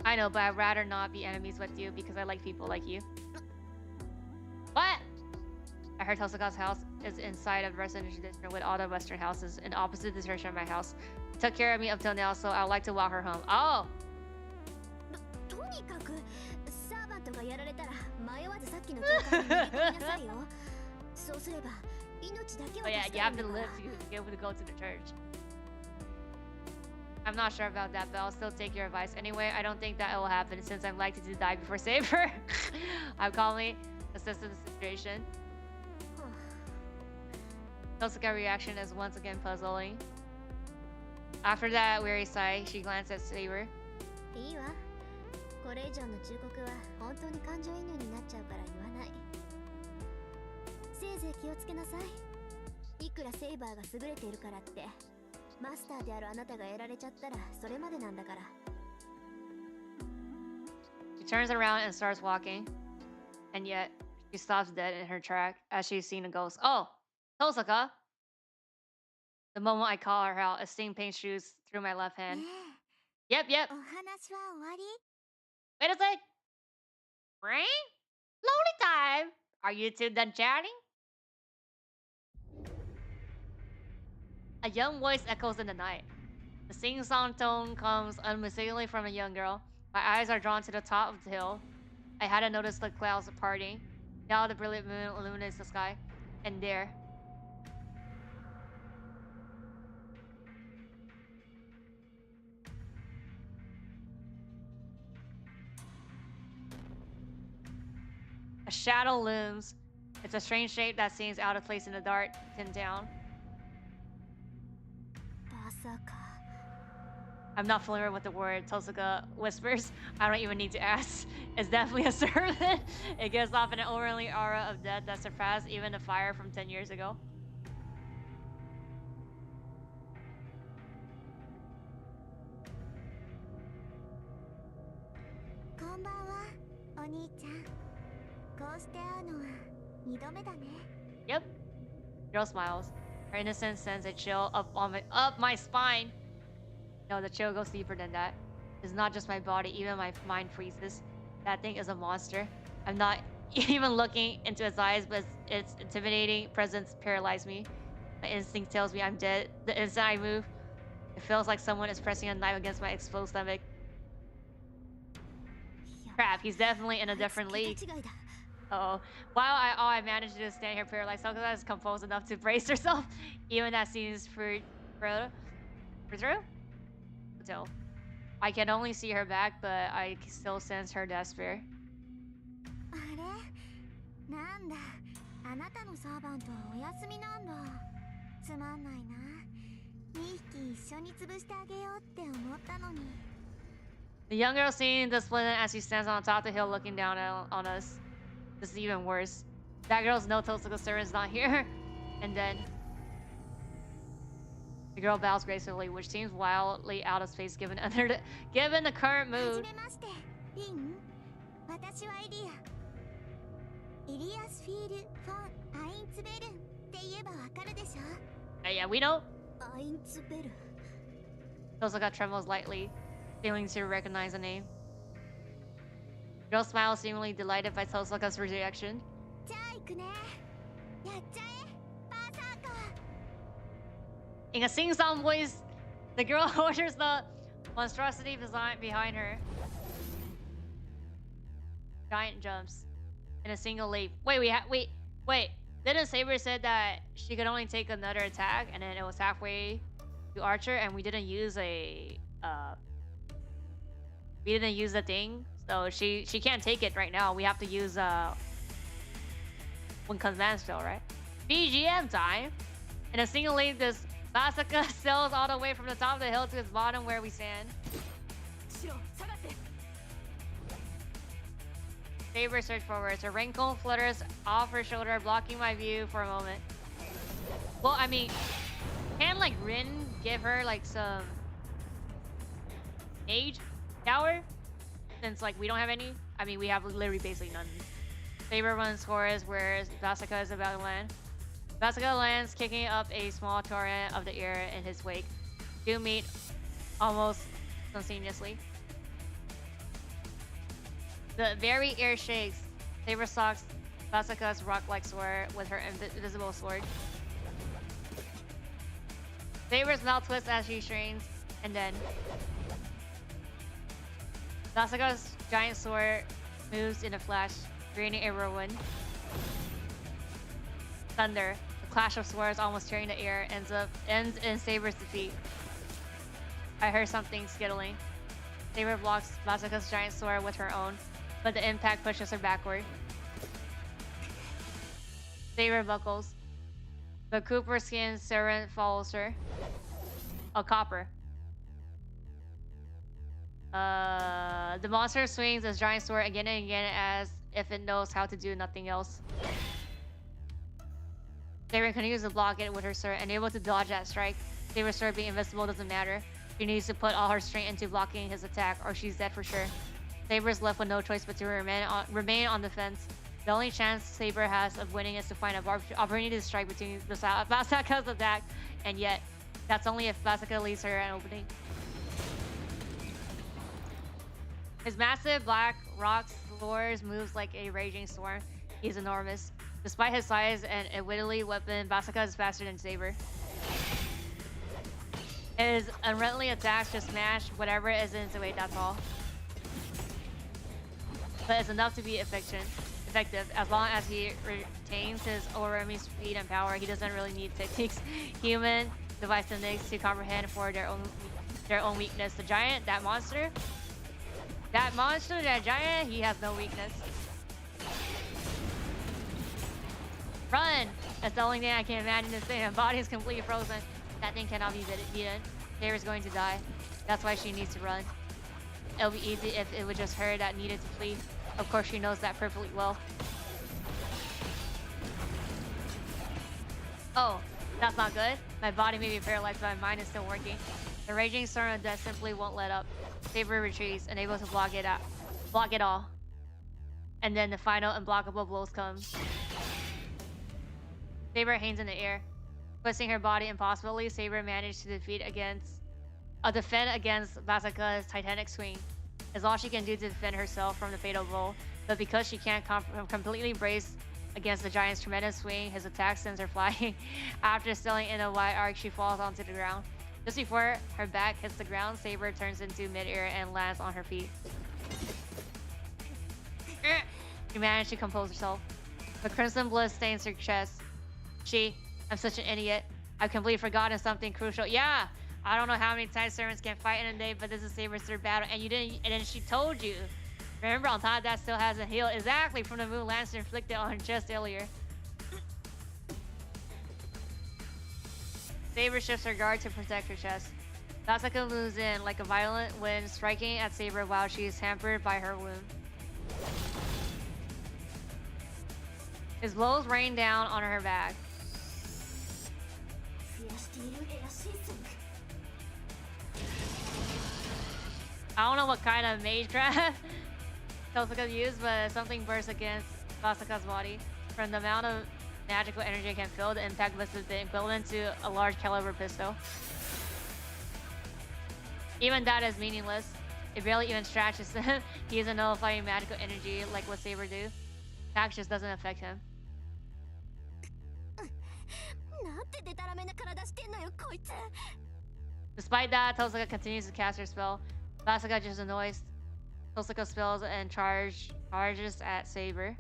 I know, but I'd rather not be enemies with you because I like people like you. What? I heard Tosaka's house is inside of residential district with all the western houses in opposite direction of my house. Took care of me up till now, so I'd like to walk her home. Oh! とにかくサーバントがやられたら迷わずさっきの教会に逃げ込みなさいよ。そうすれば命だけは Oh yeah, 助 you か have る to んだか live ら。 to be able to go to the church. I'm not sure about that, but I'll still take your advice. Anyway, I don't think that it will happen since I'm likely to die before save her. I've calmly assessed the situation. Tosaka's reaction is once again puzzling. After that weary sigh, she glanced at Saber. いいわ。これ以上の忠告は本当に感情移入になっちゃうから言わない。せいぜい気をつけなさい。いくらセイバーが優れているからって、マスターであるあなたがやられちゃったらそれまでなんだから。She turns around and starts walking, and yet she stops dead in her track as she's seen a ghost. Oh, Tosaka! The moment I call her out, a sting pain shoots through my left hand. ね Yep, yep. え、お話は終わり？ Wait a sec. Ring? Loli time. Are you two done chatting? A young voice echoes in the night. The sing-song tone comes unmistakably from a young girl. My eyes are drawn to the top of the hill. I hadn't noticed the clouds parting. Now the brilliant moon illuminates the sky. And there, a shadow looms. It's a strange shape that seems out of place in the dark, pinned down. まさか。 I'm not familiar with the word, Tosaka whispers. I don't even need to ask. It's definitely a serpent. It gives off an overwhelming aura of death that surpassed even the fire from 10 years ago. こんばんは、お兄ちゃん。こうして会うのは2度目だね。 Yep. Girl smiles. Her innocence sends a chill up my spine. No, the chill goes deeper than that. It's not just my body, even my mind freezes. That thing is a monster. I'm not even looking into its eyes, but its intimidating presence paralyzes me. My instinct tells me I'm dead. The instant I move, it feels like someone is pressing a knife against my exposed stomach. Crap, he's definitely in a different league. Uh-oh. While I managed to stand here paralyzed, Tosaka is composed enough to brace herself. Even that seems for true? I can only see her back, but I still sense her despair. あれ？なんだ、あなたのサーバントはお休みなんだ。つまんないな。2匹一緒に潰してあげようって思ったのに。 The young girl seeing the split as she stands on top of the hill looking down on us. This is even worse. That girl's no Tosaka servant's not here. And then the girl bows gracefully, which seems wildly out of space given the current はじ mood. めまして、リン。私はエリア。イリアスフィール・フォン・アインツベルンって言えばわかるでしょ？ Yeah, we know. アインツベルン。 Tosaka trembles lightly, failing to recognize the name. Girl smiles, seemingly delighted by Tosaka's reaction. じゃあ行くね。やっちゃえ、バーサーカー。 In a sing-song voice, the girl orders Monstrosity behind her. Giant jumps in a single leap. Wait. Didn't Saber said that she could only take another attack, and then it was halfway to Archer, and we didn't use the thing, so she can't take it right now. We have to use when command spell, right? BGM time. In a single leap, this Masaka sails all the way from the top of the hill to its bottom where we stand. Saber surged forwards. Her raincoat flutters off her shoulder, blocking my view for a moment. Well, I mean, can like Rin give her like some mage power? Since like we don't have any. I mean, we have literally basically none. Saber runs towards where Vasaka is about to land. Vasaka lands, kicking up a small torrent of the air in his wake. Two meet almost instantaneously. The very air shakes. Saber stalks Vasaka's rock-like sword with her invisible sword. Saber's mouth twists as she strains, and then Vasaka's giant sword moves in a flash, creating a whirlwind. Thunder. The clash of swords almost tearing the air ends in Saber's defeat. I heard something skittling. Saber blocks Vasaka's giant sword with her own, but the impact pushes her backward. Saber buckles. The Cooper skin servant follows her. A copper. The monster swings its giant sword again and again as if it knows how to do nothing else. Saber continues to block it with her sword, unable to dodge that strike. Saber's sword being invisible doesn't matter. She needs to put all her strength into blocking his attack, or she's dead for sure. Saber's left with no choice but to remain on defense. The only chance Saber has of winning is to find an opportunity to strike between Vasaka's attack, and yet, that's only if Vasaka leaves her an opening. His massive black rock floors moves like a raging storm. He's enormous. Despite his size and a wittily weapon, Vasaka is faster than Saber. His unrelenting attacks just smash whatever is in his way, that's all. But it's enough to be effective. As long as he retains his overwhelming speed and power, he doesn't really need techniques, human device techniques to comprehend for their own weakness. The giant, that giant, he has no weakness. Run! That's the only thing I can imagine to say. My body is completely frozen. That thing cannot be beaten. Saber's going to die. That's why she needs to run. It'll be easy if it was just her that needed to flee. Of course, she knows that perfectly well. Oh, that's not good. My body may be paralyzed, but my mind is still working. The raging storm of death simply won't let up. Saber retreats, unable to block it all. And then the final unblockable blows come. Saber hangs in the air. Twisting her body impossibly, Saber managed to defend against Vasaka's titanic swing. It's all she can do to defend herself from the fatal blow, but because she can't completely brace against the giant's tremendous swing, his attack sends her flying. After sailing in a wide arc, she falls onto the ground. Just before her back hits the ground, Saber turns into midair and lands on her feet. She managed to compose herself. The crimson blood stains her chest. I'm such an idiot. I've completely forgotten something crucial. Yeah, I don't know how many times servants can fight in a day, but this is Saber's third battle, and you didn't. And then she told you. Remember, on top of that, still hasn't healed exactly from the moon lance inflicted on her chest earlier. Saber shifts her guard to protect her chest. Vasaka moves in like a violent wind, striking at Saber while she is hampered by her wound. His blows rain down on her back. I don't know what kind of magecraft Vasaka used, but something bursts against Vasaka's body. From the amount of magical energy it can feel, the impact was the equivalent to a large caliber pistol. Even that is meaningless. It barely even scratches him. He isn't nullifying magical energy like what Saber do. Attack just doesn't affect him. Despite that, Tosaka continues to cast her spell. Basaka just annoys Tosaka spells and charges at Saber.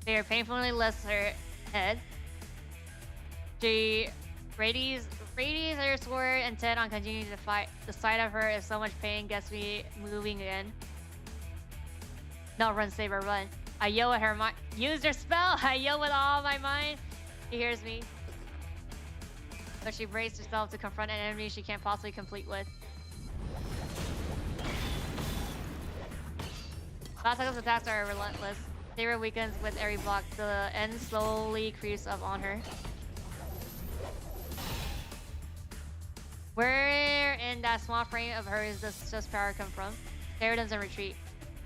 Saber painfully lifts her head. She readies her sword intent on continuing to fight. The sight of her is so much pain gets me moving again. No, run, Saber, run. I yell at her, use your spell! I yell with all my mind. She hears me. But she braced herself to confront an enemy she can't possibly complete with. Basaka's attacks are relentless. Saber weakens with every block. The end slowly creeps up on her. Where in that small frame of hers does such power come from? Saber doesn't retreat.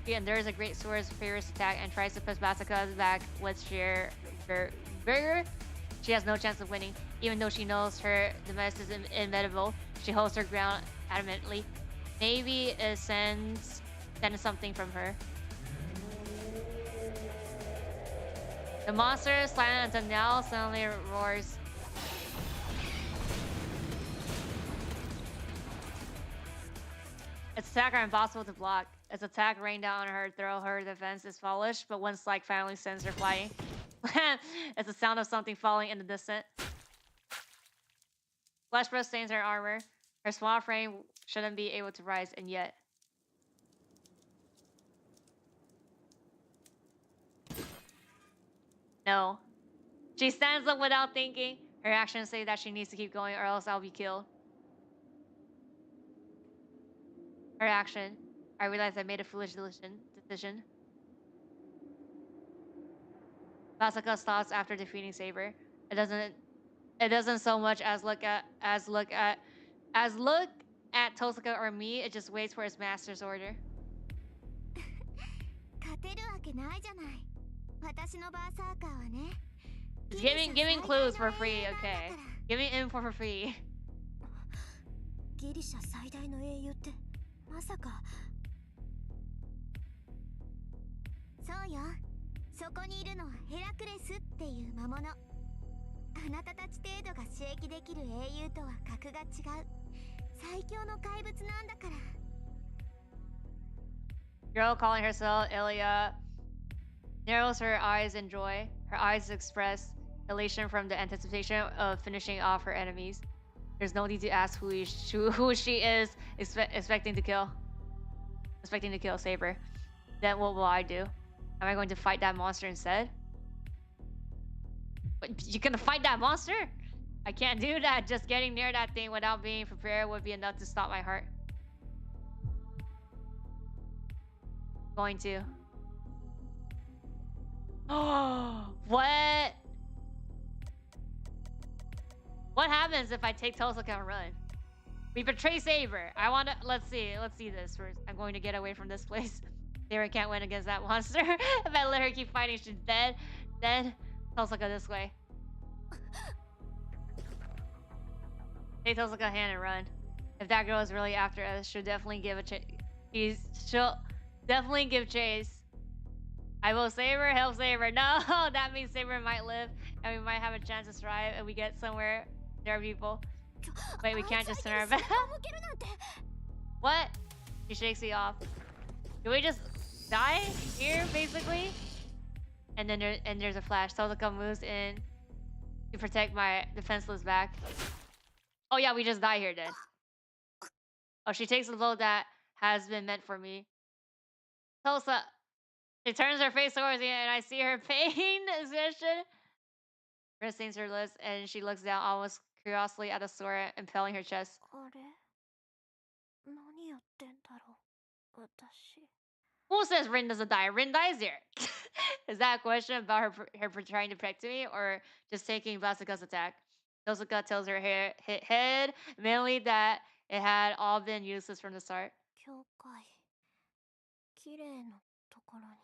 She endures a great sword's fierce attack and tries to push Basaka back with sheer vigor. She has no chance of winning. Even though she knows her demise is inevitable, she holds her ground adamantly. Maybe it sends something from her. The monster, silent until now, suddenly roars. Its attacks are impossible to block. Its attack rained down on her through her defense is foolish, but one strike finally sends her flying. It's the sound of something falling in the distance. Flesh brush stains her armor. Her small frame shouldn't be able to rise, and yet. No. She stands up without thinking. Her actions say that she needs to keep going or else I'll be killed. Her action. I realized I made a foolish decision. Basaka stops after defeating Saber. It doesn't so much as look at Tosaka or me. It just waits for its master's order. Giving clues for free, okay. Giving info for free. ギリシャ最大の英雄ってまさか。そうよ。そこにいるのはヘラクレスっていう魔物。あなたたち程度が刺激できる英雄とは格が違う。最強の怪物なんだから。Girl calling herself Ilya narrows her eyes in joy. Her eyes express elation from the anticipation of finishing off her enemies. There's no need to ask who she is expecting to kill Saber. Then what will I do? Am I going to fight that monster instead? But you're gonna fight that monster? I can't do that. Just getting near that thing without being prepared would be enough to stop my heart. Going to. Oh, what? What happens if I take Tosaka and run? We betray Saber. Let's see this first. I'm going to get away from this place. Saber can't win against that monster. If I let her keep fighting, she's dead. Then Tosaka this way. Take Tosaka hand and run. If that girl is really after us, she'll definitely give a chase. She'll definitely give chase. I will save her, help Saber. No, that means Saber might live, and we might have a chance to survive, and we get somewhere. There are people. Wait, we can't just turn our back. What? She shakes me off. Do we just die here, basically? And then there's a flash. Tosaka moves in to protect my defenseless back. Oh yeah, we just die here then. Oh, she takes a blow that has been meant for me. Tosa. She turns her face towards me and I see her pain expression. Her stains her lips and she looks down almost curiously at the sword impaling her chest. あれ何やってんだろう私。 Who says Rin doesn't die? Rin dies here. Is that a question about her trying to protect me or just taking Basaka's attack? Tosaka tells her head mainly that it had all been useless from the start. 教会綺麗なところに。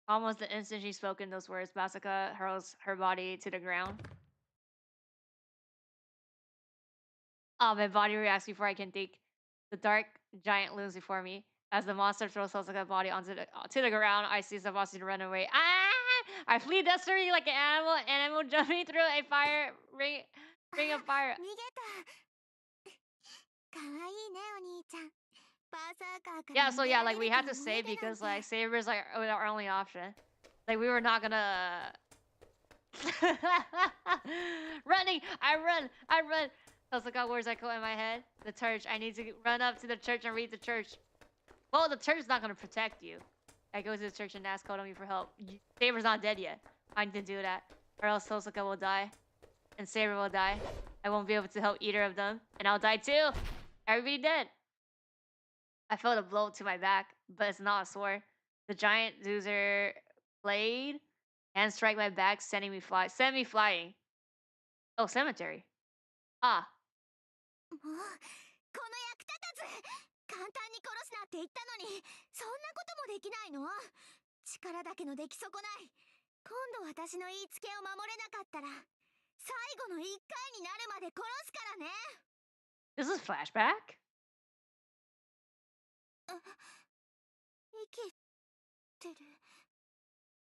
Almost the instant she spoken those words, Basaka hurls her body to the ground. Oh, my body reacts before I can think. The dark giant looms before me. As the monster throws Tosaka's body onto the ground, I see Sabasi run away. Ah! I flee desperately like an animal jumping through a fire ring of fire. 逃げた。かわいいね、お兄ちゃん。バーサーカーから Yeah, so 逃げ yeah, ら like れ we ると had は to 逃 save げてなん because て。 like saber is like our only option. Like we were not gonna running. I run. I was like, oh, where's Echo in my head? The church. I need to run up to the church and read the church. Well, the church is not gonna protect you. I go to the church and ask Kotomi for help. Saber's not dead yet. I need to do that, or else Tosaka will die, and Saber will die. I won't be able to help either of them, and I'll die too. Everybody dead. I felt a blow to my back, but it's not a sword. The giant Zoozer blade and strike my back, send me flying. Oh, cemetery. Ah. もう、この役立たず。簡単に殺すなって言ったのに、そんなこともできないの？力だけの出来損ない。今度私の言いつけを守れなかったら、最後の一回になるまで殺すからね。This is flashback? 生きてる。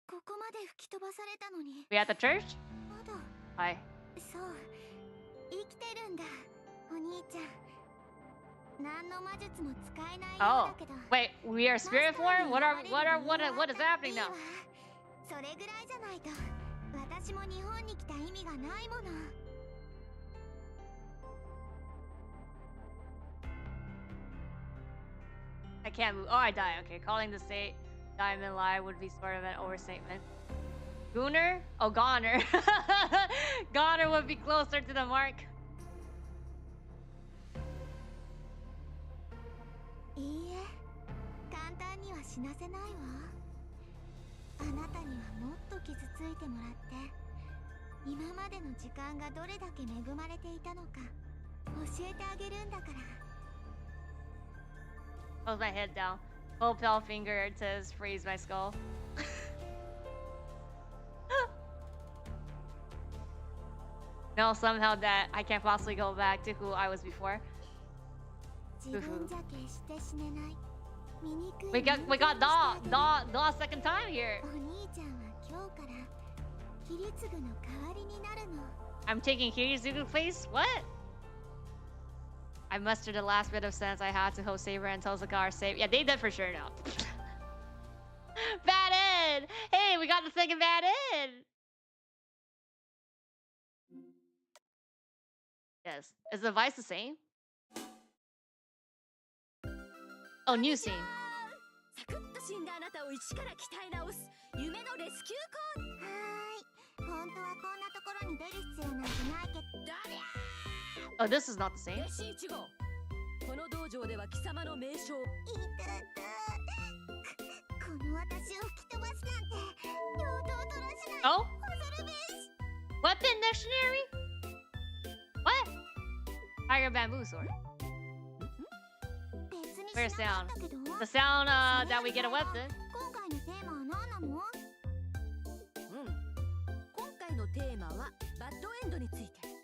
ここまで吹き飛ばされたのに。 We at the church? まだ。Hi. そう。生きてるんだ、お兄ちゃん。何の魔術も使えないようだけど。Wait, we are spirit form? What is happening now? それぐらいじゃないと、私も日本に来た意味がないもの。I can't move. Oh, I die. Okay, calling the state diamond lie would be sort of an overstatement. Gooner? Oh, Goner. Goner would be closer to the mark. いいえ、簡単には死なせないわ。あなたにはもっと傷ついてもらって、今までの時間がどれだけ恵まれていたのか教えてあげるんだから。Hold my head down. Pull pale finger to freeze my skull. No, somehow that I can't possibly go back to who I was before. 自分じゃ決して死ねない。醜い We got Daw second time here. お兄ちゃんは今日からキリツグの代わりになるの。I'm taking Kirizuku's place? What? I mustered the last bit of sense I had to hope Saber and Tosaka are safe. Yeah, they did for sure now. Bad end! Hey, we got the second bad end! Yes. Is the device the same? Oh, new scene. サクッと死んだあなたを一から鍛え直す夢のレスキューコード。はーい。本当はこんなところに出る必要なんてないけど。だりゃ Oh, this is not the same. ー弟子1号。この道場では貴様の名称。いたた。この私を吹き飛ばすなんて、両刀取らしない。 Oh? 恐るべし。 Weapon dictionary? What? Tiger bamboo sword. 別に Where's しなか sound? ったけど。 The sound that we get a weapon. 今回のテーマは何なの？今回のテーマはバッドエンドについて。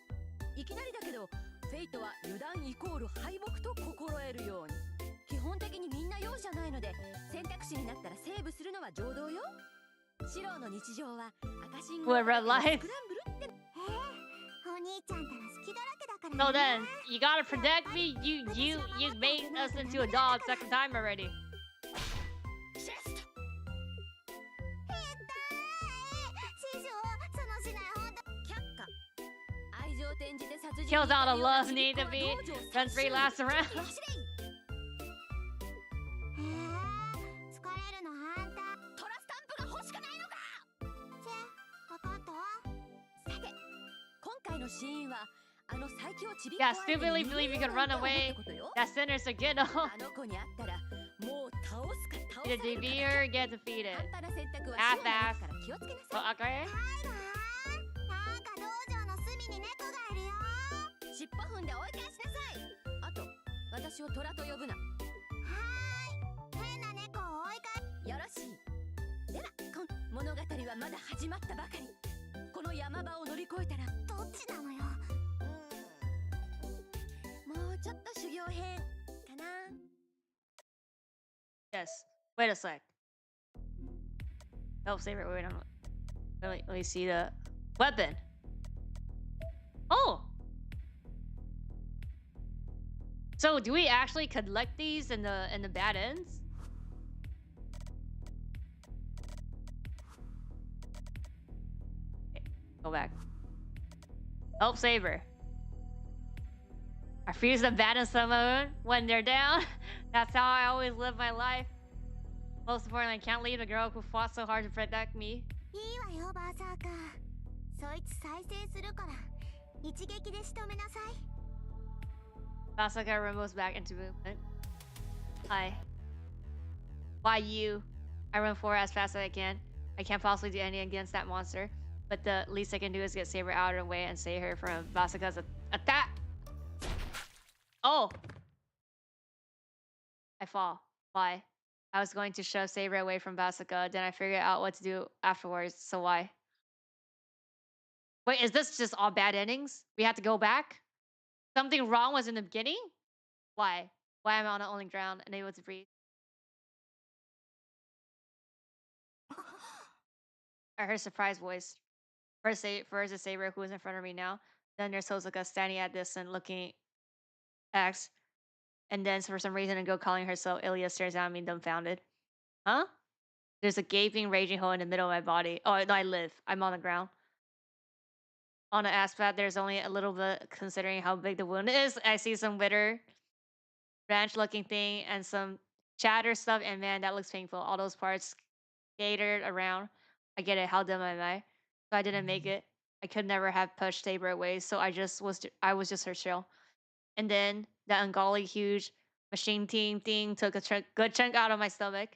いきなりだけど、フェイトは油断イコール敗北と心得るように。基本的にみんな容赦ないので、選択肢になったらセーブするのは常道よ。シローの日常は赤信号 What red スクラ lights? ンブルって。お兄ちゃんたら好きだらけだからね。 So then, you gotta protect me. You made us into a dog second time already. チェスト。師匠、そのしないほんと。却下。愛情転じて殺人 Kills out of love need to be done 3 last round. 走れ。疲れるのあんた。トラスタンプが欲しくないのか。わかったわ。さて、今回のシーンはあの最強ちびっこ Yeah, 相手 stupidly に believe you can run away. ってことよ。 That sinners are good. あの子に会ったらもう倒すか倒さ Either れるか defeat or get defeated. 半端な選択は Half-ass. シロナですから気をつけなさ Oh, okay. はいわー。なんか道場の隅に猫がいるよ。い。尻尾踏んで追い返しなさい。あと、私を虎と呼ぶな。はーい。変な猫を追いかよろしい。では、物語はまだ始まったばかり。この山場を乗り越えたら、どっちなのよ。もうちょっと修行編かな。 Yes. Wait a sec. Oh, save it. Wait a minute. Let me see the weapon. Oh! So do we actually collect these in the bad ends? Okay, go back. Help Saber. I freeze the bad ends summon when they're down. That's how I always live my life. Most importantly, I can't leave the girl who fought so hard to protect me. いいわよバーサーカー。そいつ再生するから一撃で仕留めなさい。 Basaka removes back into movement. Hi. Why you? I run forward as fast as I can. I can't possibly do anything against that monster, but the least I can do is get Saber out of the way and save her from Basaka's attack. Oh! I fall. Why? I was going to shove Saber away from Basaka, then I figured out what to do afterwards, so why? Wait, is this just all bad endings? We have to go back? Something wrong was in the beginning? Why? Why am I on the only ground, unable to breathe? I heard a surprised voice. First a Saber who is in front of me now. Then there's Hosoka standing at this and looking X. And then for some reason, a girl calling herself Ilya stares at me dumbfounded. Huh? There's a gaping, raging hole in the middle of my body. Oh, no, I live. I'm on the ground. On the aspect, there's only a little bit considering how big the wound is. I see some wither, branch-looking thing, and some chatter stuff. And man, that looks painful. All those parts scattered around. I get it. How dumb am I? So I didn't make it. I could never have pushed Saber away. So I was just her shell. And then that ungodly huge machine team thing took a good chunk out of my stomach.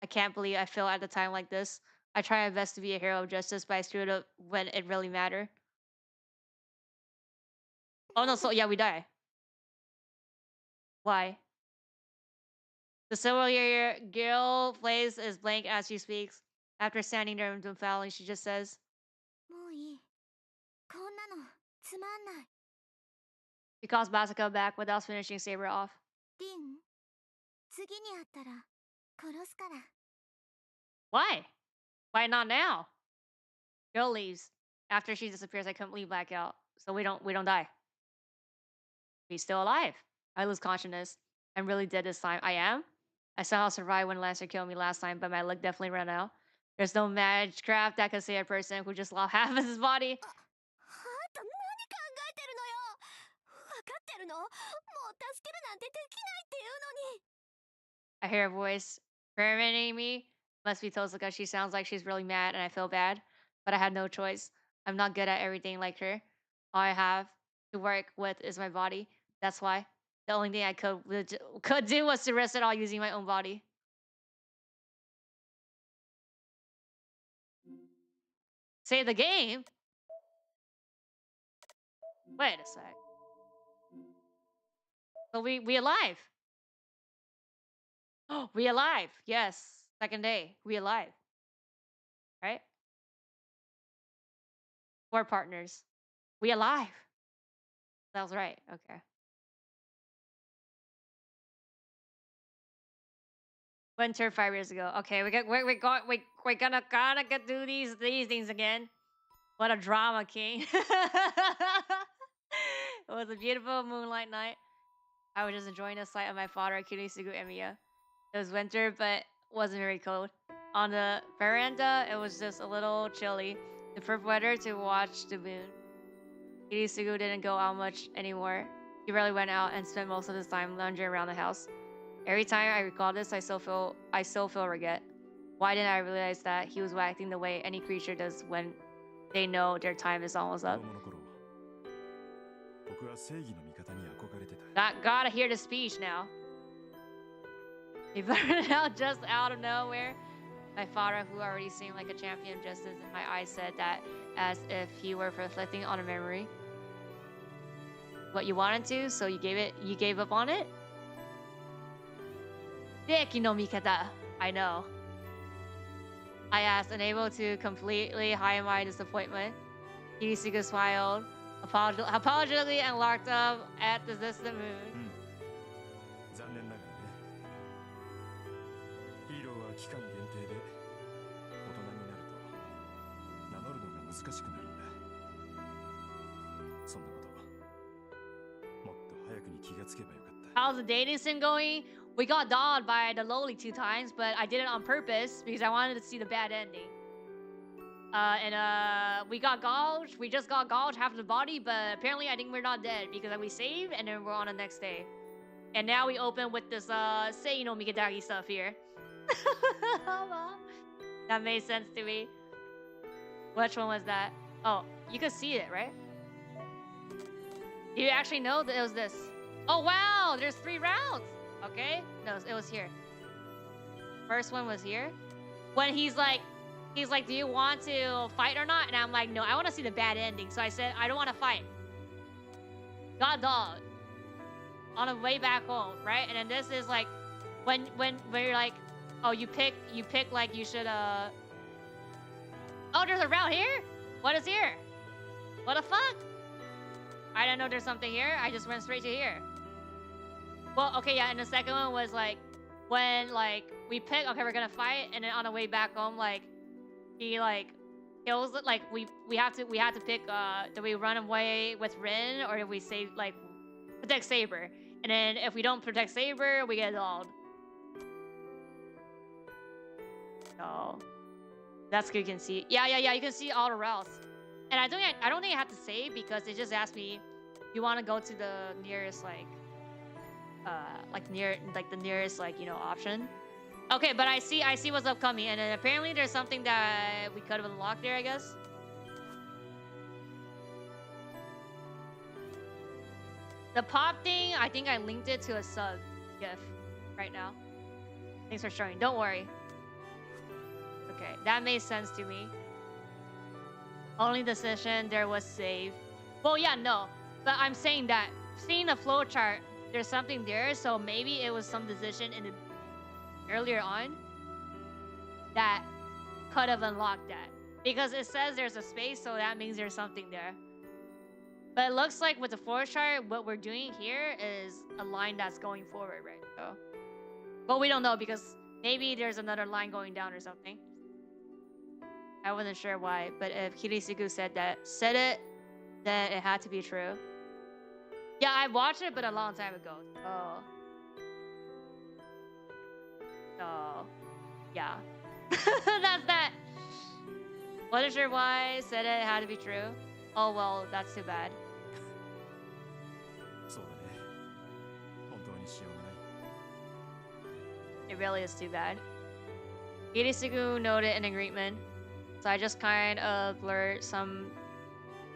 I can't believe I feel at a time like this. I try my best to be a hero of justice, but I screwed up when it really mattered. Oh no, so yeah, we die. Why? The silver girl face is blank as she speaks. After standing there and dumbfounded, she just says, もういい。こんなのつまんない。 she calls Basaka back without finishing Saber off. リン、次に会ったら殺すから。 Why? Why not now? Girl leaves. After she disappears, I completely black out. So we don't die. He's still alive. I lose consciousness. I'm really dead this time. I am? I somehow survived when Lancer killed me last time, but my luck definitely ran out. There's no magicraft that could save a person who just lost half of his body. はあと何考えてるのよ。分かってるの？もう助けるなんてできないっていうのに。 I hear a voice permitting me. Must be Tosuka. She sounds like she's really mad and I feel bad. But I had no choice. I'm not good at everything like her. All I have to work with is my body. That's why. The only thing I could do was to risk it all using my own body. Save the game? Wait a sec. So we alive. Oh, we alive. Yes. Second day. We alive. Right? 4 partners. We alive. That was right. Okay. Winter 5 years ago. Okay, we're gonna do these things again. What a drama, King. It was a beautiful moonlight night. I was just enjoying the sight of my father, Kirisugu Emiya. It was winter, but wasn't very cold. On the veranda, it was just a little chilly. The perfect weather to watch the moon. Kirisugu didn't go out much anymore. He rarely went out and spent most of his time lounging around the house. Every time I recall this, I still feel regret. Why didn't I realize that he was acting the way any creature does when they know their time is almost up? Gotta hear the speech now. He blurted out just out of nowhere. My father, who already seemed like a champion of justice in my eyes, said that as if he were reflecting on a memory. What you wanted to, so you gave up on it? Deki no mikata. I know. I asked, unable to completely hide my disappointment. Kirisuga smiled, apologetically, and looked up at the distant moon. 期間限定で大人になると名乗るのが難しくなるんだ。そんなこともっと早くに気がつけばよかった。 How's the dating scene going? We got dolled by the Loli 2 times, but I did it on purpose because I wanted to see the bad ending. We got gouged. We just got gouged half the body, but apparently I think we're not dead because we saved and then we're on the next day. And now we open with this Sei no Mikitagi stuff here. That made sense to me. Which one was that? Oh, you could see it, right? Do you actually know that it was this? Oh wow, there's 3 rounds. Okay, no, it was here. First one was here. When he's like, do you want to fight or not? And I'm like, no, I want to see the bad ending. So I said, I don't want to fight. Got dogged on the way back home, right? And then this is like, when you're like, oh, you pick like you should Oh, there's a round here. What is here? What the fuck? I didn't know there's something here. I just went straight to here. Well, okay, yeah. And the second one was like, when like we pick, okay, we're gonna fight, and then on the way back home, like he like kills it. Like we have to pick. Do we run away with Rin, or do we save like protect Saber? And then if we don't protect Saber, we get dolled. So that's good. You can see. Yeah. You can see all the routes. And I don't think I have to save because it just asked me, you want to go to the nearest the nearest option. Okay, but I see what's upcoming, and then apparently there's something that we could have unlocked there, I guess. The pop thing, I think I linked it to a sub gif right now. Thanks for showing. Don't worry. Okay, that made sense to me. Only decision there was save. Well, yeah, no, but I'm saying that seeing the flowchart, there's something there, so maybe it was some decision in the earlier on that could have unlocked that, because it says there's a space, so that means there's something there. But it looks like with the flowchart, what we're doing here is a line that's going forward, right? So, but we don't know because maybe there's another line going down or something. I wasn't sure why, but if Kirisugu said it, then it had to be true. Yeah, I watched it, but a long time ago. Oh. So, yeah. That's that. Wasn't sure why, said it had to be true. Oh, well, that's too bad. そうだね。本当にしようがない。 It really is too bad. Kirisugu noted an agreement. So I just kind of blurred some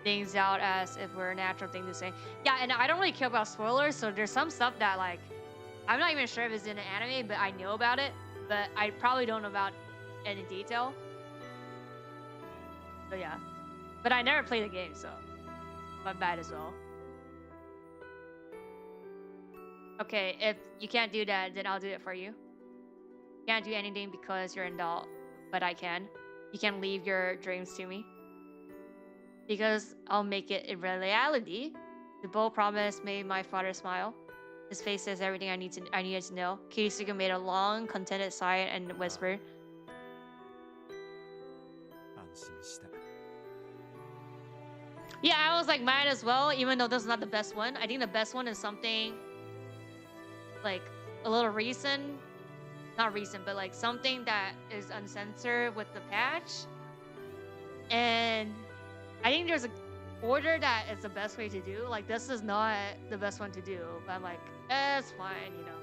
things out as if we're a natural thing to say. Yeah, and I don't really care about spoilers, so there's some stuff that like I'm not even sure if it's in an anime, but I know about it, but I probably don't know about any detail. So yeah. But I never played the game, so I'm bad as well. Okay, if you can't do that, then I'll do it for you. Can't do anything because you're an adult, but I can. You can leave your dreams to me. Because I'll make it a reality. The bold promise made my father smile. His face says everything I needed to know. Kirisugu made a long, contented sigh and whispered, 安心した。 yeah, I was like mad as well, even though this is not the best one. I think the best one is something like a little recent. Not recent, but like something that is uncensored with the patch. And I think there's an order that is the best way to do. Like this is not the best one to do, but I'm like, it's fine, you know.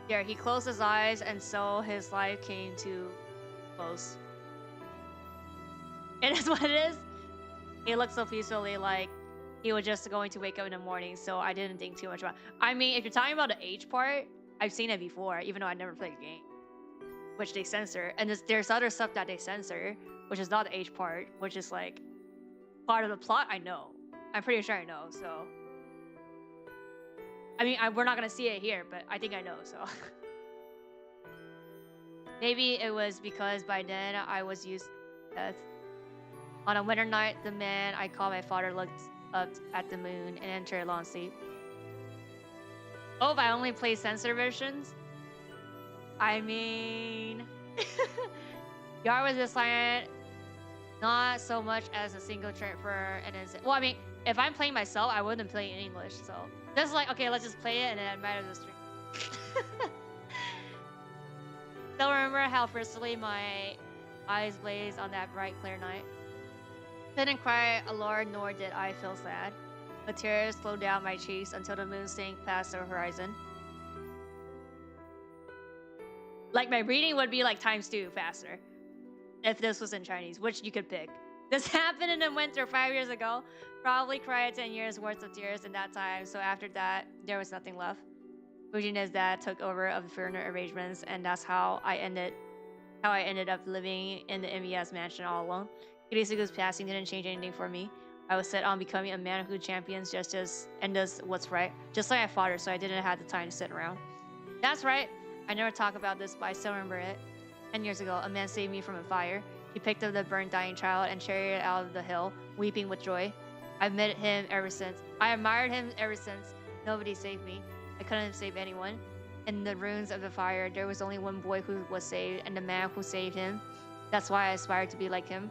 Yeah, he closed his eyes and so his life came to close. It is what it is. He looked so peacefully, like he was just going to wake up in the morning, so I didn't think too much about it. I mean, if you're talking about the age part, I've seen it before, even though I never played the game, which they censor. And there's other stuff that they censor, which is not the age part, which is like part of the plot. I know. I'm pretty sure I know, so. I mean, we're not going to see it here, but I think I know, so. Maybe it was because by then I was used to death. On a winter night, the man I called my father looked up at the moon and entered a long sleep. Oh, if I only play censored versions? I mean... Yar was silent, not so much as a single trait for an instant. Well, I mean, if I'm playing myself, I wouldn't play in English, so... This is like, okay, let's just play it and then it matters the stream. Still remember how firstly my eyes blazed on that bright, clear night. Didn't cry aloud, nor did I feel sad. The tears flowed down my cheeks until the moon sank past the horizon. Like, my reading would be like ×2 faster if this was in Chinese, which you could pick. This happened in the winter 5 years ago. Probably cried 10 years worth of tears in that time, so after that, there was nothing left. Fujina's dad took over of the furniture arrangements, and that's how I ended up living in the MES mansion all alone. Kirisuga's passing didn't change anything for me. I was set on becoming a man who champions justice and does what's right, just like my father, so I didn't have the time to sit around. That's right. I never talk about this, but I still remember it. 10 years ago, a man saved me from a fire. He picked up the burnt, dying child and carried it out of the hill, weeping with joy. I admired him ever since. Nobody saved me. I couldn't save anyone. In the ruins of the fire, there was only one boy who was saved, and the man who saved him. That's why I aspired to be like him.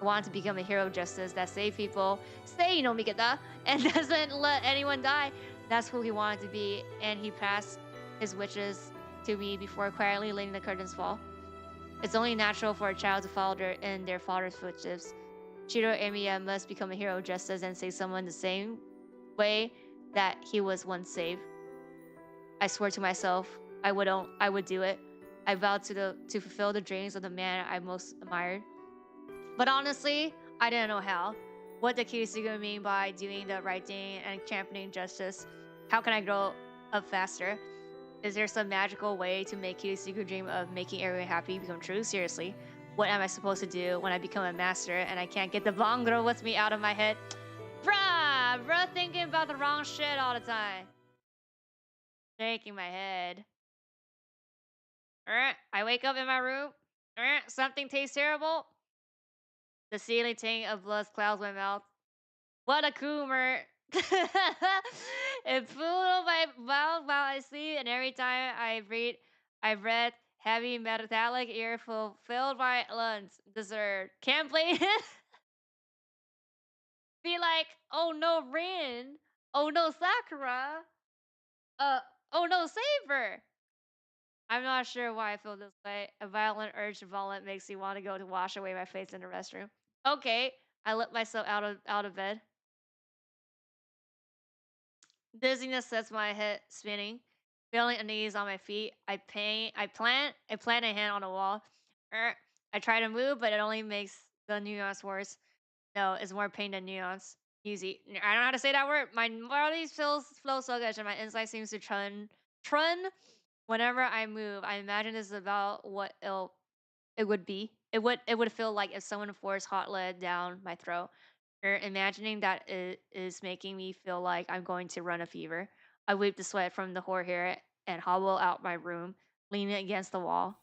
I wanted to become a hero of justice that saved people, Mikata, and doesn't let anyone die. That's who he wanted to be, and he passed his wishes to me before quietly letting the curtains fall. It's only natural for a child to follow in their father's footsteps. Shiro Emiya must become a hero of justice and save someone the same way that he was once saved. I swore to myself I would do it. I vowed to fulfill the dreams of the man I most admired. But honestly, I didn't know how. What did Kirisuga mean by doing the right thing and championing justice? How can I grow up faster? Is there some magical way to make Kirisuga dream of making everyone happy become true? Seriously, what am I supposed to do when I become a master and I can't get the blonde girl with me out of my head? Bruh thinking about the wrong shit all the time. Shaking my head. I wake up in my room. Something tastes terrible. The ceiling ting of blood clouds my mouth. What a coomer. It flew over my mouth while I sleep, and every time I read heavy metallic ear filled my lungs. Dessert. Can't play it. Be like, oh no, Rin. Oh no, Sakura. Oh no, Saber. I'm not sure why I feel this way. A violent urge to vomit makes me want to go to wash away my face in the restroom. Okay, I let myself out of bed. Dizziness sets my head spinning. Feeling unease on my feet, I plant a hand on the wall. I try to move, but it only makes the nuance worse. No, it's more pain than nuance. Easy. I don't know how to say that word. My body flows sluggish, and my inside seems to trun whenever I move. I imagine this is about what it would be. It would feel like if someone forced hot lead down my throat. Imagining that it is making me feel like I'm going to run a fever. I wipe the sweat from the hair and hobble out my room, leaning against the wall.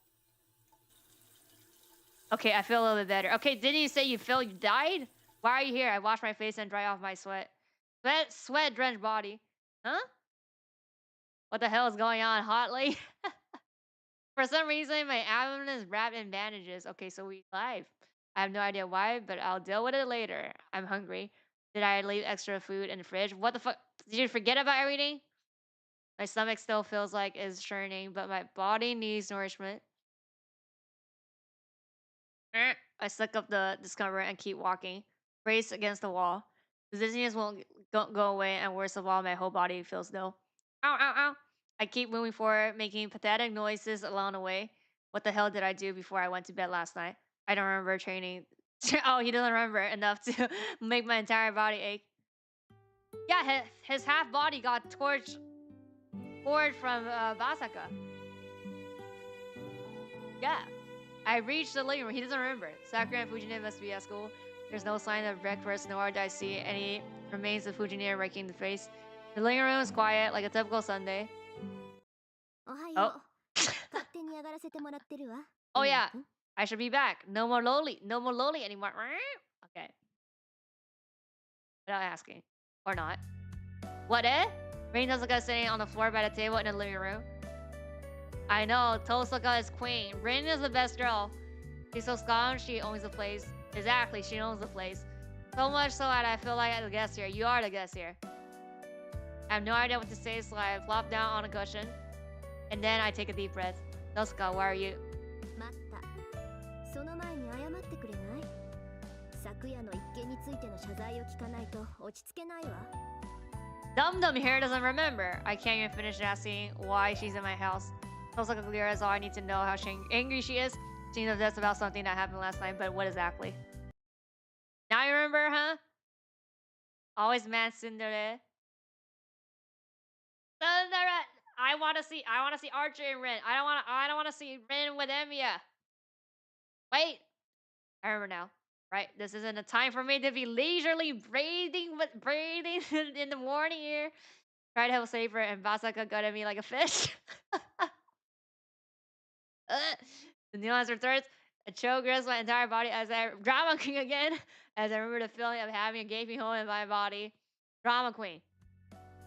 Okay, I feel a little bit better. Okay, didn't you say you died? Why are you here? I wash my face and dry off my sweat. Sweat drenched body. Huh? What the hell is going on, Hotly? For some reason, my abdomen is wrapped in bandages. Okay, so we live. I have no idea why, but I'll deal with it later. I'm hungry. Did I leave extra food in the fridge? What the fuck? Did you forget about everything? My stomach still feels like it's churning, but my body needs nourishment. I suck up the discomfort and keep walking, brace against the wall. The dizziness won't go away, and worst of all, my whole body feels dull. Ow, ow, ow. I keep moving forward, making pathetic noises along the way. What the hell did I do before I went to bed last night? I don't remember training. Oh, he doesn't remember enough to make my entire body ache. Yeah, his half body got torched from Basaka. Yeah. I reached the living room. He doesn't remember. Sakura and Fujine must be at school. There's no sign of breakfast, nor do I see any remains of Fujine raking the face. The living room is quiet, like a typical Sunday. Oh. Oh yeah, I should be back. No more Loli. No more Loli anymore. Okay. Without asking. Or not. What, eh? Rin Tosuka is sitting on the floor by the table in the living room. I know, Tosuka is queen. Rin is the best girl. She's so strong, she owns the place. Exactly, she owns the place. So much so that I feel like I'm the guest here. You are the guest here. I have no idea what to say, so I flop down on a cushion. And then I take a deep breath. Tosuka, why are you? 待ったその前に謝ってくれない昨夜の一件についての謝罪を聞かないと落ち着けないわ Dum Dum here doesn't remember. I can't even finish asking why she's in my house. Tosuka clear is all I need to know how angry she is. She knows that's about something that happened last night, but what exactly? Now you remember, huh? Always mad Cinderella. Cinderella! I wanna see Archer and Rin. I don't wanna see Rin with Emiya. Wait! I remember now. Right? This isn't a time for me to be leisurely breathing in the morning here. Try to help save her and Basaka got at me like a fish. The nuance returns. A chill grips my entire body as I drama queen again. As I remember the feeling of having a gaping hole in my body. Drama queen.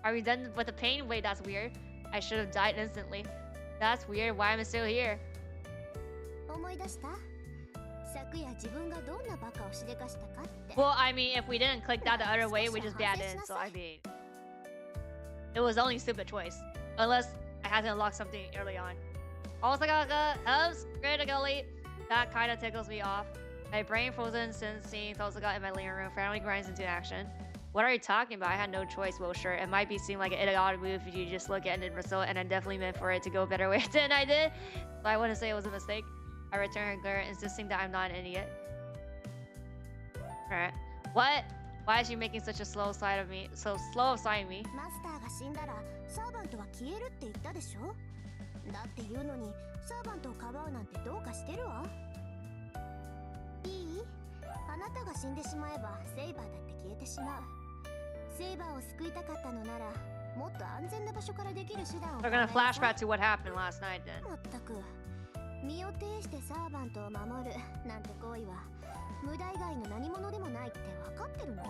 Are we done with the pain? Wait, that's weird. I should have died instantly. That's weird. Why am I still here? 思い出した昨夜自分がどんなバカをしでかしたかって Well, I mean, if we didn't click that the other way, we just banned it. So I mean, it was only a stupid choice. Unless I had to unlock something early on. Osaka helps critically. That kind of tickles me off. My brain frozen since seeing Tosaka in my living room finally grinds into action. What are you talking about? I had no choice. Well, sure, it might be seem like an idiotic move if you just look at the result, and I definitely meant for it to go a better way than I did. So I wouldn't say it was a mistake. I return her glare, insisting that I'm not an idiot. Alright. What? Why is she making such a slow side of me? So slow of side of me? マスターが死んだらサーバントは消えるって言ったでしょだって言うのにサーバントをかばうなんてどうかしてるわいいあなたが死んでしまえばセイバーだって消えてしまうセイバーを救いたかったのならもっと安全な場所からできる手段を We're gonna flashback to what happened last night then. まったく身を挺してサーバントを守るなんて行為は無駄以外の何者でもないって分かってるの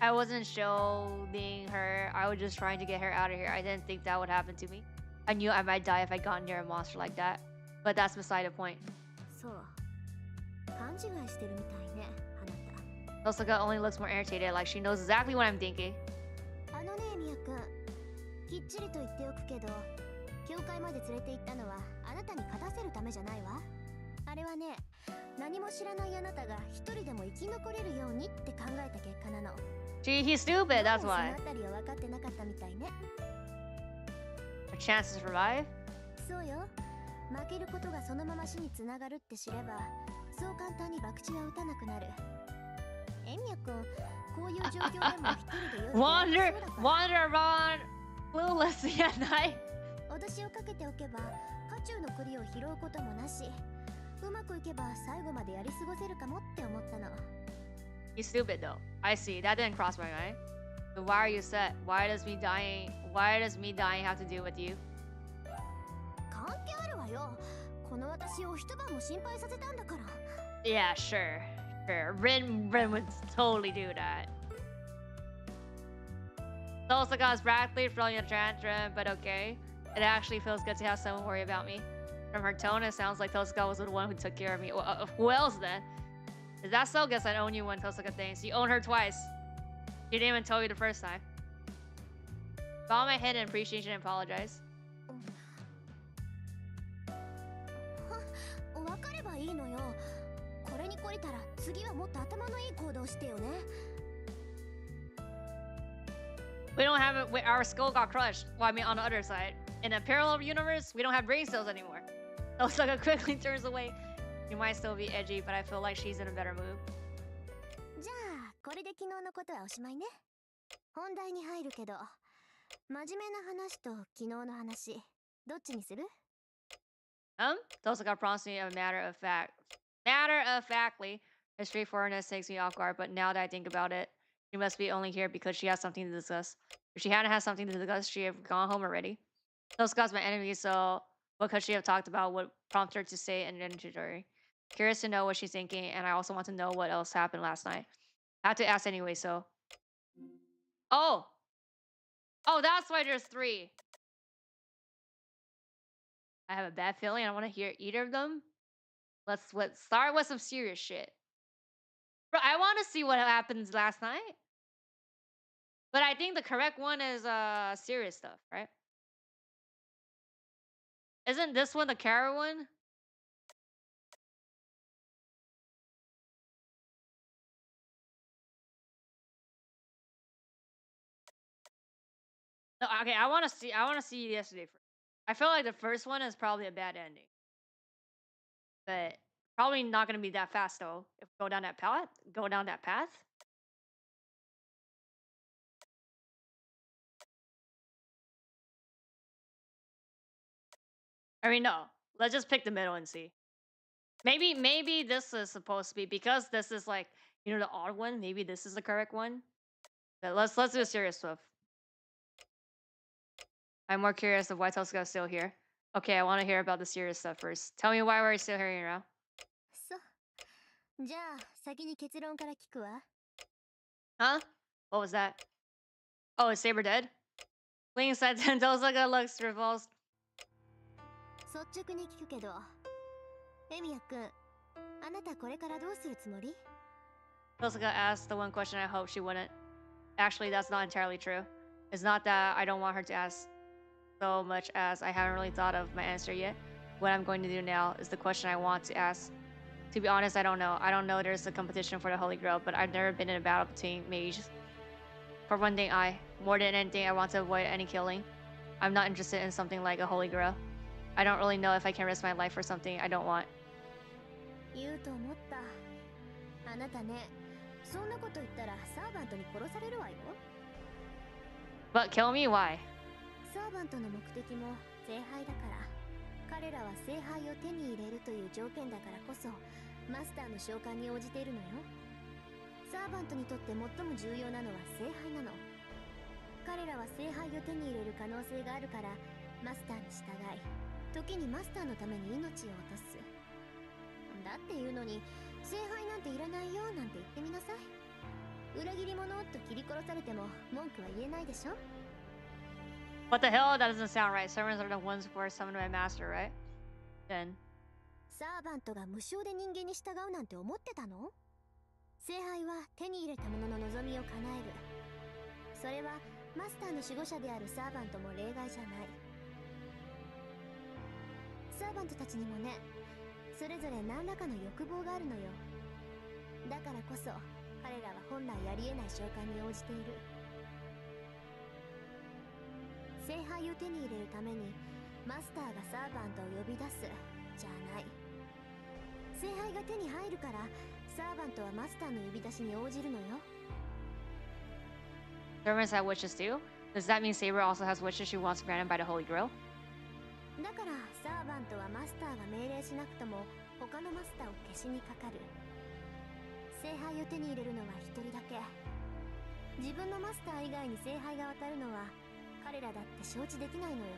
I wasn't shielding her. I was just trying to get her out of here. I didn't think that would happen to me. I knew I might die if I got near a monster like that. But that's beside the point. そう勘違いしてるみたいねあなた Osaka only looks more irritated, like she knows exactly what I'm thinking. あのねミヤ君きっちりと言っておくけど教会まで連れて行ったのはあなたに勝たせるためじゃないわあれはね何も知らないあなたが一人でも生き残れるようにって考えた結果なの He's stupid, that's その why. あたりを分かってなかったみたいね A chance to survive? そうよ負けることがそのまま死につながるって知ればそう簡単に博打は打たなくなるエミヤ君こういう状況でも一人でよく Wander around clueless at night. 脅しをかけておけば渦中の栗を拾うこともなしうまくいけば最後までやり過ごせるかもって思ったの He's stupid though. I see. That didn't cross my mind. So why are you upset? Why does me dying have to do with you? 関係あるわよこの私を一晩も心配させたんだから Yeah, sure. Sure. Rin would totally do that. Tosaka's practically throwing a tantrum, but okay. It actually feels good to have someone worry about me. From her tone, it sounds like Tosaka was the one who took care of me. Well, who else then? Is that so? Guess I own you one, Tosaka thinks. You own her twice. She didn't even tell you the first time. Bow my head in appreciation and apologize. 分かればいいのよこれに懲りたら次はもっと頭のいい行動してよね We don't have it. Our skull got crushed. Well, I mean, on the other side. In a parallel universe, we don't have brain cells anymore. Osaka quickly turns away. She might still be edgy, but I feel like she's in a better mood. じゃあこれで昨日のことはおしまいね本題に入るけど真面目な話と昨日の話どっちにする Tosaka prompts me a matter of factly. Her straightforwardness takes me off guard, but now that I think about it, she must be only here because she has something to discuss. If she hadn't had something to discuss, she'd have gone home already. Tosaka's my enemy, so what could she have talked about would prompt her to say an introductory. Curious to know what she's thinking, and I also want to know what else happened last night. I have to ask anyway, so. Oh! Oh, that's why there's 3. I have a bad feeling I don't want to hear either of them. Let's start with some serious shit. Bro, I want to see what happens last night. But I think the correct one is serious stuff, right? Isn't this one the Kara one? No, okay, I want to see yesterday first. I feel like the first one is probably a bad ending. But probably not going to be that fast though. If we go down that path, I mean, no. Let's just pick the middle and see. Maybe this is supposed to be, because this is like, you know, the odd one. Maybe this is the correct one. But let's do serious stuff. I'm more curious of why Tosuka's still here. Okay, I want to hear about the serious stuff first. Tell me why we're still here now. そう。じゃあ先に結論から聞くわ。 Huh? What was that? Oh, is Saber dead? Ling said Tosuka looks repulsed. 率直に聞くけど、エミヤくん、あなたこれからどうするつもり？ Tosuka asked the one question I hoped she wouldn't. Actually, that's not entirely true. It's not that I don't want her to ask so much as I haven't really thought of my answer yet. What I'm going to do now is the question I want to ask. To be honest, I don't know. I don't know there's a competition for the Holy Grail, but I've never been in a battle between mages. For one thing, more than anything, I want to avoid any killing. I'm not interested in something like a Holy Grail. I don't really know if I can risk my life for something I don't want. 言うと思った。あなたね、そんなこと言ったらサーバントに殺されるわよ。 But kill me? Why? サーバントの目的も聖杯だから、彼らは聖杯を手に入れるという条件だからこそマスターの召喚に応じているのよ。サーバントにとって最も重要なのは聖杯なの。彼らは聖杯を手に入れる可能性があるからマスターに従い、時にマスターのために命を落とす。だっていうのに聖杯なんていらないよなんて言ってみなさい。裏切り者と切り殺されても文句は言えないでしょ。 What the hell? That doesn't sound right. Servants are the ones who are summoned by master, right? Then. サーバントが無償で人間に従うなんて思ってたの？聖杯は手に入れた者の望みを叶える。それはマスターの守護者であるサーバントも例外じゃない。サーバントたちにもね、それぞれ何らかの欲望があるのよ。だからこそ彼らは本来ありえない召喚に応じている。聖杯を手に入れるためにマスターがサーバントを呼び出すじゃない。聖杯が手に入るからサーバントはマスターの呼び出しに応じるのよ。 Servants have wishes too? Does that mean Saber also has wishes she wants granted by the Holy Grail? だからサーバントはマスターが命令しなくとも他のマスターを消しにかかる。聖杯を手に入れるのは一人だけ。自分のマスター以外に聖杯が渡るのは彼らだって承知できないのよ。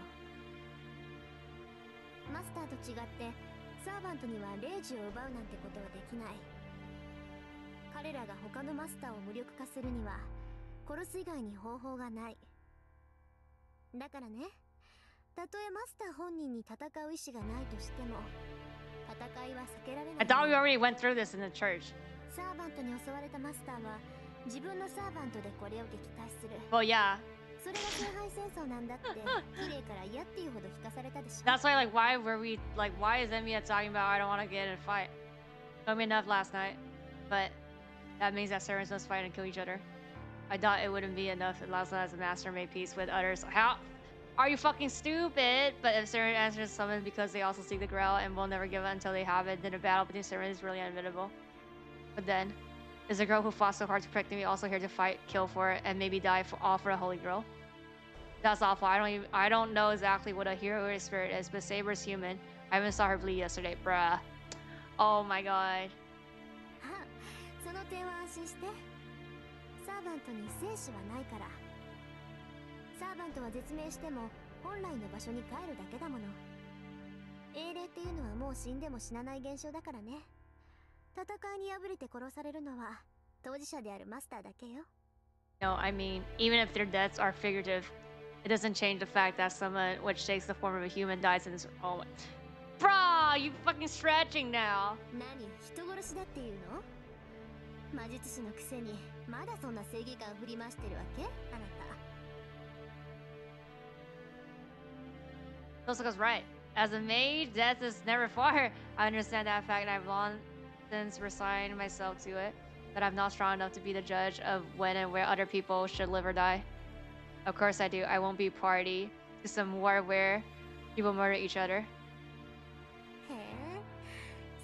マスターと違ってサーバントには霊樹を奪うなんてことはできない。彼らが他のマスターを無力化するには殺す以外に方法がない。だからね、たとえマスター本人に戦う意志がないとしても戦いは避けられない。 I thought we already went through this in the church. サーバントに襲われたマスターは自分のサーバントでこれを撃退する。 Well, yeah. それが聖杯戦争なんだって綺麗から嫌っていうほど聞かされたでしょ。 That's why, like, why were we, like, why is Emiya talking about I don't want to get in a fight? Told me enough last night. But that means that servants must fight and kill each other. I thought it wouldn't be enough if Lhasa as a master made peace with others. How are you fucking stupid? But if servant answers summons because they also seek the grail and will never give it until they have it, then a battle between servants is really unavoidable. But then, is the girl who fought so hard to protect me also here to fight, kill for it, and maybe die for all for a holy grail? That's awful. I don't know exactly what a hero spirit is, but Saber's human. I even saw her bleed yesterday, bruh. Oh my god. あ、その点は安心して。サーバントに生死はないから。サーバントは絶命しても本来の場所に帰るだけだもの。英霊っていうのはもう死んでも死なない現象だからね。戦いに敗れて殺されるのは当事者であるマスターだけよ。No, I mean, even if their deaths are figurative, it doesn't change the fact that someone which takes the form of a human dies in this. Oh my. Bro, you fucking stretching now. 何、人殺しだっていうの？魔術師のくせにまだそんな正義感振り回してるわけ？あなた。Tosaka's right. As a mage, death is never far. I understand that fact, and I've long since resigned myself to it. But I'm not strong enough to be the judge of when and where other people should live or die. Of course I do. I won't be party to some war where people murder each other. へえ、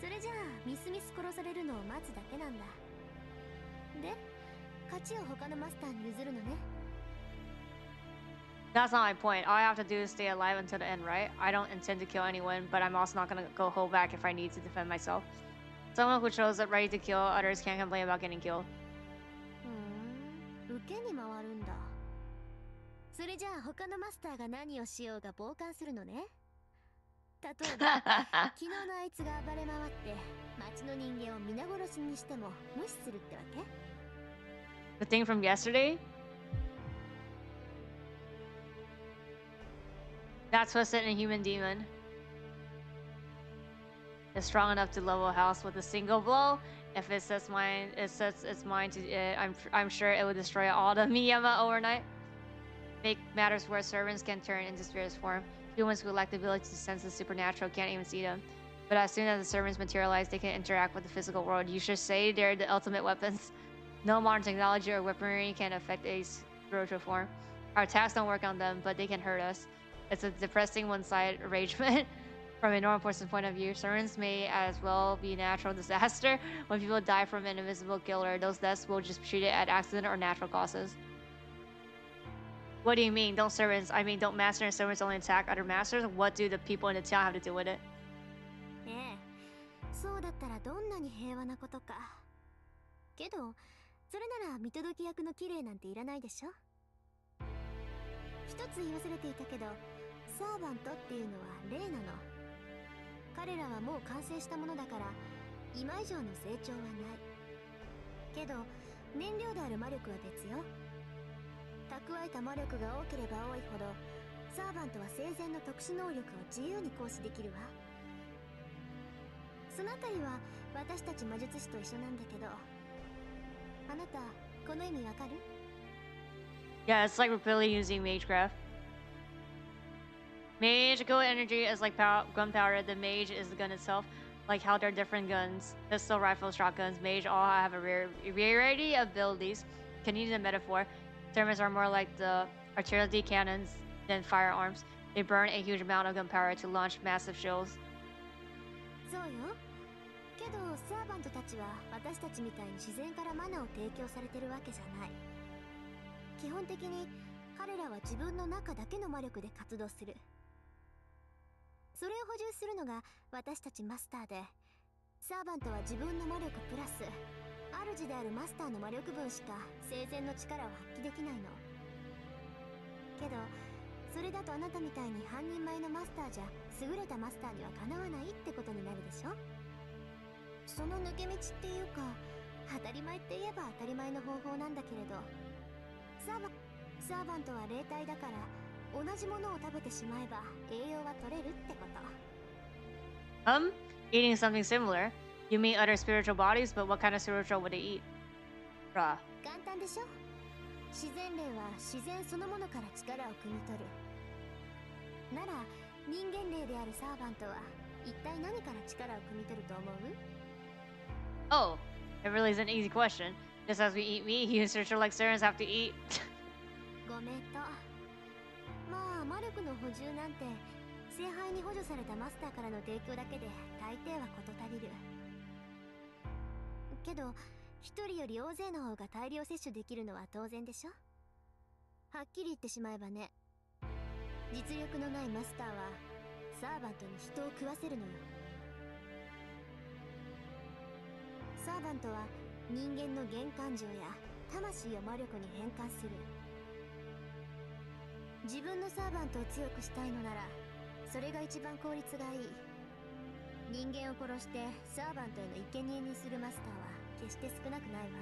それじゃあみすみす殺されるのを待つだけなんだ。で、勝ちを他のマスターに譲るのね。That's not my point. All I have to do is stay alive until the end, right? I don't intend to kill anyone, but I'm also not gonna go hold back if I need to defend myself. Someone who shows up ready to kill others can't complain about getting killed. 受けに回るんだ。それじゃあ他のマスターが何をしようが傍観するのね。例えば昨日のあいつが暴れ回って町の人間を皆殺しにしても無視するってわけ？ The thing from yesterday? That twisted and human demon is strong enough to level a house with a single blow. If it sets its mind to it, I'm sure it would destroy all the Miyama overnight. Make matters worse, servants can turn into spirits form. Humans who lack the ability to sense the supernatural can't even see them. But as soon as the servants materialize, they can interact with the physical world. You should say they're the ultimate weapons. No modern technology or weaponry can affect a spiritual form. Our attacks don't work on them, but they can hurt us. It's a depressing one-sided arrangement. From a normal person's point of view, servants may as well be a natural disaster. When people die from an invisible killer, those deaths will just be treated as accident or natural causes. What do you mean? Don't master and servants only attack other masters? What do the people in the town have to do with it? ええ、そうだったらどんなに平和なことか。けど、それなら見届け役の綺麗なんていらないでしょ。一つ言い忘れていたけど、サーバントっていうのは霊なの。彼らはもう完成したものだから、今以上の成長はない。けど、燃料である魔力は別よ。蓄えた魔力が多ければ多いほど、サーバントは生前の特殊能力を自由に行使できるわ。そのあたりは私たち魔術師と一緒なんだけど、あなたこの意味わかる？ Yeah, it's like repeatedly using magecraft. Magical energy is like gunpowder. The mage is the gun itself. Like how there are different guns, pistol, rifles, shotguns. Mage all have a variety of abilities. Can use a metaphor. Servants are more like the artillery cannons than firearms. They burn a huge amount of gunpowder to launch massive shields. そうよ。けどサーバントたちは私たちみたいに自然からマナを提供されてるわけじゃない。基本的に彼らは自分の中だけの魔力で活動する。それを補充するのが私たちマスターで、サーバントは自分の魔力プラス主であるマスターの魔力分しか生前の力を発揮できないの。けどそれだとあなたみたいに半人前のマスターじゃ優れたマスターにはかなわないってことになるでしょ。その抜け道っていうか、当たり前って言えば当たり前の方法なんだけれど、サーバントは霊体だから同じものを食べてしまえば栄養は取れるってこと。Eating something similar. You mean other spiritual bodies, but what kind of spiritual would they eat? Bruh. 簡単でしょ。自然霊は自然そのものから力を汲み取る。なら人間霊であるサーバントは一体何から力を汲み取ると思う？ Oh, it really is an easy question. Just as we eat meat, you spiritual like servants have to eat. ごめんと。まあ魔力の補充なんて聖杯に補助されたマスターからの提供だけで大抵は事足りる。けど一人より大勢の方が大量摂取できるのは当然でしょ。はっきり言ってしまえばね、実力のないマスターはサーバントに人を食わせるのよ。サーバントは人間の幻感情や魂を魔力に変換する。自分のサーバントを強くしたいのならそれが一番効率がいい。人間を殺してサーバントへの生贄にするマスターは決して少なくないわ。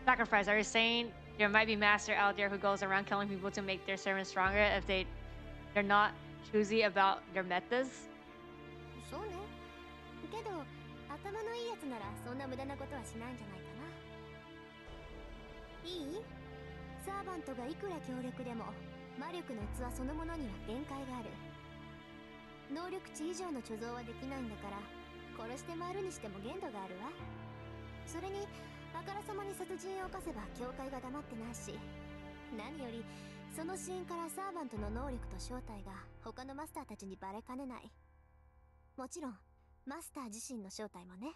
Sacrifice. Are you saying there might be master out there who goes around killing people to make their servants stronger if they're not choosy about their methods? そうね。けど頭のいいやつならそんな無駄なことはしないんじゃないかな。いい？サーバントがいくら強力でも魔力の器そのものには限界がある。能力値以上の貯蔵はできないんだから殺して回るにしても限度があるわ。それにあからさまに殺人を犯せば教会が黙ってないし、何よりそのシーンからサーバントの能力と正体が他のマスターたちにバレかねない。もちろんマスター自身の正体もね。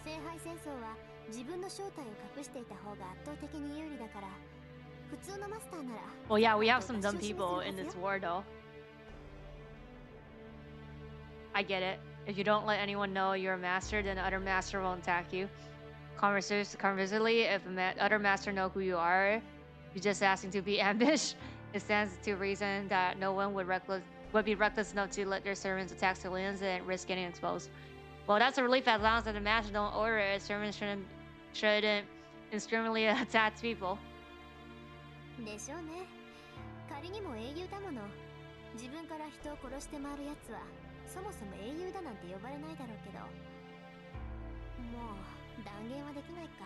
聖杯戦争は自分の正体を隠していた方が圧倒的に有利だから、普通のマスターなら Well, yeah, we have some dumb people in this war, though. I get it. If you don't let anyone know you're a master, then the other master won't attack you. Conversely, if other master know who you are, you're just asking to be ambushed. It stands to reason that no one would be reckless enough to let their servants attack civilians and risk getting exposed. Well, that's a relief as long as the master don't order it. Servants shouldn't indiscriminately attack people. でしょうね。仮にも英雄だもの。自分から人を殺して回るやつはそもそも英雄だなんて呼ばれないだろうけど、もう断言はできないか。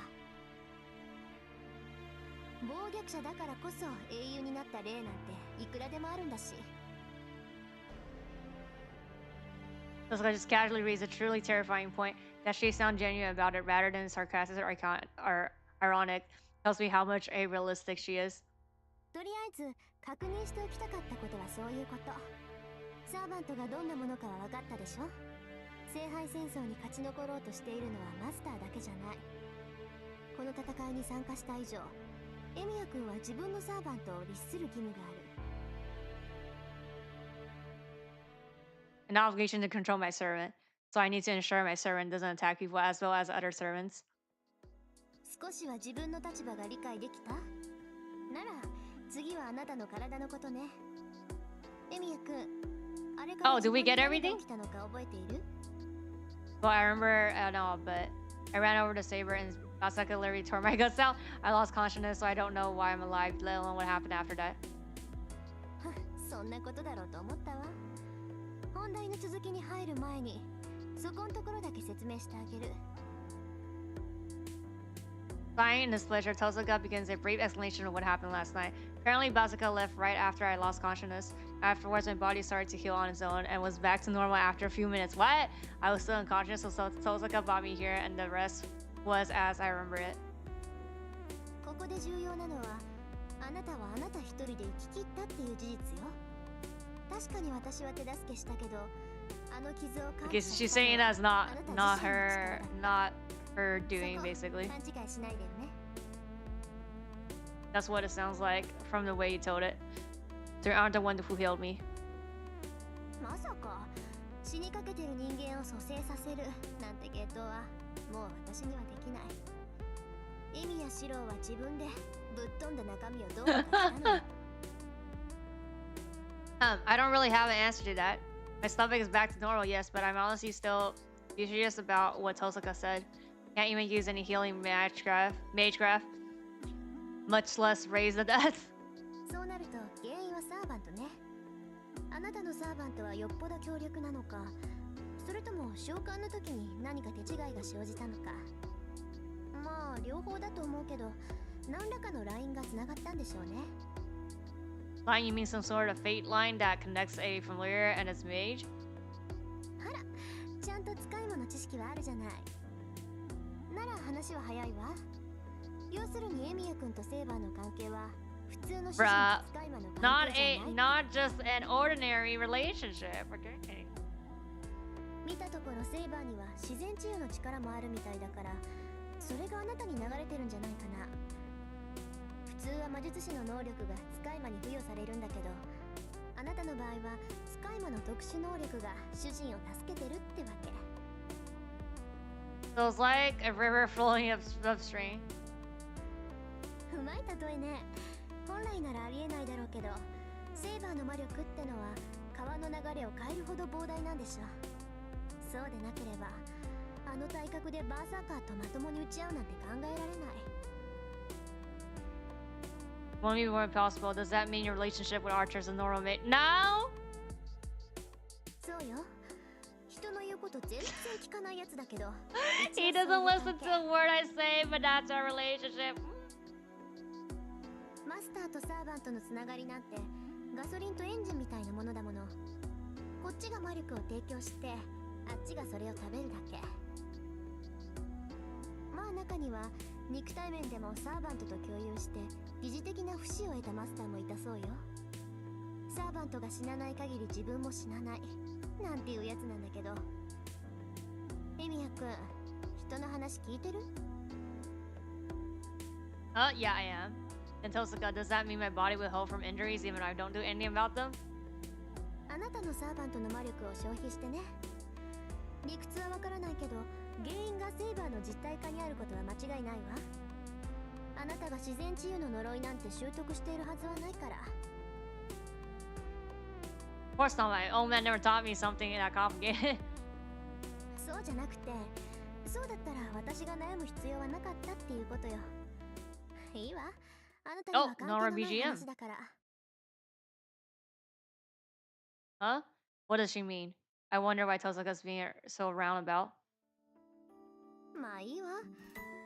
暴虐者だからこそ英雄になった例なんていくらでもあるんだし。Jessica just casually raised a truly terrifying point that she sounds genuine about it rather than sarcastic or ironic. Tells me how much a realistic she is. とりあえず確認しておきたかったことはそういうこと。サーバントがどんなものかは分かったでしょ。聖杯戦争に勝ち残ろうとしているのはマスターだけじゃない。この戦いに参加した以上、エミヤ君は自分のサーバントを律する義務がある。An obligation to control my servant, so I need to ensure my servant doesn't attack people as well as other servants. 少しは自分の立場が理解できた？なら次はあなたの体のことね。エミヤ君、あれから Oh, did we get 何が everything? 起きたのか覚えている？ Well, I remember at all, but I ran over to Saber and Basaka literally tore my guts out. I lost consciousness, so I don't know why I'm alive, let alone what happened after that. そんなことだろうと思ったわ。本題の続きに入る前にそこのところだけ説明してあげる。Sighing in displeasure, Tosaka begins a brief explanation of what happened last night. Apparently, Basaka left right after I lost consciousness. Afterwards, my body started to heal on its own and was back to normal after a few minutes. What? I was still unconscious, so Tosaka brought me here, and the rest was as I remember it. ここで重要なのは、あなたはあなた一人で生き切ったっていう事実よ。確かに私は手助けしたけど、あの傷を Okay, so she's saying that's not her doing, basically. 勘違いしないでよね。That's what it sounds like from the way you told it. So you aren't the one who healed me. まさか死にかけてる人間を蘇生させるなんて芸当はもう私にはできない。エミやシローは自分でぶっ飛んだ中身をどうにかしたのよ。I don't really have an answer to that. My stomach is back to normal, yes, but I'm honestly still curious about what Tosaka said. Can't even use any healing magecraft, much less raise the death. そうなると原因はサーバントね。あなたのサーバントはよっぽど強力なのか、それとも召喚の時に何か手違いが生じたのか。まあ両方だと思うけど、何らかのラインがつながったんでしょうね。Line, you mean some sort of fate line that connects a familiar and its mage? あら、ちゃんと使い物知識はあるじゃない。なら話は早いわ。要するにエミヤ君とセーバーの関係は普通の主人と使い魔の関係じゃない。Not just an ordinary relationship, okay? 見たところセーバーには自然治癒の力もあるみたいだから、それがあなたに流れてるんじゃないかな。普通は魔術師の能力が使い魔に付与されるんだけど、あなたの場合は使い魔の特殊能力が主人を助けてるってわけ。So it's like a river flowing upstream. うまい例えね。本来ならありえないだろうけど、セーバーの魔力ってのは川の流れを変えるほど膨大なんでしょ。そうでなければああの体格でバーサーカーとまともに打ち合うなんて考えられない。 Won't be more impossible. Does that mean your relationship with Archer is a normal mate? No! そうよ。人の言うこと全然聞かないやつだけど。He doesn't listen to a word I say, but that's our relationship. マスターとサーバントのつながりなんてガソリンとエンジンみたいなものだもの。こっちが魔力を提供してあっちがそれを食べるだけ。まあ中には肉体面でもサーバントと共有して疑似的な不死を得たマスターもいたそうよ。サーバントが死なない限り自分も死なないなんていうやつなんだけど。エミヤくん、人の話聞いてる？ Yeah, I am. And Tosaka, does that mean my body will heal from injuries even if I don't do anything about them? あなたのサーバントの魔力を消費してね。理屈はわからないけど原因がセイバーの実体化にあることは間違いないわ。あなたが自然治癒の呪いなんて習得しているはずはないから。 Of course not. My old man never taught me something that complicated. そうじゃなくて、そうだったら私が悩む必要はなかったっていうことよ。いいわ。あなたには関係のない話だから。Huh? What does she mean? I wonder why Tosaka's being so roundabout. まあいいわ。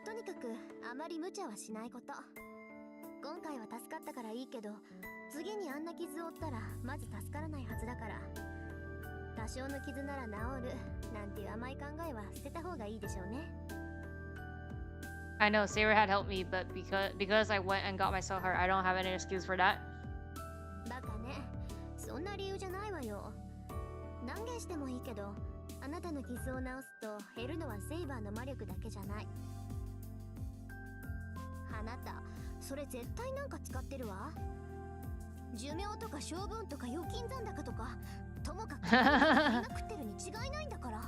とにかくあまり無茶はしないこと。今回は助かったからいいけど、次にあんな傷を負ったらまず助からないはずだから。多少の傷なら治るなんていう甘い考えは捨てた方がいいでしょうね。 I know Saber had helped me, but because I went and got myself hurt, I don't have any excuse for that. バカね。そんな理由じゃないわよ。断言してもいいけど、あなたの傷を治すと減るのはセイバーの魔力だけじゃない。あなた、それ絶対なんか使ってるわ。寿命とか性分とか預金残高とか、ともかくやりまくってるに違いないんだから。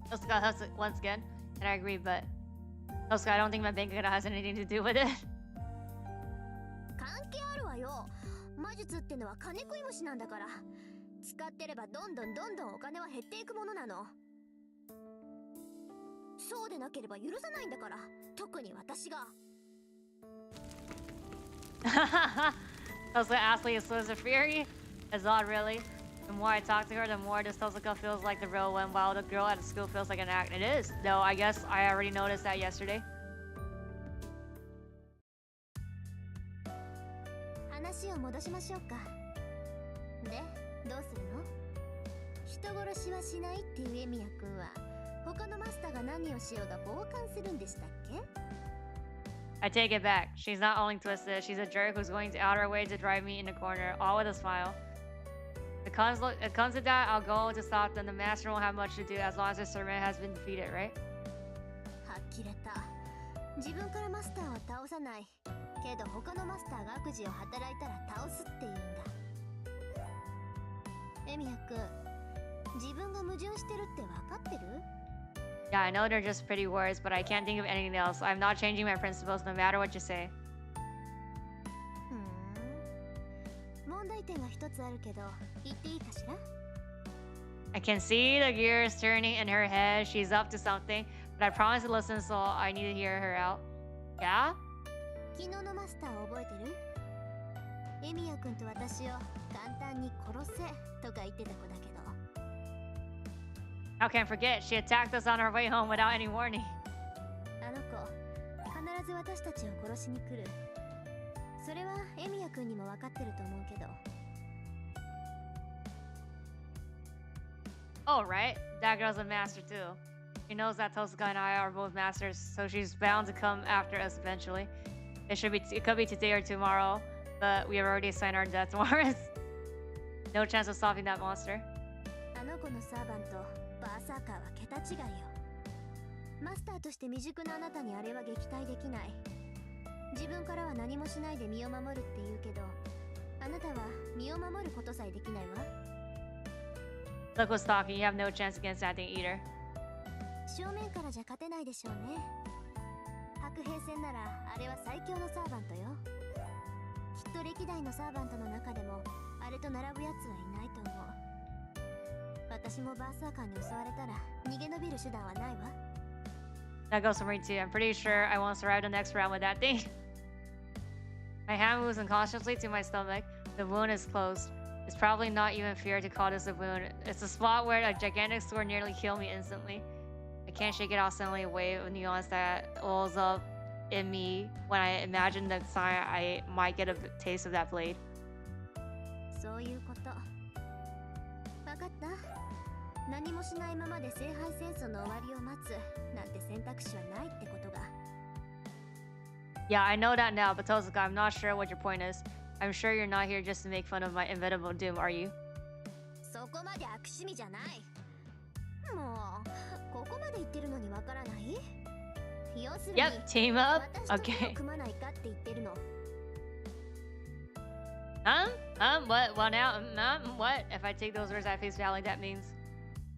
Tosaka has it once again, and I agree, but Tosaka, I don't think my bank account has anything to do with it. 関係あるわよ。魔術ってのは金食い虫なんだから。使ってればどんどんお金は減っていくものなの。そうでなければ許さないんだから。特に私が。Tosaka Ashley is Swords of Fury? That's odd, really. The more I talk to her, the more this Tosaka feels like the real one, while the girl at the school feels like an act. It is, though I guess I already noticed that yesterday. 話を戻しましょうか。で、どうするの？人殺しはしないっていうエミヤ君は他のマスターが何をしようが傍観するんでしたっけ？ I take it back. She's not only twisted, she's a jerk who's going out her way to drive me in the corner, all with a smile. It comes to that, I'll go to stop them. The master won't have much to do as long as the servant has been defeated, right? はっきれた。自分からマスターは倒さない。けど他のマスターが悪事を働いたら倒すっていうんだ。エミヤ君、自分が矛盾してるって分かってる？ Yeah, I know they're just pretty words, but I can't think of anything else. I'm not changing my principles no matter what you say. 問題点が一つあるけど、言っていいかしら？ I can see the gears turning in her head. She's up to something, but I promise to listen, so I need to hear her out. Yeah? 昨日のマスターを覚えてる？エミヤ君と私を簡単に殺せとか言ってた子だけど。How can I forget? She attacked us on our way home without any warning. あの子、必ず私たちを殺しに来る。それはエミヤ君にも分かってると思うけど。Oh, right. That girl's a master too. She knows that Tosaka and I are both masters, so she's bound to come after us eventually. It could be today or tomorrow, but we have already assigned our death warrants. No chance of stopping that monster. あの子のサーバント、バーサーカーは桁違いよ。マスターとして未熟なあなたにあれは撃退できない。自分からは何もしないで身を守るって言うけど、あなたは身を守ることさえできないわ。Look who's talking. You have no chance against that thing either. 正面からじゃ勝てないでしょうね。白兵戦ならあれは最強のサーバントよ。きっと歴代のサーバントの中でもあれと並ぶやつはいないと思う。私もバーサーカーに襲われたら逃げ延びる手段はないわ。 That goes for me too. I'm pretty sure I won't survive the next round with that thing. My hand moves unconsciously to my stomach. The wound is closed. It's probably not even fair to call this a wound. It's a spot where a gigantic sword nearly killed me instantly. I can't shake it off suddenly a wave of nuance that wells up in me when I imagine the time I might get a taste of that blade. そういうこと。分かった。何もしないままで聖杯戦争の終わりを待つなんて選択肢はないってことが。Yeah, I know that now, but Tozuka, I'm not sure what your point is. I'm sure you're not here just to make fun of my inevitable doom, are you? そこまで悪趣味じゃない。もうここまで言ってるのにわからない。要するに Yep, team up. 私と手を Okay. 組まないかって言ってるの。What? Well, now, what? If I take those words at face value, that means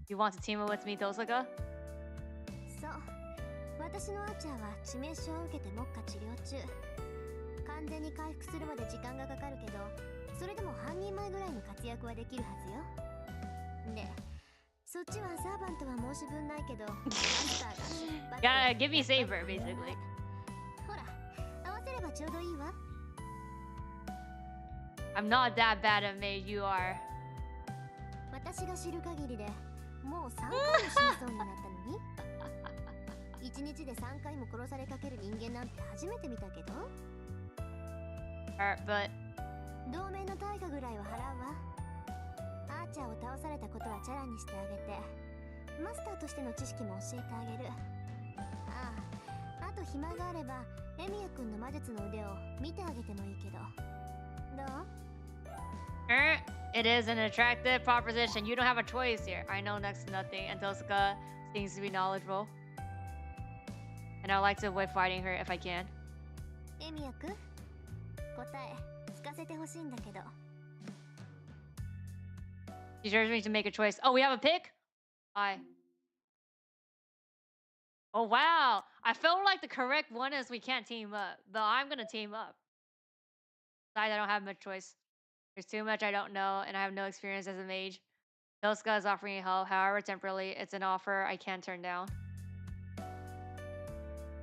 you want to team up with me, Tozuka? そう。私のアーチャーは致命傷を受けて目下治療中。完全に回復するまで時間がかかるけど、それでも半人前ぐらいの活躍はできるはずよ。で、そっちはサーバントは申し分ないけど、マスターが引っ張って Yeah, give me saber, basically. ほら、合わせればちょうどいいわ。I'm not that bad at maid, you are. 私が知る限りでもう3回も死にそうになったのに1日で3回も殺されかける人間なんて初めて見たけど But 同盟の対価ぐらいは払うわ。アーチャーを倒されたことはチャラにしてあげてマスターとしての知識も教えてあげる。ああ、あと暇があればエミヤ君の魔術の腕を見てあげてもいいけどどう？ it is an attractive proposition. You don't have a choice here. I know next to nothing, and Tozuka seems to be knowledgeable. And I like to avoid fighting her if I can. エミヤ君、答え聞かせてほしいんだけど。She urged me to make a choice. Oh, we have a pick? Oh, wow. I felt like the correct one is we can't team up, but I'm gonna team up. Besides, I don't have much choice. There's too much I don't know, and I have no experience as a mage. Tozuka is offering help, however temporarily. It's an offer I can't turn down.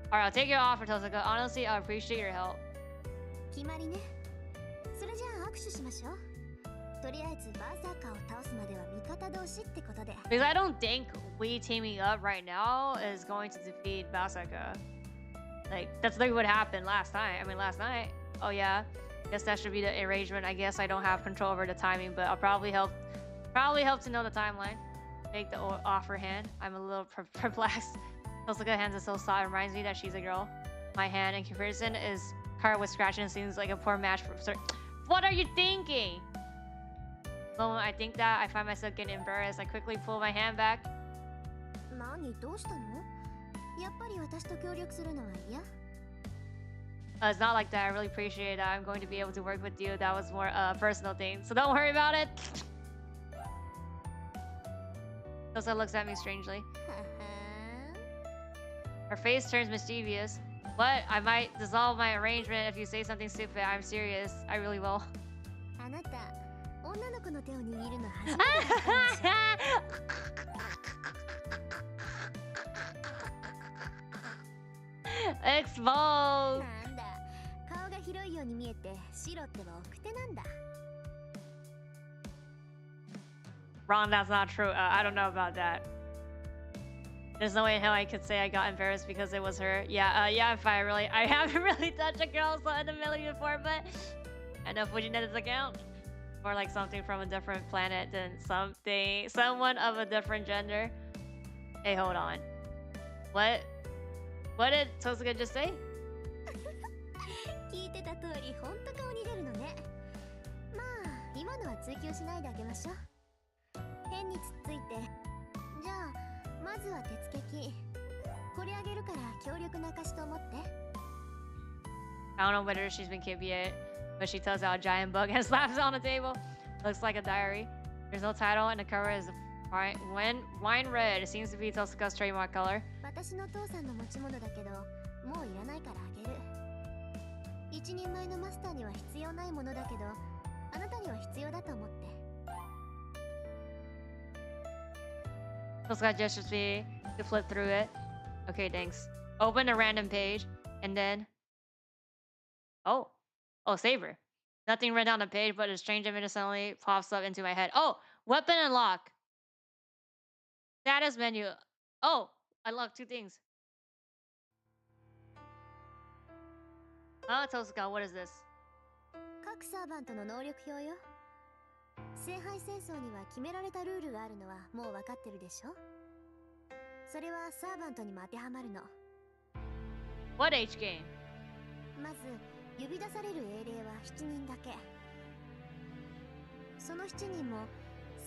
Alright, I'll take your offer, Tozuka. Honestly, I appreciate your help. 決まりね。それじゃあ握手しましょう。とりあえずバーサーカーを倒すまでは味方同士ってことで。Because I don't think we teaming up right now is going to defeat Basaka. Like, that's literally what happened last time. I mean, last night. Oh, yeah. Guess that should be the arrangement. I guess I don't have control over the timing, but I'll probably help to know the timeline. Make the offer hand. I'm a little perplexed. Tozuka hands is so soft. It reminds me that she's a girl. My hand, in comparison, is covered with scratches and seems like a poor match for... What are you thinking? The moment I think that, I find myself getting embarrassed. I quickly pull my hand back. 何どうしたの？やっぱり私と協力するのは嫌？ It's not like that. I really appreciate that I'm going to be able to work with you. That was more a personal thing, so don't worry about it. Tosa looks at me strangely. Her face turns mischievous. What? I might dissolve my arrangement if you say something stupid. I'm serious. I really will. あなた、女の子の手を握るの初めてだったんでしょ？ Exposed! なんだ、顔が広いように見えて白っては奥手なんだ。 Wrong, that's not true. I don't know about that. There's no way in hell I could say I got embarrassed because it was her. Yeah, if I haven't really touched a girl in a million before, but I know Fujineta's account. Or like something from a different planet than someone of a different gender. Hey, hold on. What did Tozuka just say? 聞いてた通り、ほんと顔に出るのね。まあ、今のは追求しないであげましょう。変につっついて。じゃあ、まずは鉄撃。これあげるから強力な証と思って。I don't know whether she's been kid yet, but she tells out a giant bug and slaps it on the table. Looks like a diary. There's no title, and the cover is wine red. It seems to be Tozuka's trademark color. 私の父さんの持ち物だけど、もういらないからあげる。一人前のマスターには必要ないものだけど、あなたには必要だと思って。Those guys gestures me to flip through it. Okay, thanks. Open a random page, and then... Oh. Oh, saber. Nothing written on the page, but a strange image suddenly pops up into my head. Oh! Weapon unlock! Status menu. Oh! Unlock 2 things. Tosuka, what is this? 各サーバントの能力表よ。聖杯戦争には決められたルールがあるのはもう分かってるでしょ。それはサーバントにも当てはまるの。What H game? まず呼び出される英霊は7人だけ。その7人も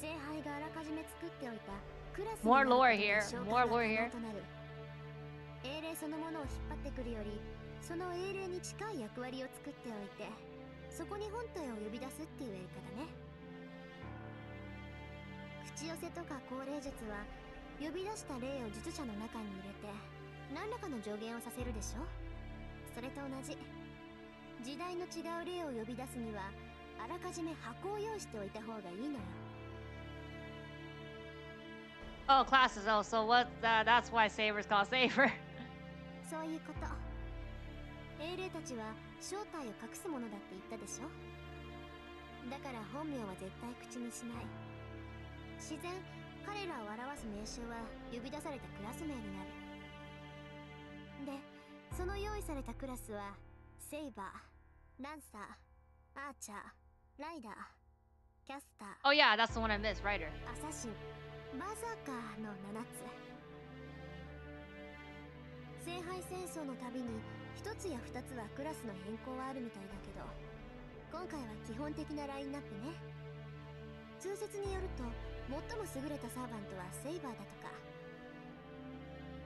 聖杯があらかじめ作っておいたクラスにな More る lore ことで here. 紹 More 介 lore が here. 可能となる。英霊そのものを引っ張ってくるより、その英霊に近い役割を作っておいて、そこに本体を呼び出すっていうやり方ね。口寄せとか高齢術は呼び出した霊を術者の中に入れて何らかの助言をさせるでしょ。それと同じ。時代の違う霊を呼び出すにはあらかじめ箱を用意しておいた方がいいのよ。 Oh, classes. Oh, so what? That's why Saber's called Saber. そういうこと。英霊たちは正体を隠すものだって言ったでしょ。だから本名は絶対口にしない。自然彼らを表す名称は呼び出されたクラス名になる。で、その用意されたクラスはセイバー、ランサー、アーチャー、ライダー、キャスター、 Oh yeah, that's the one I missed. Writer. アサシン、バーサーカーの7つ。聖杯戦争のたびに1つや2つはクラスの変更はあるみたいだけど、今回は基本的なラインナップね。通説によると最も優れたサーバントはセイバーだとか。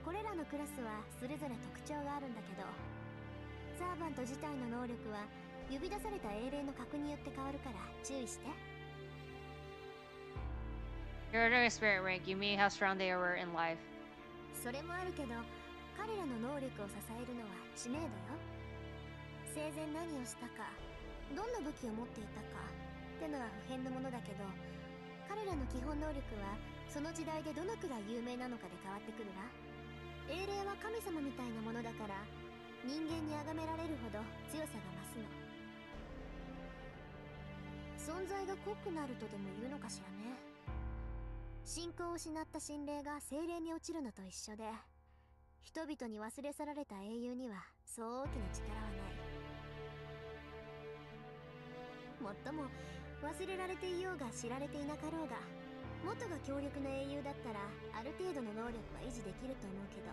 これらのクラスはそれぞれ特徴があるんだけど、サーバント自体の能力は呼び出された英霊の格によって変わるから注意して。 You're doing spirit rank. You mean how strong they were in life. それもあるけど、彼らの能力を支えるのは知名度よ。生前何をしたか、どんな武器を持っていたかってのは不変のものだけど、彼らの基本能力はその時代でどのくらい有名なのかで変わってくるわ。英霊は神様みたいなものだから、人間に崇められるほど強さが増すの。存在が濃くなるとでも言うのかしらね。信仰を失った神霊が精霊に落ちるのと一緒で、人々に忘れ去られた英雄にはそう大きな力はない。もっとも忘れられていようが知られていなかろうが、元が強力な英雄だったらある程度の能力は維持できると思うけど。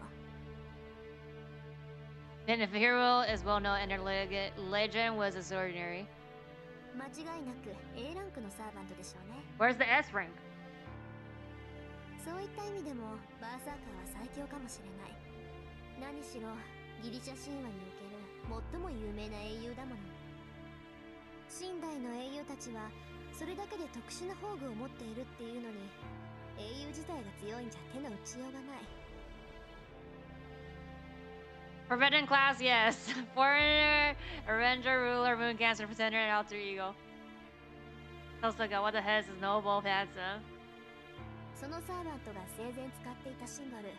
Then if a hero is well known and their legend was extraordinary. 間違いなく A ランクのサーバントでしょうね。 Where's the S rank? そういった意味でもバーサーカーは最強かもしれない。何しろギリシャ神話における最も有名な英雄だもの。神代の英雄たちはそれだけで特殊な宝具を持っているっていうのに、英雄自体が強いんじゃ手の打ちようがない。 Forbidden class, yes. Foreigner, Avenger, Ruler, Moon Cancer, Pretender, and Alter Ego. Tosuka, what the heck is noble, handsome? そのサーバントが生前使っていたシンボル、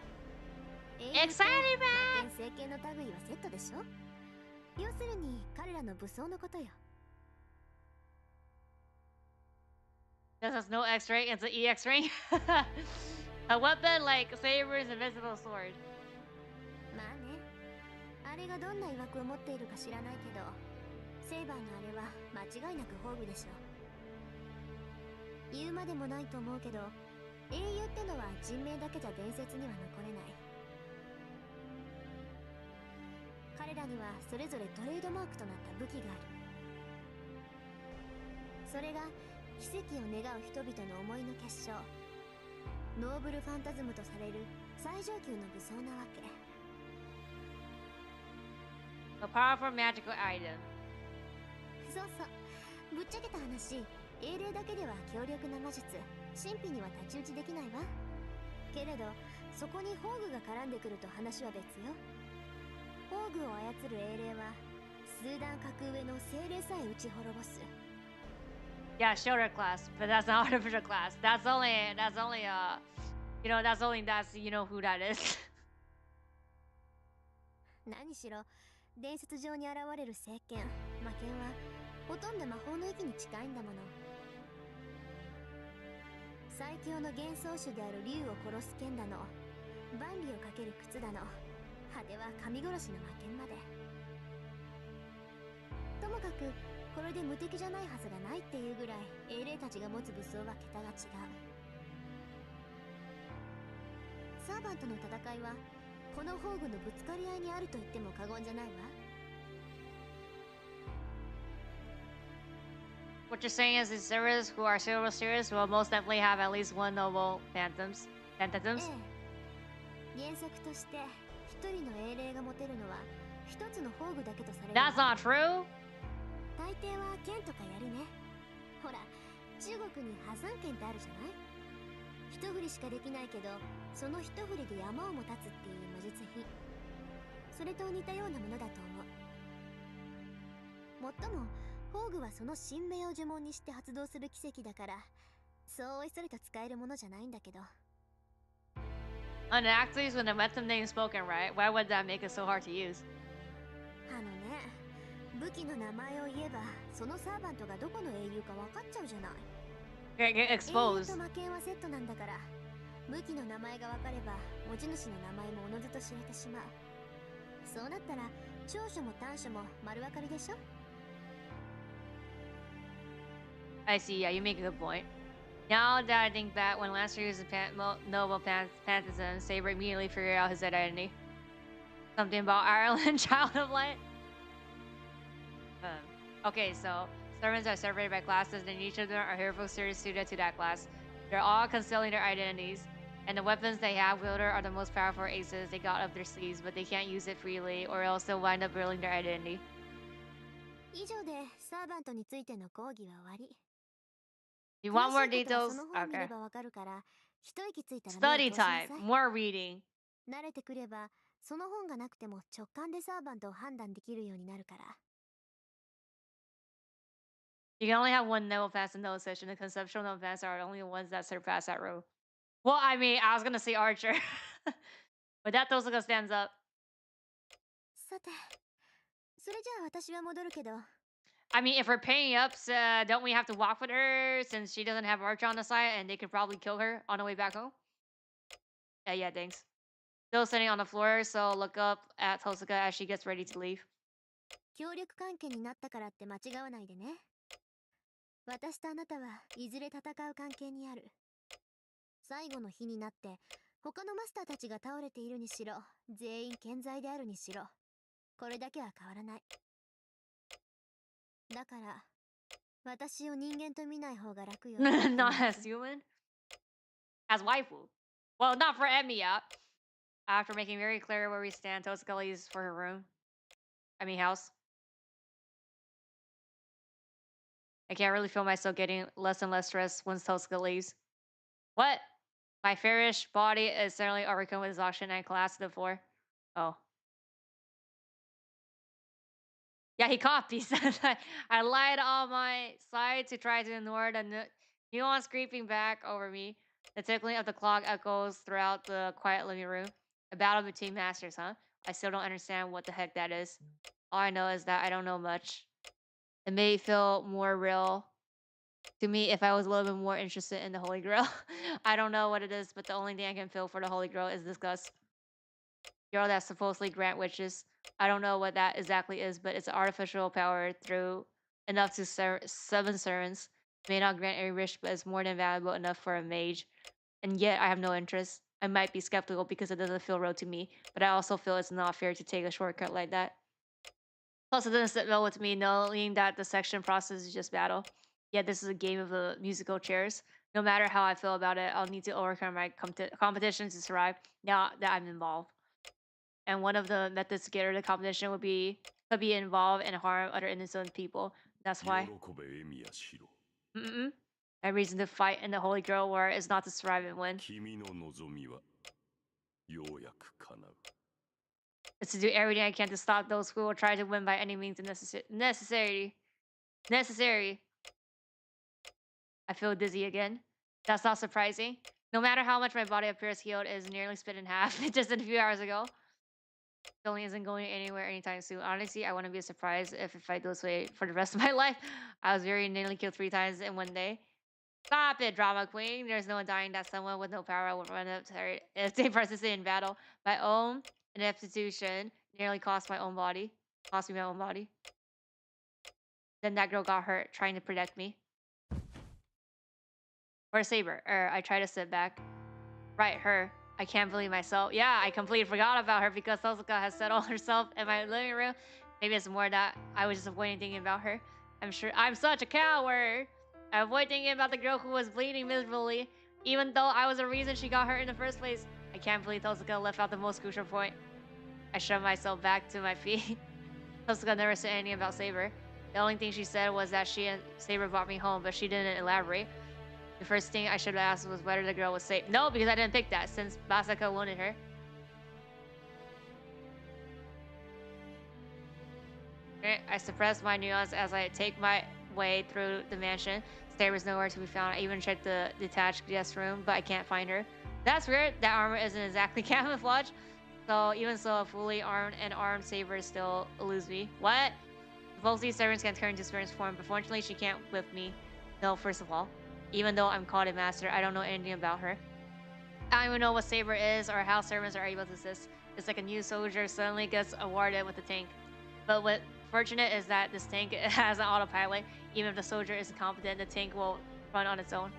Exciting, man! 聖剣の類はセットでしょ。要するに彼らの武装のことよ。 This has no X rank, it's an EX rank. A weapon like Saber's invisible sword. まあね、あれがどんな曰くを持っているか知らないけど、セイバーのあれは間違いなく宝具でしょ。言うまでもないと思うけど、英雄ってのは人名だけじゃ伝説には残れない。彼らにはそれぞれトレードマークとなった武器がある。それが奇跡を願う人々の思いの結晶、ノーブルファンタズムとされる最上級の武装なわけ。 A powerful magical item. そうそう、ぶっちゃけた話、英霊だけでは強力な魔術、神秘には太刀打ちできないわ。けれどそこに宝具が絡んでくると話は別よ。宝具を操る英霊は数段格上の精霊さえ打ち滅ぼす。 Yeah, shoulder class, but that's not artificial class. That's only You know, that's you know who that is. 何しろ伝説上に現れる聖剣魔剣はほとんど魔法の域に近いんだもの。最強の幻想種である竜を殺す剣だの、万里をかける靴だの、果ては神殺しの魔剣まで。ともかくこれで無敵じゃないはずがないっていうぐらい英霊たちが持つ武装は桁が違う。サーバントの戦いはこの宝具のぶつかり合いにあると言っても過言じゃないわ。What you're saying is the servers who are silver series will most definitely have at least one noble phantoms. ええ、原則として一人の英霊が持てるのは一つの宝具だけとされる。 That's not true. 大抵は剣とか槍ね。ほら中国に破山剣ってあるじゃない。一振りしかできないけどその一振りで山をも立つっていう魔術品、それと似たようなものだと思う。もっとも宝具はその神明を呪文にして発動する奇跡だから、そうおいそれと使えるものじゃないんだけど。 And actually, when the method name spoken right, why would that make it so hard to use? あのね、武器の名前を言えばそのサーバントがどこの英雄か分かっちゃうじゃない。Get 英雄 exposed. と魔剣はセットなんだから、武器の名前が分かれば持ち主の名前もおのずと知れてしまう。そうなったら長所も短所も丸分かりでしょ。 I see. Yeah, you make a good point. Now that I think back, when Lancer uses noble phantasm, Saber immediately figured out his identity. Something about Ireland, Child of Light. Okay, so servants are separated by classes, and each of them are hero series suited to that class. They're all concealing their identities, and the weapons they have wielded are the most powerful aces they got up their sleeves, but they can't use it freely, or else they'll wind up revealing their identity. 以上でサーバントについての講義は終わり。 You want more 詳しいことは details? その本見れ Okay. ばわかるから、一息ついたら目 Study を通しなさい。 time. More reading. 慣れてくればその本がなくても直感でサーバントを判断できるようになるから。 You can only have one noble pass in no session. The conceptual noble pass are the only ones that surpass that rule. Well, I mean, I was gonna say Archer. But that Tosuka stands up. さて、それじゃあ私は戻るけど。 I mean, if we're paying up, don't we have to walk with her since she doesn't have Archer on the side and they could probably kill her on the way back home? Yeah, thanks. Still sitting on the floor, so look up at Tosuka as she gets ready to leave. 協力関係になったからって間違わないでね。私とあなたはいずれ戦う関係にある。最後の日になって他のマスターたちが倒れているにしろ、全員健在であるにしろ、これだけは変わらない。だから私を人間と見ない方が楽よ。 Not as human. As waifu. Well, not for Emiya. After making very clear where we stand, Tosuka leaves for her room. I mean, house. I can't really feel myself getting less and less stressed once Tosuka leaves. What? My fairish body is certainly overcome with exhaustion and collapsed to the floor. Oh. Yeah, he copies. I lied on my side to try to ignore the nuance creeping back over me. The tickling of the clock echoes throughout the quiet living room. A battle between masters, huh? I still don't understand what the heck that is. All I know is that I don't know much. It may feel more real to me if I was a little bit more interested in the Holy Grail. I don't know what it is, but the only thing I can feel for the Holy Grail is disgust. Girl that supposedly grant witches. I don't know what that exactly is, but it's artificial power through enough to seven servants. May not grant every wish, but it's more than valuable enough for a mage. And yet I have no interest. I might be skeptical because it doesn't feel real to me, but I also feel it's not fair to take a shortcut like that. Plus, it doesn't sit well with me knowing that the section process is just battle. Yet this is a game of the musical chairs. No matter how I feel about it, I'll need to overcome my competition to survive now that I'm involved. And one of the methods to get rid of the competition could be involved and harm other innocent people. That's why. My reason to fight in the Holy Grail War is not to survive and win. It's to do everything I can to stop those who will try to win by any means necessary. I feel dizzy again. That's not surprising. No matter how much my body appears healed, it is nearly split in half just a few hours ago. Feeling isn't going anywhere anytime soon. Honestly, I wouldn't be surprised if I go this way for the rest of my life. I was very nearly killed 3 times in one day. Stop it, drama queen. There's no denying that someone with no power will run up to her if they participate in battle. My own ineptitude nearly cost me my own body. Then that girl got hurt trying to protect me. Or Saber. I try to sit back. Right, her. I can't believe myself. Yeah, I completely forgot about her because Tosuka has settled herself in my living room. Maybe it's more that I was just avoiding thinking about her. I'm sure I'm such a coward. I avoid thinking about the girl who was bleeding miserably, even though I was the reason she got hurt in the first place. I can't believe Tosuka left out the most crucial point. I shoved myself back to my feet. Tosuka never said anything about Saber. The only thing she said was that she and Saber brought me home, but she didn't elaborate. The first thing I should have asked was whether the girl was safe. No, because I didn't pick that since Basaka wanted her. I suppress my nuance as I take my way through the mansion. Saber's nowhere to be found. I even checked the detached guest room, but I can't find her. That's weird. That armor isn't exactly camouflage. So even so, a fully armed Saber still eludes me. What? Both these servants can turn into spirit's form, but fortunately she can't whip me. No, first of all. Even though I'm called a master, I don't know anything about her. I don't even know what Saber is or how servants are able to assist. It's like a new soldier suddenly gets awarded with a tank. But what fortunate is that this tank has an autopilot. Even if the soldier isn't competent, the tank will run on its own.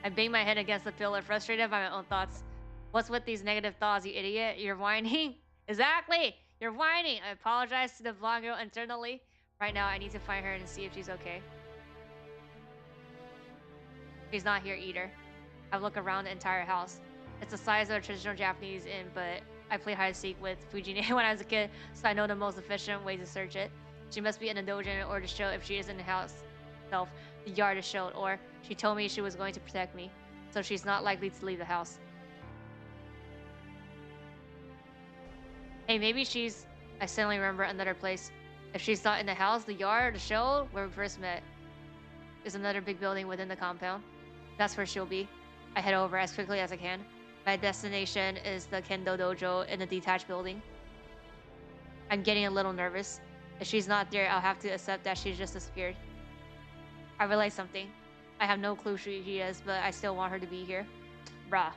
I bang my head against the pillar, frustrated by my own thoughts. What's with these negative thoughts, you idiot? You're whining? Exactly! You're whining! I apologize to the blonde girl internally. Right now, I need to find her and see if she's okay. She's not here either. I've looked around the entire house. It's the size of a traditional Japanese inn, but I played hide and seek with Fujine when I was a kid, so I know the most efficient way to search it. She must be in the dojo in order to show if she is in the house itself. The yard is showed, or she told me she was going to protect me, so she's not likely to leave the house. Hey, maybe she's... I suddenly remember another place. If she's not in the house, the yard, the show, where we first met, is another big building within the compound. That's where she'll be. I head over as quickly as I can. My destination is the Kendo Dojo in the detached building. I'm getting a little nervous. If she's not there, I'll have to accept that she's just disappeared. I realize something. I have no clue who she is, but I still want her to be here. Bruh.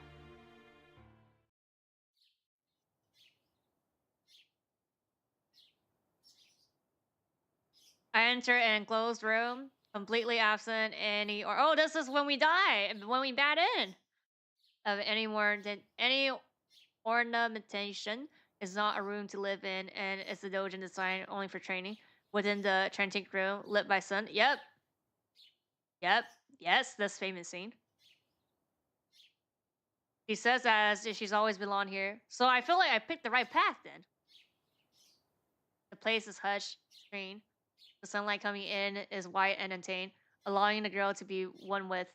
I enter an enclosed room, completely absent any or oh, this is when we die, when we bat in. Of any more than any ornamentation is not a room to live in, and it's a dojo designed only for training. Within the trenching room, lit by sun. Yep. Yes, this famous scene. She says as if she's always belonged here, so I feel like I picked the right path then. The place is hushed, serene. The sunlight coming in is white and untamed, allowing the girl to be one with.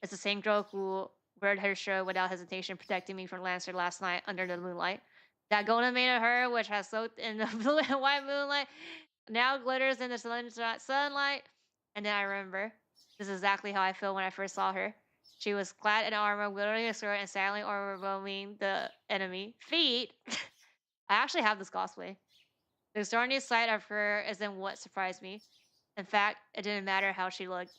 It's the same girl who weared her shirt without hesitation, protecting me from Lancer last night under the moonlight. That golden mane of her, which has soaked in the blue and white moonlight, now glitters in the sunlight. And then I remember, this is exactly how I felt when I first saw her. She was clad in armor, wielding a sword, and silently overwhelming the enemy. Feet! I actually have this cosplay. The extraordinary sight of her isn't what surprised me. In fact, it didn't matter how she looked.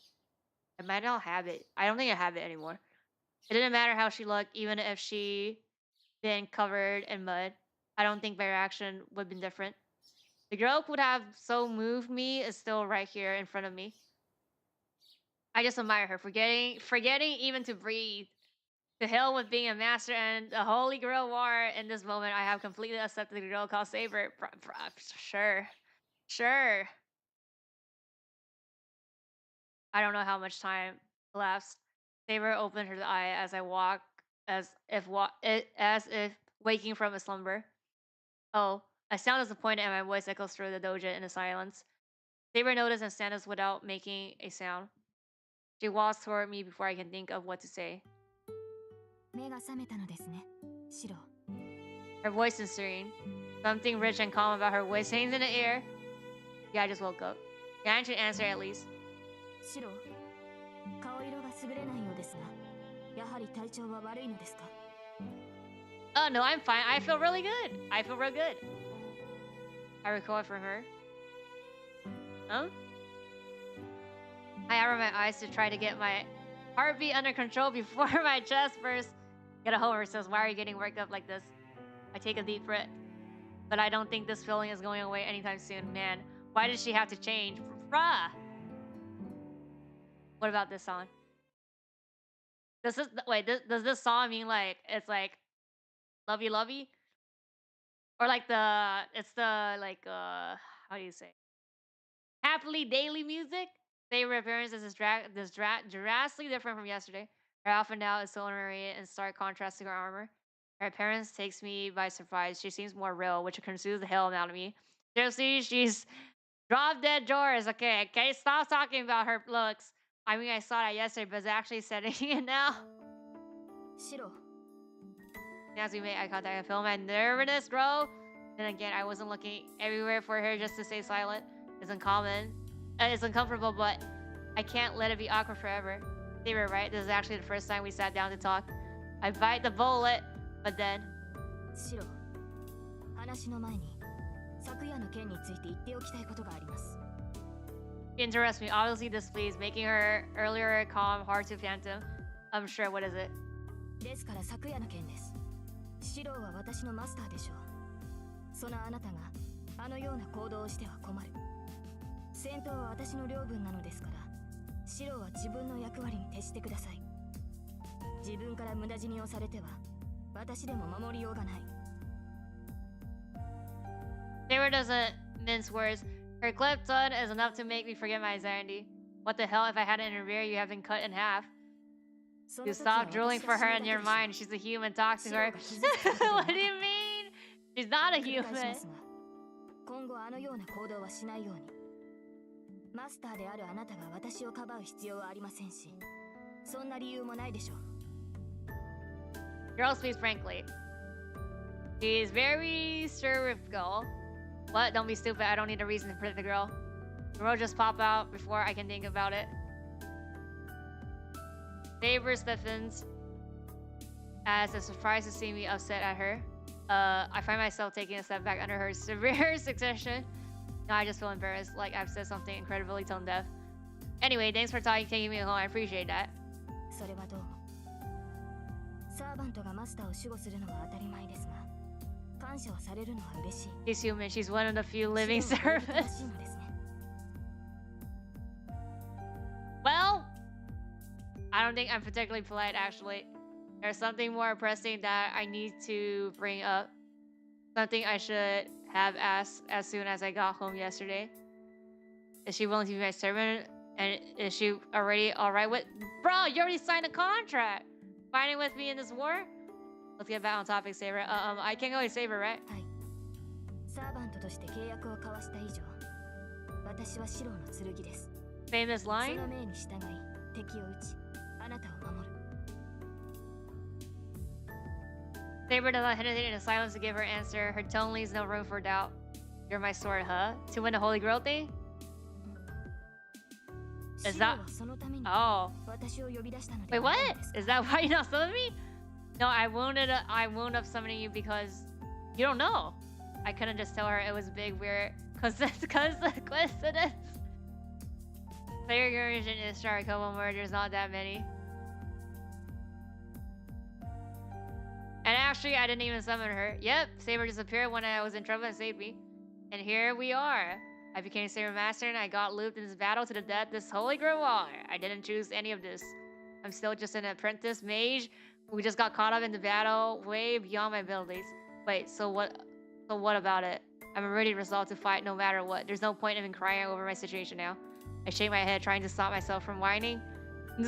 I might not have it. I don't think I have it anymore. It didn't matter how she looked, even if she been covered in mud. I don't think my reaction would have been different. The girl who would have so moved me is still right here in front of me. I just admire her, forgetting even to breathe. To hell with being a master and the holy grail war. In this moment, I have completely accepted the girl called Saber. Sure. I don't know how much time elapsed. Saber opened her eye as I walk, as if waking from a slumber. Oh, I sound disappointed, and my voice echoes through the dojo in the silence. Saber noticed and stands without making a sound. She walks toward me before I can think of what to say. Her voice is serene. Something rich and calm about her voice hangs in the air. Yeah, I just woke up. Yeah, I should answer at least. やはり体調は悪いのですか? Oh no, I'm fine. I feel really good. I feel real good. I recovered from her. Huh? I cover my eyes to try to get my heartbeat under control before my chest bursts. Get a Homer says, why are you getting worked up like this? I take a deep breath. But I don't think this feeling is going away anytime soon. Man, why did she have to change? Bruh! What about this song? Does this song mean like, it's like, lovey lovey? Or like it's the, like, how do you say? Happily daily music? Favorite appearance is drastically different from yesterday. Her outfit now is so ordinary in stark contrast to her armor. Her appearance takes me by surprise. She seems more real, which consumes the hell out of me. Seriously, she's drop dead Doris. Okay, stop talking about her looks. I mean, I saw that yesterday, but it's actually setting it now. Shiro. As we made eye contact, I feel my nervousness grow. Then again, I wasn't looking everywhere for her just to stay silent. It's uncommon. It's uncomfortable, but I can't let it be awkward forever. They were right. This is actually the first time we sat down to talk. I bite the bullet, but then... Shiro, 話の前に昨夜の件について言っておきたいことがあります。 Interests me. Obviously displeased, making her earlier calm hard to phantom. I'm sure. What is it? ですから昨夜の件です。シロは私のマスターでしょう。そのあなたがあのような行動をしては困る。戦闘は私の領分なのですから、シロは自分の役割に徹してください。自分から無駄死にをされては私でも守りようがない。Taylor doesn't mince words. Her clipped tongue is enough to make me forget my anxiety. What the hell? If I hadn't interfered, you have been cut in half. You stop drooling for her in your mind. She's a human. Talk to her. What do you mean? She's not a human. 今後あのような行動はしないように。マスターであるあなたが私をかばう必要はありませんし、そんな理由もないでしょう。Girl speaks frankly. She's very stereotypical. What? Don't be stupid. I don't need a reason to protect the girl. The road just pop out before I can think about it. Favor stiffens as is surprised to see me upset at her. I find myself taking a step back under her severe succession. Now I just feel embarrassed, like I've said something incredibly tone deaf. Anyway, thanks for taking me home. I appreciate that. それはどうも。サーバントがマスターを守護するのは当たり前ですが、感謝をされるのは嬉しい。She's human. She's one of the few living servants. Well, I don't think I'm particularly polite, actually. There's something more pressing that I need to bring up. Something I should have asked as soon as I got home yesterday. Is she willing to be my servant? And is she already alright with... Bro, you already signed a contract! Fighting with me in this war? Let's get back on topic, Saber. I can't go with Saber, right? はい。サーバントとして契約を交わした以上、私はシローの剣です。Famous line? その命に従い、敵を撃ち、あなたを守る。Saber does not hesitate in silence to give her answer. Her tone leaves no room for doubt. You're my sword, huh? To win the Holy Grail thing? Is that... Oh. Wait, what? Is that why you're not summoning me? No, I wound up summoning you because you don't know. I couldn't just tell her it was big, weird coincidence. Player your origin is start a couple murders, not that many. And actually, I didn't even summon her. Yep, Saber disappeared when I was in trouble and saved me. And here we are. I became Saber Master and I got looped in this battle to the death this Holy Grail War. I didn't choose any of this. I'm still just an apprentice mage who just got caught up in the battle way beyond my abilities. Wait, so what about it? I'm already resolved to fight no matter what. There's no point in crying over my situation now. I shake my head trying to stop myself from whining.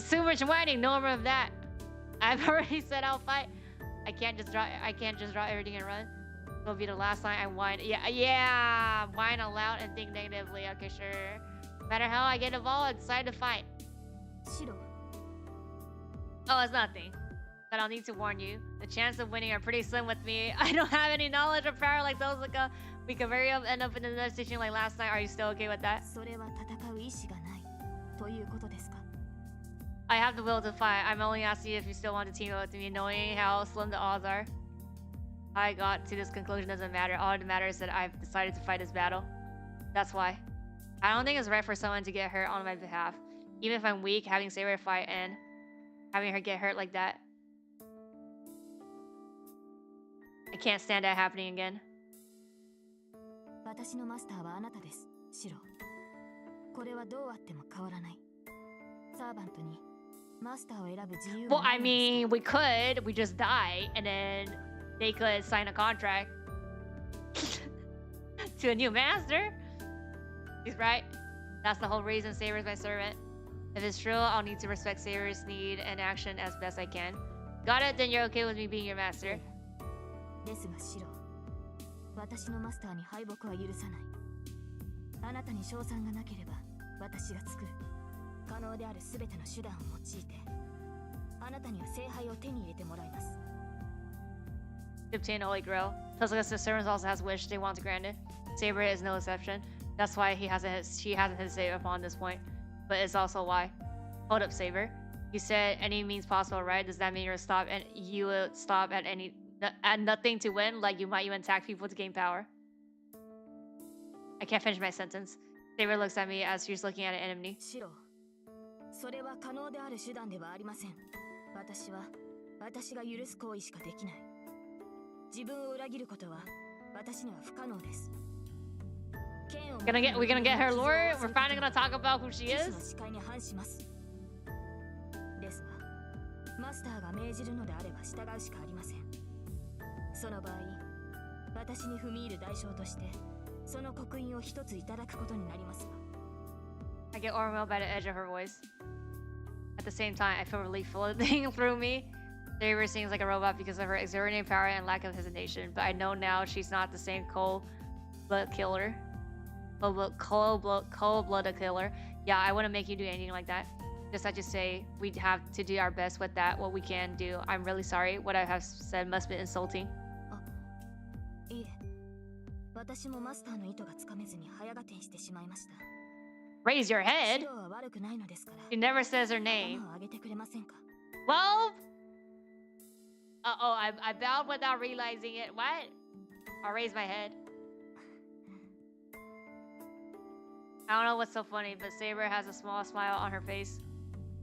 Too much whining, no more of that. I've already said I'll fight. I can't just drop everything and run. It'll be the last time I whine. Yeah, whine aloud and think negatively. Okay, sure. No matter how I get involved, I decide to fight. Oh, it's nothing. But I'll need to warn you. The chances of winning are pretty slim with me. I don't have any knowledge or power like those. We could very well end up in another situation like last night. Are you still okay with that? I have the will to fight. I'm only asking if you still want to team up with me, knowing how slim the odds are. I got to this conclusion doesn't matter. All that matters is that I've decided to fight this battle. That's why. I don't think it's right for someone to get hurt on my behalf. Even if I'm weak, having Saber fight and having her get hurt like that. I can't stand that happening again. 私のマスターはあなたです、シロ。これはどうあっても変わらない。サーバントにマスターを選ぶ自由は Well, I mean, we could. We just die, and then they could sign a contract to a new master. He's right. That's the whole reason Saber's my servant. If it's true, I'll need to respect Saber's need and action as best I can. Got it? Then you're okay with me being your master. ですがシロ、私のマスターに敗北は許さない。あなたに賞賛がなければ私が作る可能であるすべての手段を用いてあなたには聖杯を手に入れてもらいます。To obtain Holy Grail. Tuska's servants also has wish they want to grant it. Saber is no exception. That's why she hasn't hesitated upon this point. But it's also why. Hold up, Saber. You said any means possible, right? Does that mean you will stop at nothing to win? Like you might even attack people to gain power? I can't finish my sentence. Saber looks at me as she's looking at an enemy. シロ、それは可能である手段ではありません。私が許す行為しかできない。自分を裏切ることは私には不可能です。We're gonna get her lore? We're finally gonna talk about who she is? 視界に反します。ですが、マスターが命じるのであれば従うしかありません。その場合、私に踏み入る代償として、その刻印を一ついただくことになりますが。I get overwhelmed by the edge of her voice. At the same time, I feel relief floating through me. Saber seems like a robot because of her extraordinary power and lack of hesitation, but I know now she's not the same cold-blooded killer. Cold-blooded killer. Yeah, I wouldn't make you do anything like that. Just I just say we'd have to do our best with that, what we can do. I'm really sorry. What I have said must be insulting. いえ、私もマスターの意図がつかめずに早合点してしまいました。Raise your head? シロは悪くないのですから。She never says her name. 頭を上げてくれませんか? Well, I bowed without realizing it. What? I'll raise my head. I don't know what's so funny, but Saber has a small smile on her face.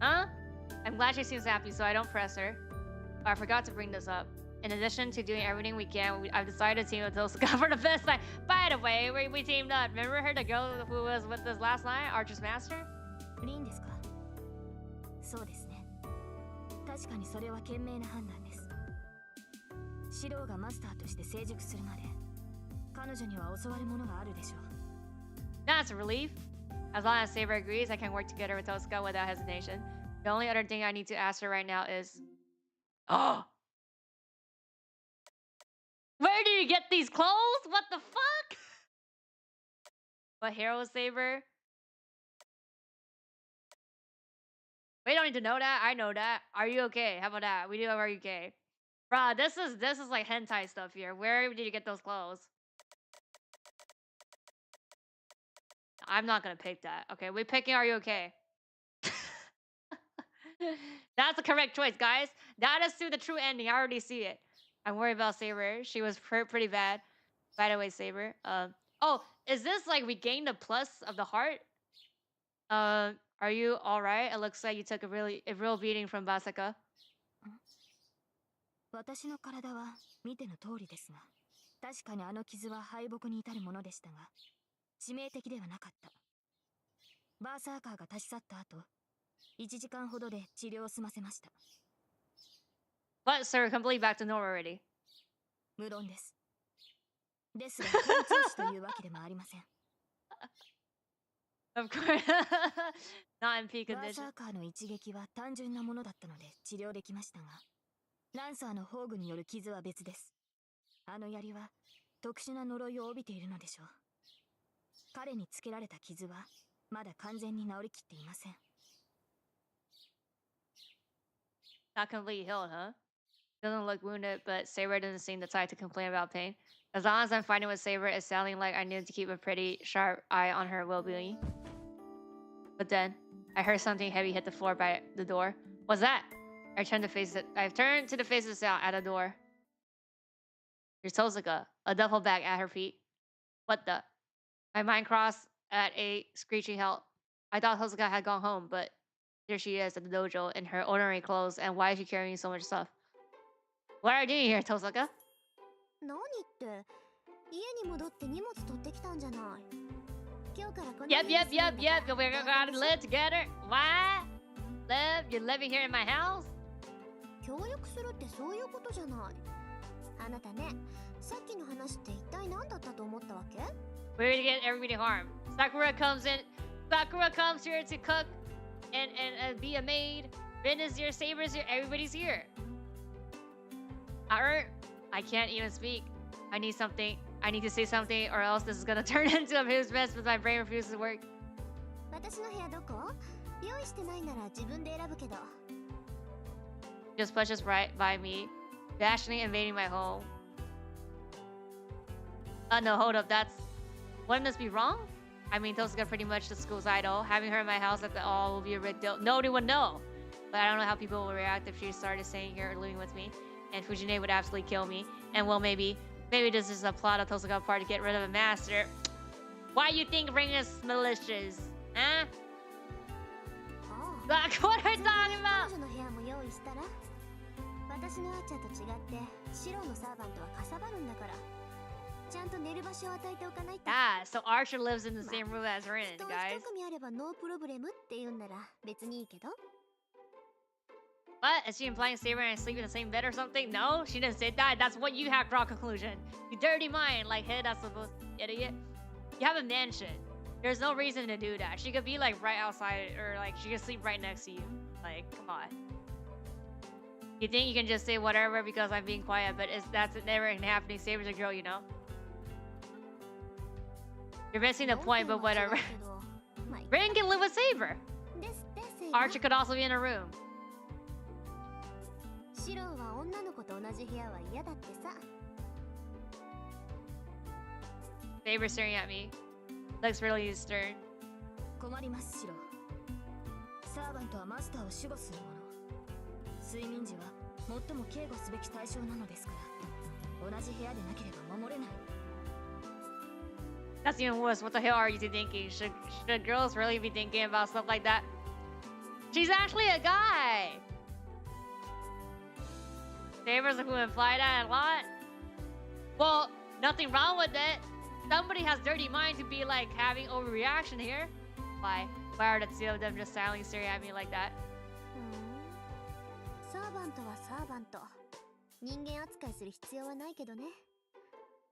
Huh? I'm glad she seems happy, so I don't press her. Oh, I forgot to bring this up. In addition to doing everything we can, I've decided to team with Tosuka for the best time. By the way, we teamed up. Remember her, the girl who was with us last night, Archer's Master? リンですか? そうですね。確かにそれは賢明な判断です。シロがマスターとして成熟するまで、彼女には教わるものがあるでしょう。That's a relief. As long as Saber agrees, I can work together with Tosuka without hesitation. The only other thing I need to ask her right now is... Oh! Where did you get these clothes? What the fuck? What hero Saber? We don't need to know that. I know that. Are you okay? How about that? We do have Are you okay? Bruh, this is like hentai stuff here. Where did you get those clothes? I'm not gonna pick that. Okay, we're picking Are you okay? That's the correct choice, guys. That is to the true ending. I already see it. I'm worried about Saber. She was pretty bad. By the way, Saber. Oh, is this like we gained a plus of the heart? Are you all right? It looks like you took a real beating from Basaka. 私の体は見ての通りですが、確かにあの傷は敗北に至るものでしたが、致命的ではなかった。バーサーカーが立ち去った後、1時間ほどで治療を済ませました。What, sir? Completely back to normal already. 無論です。ですが、本調子というわけでもありません。Of course. Not in peak バー condition. サーカーの一撃は単純なものだったので治療できましたが、ランサーの宝具による傷は別です。あの槍は特殊な呪いを帯びているのでしょう。彼につけられた傷はまだ完全に治りきっていません。Not completely healed, huh? Doesn't look wounded, but Saber doesn't seem the type to complain about pain. As long as I'm fighting with Saber, it's sounding like I need to keep a pretty sharp eye on her well-being. But then I heard something heavy hit the floor by the door. What's that? I turned to face it. I turned to the face of the sound at the door. There's Tosuka, a duffel bag at her feet. What the? My mind crossed at a screeching halt. I thought Tosuka had gone home, but here she is at the dojo in her ordinary clothes. And why is she carrying so much stuff? What are you doing here, Tosuka? 何って家に戻って荷物取ってきたんじゃない。今日からこの Yep, 家 yep, に住 yep, んでた yep. We're gonna live together. What? Live? You're living here in my house? 協力するってそういうことじゃない。あなたね、さっきの話って一体何だったと思ったわけ？ We're gonna get everybody harmed. Sakura comes in. Sakura comes here to cook and be a maid. Rin is here. Saber's here. Everybody's here. I can't even speak. I need something. I need to say something, or else this is gonna turn into a huge mess. But my brain refuses to work. 私の部屋どこ？用意してないなら自分で選ぶけど。Just pushes right by me, dashingly invading my home. No, hold up. Wouldn't this be wrong? I mean, Tosuka pretty much the school's idol. Having her in my house at the all will be a big deal. Nobody would know. But I don't know how people will react if she started staying here or living with me. And Fujine would absolutely kill me. And well, maybe this is a plot of Tosuka part to get rid of a master. Why you think Ring is malicious? Huh? ああ Like, what are you talking about? 彼女の部屋も用意したら。私のアーチャーと違ってシロのサーバントはかさばるんだから。ちゃんと寝る場所を与えておかないと。Ah, so Archer lives in the same room as Rin, 人が guys. 一組あればノープロブレムって言うんなら別にいいけど。 What? Is she implying Saber and I sleep in the same bed or something? No, she didn't say that. That's what you have draw conclusion. You dirty mind. Like, hey, that's supposed idiot. You have a mansion. There's no reason to do that. She could be like right outside, or like she could sleep right next to you. Like, come on. You think you can just say whatever because I'm being quiet, but that's never happening. Saber's a girl, you know. You're missing the point, but whatever. Rin can live with Saber. Archer could also be in a room. シロは女の子と同じ部屋は嫌だってさ。 Saber staring at me. Looks really stern. 困りますシロ。サーバントはマスターを守護するもの。睡眠時は最も警護すべき対象なのですから、同じ部屋でなければ守れない。 That's even worse. What the hell are you two thinking? Should girls really be thinking about stuff like that? She's actually a guy. Saber's who imply that a lot. Well, nothing wrong with it. Somebody has dirty mind to be like having overreaction here. Why are the two of them just silently staring at me like that? サーバントはサーバント。人間扱いする必要はないけどね。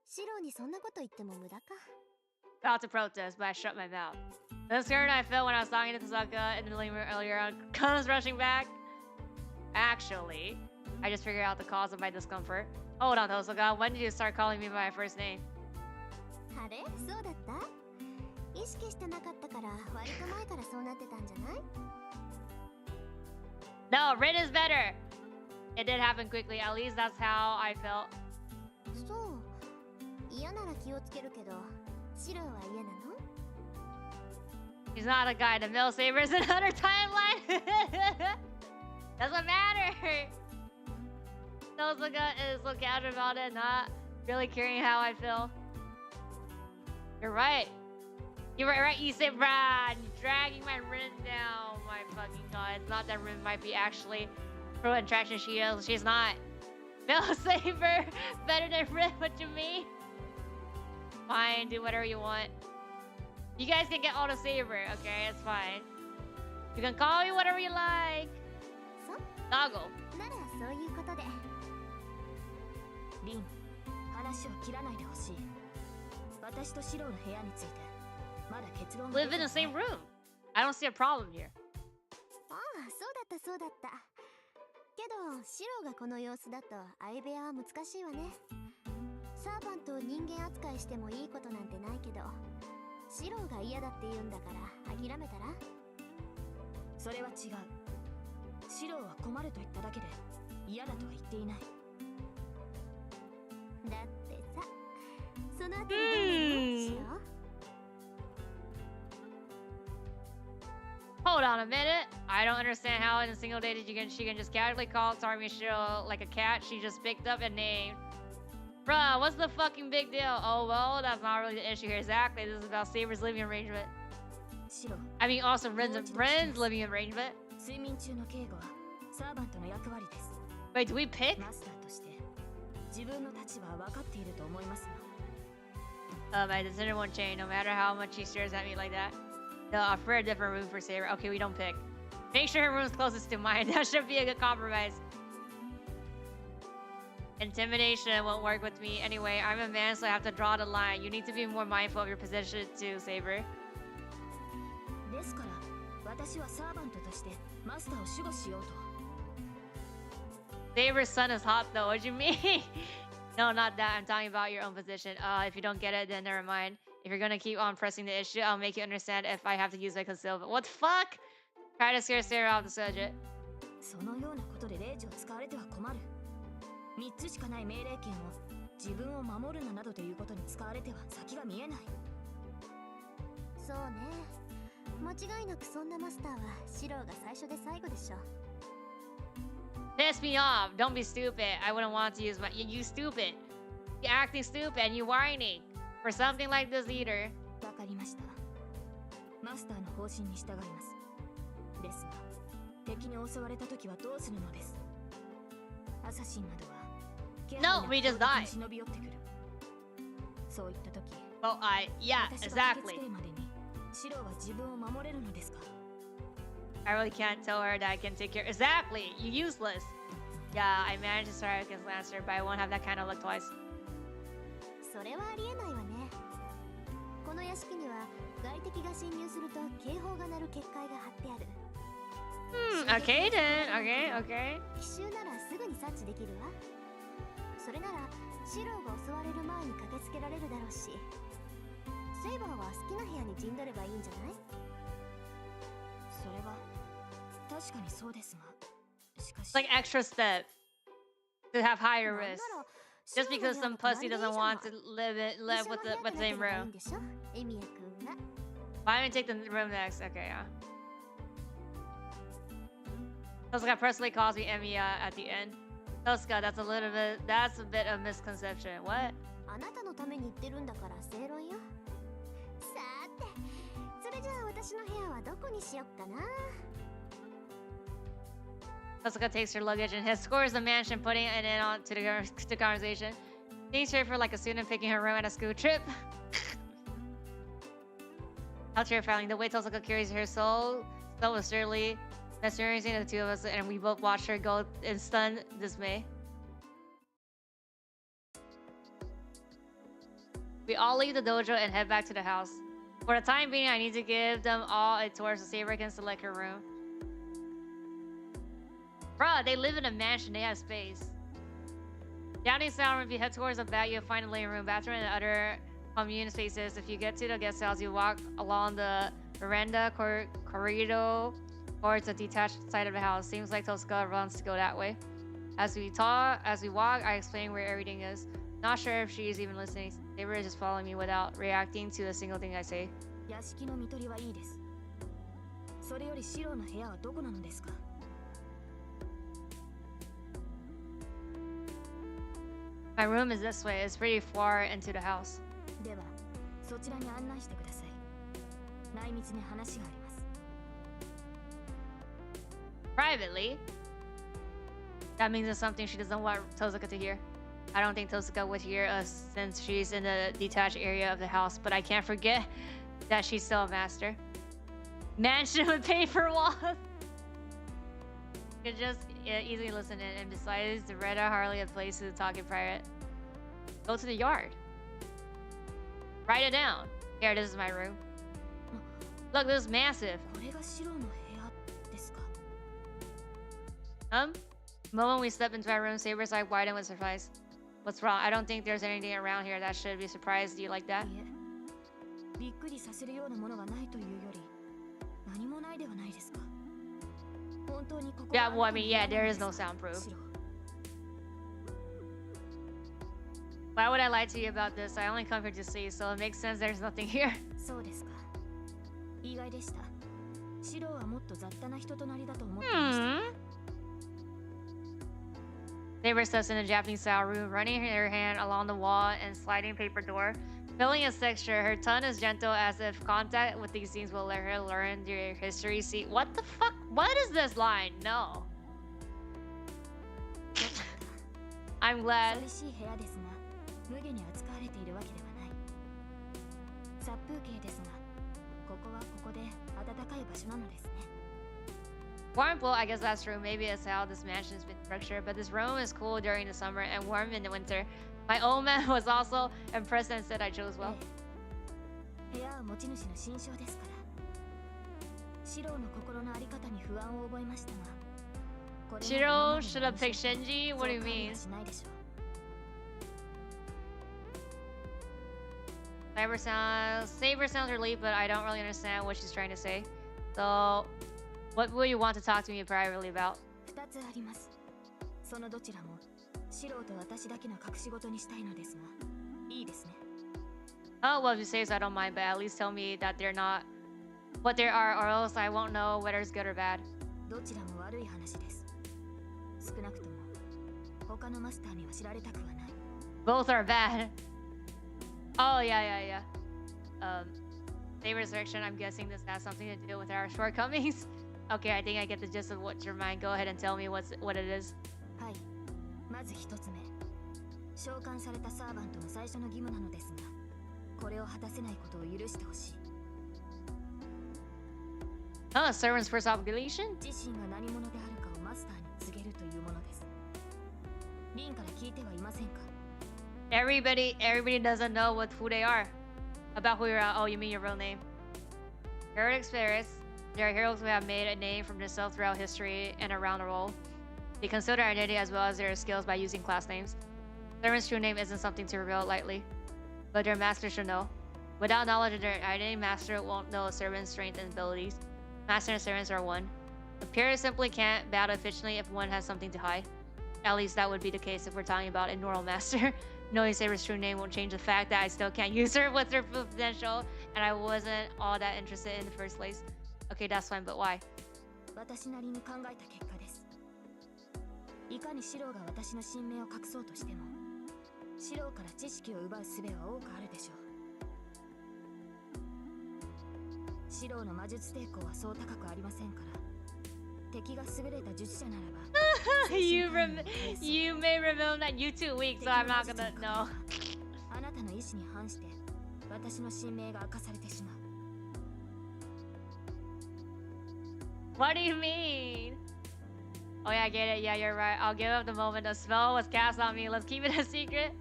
シロにそんなこと言っても無駄か。 About to protest, but I shut my mouth. The scared I felt when I was talking to Tosuka in the living room earlier on comes rushing back. Actually, I just figured out the cause of my discomfort. Hold on, Tosuka. When did you start calling me by my first name? あれそうだった？意識してなかったから割と前からそうなってたんじゃない？ No, Rin is better. It did happen quickly. At least that's how I felt. そう。嫌なら気をつけるけど、シロは嫌なの？ He's not a guy. The male saber is another timeline. Doesn't matter. Tosuka is so casual about it, not really caring how I feel. You're right. You're right. You said, Brad, you're dragging my Rin down. My fucking god. It's not that Rin might be actually pro attraction she is. She's not. Male saber better than Rin. What you mean? Fine, do whatever you want. You guys can get all the saber, okay? It's fine. You can call me whatever you like. そう？ Doggo. ならそういうことで。リン、話を切らないでほしい。私とシロの部屋についてまだ結論が出 Live て in ない the same room. I don't see a problem here. ああ、そうだったそうだった。けど、シロがこの様子だと相部屋は難しいわね。サーバントを人間扱いしてもいいことなんてないけど、シロが嫌だって言うんだから諦めたら？それは違う。シロは困ると言っただけで嫌だとは言っていない。だってさ、その後どうなの？シロ？ on a minute. I don't understand how in a single day she can just casually call Tarmi Shiro like a cat she just picked up and named. Bruh, what's the fucking big deal? Oh, well, that's not really the issue here. Exactly, this is about Saber's living arrangement. I mean, also Ren's living arrangement. Wait, do we pick? My decision won't change no matter how much she stares at me like that. They'll offer a different room for Saber. Okay, we don't pick. Make sure her room's closest to mine. That should be a good compromise. Intimidation won't work with me. Anyway, I'm a man, so I have to draw the line. You need to be more mindful of your position too, Saber. Saber's son is hot though. What do you mean? No, not that. I'm talking about your own position. If you don't get it, then never mind. If you're gonna keep on pressing the issue, I'll make you understand if I have to use my concealment. What the fuck? Try to scare Sarah off the subject. Piss me off. Don't be stupid. I wouldn't want to use my... You stupid. You're acting stupid and you whining. For something like this either. No, we just died. Well, yeah, exactly. I really can't tell her that I can take care. Exactly, you useless. Yeah, I managed to start against Lancer, but I won't have that kind of luck twice. Okay then. Okay. It's like extra step to have higher risk. Just because some pussy doesn't want to live with the same room. Why don't we take the room next? Okay, yeah. Tosuka personally calls me Emiya at the end. Tosuka, that's a bit of misconception. What? Tosuka takes her luggage and escorts the mansion, putting it in on to the conversation. Thanks her for like a student picking her room at a school trip. How terrifying. The way Tosuka carries her soul so absurdly mesmerizing the two of us, and we both watched her go in stunned dismay. We all leave the dojo and head back to the house. For the time being, I need to give them all a tour so Saber can select her room. Bruh, they live in a mansion, they have space. Down the sound room, if you head towards the back, you'll find a living room, bathroom, and other commune spaces. If you get to the guest house, you walk along the veranda, corridor, towards the detached side of the house. Seems like Tosuka wants to go that way. As we walk, I explain where everything is. Not sure if she's even listening. Saber is just following me without reacting to a single thing I say. My room is this way. It's pretty far into the house. Privately? That means it's something she doesn't want Tosuka to hear. I don't think Tosuka would hear us since she's in the detached area of the house, but I can't forget that she's still a master. Mansion with paper walls! You could just easily listen in, and besides, the Reda hardly a place to talk in private. Go to the yard. Write it down. Here, this is my room. Look, this is massive. The moment we step into our room, Saber's eye widened with surprise. What's wrong? I don't think there's anything around here that should be surprised you like that. Yeah, well, I mean, yeah, there is no soundproof. Why would I lie to you about this? I only come here to see, so it makes sense there's nothing here. シロはもっと雑多な人となりだと思ってました。Saber steps in a Japanese-style room, running her hand along the wall and sliding paper door. Feeling its texture, her tongue is gentle as if contact with these things will let her learn their history. See, what the fuck? What is this line? No. I'm glad. 寂しい部屋ですが、無下に扱われているわけではない。殺風景ですが、ここはここで暖かい場所なのですね。Warm blow, I guess that's true. Maybe it's how this mansion has been structured. But this room is cool during the summer and warm in the winter. My old man was also impressed and said I chose well. 部屋は持ち主の心象ですから。シロの心のあり方に不安を覚えましたが。Shiro should have picked Shinji? What do you mean? Saber sounds relieved, but I don't really understand what she's trying to say. So, what will you want to talk to me privately about? 2つあります。そのどちらもシロと私だけの隠し事にしたいのですが、いいですね。Oh, well, if you say so, I don't mind, but at least tell me that they're not what they are, or else I won't know whether it's good or bad. どちらも悪い話です。少なくとも他のマスターには知られたくはない。Both are bad. Oh, yeah. Saber's direction, I'm guessing this has something to do with our shortcomings. Okay, I think I get the gist of what's your mind. Go ahead and tell me what it is. はい。まず一つ目。召喚されたサーバントの最初の義務なのですが、これを果たせないことを許してほしい。Oh, servant's first obligation? 自身が何者であるかをマスターに告げるというものです。リンから聞いてはいませんか? Everybody doesn't know who they are. About who you are. Oh, you mean your real name. Heroic spirits. There are heroes who have made a name for themselves throughout history and around the world. They consider their identity as well as their skills by using class names. Servant's true name isn't something to reveal lightly, but their master should know. Without knowledge of their identity, master won't know a servant's strength and abilities. Master and servants are one. The peer simply can't battle efficiently if one has something to hide. At least that would be the case if we're talking about a normal master. Knowing Saber's true name won't change the fact that I still can't use her with her full potential, and I wasn't all that interested in the first place. Okay, that's fine, but why? 私なりに考えた結果です。いかにシロが私の神名を隠そうとしても、シロから知識を奪う術は多くあるでしょう。シロの魔術抵抗はそう高くありませんから、敵が優れた術者ならば。you may remember that you too weak, so I'm not gonna know. あなたの意志に反して私の神名が明かされてしまう。What do you mean? Oh yeah, I get it. Yeah, you're right. I'll give up the moment the spell was cast on me. Let's keep it a secret.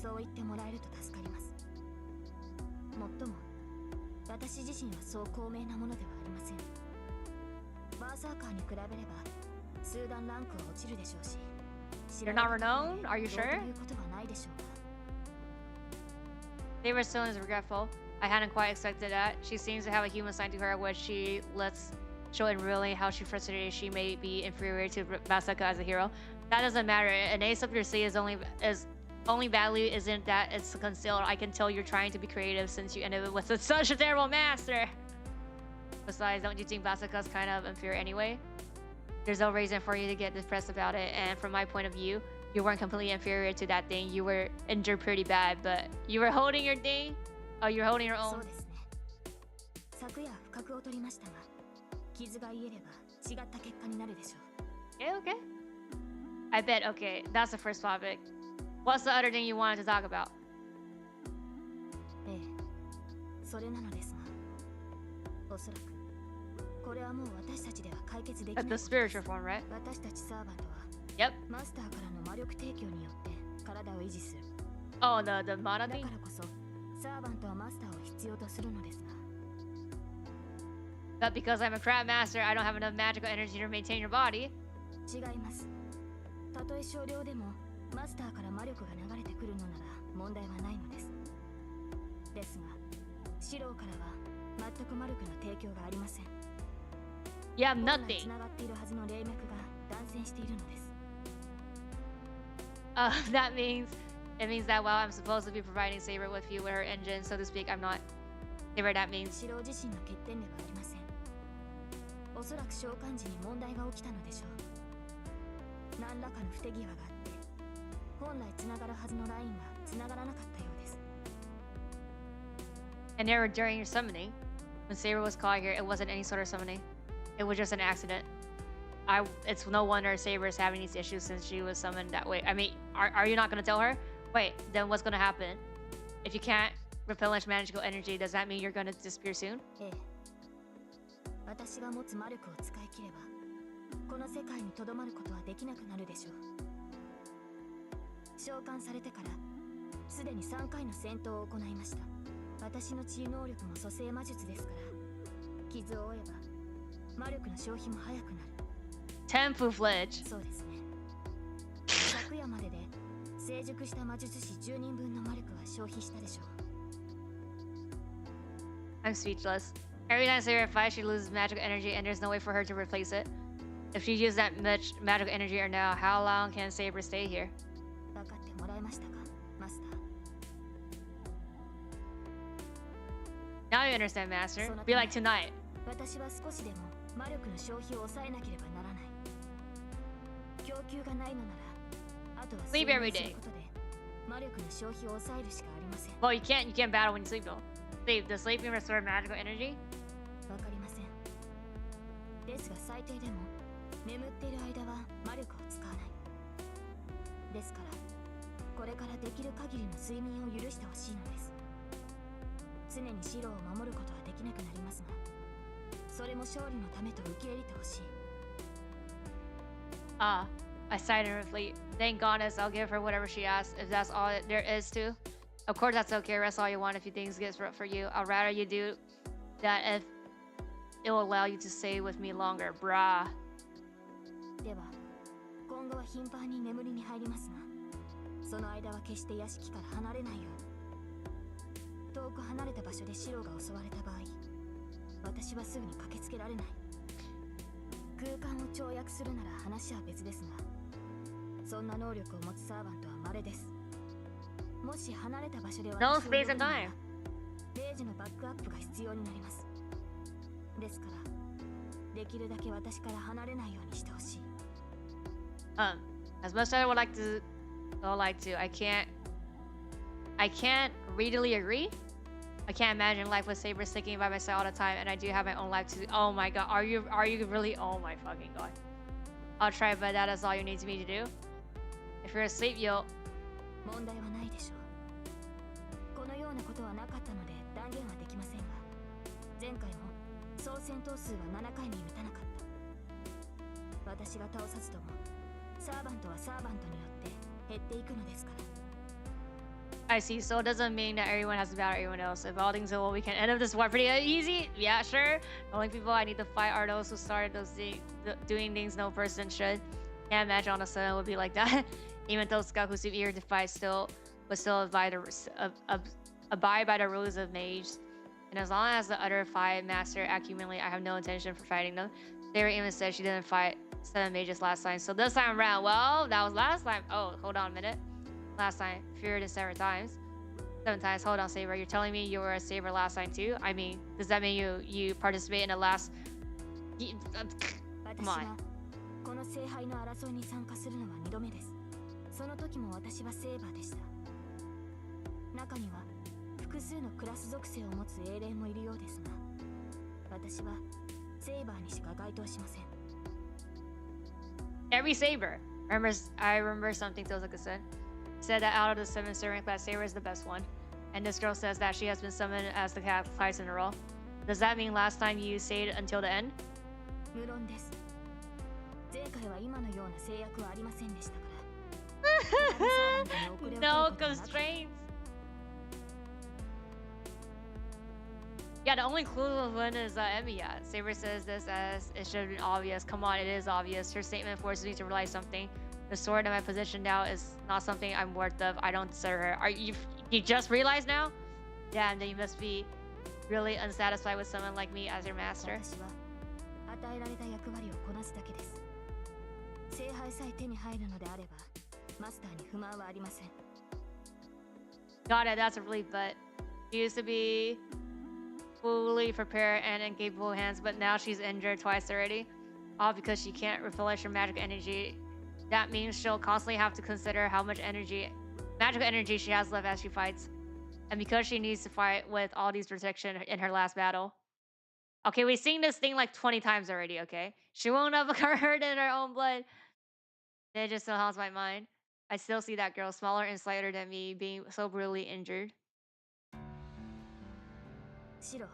そう言ってもらえると助かります。もっとも、私自身はそう高名なものではありません。バーサーカーに比べれば数段ランクは落ちるでしょうし。You're not renowned? Are you sure? ということはないでしょうか。Saber still is regretful. I hadn't quite expected that. She seems to have a human side to her, which she lets show in really how she frustrated she may be inferior to Masaka as a hero. That doesn't matter. An ace up your sleeve is only badly isn't that it's concealed. I can tell you're trying to be creative since you ended with such a terrible master. Besides, don't you think Masaka's kind of inferior anyway? There's no reason for you to get depressed about it, and from my point of view, you weren't completely inferior to that thing. You were injured pretty bad, but you were holding your thing. Oh, you're holding your own. そうですね。昨夜不覚を取りましたが、傷が癒えれば違った結果になるでしょう。Okay. I bet. Okay, that's the first topic. What's the other thing you wanted to talk about? ええ、それなのですが、おそらくこれはもう私たちでは解決できない。 That's the spiritual form, right? 私たちサーバントは Yep. マスターからの魔力提供によって体を維持する。Oh, the mana だ thing? からこそサーバントはマスターを必要とするのですが。 But because I'm a crab master, I don't have enough magical energy to maintain your body. 違います。たとえ少量でもマスターから魔力が流れてくるのなら問題はないのです。ですが、シローからは全く魔力の提供がありません。You have 本来 nothing. つながっているはずの霊脈が断線しているのです。That means that while I'm supposed to be providing Saber with you with her engine, so to speak, I'm not. Saber, that means. シロー自身の欠点ではありません。おそらく召喚時に問題が起きたのでしょう。何らかの不手際があって本来つながるはずのラインがつながらなかったようです。 And never during your summoning, when Saber was caught here, it wasn't any sort of summoning. It was just an accident. It's no wonder Saber is having these issues since she was summoned that way. I mean, are you not going to tell her? Wait, then what's going to happen? If you can't replenish magical energy, does that mean you're going to disappear soon? ええ、私が持つ魔力を使い切ればこの世界にとどまることはできなくなるでしょう。召喚されてからすでに3回の戦闘を行いました。私の治癒能力も蘇生魔術ですから傷を負えば魔力の消費も早くなる。Tenfu Fledge. そうですね。昨夜までで成熟した魔術師10人分の魔力は消費したでしょう。 I'm speechless. Every time Saber fights, she loses magical energy, and there's no way for her to replace it. If she uses that much magical energy or now, how long can Saber stay here? 分かってもらえましたか、マスター。 Now you understand, Master. Be like tonight. 私は少しでも魔力の消費を抑えなければならない。供給がないのなら、あとは睡眠することで魔力の消費を抑えるしかありません。 Well, you can't battle when you sleep though. Sleep. Does sleeping restore magical energy? わかりません。ですが最低でも眠っている間は魔力を使わない。ですからこれからできる限りの睡眠を許してほしいのです。常に白を守ることはできなくなりますが、それも勝利のためと受け入れてほしい。 Ah, I sighed inwardly. Thank goodness I'll give her whatever she asks, if that's all there is to. Of course that's okay, rest all you want if you think it's good for you. I'd rather you do that if it will allow you to stay with me longer, brah. では、今後は頻繁に眠りに入りますが、その間は決して屋敷から離れないように。遠く離れた場所でシロが襲われた場合、私はすぐに駆けつけられない。空間を跳躍するなら話は別ですが、そんな能力を持つサーバントは稀です。もし離れた場所で私を No 呼ぶ space な and ら time. 0時のバックアップが必要になります。ですから、できるだけ私から離れないようにしてほしい。As much as I would like to, I can't readily agree. I can't imagine life with Saber sticking by my side all the time, and I do have my own life to. Oh my god, are you really? Oh my fucking god. I'll try, but that is all you need me to do. If you're asleep, you'll. 問題はないでしょう。このようなことはなかったので断言はできませんが、前回も総戦闘数は7回に満たなかった。私が倒さずともサーバントはサーバントによって減っていくのですから。 I see. So it doesn't mean that everyone has to battle everyone else. If all things go well, we can end up this war pretty easy. Yeah, sure. The only people I need to fight are those who started doing things no person should. Can't imagine on a sudden it would be like that. Even though Scott, who's eager to fight, would still abide by the rules of mages. And as long as the other 5 master accumulate, I have no intention for fighting them. Sarah even said she didn't fight 7 mages last time. So this time around, well, that was last time. Oh, hold on a minute. Last time, feared it 7 times. 7 times. Hold on, Saber. You're telling me you were a Saber last time too? I mean, does that mean you participate in the last? Come on. この聖杯の争いに参加するのは2度目です。その時も私はセーバーでした。中には複数のクラス属性を持つ英霊もいるようですが、私はセーバーにしか該当しません。 Every Saber. I remember something Tozaka said that out of the 7 serving class, Saber is the best one. And this girl says that she has been summoned as the cat twice in a row. Does that mean last time you stayed until the end? 無論です。前回は今のような制約はありませんでしたから。No constraints. Yeah, the only clueless one is Emiya. Saber says this as it should have been obvious. Come on, it is obvious. Her statement forces me to realize something. The sword in my position now is not something I'm worth of. I don't deserve her. Are you just realized now? Damn, then you must be really unsatisfied with someone like me as your master. 私は与えられた役割をこなすだけです。聖杯さえ手に入るのであれば、マスターに不満はありません。Got it, that's a relief, but she used to be fully prepared and in capable hands, but now she's injured twice already. All because she can't replenish her magic energy. That means she'll constantly have to consider how much magical energy she has left as she fights. And because she needs to fight with all these protection in her last battle. Okay, we've seen this thing like 20 times already, okay? She won't have hurt in her own blood. It just still haunts my mind. I still see that girl, smaller and slighter than me, being so brutally injured. シロ、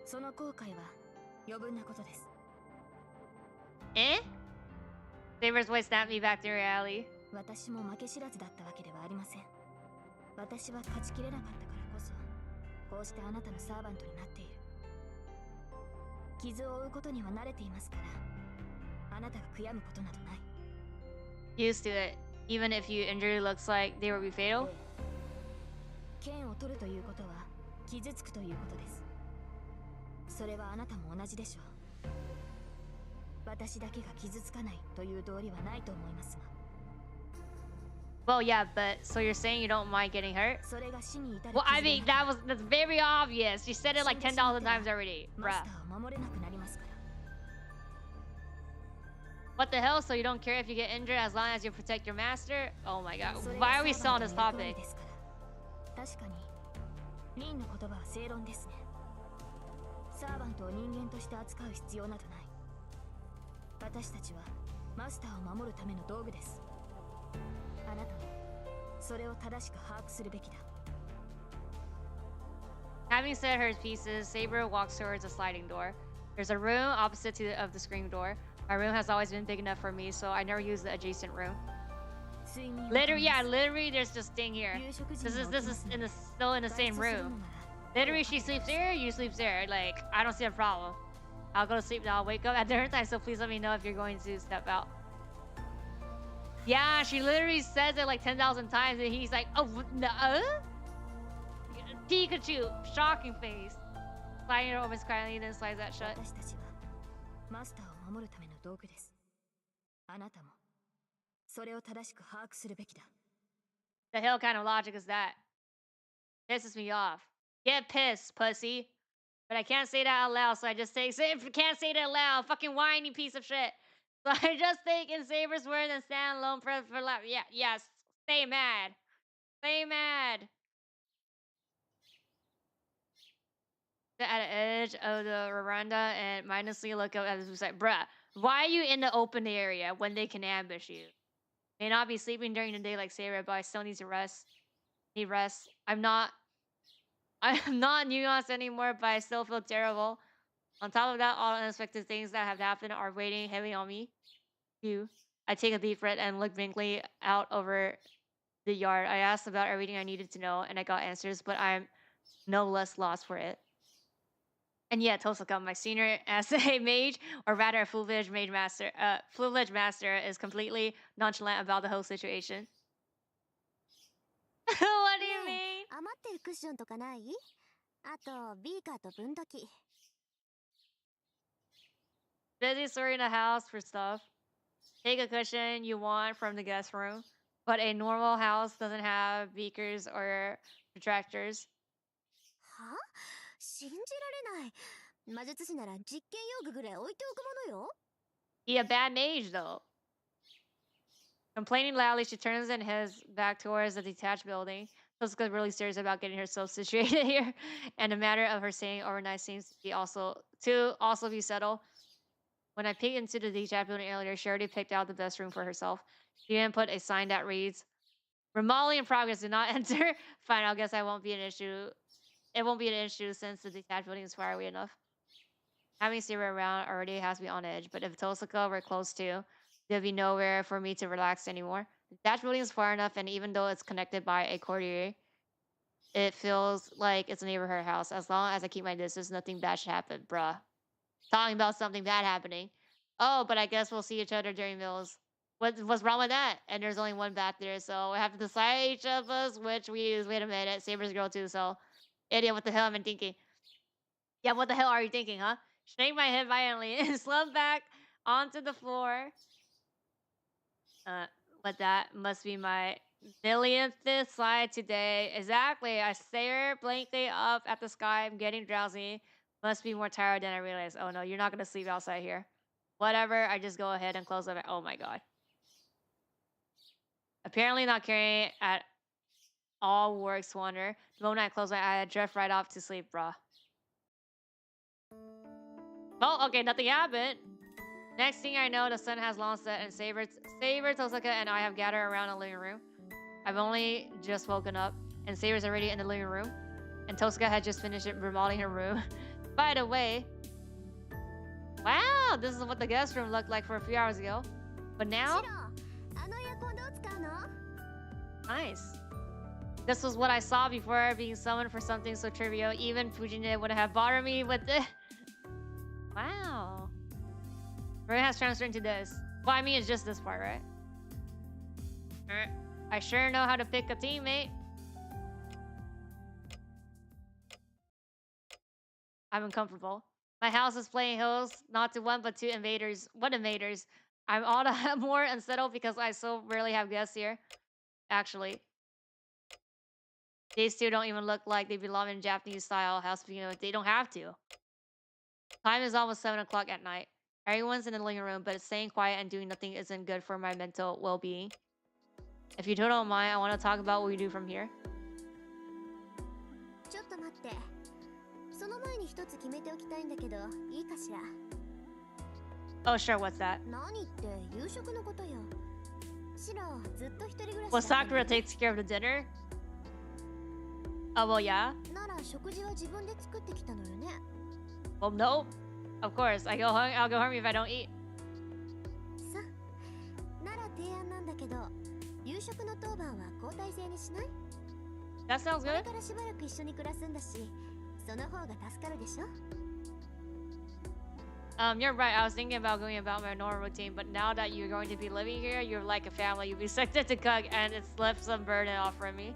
その後悔は余分なことです。Eh? Saber's voice snapped me back to reality. 私も負け知らずだったわけではありません。私は勝ちきれなかったからこそ、こうしてあなたのサーバントになっている。傷を負うことには慣れていますから、あなたが悔やむことなどない。Used to it, even if you injury looks like they will be fatal. 剣を取るということは傷つくということです。それはあなたも同じでしょう。私だけが傷つかないという道理はないと思いますが。Well, yeah, but so you're saying you don't mind getting hurt? それが死に至る。Well, I mean that's very obvious. You said it like 10,000 times already, bruh. マスターを守れなくなりますから。What the hell? So you don't care if you get injured as long as you protect your master? Oh my god. Why are we still on this topic? 確かに、リンの言葉は正論ですね。サーバントを人間として扱う必要などない。私たちはマスターを守るための道具です。あなたもそれを正しく把握するべきだ。Having said her pieces, Saber walks towards a sliding door. There's a room opposite of the screen door. My room has always been big enough for me, so I never use the adjacent room. Literally, there's this thing here. This is still in the same room. Literally, she sleeps here, you sleep there. Like, I don't see a problem. I'll go to sleep now. I'll wake up at dinner time, so please let me know if you're going to step out. Yeah, she literally says it like 10,000 times, and he's like, oh, no. Pikachu, shocking face. Sliding it over quietly, then slides that shut. 私たちはマスターを守るための道具です。あなたもそれを正しく把握するべきだ。The hell kind of logic is that? Pisses me off. Get pissed, pussy. But I can't say that out loud, so I just can't say that loud. Fucking whiny piece of shit. So I just take in Saber's word and stand alone for life. Yeah, yes. Stay mad. Stay mad. At the edge of the veranda and mindlessly look up at the suicide. Bruh, why are you in the open area when they can ambush you? May not be sleeping during the day like Saber, but I still need to rest. Need rest. I'm not nuanced anymore, but I still feel terrible. On top of that, all unexpected things that have happened are weighing heavily on me. I take a deep breath and look blankly out over the yard. I asked about everything I needed to know, and I got answers, but I'm no less lost for it. And yeah, Tosaka, my senior as a mage, or rather a full-fledged master, is completely nonchalant about the whole situation. What do you mean? 余ってるクッションとかない？あとビーカーと分度器。Busy sorting the house for stuff. Take a cushion you want from the guest room, but a normal house doesn't have beakers or retractors. は？信じられない。魔術師なら実験用具ぐらい置いておくものよ。He a bad mage though. Complaining loudly, she turns and heads back towards the detached building. Tosaka's really serious about getting herself situated here, and the matter of her staying overnight seems to also be settled. When I peeked into the detached building earlier, she already picked out the best room for herself. She even put a sign that reads, "Remodeling in progress, do not enter." Fine, I guess I won't be an issue. It won't be an issue since the detached building is far away enough. Having Saber around already has me on edge, but if Tosaka were close to, there'd be nowhere for me to relax anymore. The detached building is far enough, and even though it's connected by a corridor, it feels like it's a neighborhood house. As long as I keep my distance, nothing bad should happen, bruh. Talking about something bad happening. Oh, but I guess we'll see each other during meals. What's wrong with that? And there's only one bath there, so we have to decide each of us which we use. Wait a minute, Saber's girl too, so... Idiot, what the hell am I thinking? Yeah, what the hell are you thinking, huh? Shake my head violently and slump back onto the floor. But that must be my millionth slide today. Exactly. I stare blankly up at the sky. I'm getting drowsy. Must be more tired than I realized. Oh no, you're not gonna sleep outside here. Whatever. I just go ahead and close it. Oh my god. Apparently not caring at all works wonder. The moment I close my eye, I drift right off to sleep, bruh. Oh, okay, nothing happened. Next thing I know, the sun has long set and Saber, Tosaka, and I have gathered around the living room. I've only just woken up, and Saber's already in the living room, and Tosaka had just finished remodeling her room. By the way, wow, this is what the guest room looked like for a few hours ago. But now, nice. This was what I saw before being summoned for something so trivial. Even Fujine wouldn't have bothered me with it. Wow. Room has transferred into this. Well, I mean, it's just this part, right? I sure know how to pick a teammate. I'm uncomfortable. My house is playing host, not to one, but two invaders. What invaders? I'm all the more unsettled because I so rarely have guests here. Actually. These two don't even look like they belong in Japanese style house, you know, they don't have to. Time is almost 7 o'clock at night. Everyone's in the living room, but staying quiet and doing nothing isn't good for my mental well-being. If you don't mind, I want to talk about what we do from here. Oh, sure, what's that? Well, Sakura takes care of the dinner? Oh, well, yeah? Well, nope. Of course, I'll go hungry if I don't eat. That sounds good. You're right. I was thinking about going about my normal routine, but now that you're going to be living here, you're like a family. You'll be expected to cook, and it's left some burden off from me.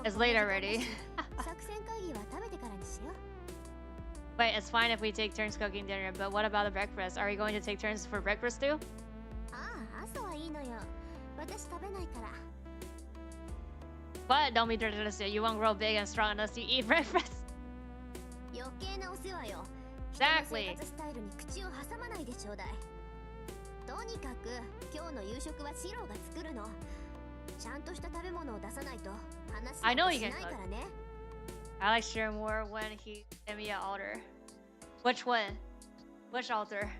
It's late already. Wait, it's fine if we take turns cooking dinner, but what about the breakfast? Are we going to take turns for breakfast too? But don't be dirty, you won't grow big and strong unless you eat breakfast. Exactly. I know he can cook. I like sharing more when he gave me an altar. Which one? Which altar?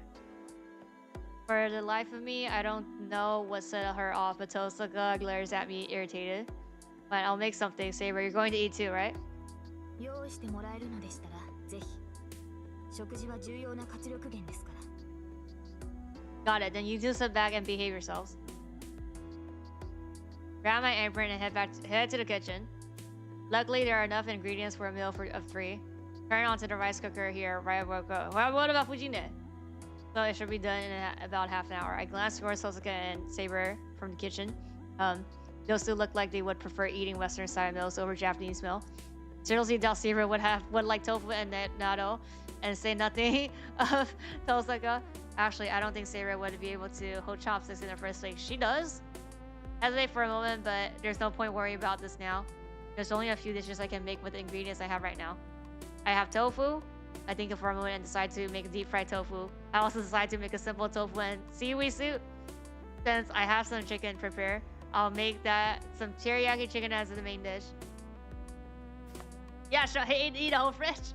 For the life of me, I don't know what set her off, but Tosaka glares at me irritated. But I'll make something. Saber, you're going to eat too, right? Got it, then you two sit back and behave yourselves. Grab my apron and head to the kitchen. Luckily, there are enough ingredients for a meal of 3. Turn onto the rice cooker here, right where go. What about Fujine? So it should be done in about half an hour. I glanced towards Tosaka and Saber from the kitchen. Those two look like they would prefer eating Western style meals over Japanese meal. Seriously, Saber would like tofu and natto, and say nothing of Tosaka. Actually, I don't think Saber would be able to hold chopsticks in the first place. She does. Hesitate for a moment, but there's no point worrying about this now. There's only a few dishes I can make with the ingredients I have right now. I have tofu. I think for a moment and decide to make deep fried tofu. I also decide to make a simple tofu and seaweed soup. Since I have some chicken prepared, I'll make that some teriyaki chicken as the main dish. Yeah, sure. Hey, eat a whole fridge.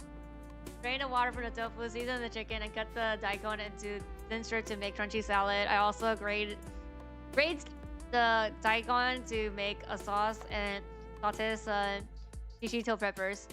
Drain the water from the tofu, season the chicken, and cut the daikon into thin strips to make crunchy salad. I also grate the daikon to make a sauce and saute some shishito peppers.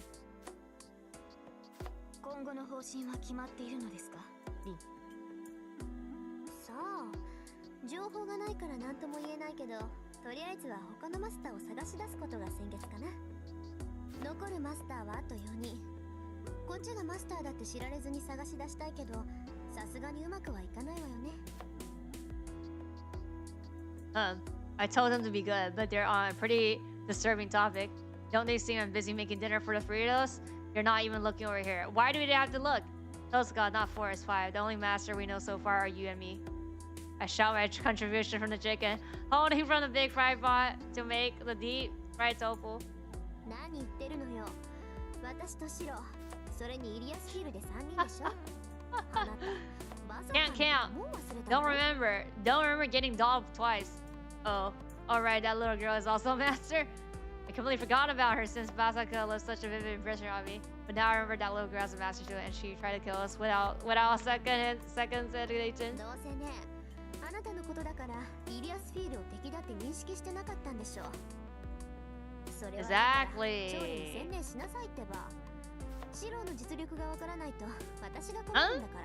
I told them to be good, but they're on a pretty disturbing topic. Don't they seem busy making dinner for the 3 of us? You're not even looking over here. Why do we have to look? Tosaka, not 4, it's 5. The only master we know so far are you and me. I shout my contribution from the chicken, holding from the big fry pot to make the deep fried tofu. 何言ってるのよ。私とシロ、それにイリアスフィールで3人でしょ。あなた、バザー Can't もう忘れた Don't の？ Don't remember getting dolled twice. Oh, alright, that little girl is also a master. I completely forgot about her since Basaka left such a vivid impression on me. But now I remember that little girl has a master too, and she tried to kill us without a second hesitation. どうせね、あなたのことだからイリアスフィールを敵だって認識してなかったんでしょ。それはだから調理に専念しなさいってば。シロの実力がわからないと私が困るんだか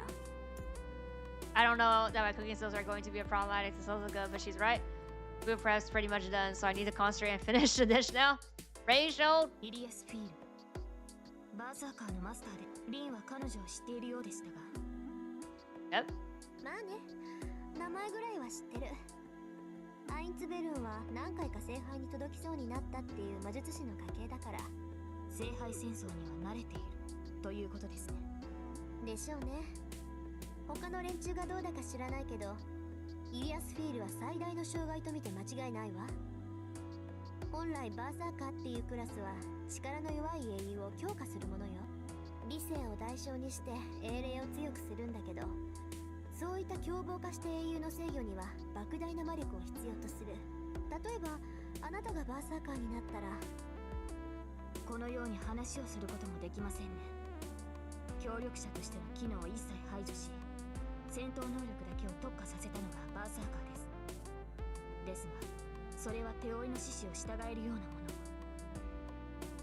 ら。I don't know that my cooking skills are going to be a problematic to Sosuke, but she's right. Food prep's pretty much done, so I need to concentrate and finish the dish now. Ready, Show? イリアスフィール。バーサーカーのマスターでリンは彼女を知っているようでしたが。Yep. まあね、名前ぐらいは知ってる。アインツベルンは何回か聖杯に届きそうになったっていう魔術師の家系だから。聖杯戦争には慣れているということですね。でしょうね。他の連中がどうだか知らないけど、イリアスフィールは最大の障害と見て間違いないわ。本来バーサーカーっていうクラスは力の弱い英雄を強化するものよ。理性を代償にして英霊を強くするんだけど、そういった凶暴化した英雄の制御には莫大な魔力を必要とする。例えばあなたがバーサーカーになったら、このように話をすることもできませんね。協力者としての機能を一切排除し、戦闘能力だけを特化させたのがバーサーカーです。ですがそれは手負いの指示を従えるようなもの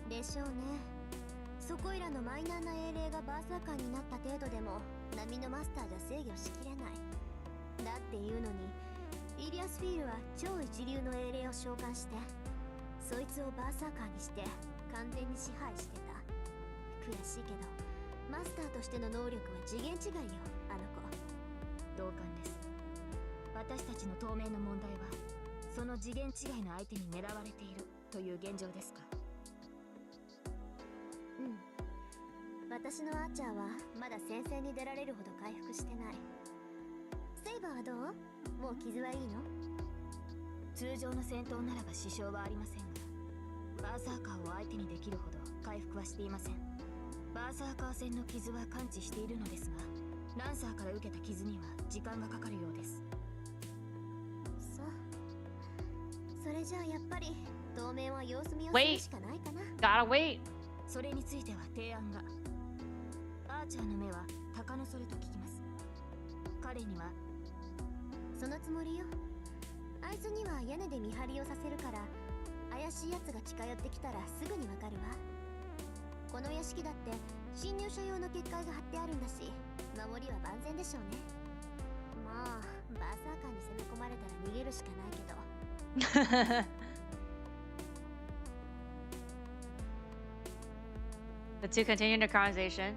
でしょうね。そこいらのマイナーな英霊がバーサーカーになった程度でも波のマスターじゃ制御しきれない。だっていうのにイリアスフィールは超一流の英霊を召喚して、そいつをバーサーカーにして完全に支配してた。悔しいけどマスターとしての能力は次元違いよ、あの子。同感です。私たちの当面の問題はその次元違いの相手に狙われているという現状ですか。うん。私のアーチャーはまだ戦線に出られるほど回復してない。セイバーはどう？もう傷はいいの？通常の戦闘ならば支障はありませんが、バーサーカーを相手にできるほど回復はしていません。バーサーカー戦の傷は完治しているのですが、ランサーから受けた傷には時間がかかるようです。そう。それじゃあやっぱり当面は様子見をするしかないかな。Gotta wait. それについては提案が。アーチャーの目は鷹のそれと聞きます。彼にはそのつもりよ。あいつには屋根で見張りをさせるから、怪しいやつが近寄ってきたらすぐにわかるわ。この屋敷だって侵入者用の結界が張ってあるんだし、守りは万全でしょうね。まあバーサーカーに攻め込まれたら逃げるしかないけど。The two continue the conversation.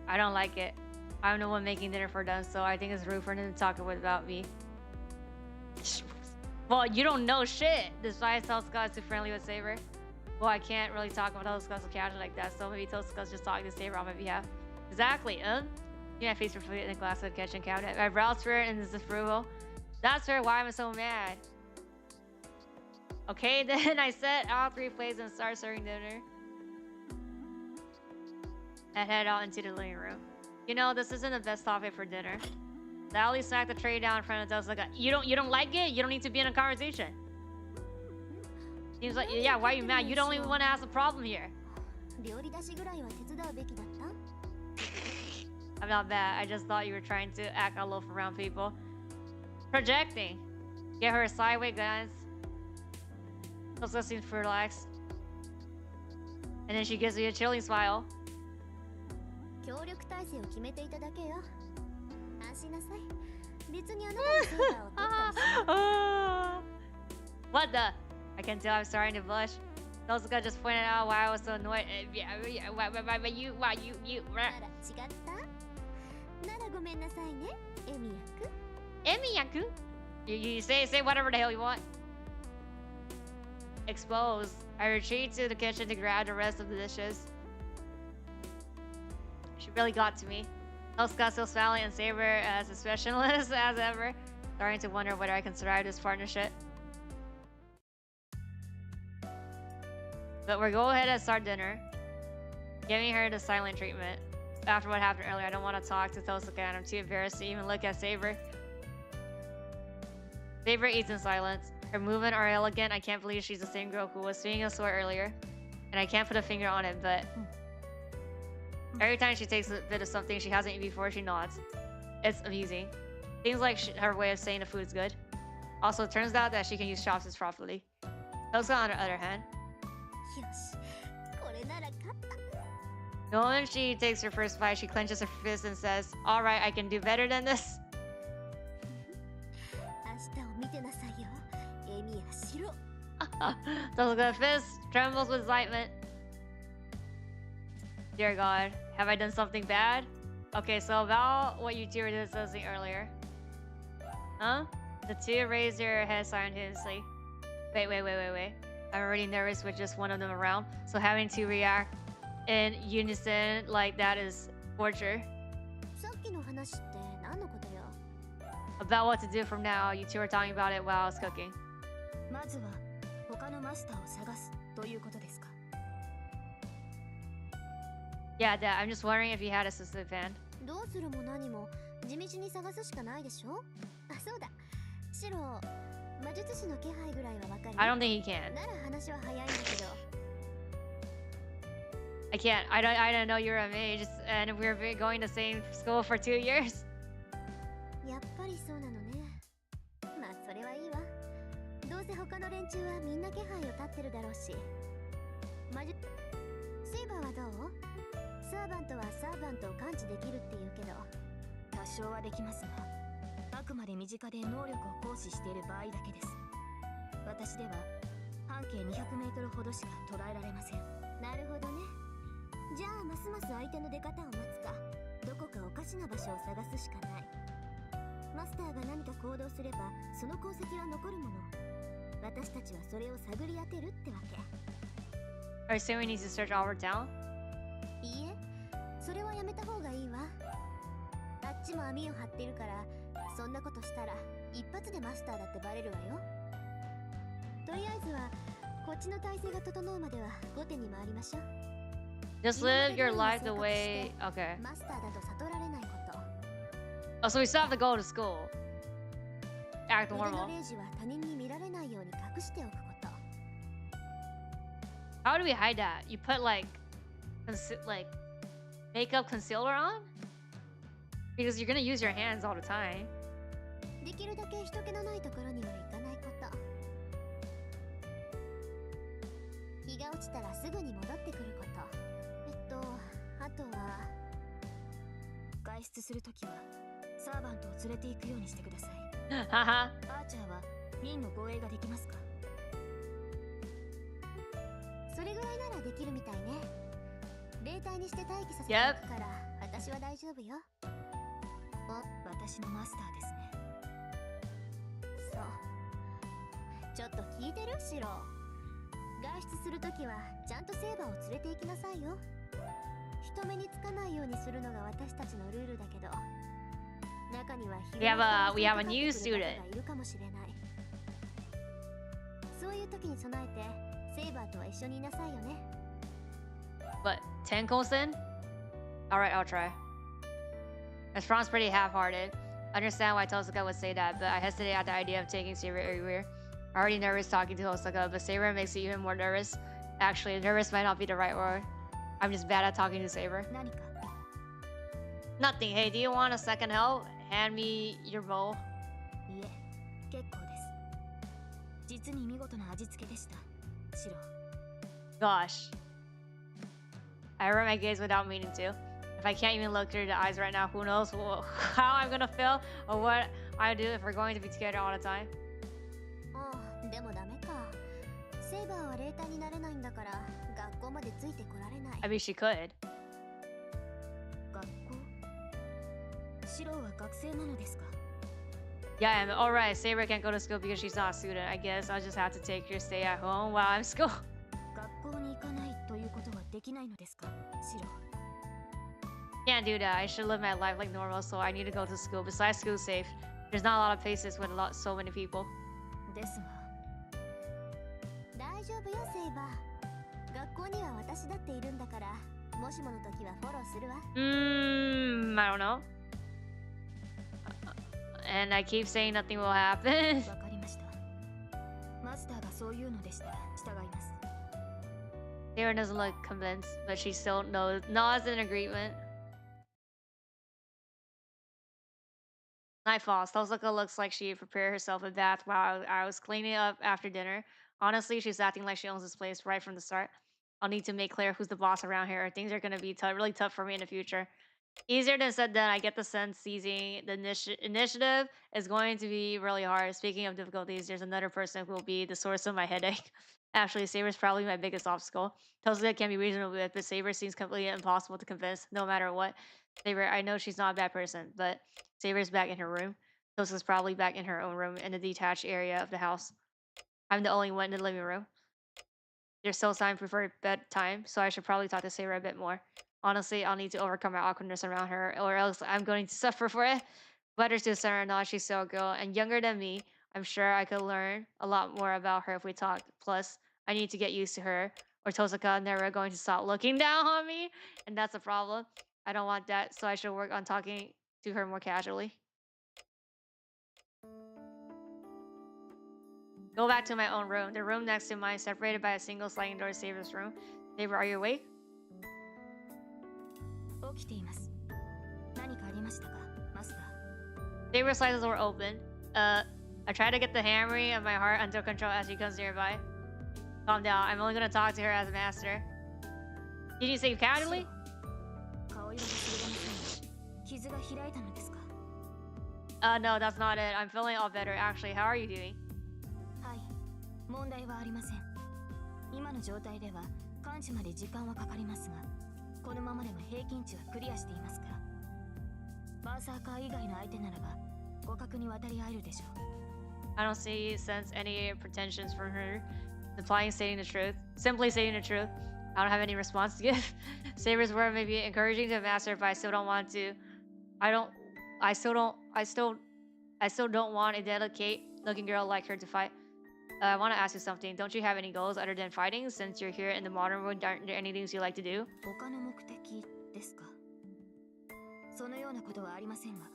I don't like it. I'm the one making dinner for them, so I think it's rude for them to talk about me. Well, you don't know shit. Despite Tosuka is too friendly with Saber. Well, I can't really talk about Tosuka so casual like that, so maybe Tosuka's just talking to Saber on my behalf. Exactly, You have face for food in the glass of the kitchen cabinet. My brows for it and this is frugal. That's fair, why am I so mad? Okay, then I set all 3 plates and start serving dinner. And head out into the living room. You know, this isn't the best topic for dinner. Loli smacked the tray down in front of us like, you don't like it? You don't need to be in a conversation. Seems like, yeah, why are you mad? You don't even want to have a problem here. I'm not bad. I just thought you were trying to act aloof around people. Projecting. Get her a sideways glance. Tosuka seems relaxed. And then she gives me a chilling smile. 協力体制を決めていただけよ。安心なさい。別にあなたのセーバーを取ったりしない。What the? I can tell I'm starting to blush. Tosuka just pointed out why I was so annoyed. Why you? あら、違った？ならごめんなさいね、エミヤく。エミヤく? You say whatever the hell you want. Exposed. I retreat to the kitchen to grab the rest of the dishes. She really got to me. Tosuka still smiling and Saber as expressionless as ever. Starting to wonder whether I can survive this partnership. But we're go ahead and start dinner. Giving her the silent treatment. After what happened earlier, I don't want to talk to Tosuke and I'm too embarrassed to even look at Saber. Saber eats in silence. Her movements are elegant. I can't believe she's the same girl who was swinging a sword earlier. And I can't put a finger on it, but... Every time she takes a bit of something she hasn't eaten before, she nods. It's amusing. Seems like her way of saying the food's good. Also, it turns out that she can use chopsticks properly. Tosuke, on the other hand. The moment she takes her first bite, she clenches her fist and says, "Alright, I can do better than this." Tosuke's fist trembles with excitement. Dear God, have I done something bad? Okay, so about what you two were discussing earlier. Huh? The two raise their heads simultaneously. Wait. I'm already nervous with just one of them around, so having to react in unison like that is torture. About what to do from now, you two were talking about it while I was cooking. Yeah, Dad, I'm just wondering if you had a specific fan. I don't think he can. I can't. I don't know you're a mage, and we're going to the same school for 2 years. Are you saying we need to search all over town? Just live your life the way... Okay. Oh, so we still have to go to school. Act normal. How do we hide that? You put like makeup concealer on? Because you're gonna use your hands all the time. Haha. Yep. We have a new student. What? Tenko-sen? Alright, I'll try. That sounds pretty half-hearted. I understand why Tosuke would say that, but I hesitate at the idea of taking Saber everywhere. I'm already nervous talking to Tosuke, but Saber makes me even more nervous. Actually, nervous might not be the right word. I'm just bad at talking to Saber. Nothing. Hey, do you want a second help? Hand me your bowl. Gosh. I avert my gaze without meaning to. If I can't even look through the eyes right now, who knows how I'm gonna feel or what I do if we're going to be together all the time. I mean, she could. Yeah, I am. Alright, Saber can't go to school because she's not a student. I guess I'll just have to take her stay at home while I'm school. Can't do that. I should live my life like normal, so I need to go to school. Besides, school's safe. There's not a lot of places with so many people. ですが大丈夫よセイバー。学校には私だっているんだから、もしもの時はフォローするわ。I don't know. And I keep saying nothing will happen. わかりました。マスターがそう言うのでしたら従います。Sarah doesn't look convinced, but she still nods in agreement. Night falls. Tosuka looks like she prepared herself a bath while I was cleaning up after dinner. Honestly, she's acting like she owns this place right from the start. I'll need to make clear who's the boss around here. Things are going to be really tough for me in the future. Easier than said done. I get the sense seizing the initiative is going to be really hard. Speaking of difficulties, there's another person who will be the source of my headache. Actually, Saber's probably my biggest obstacle. Tosuka can be reasonable with, but Saber seems completely impossible to convince, no matter what. Saber, I know she's not a bad person, but Saber's back in her room. Tosuka's probably back in her own room in the detached area of the house. I'm the only one in the living room. There's still time for bedtime, so I should probably talk to Saber a bit more. Honestly, I'll need to overcome my awkwardness around her, or else I'm going to suffer for it. Better to Sarah, not she's still a girl and younger than me. I'm sure I could learn a lot more about her if we talked. Plus, I need to get used to her, or Tosuka never going to stop looking down on me, and that's a problem. I don't want that, so I should work on talking to her more casually. Go back to my own room. The room next to mine, separated by a single sliding door, Saber's room. Saber, are you awake? 起きています。何かありましたか、マスター。Saber slides the door open. I try to get the hammering of my heart under control as she comes nearby. Calm down. I'm only gonna talk to her as a master. Did you say casually? 顔色がすぐれません。傷が開いたのですか。No, that's not it. I'm feeling all better. Actually, how are you doing? はい、問題はありません。今の状態では完治まで時間はかかりますが、このままでも平均値はクリアしていますから。バーサーカー以外の相手ならば互角に渡り合えるでしょう。I don't sense any pretensions from her. Simply stating the truth. I don't have any response to give. Saber's word may be encouraging to a master, but I still don't want to. I still don't want a delicate looking girl like her to fight. I want to ask you something. Don't you have any goals other than fighting? Since you're here in the modern world, aren't there any things you like to do? 他の目的ですか。そのようなことはありませんが、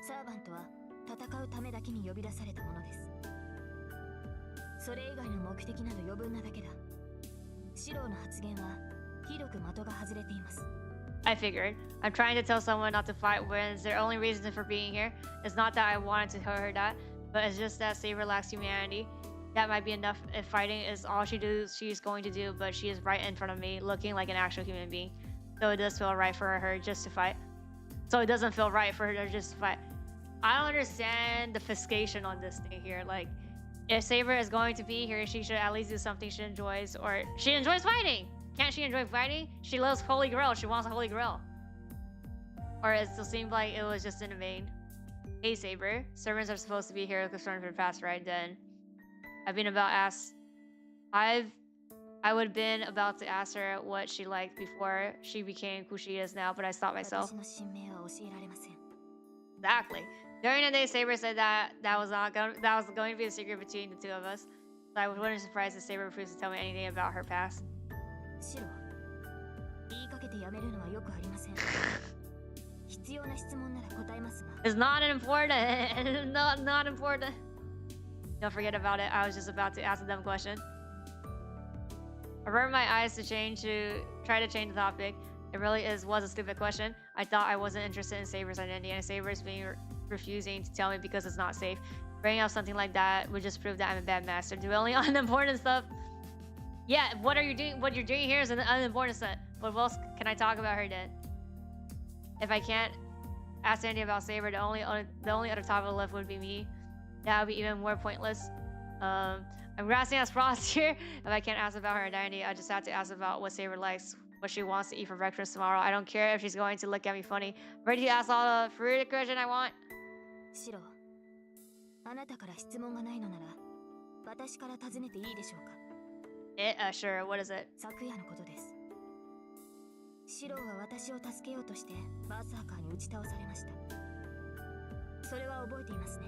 サーバントは戦うためだけに呼び出されたものです。それ以外の目的など余分なだけだ。シローの発言はひどく的が外れています。I figured. I'm trying to tell someone not to fight when it's their only reason for being here. It's not that I wanted to tell her that, but it's just that Saber lacks humanity. That might be enough if fighting is all she's going to do, but she is right in front of me, looking like an actual human being. So it does feel right for her just to fight. So it doesn't feel right for her to just fight. I don't understand the fiscation on this thing here. Like, if Saber is going to be here, she should at least do something she enjoys, or she enjoys fighting. Can't she enjoy fighting? She loves Holy Grail. She wants a Holy Grail. Or it still seemed like it was just in vain. Hey Saber, servants are supposed to be here concerned for the past, right? Then I would been about to ask her what she liked before she became who she is now, but I stopped myself. Exactly. During the day, Saber said that was going to be a secret between the two of us. So I wasn't surprised if Saber refused to tell me anything about her past. シロ、言いかけてやめるのはよくありません。必要な質問なら答えますが。It's not important. not important. Don't forget about it. I was just about to ask a dumb question. I averted my eyes to try to change the topic. It really was a stupid question. I thought I wasn't interested in Saber's identity, and Saber's refusing to tell me because it's not safe. Bringing up something like that would just prove that I'm a bad master. Dwelling on important stuff. Yeah, what you're doing here is an unimportant stuff. But what else can I talk about her then? If I can't ask anything about Saber, the only other topic left would be me. That would be even more pointless. I'm grasping at straws here. If I can't ask about her identity, I just have to ask about what Saber likes, what she wants to eat for breakfast tomorrow. I don't care if she's going to look at me funny. I'm ready to ask all the fruit question I want. シロ、あなたから質問がないのなら、私から尋ねていいでしょうか。Sure. What is it? 昨夜のことです。シロは私を助けようとしてバーサーカーに打ち倒されました。それは覚えていますね。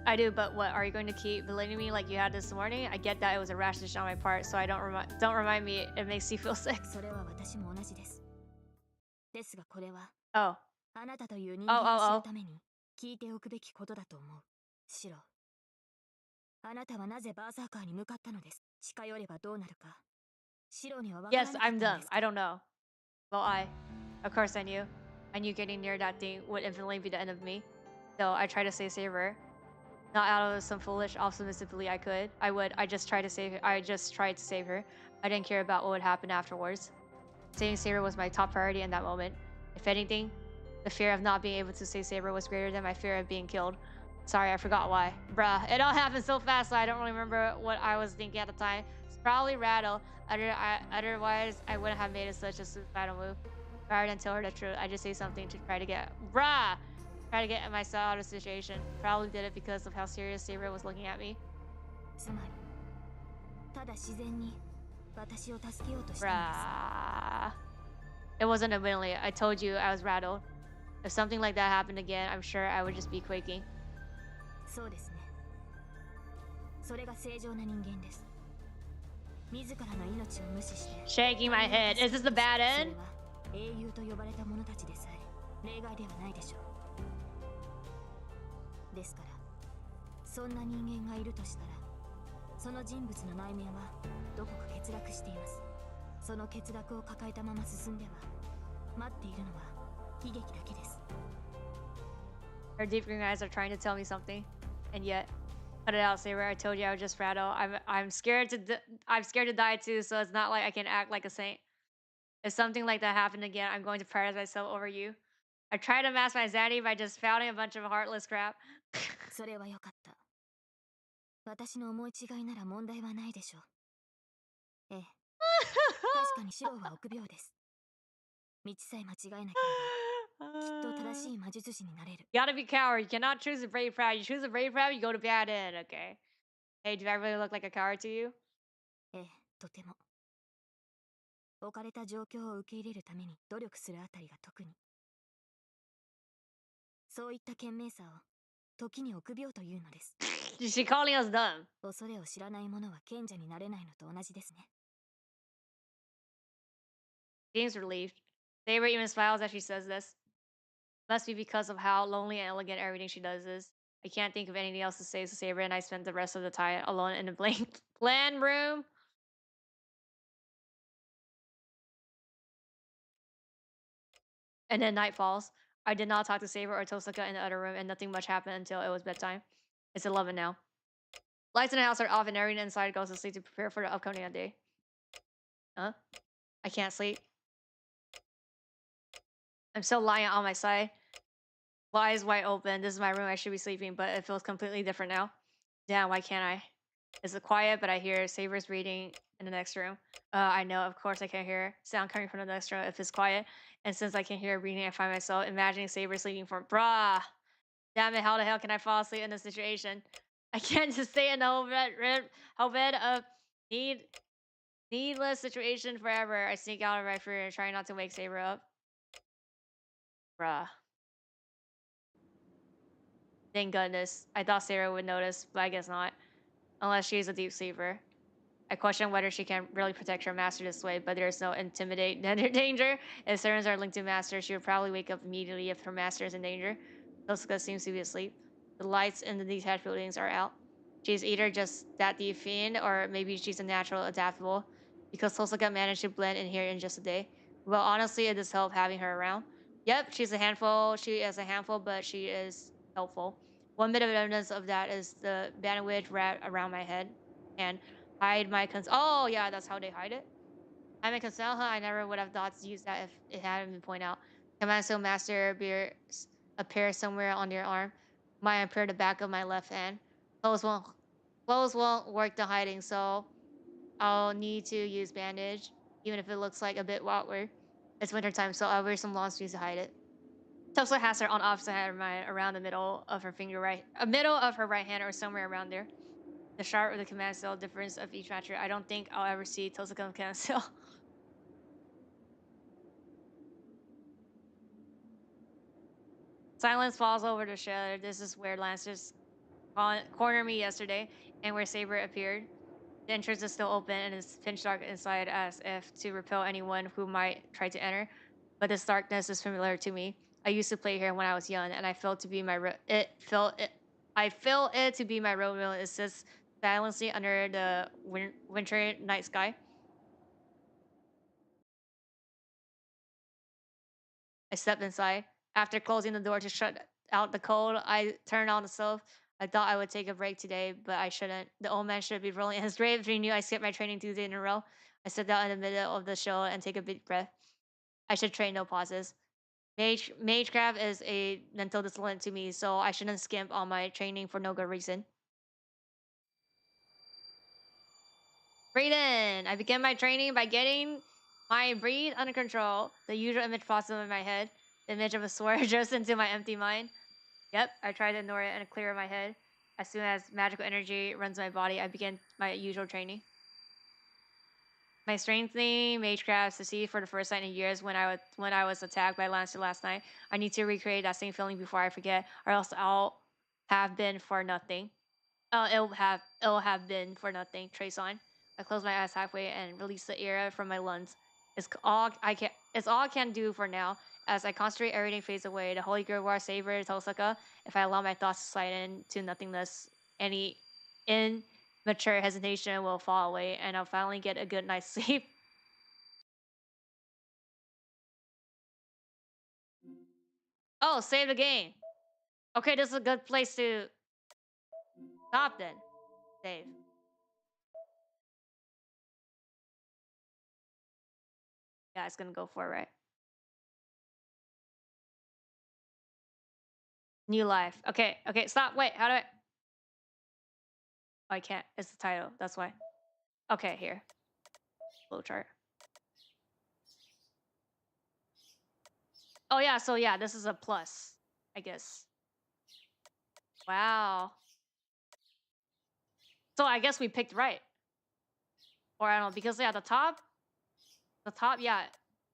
I do, but what, are you going to keep belittling me like you had this morning? I get that it was a rash decision on my part, so I don't remind me it makes you feel sick. それは私も同じです。ですがこれは Oh. あなたという人間を知るために聞いておくべきことだと思う。シロ、あなたはなぜバーサーカーに向かったのです。近寄ればどうなるか。シロには分からな Yes, かった I'm の dumb. ですか。 I don't know. Well, of course I knew. I knew getting near that thing would infinitely be the end of me. So I tried to save her. Not out of some foolish optimistic belief I just tried to save her. I just tried to save her. I didn't care about what would happen afterwards. Saving Saber was my top priority in that moment. If anything, the fear of not being able to save Saber was greater than my fear of being killed. Sorry, I forgot why. Bruh, it all happened so fast, so I don't really remember what I was thinking at the time. It's probably rattle. Otherwise, I wouldn't have made it such a suicidal move. Rather than tell her the truth, I just say something to try to get myself out of the situation. Probably did it because of how serious Saber was looking at me. つまりただ自然に私を助けようとしたのです。 Bruh. It wasn't unwillingly. I told you I was rattled. If something like that happened again, I'm sure I would just be quaking. そうですね。それが正常な人間です。自らの命を無視して Shaking my head. Is this the bad それ end? は英雄と呼ばれた者たちでさえ例外ではないでしょう。ですからそんな人間がいるとしたらその人物の内面はどこか欠落しています。その欠落を抱えたまま進んでは待っているのは悲劇だけです。 Her deep green eyes are trying to tell me something, and yet, cut it out, Saber. I told you I would just rattle. I'm scared to die too. So it's not like I can act like a saint. If something like that happened again, I'm going to prioritize myself over you. I tried to mask my sanity by just spouting a bunch of heartless crap. それはよかった。私の思い違いなら問題はないでしょう。ええ、確かにシロは臆病です。道さえ間違えなければきっと正しい魔術師になれる。 You gotta be coward. You cannot choose a brave crowd. You choose a brave crowd, you go to bad end. Okay. Hey, do I really look like a coward to you? ええ、とても。置かれた状況を受け入れるために努力するあたりが特に。そういった賢明さを時に臆病というのです。 Is she calling us dumb? 恐れを知らない者は賢者になれないのと同じですね。 Seems relieved. Saber even smiles as she says this. Must be because of how lonely and elegant everything she does is. I can't think of anything else to say to Saber, and I spend the rest of the time alone in the blank plan room. And then night falls. I did not talk to Saber or Tosaka in the other room, and nothing much happened until it was bedtime. It's 11 now. Lights in the house are off, and everyone inside goes to sleep to prepare for the upcoming day. Huh? I can't sleep. I'm still lying on my side. Eyes wide open. This is my room. I should be sleeping, but it feels completely different now. Damn, why can't I? It's quiet, but I hear Saber's reading in the next room. I know, of course, I can't hear sound coming from the next room if it's quiet. And since I can hear reading, I find myself imagining Saber sleeping for bruh. Damn it, how the hell can I fall asleep in this situation? I can't just stay in the whole bed of needless situation forever. I sneak out of my room and try not to wake Saber up. Bruh. Thank goodness. I thought Sarah would notice, but I guess not. Unless she's a deep sleeper. I question whether she can really protect her master this way, but there's no intimidate danger. If servants are linked to master, she would probably wake up immediately if her master is in danger. Tosaka seems to be asleep. The lights in the detached buildings are out. She's either just that deep fiend, or maybe she's a natural adaptable, because Tosaka managed to blend in here in just a day. Well, honestly, it does help having her around. Yep, she's a handful. She is a handful, but she is helpful. One bit of evidence of that is the bandage wrapped around my head and hide my oh yeah, that's how they hide it. I mean, consent, huh? I never would have thought to use that if it hadn't been pointed out. Command so master appear somewhere on your arm. Might appear the back of my left hand. Clothes won't work the hiding, so I'll need to use bandage, even if it looks like a bit awkward. It's winter time, so I'll wear some long sleeves to hide it. Tesla has her on opposite hand of mine, around the middle of her middle of her right hand, or somewhere around there. The sharp of the command cell difference of each matcher. I don't think I'll ever see Tosaka command cell. Silence falls over the shoulder. This is where Lance just cornered me yesterday, and where Saber appeared. The entrance is still open and is pitch dark inside, as if to repel anyone who might try to enter. But this darkness is familiar to me. I used to play here when I was young, and I felt to be my I felt it to be my road wheel. It sits silently under the winter night sky. I stepped inside. After closing the door to shut out the cold, I turned on the stove. I thought I would take a break today, but I shouldn't. The old man should be rolling in his grave if he knew I skipped my training 2 days in a row. I sat down in the middle of the show and take a big breath. I should train no pauses. Magecraft is a mental discipline to me, so I shouldn't skimp on my training for no good reason. Raiden! I began my training by getting my breathe under control. The usual image pops up in my head. The image of a sword just into my empty mind. Yep, I tried to ignore it and clear my head. As soon as magical energy runs my body, I begin my usual training. My strengthening magecraft succeeded for the first time in years when I was attacked by Lancer last night. I need to recreate that same feeling before I forget, or else I'll have been for nothing. It'll have been for nothing. Trace on. I close my eyes halfway and release the air from my lungs. It's all I can do for now. As I concentrate, everything fades away. The Holy Grail War Saber Tosaka. If I allow my thoughts to slide into nothingness, any immature hesitation will fall away, and I'll finally get a good night's sleep. Oh, save the game. Okay, this is a good place to stop then. Save. Yeah, it's gonna go for it, right? New life. Okay, stop. Wait, how do I? Oh, I can't. It's the title. That's why. Okay, here. Flowchart. Oh, yeah, so yeah, this is a plus, I guess. Wow. So I guess we picked right. Or I don't know, because, yeah, the top, yeah,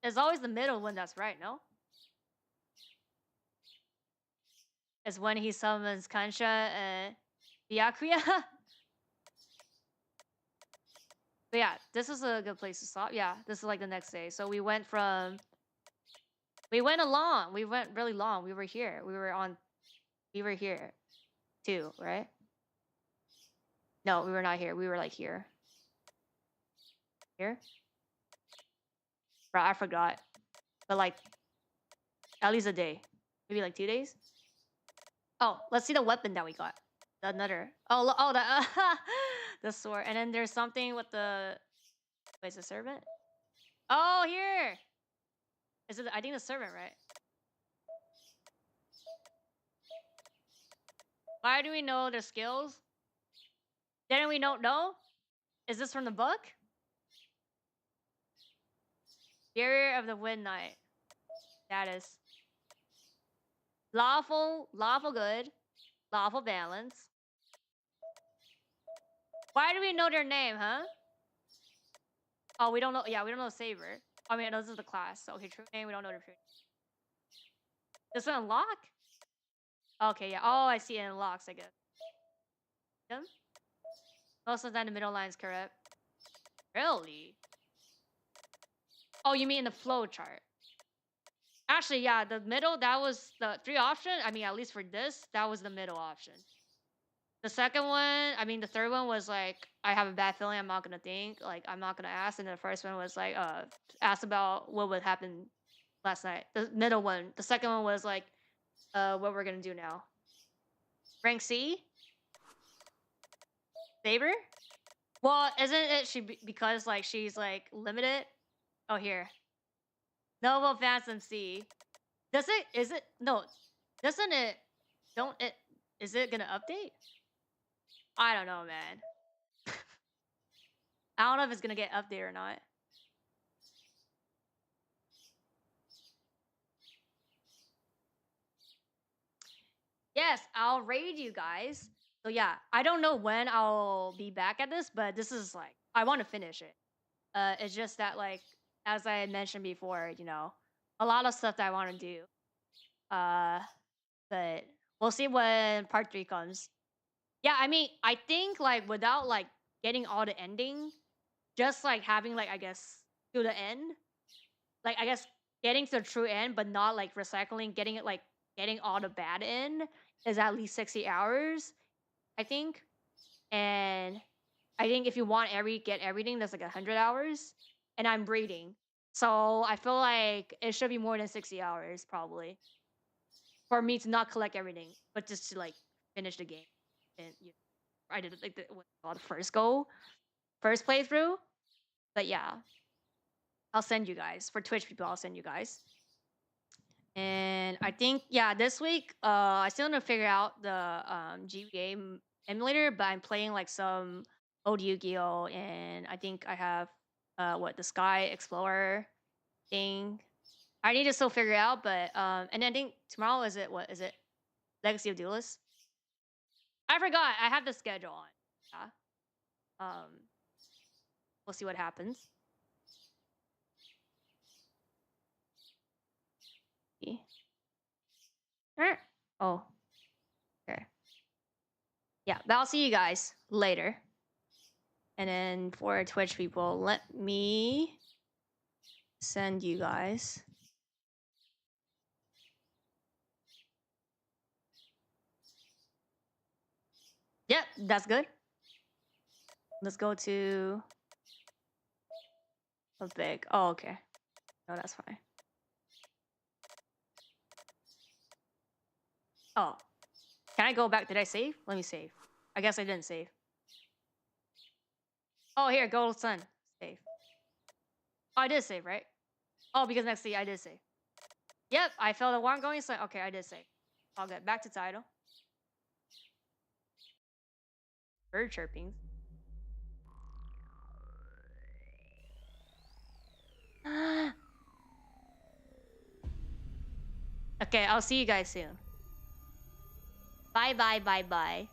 it's always the middle one that's right, no? It's when he summons Kansha and Byakuya. But yeah, this is a good place to stop. Yeah, this is like the next day. So we went along. We went really long. We were here. We were here too, right? No, we were not here. We were like here. Here? Bro, I forgot. But like, at least a day. Maybe like 2 days? Oh, let's see the weapon that we got. Another. Oh, the the sword. And then there's something with the. Wait, is it servant? Oh, here. Is it? I think the servant, right? Why do we know their skills? Didn't we don't know? Is this from the book? Barrier of the Wind Knight. Status. Lawful good. Lawful balance. Why do we know their name, huh? Oh, we don't know. Yeah, we don't know Saber. I mean, this is the class. So, okay, true name. We don't know their true name. Does it unlock? Okay, yeah. Oh, I see it unlocks, I guess. Them? Most of the time, the middle line's correct. Really? Oh, you mean in the flow chart? Actually, yeah, the middle, that was the 3 option. I mean, at least for this, that was the middle option. The second one, I mean, the third one was like, I have a bad feeling, I'm not gonna think, like, I'm not gonna ask. And the first one was like, ask about what would happen last night. The middle one, the second one was like, what we're gonna do now. Rank C? Saber? Well, isn't it because like she's like limited? Oh, here. Noble Phantom C. No, doesn't it, is it gonna update? I don't know, man. I don't know if it's gonna get updated or not. Yes, I'll raid you guys. So yeah, I don't know when I'll be back at this, but this is like, I want to finish it. It's just that like, as I had mentioned before, you know, a lot of stuff that I want to do. but we'll see when part 3 comes. Yeah, I mean, I think like without like getting all the ending, just like having like I guess to the end, like I guess getting to the true end, but not like recycling, getting it like getting all the bad end is at least 60 hours, I think. And I think if you want get everything, that's like 100 hours. And I'm breeding, so I feel like it should be more than 60 hours probably for me to not collect everything, but just to like finish the game. And I did like the first playthrough. But yeah, I'll send you guys for Twitch people. I'll send you guys. And I think yeah, this week I still need to figure out the GBA emulator, but I'm playing like some old Yu-Gi-Oh, and I think I have the Sky Explorer thing. I need to still figure it out, but and I think tomorrow is it Legacy of Duelists? I forgot. I have the schedule on. Yeah. We'll see what happens. Oh. Okay. Yeah, but I'll see you guys later. And then for Twitch people, let me send you guys. Yep, that's good. Let's go to a big. Oh, okay. No, that's fine. Oh, can I go back? Did I save? Let me save. I guess I didn't save. Oh, here, Gold Sun. Save. Oh, I did save, right? Oh, because next thing I did save. Yep, I felt a warrant going, so okay, I did save. I'll get back to title. Bird chirping. Okay, I'll see you guys soon. Bye, bye, bye, bye.